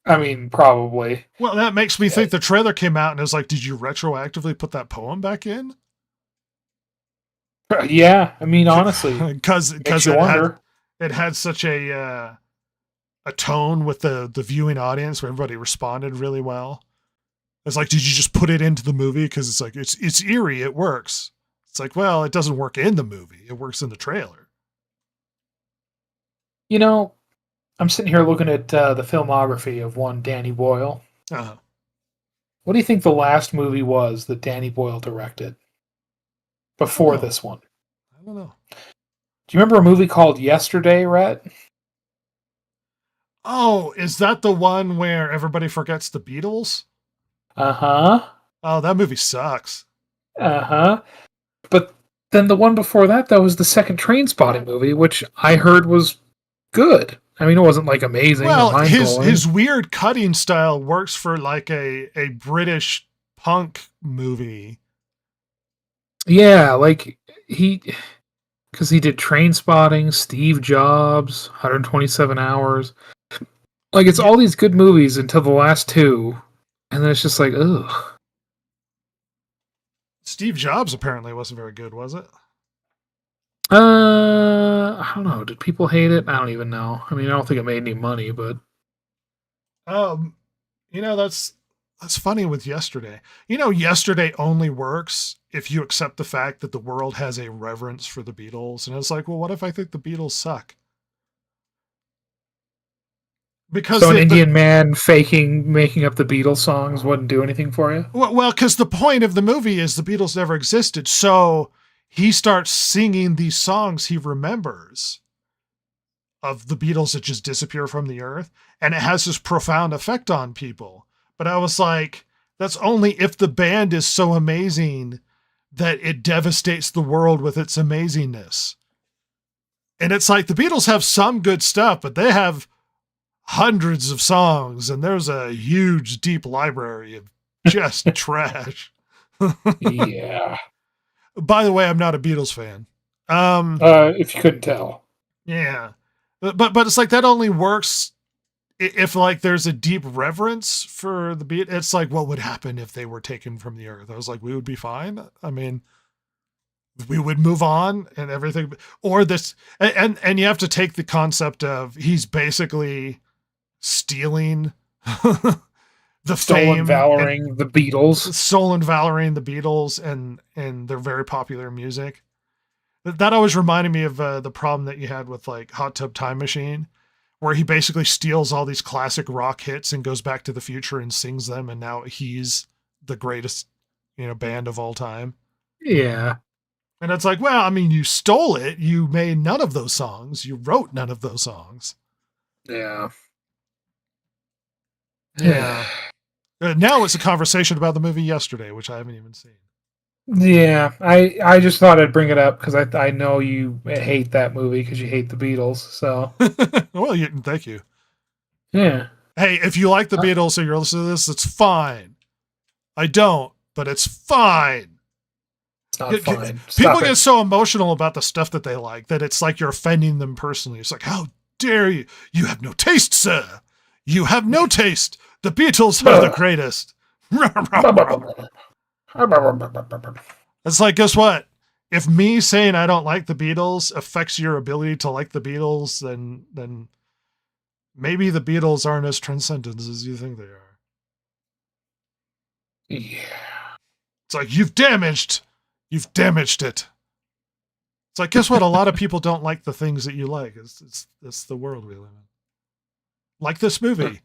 Speaker 3: I mean, probably.
Speaker 4: Well, that makes me think the trailer came out and it was like, did you retroactively put that poem back in?
Speaker 3: Yeah, I mean, honestly,
Speaker 4: because
Speaker 3: makes you wonder.
Speaker 4: it had such a tone with the viewing audience where everybody responded really well. It's like, did you just put it into the movie? Because it's like it's eerie, it works. It's like, well, it doesn't work in the movie, it works in the trailer.
Speaker 3: You know, I'm sitting here looking at the filmography of one Danny Boyle.
Speaker 4: Uh-huh.
Speaker 3: What do you think the last movie was that Danny Boyle directed before
Speaker 4: Oh.
Speaker 3: this one?
Speaker 4: I don't know.
Speaker 3: Do you remember a movie called Yesterday, Rhett?
Speaker 4: Oh, is that the one where everybody forgets the Beatles?
Speaker 3: Uh-huh.
Speaker 4: Oh, that movie sucks.
Speaker 3: Uh-huh. But then the one before that, was the second Train Spotting movie, which I heard was good. I mean, it wasn't like amazing or
Speaker 4: Well,
Speaker 3: mind-blowing.
Speaker 4: his weird cutting style works for like a British punk movie.
Speaker 3: Yeah, like because he did Train Spotting, Steve Jobs, 127 Hours. Like, it's all these good movies until the last two, and then it's just like, ugh.
Speaker 4: Steve Jobs apparently wasn't very good, was it?
Speaker 3: I don't know. Did people hate it? I don't even know. I mean, I don't think it made any money, but
Speaker 4: You know, that's funny with Yesterday. You know, Yesterday only works if you accept the fact that the world has a reverence for the Beatles. And it's like, well, what if I think the Beatles suck? Because
Speaker 3: so an Indian man making up the Beatles songs wouldn't do anything for you?
Speaker 4: well, because the point of the movie is the Beatles never existed. So he starts singing these songs he remembers of the Beatles that just disappear from the earth. And it has this profound effect on people. But I was like, that's only if the band is so amazing that it devastates the world with its amazingness. And it's like the Beatles have some good stuff, but they have hundreds of songs, and there's a huge, deep library of just trash.
Speaker 3: Yeah.
Speaker 4: By the way, I'm not a Beatles fan.
Speaker 3: If you couldn't tell.
Speaker 4: Yeah. But it's like that only works if like there's a deep reverence for the beat. It's like, what would happen if they were taken from the earth? I was like, we would be fine. I mean, we would move on and everything. Or this, and you have to take the concept of he's basically stealing the
Speaker 3: Stolen
Speaker 4: fame,
Speaker 3: valoring the Beatles.
Speaker 4: stolen valoring the Beatles and their very popular music. That always reminded me of the problem that you had with like Hot Tub Time Machine, where he basically steals all these classic rock hits and goes back to the future and sings them, and now he's the greatest, band of all time.
Speaker 3: Yeah.
Speaker 4: And it's like, well, I mean, you stole it. You made none of those songs. You wrote none of those songs.
Speaker 3: Yeah.
Speaker 4: Yeah. Now it's a conversation about the movie Yesterday, which I haven't even seen.
Speaker 3: Yeah, I just thought I'd bring it up because I know you hate that movie because you hate the Beatles. So
Speaker 4: Well, thank you.
Speaker 3: yeah,
Speaker 4: Hey, if you like the Beatles or you're listening to this, it's fine. I don't, but it's fine.
Speaker 3: it's not fine.
Speaker 4: People get so emotional about the stuff that they like that it's like you're offending them personally. It's like, how dare you? You have no taste, sir. You have no taste. The Beatles are the greatest. It's like, guess what? If me saying I don't like the Beatles affects your ability to like the Beatles, then maybe the Beatles aren't as transcendent as you think they are.
Speaker 3: Yeah.
Speaker 4: It's like, you've damaged it. It's like, guess what? A lot of people don't like the things that you like. It's the world we live in. Like this movie.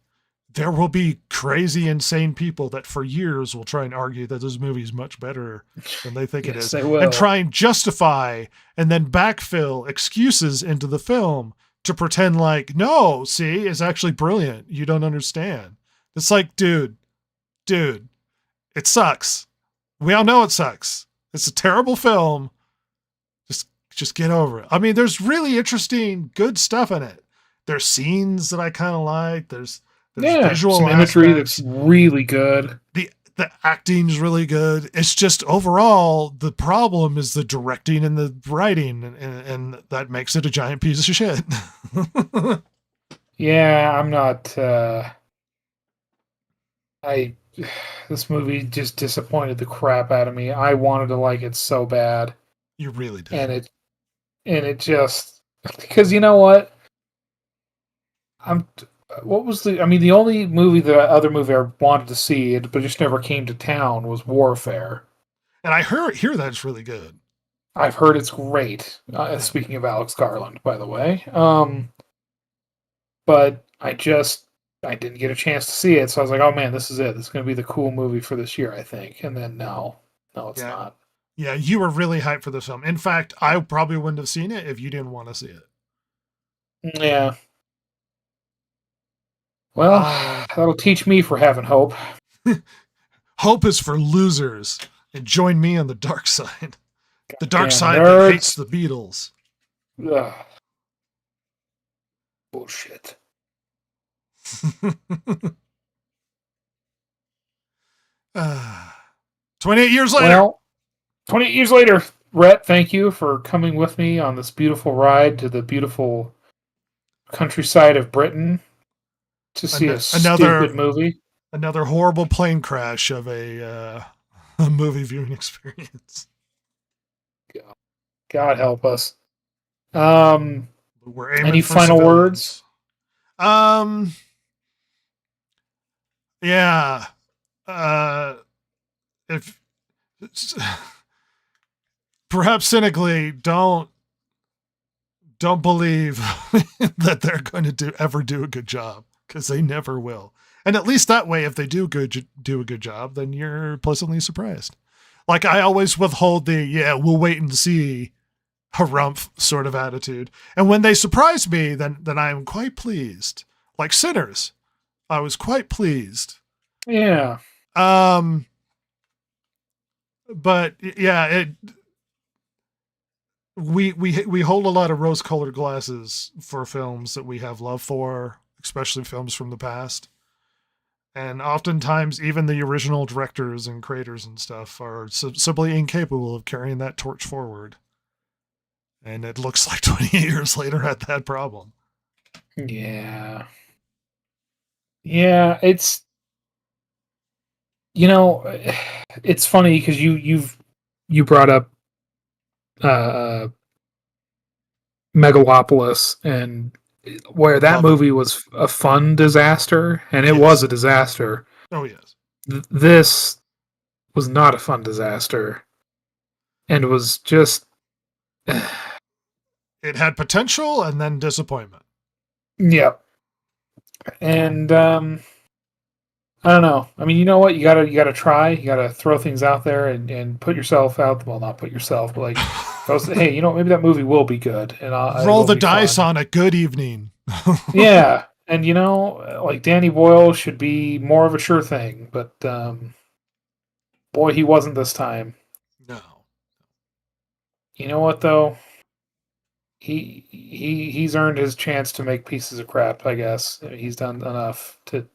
Speaker 4: There will be crazy, insane people that for years will try and argue that this movie is much better than they think it is.
Speaker 3: They will.
Speaker 4: And try and justify and then backfill excuses into the film to pretend like, no, see, it's actually brilliant. You don't understand. It's like, dude, it sucks. We all know it sucks. It's a terrible film. Just get over it. I mean, there's really interesting, good stuff in it. There's scenes that I kind of like. There's visual
Speaker 3: some imagery
Speaker 4: aspects.
Speaker 3: that's really good.
Speaker 4: The acting's really good. It's just overall the problem is the directing and the writing, and that makes it a giant piece of shit.
Speaker 3: Yeah, I'm not. This movie just disappointed the crap out of me. I wanted to like it so bad.
Speaker 4: You really did.
Speaker 3: And it just, because you know what? The only other movie I wanted to see, but just never came to town, was Warfare.
Speaker 4: And I hear that's really good.
Speaker 3: I've heard it's great. Speaking of Alex Garland, by the way. But I didn't get a chance to see it, so I was like, oh man, this is it. This is going to be the cool movie for this year, I think. And then no, it's not.
Speaker 4: Yeah, you were really hyped for this film. In fact, I probably wouldn't have seen it if you didn't want to see it.
Speaker 3: Yeah. Well, that'll teach me for having hope.
Speaker 4: Hope is for losers. And join me on the dark side. The dark side
Speaker 3: nerds.
Speaker 4: that hates the Beatles.
Speaker 3: Ugh. Bullshit.
Speaker 4: 28 years later.
Speaker 3: Well, 28 years later, Rhett, thank you for coming with me on this beautiful ride to the beautiful countryside of Britain to see a stupid movie.
Speaker 4: Another horrible plane crash of a movie viewing experience.
Speaker 3: God help us.
Speaker 4: We're aiming
Speaker 3: any
Speaker 4: for
Speaker 3: final
Speaker 4: civilians.
Speaker 3: words?
Speaker 4: Yeah. If perhaps cynically, don't believe that they're going to ever do a good job, because they never will. And at least that way, if they do a good job, then you're pleasantly surprised. Like, I always withhold we'll wait and see harumph sort of attitude. And when they surprise me, then I'm quite pleased. Like Sinners, I was quite pleased.
Speaker 3: Yeah.
Speaker 4: But yeah, we hold a lot of rose-colored glasses for films that we have love for, especially films from the past. And oftentimes, even the original directors and creators and stuff are simply incapable of carrying that torch forward. And it looks like 28 years later had that problem.
Speaker 3: Yeah. Yeah, it's it's funny because you brought up Megalopolis, and where that movie was a fun disaster, and it was a disaster.
Speaker 4: Oh, yes.
Speaker 3: This was not a fun disaster, and it was just...
Speaker 4: It had potential and then disappointment.
Speaker 3: Yep. And I don't know. I mean, you know what? You gotta try. You gotta throw things out there and put yourself out. Well, not put yourself, but like, hey, maybe that movie will be good, and
Speaker 4: roll the dice on a good evening.
Speaker 3: Yeah, and like Danny Boyle should be more of a sure thing, but boy, he wasn't this time.
Speaker 4: No.
Speaker 3: You know what though? He's earned his chance to make pieces of crap. I guess he's done enough to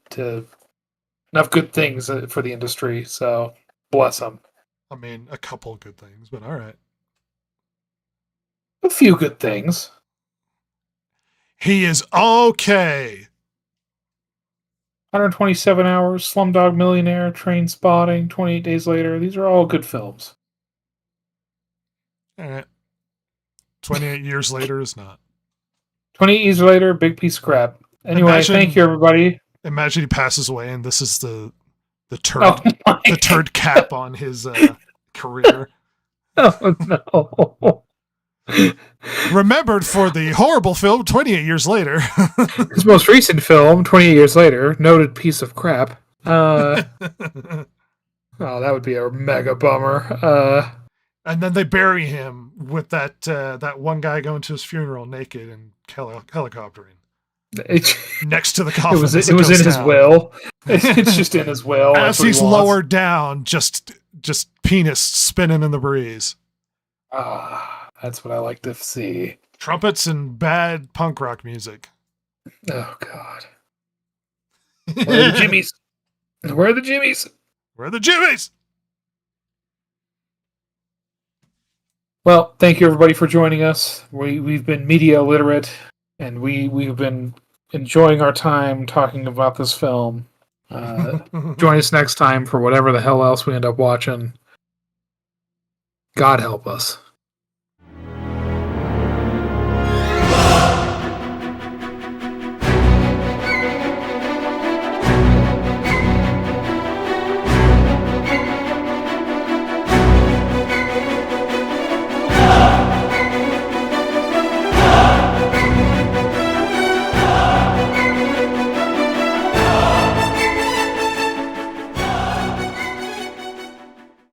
Speaker 3: enough good things for the industry. So bless him.
Speaker 4: I mean, a couple good things, but all right.
Speaker 3: A few good things.
Speaker 4: He is okay.
Speaker 3: 127 Hours, Slumdog Millionaire, Train Spotting, 28 Days Later. These are all good films.
Speaker 4: All right. 28 years later is not.
Speaker 3: 28 years later, big piece of crap. Anyway, thank you, everybody.
Speaker 4: Imagine he passes away, and this is the turd cap on his career.
Speaker 3: Oh no!
Speaker 4: Remembered for the horrible film 28 years later.
Speaker 3: His most recent film, 28 years later, noted piece of crap. Oh, that would be a mega bummer.
Speaker 4: And then they bury him with that one guy going to his funeral naked and helicoptering. Next to the coffin.
Speaker 3: It was in his will. It's just in his will.
Speaker 4: As he's lowered down, just penis spinning in the breeze.
Speaker 3: That's what I like to see.
Speaker 4: Trumpets and bad punk rock music.
Speaker 3: Oh God. Where are the Jimmies? Where are the Jimmies?
Speaker 4: Where are the Jimmies?
Speaker 3: Well, thank you everybody for joining us. We've been media illiterate, and we've been enjoying our time talking about this film. Join us next time for whatever the hell else we end up watching. God help us.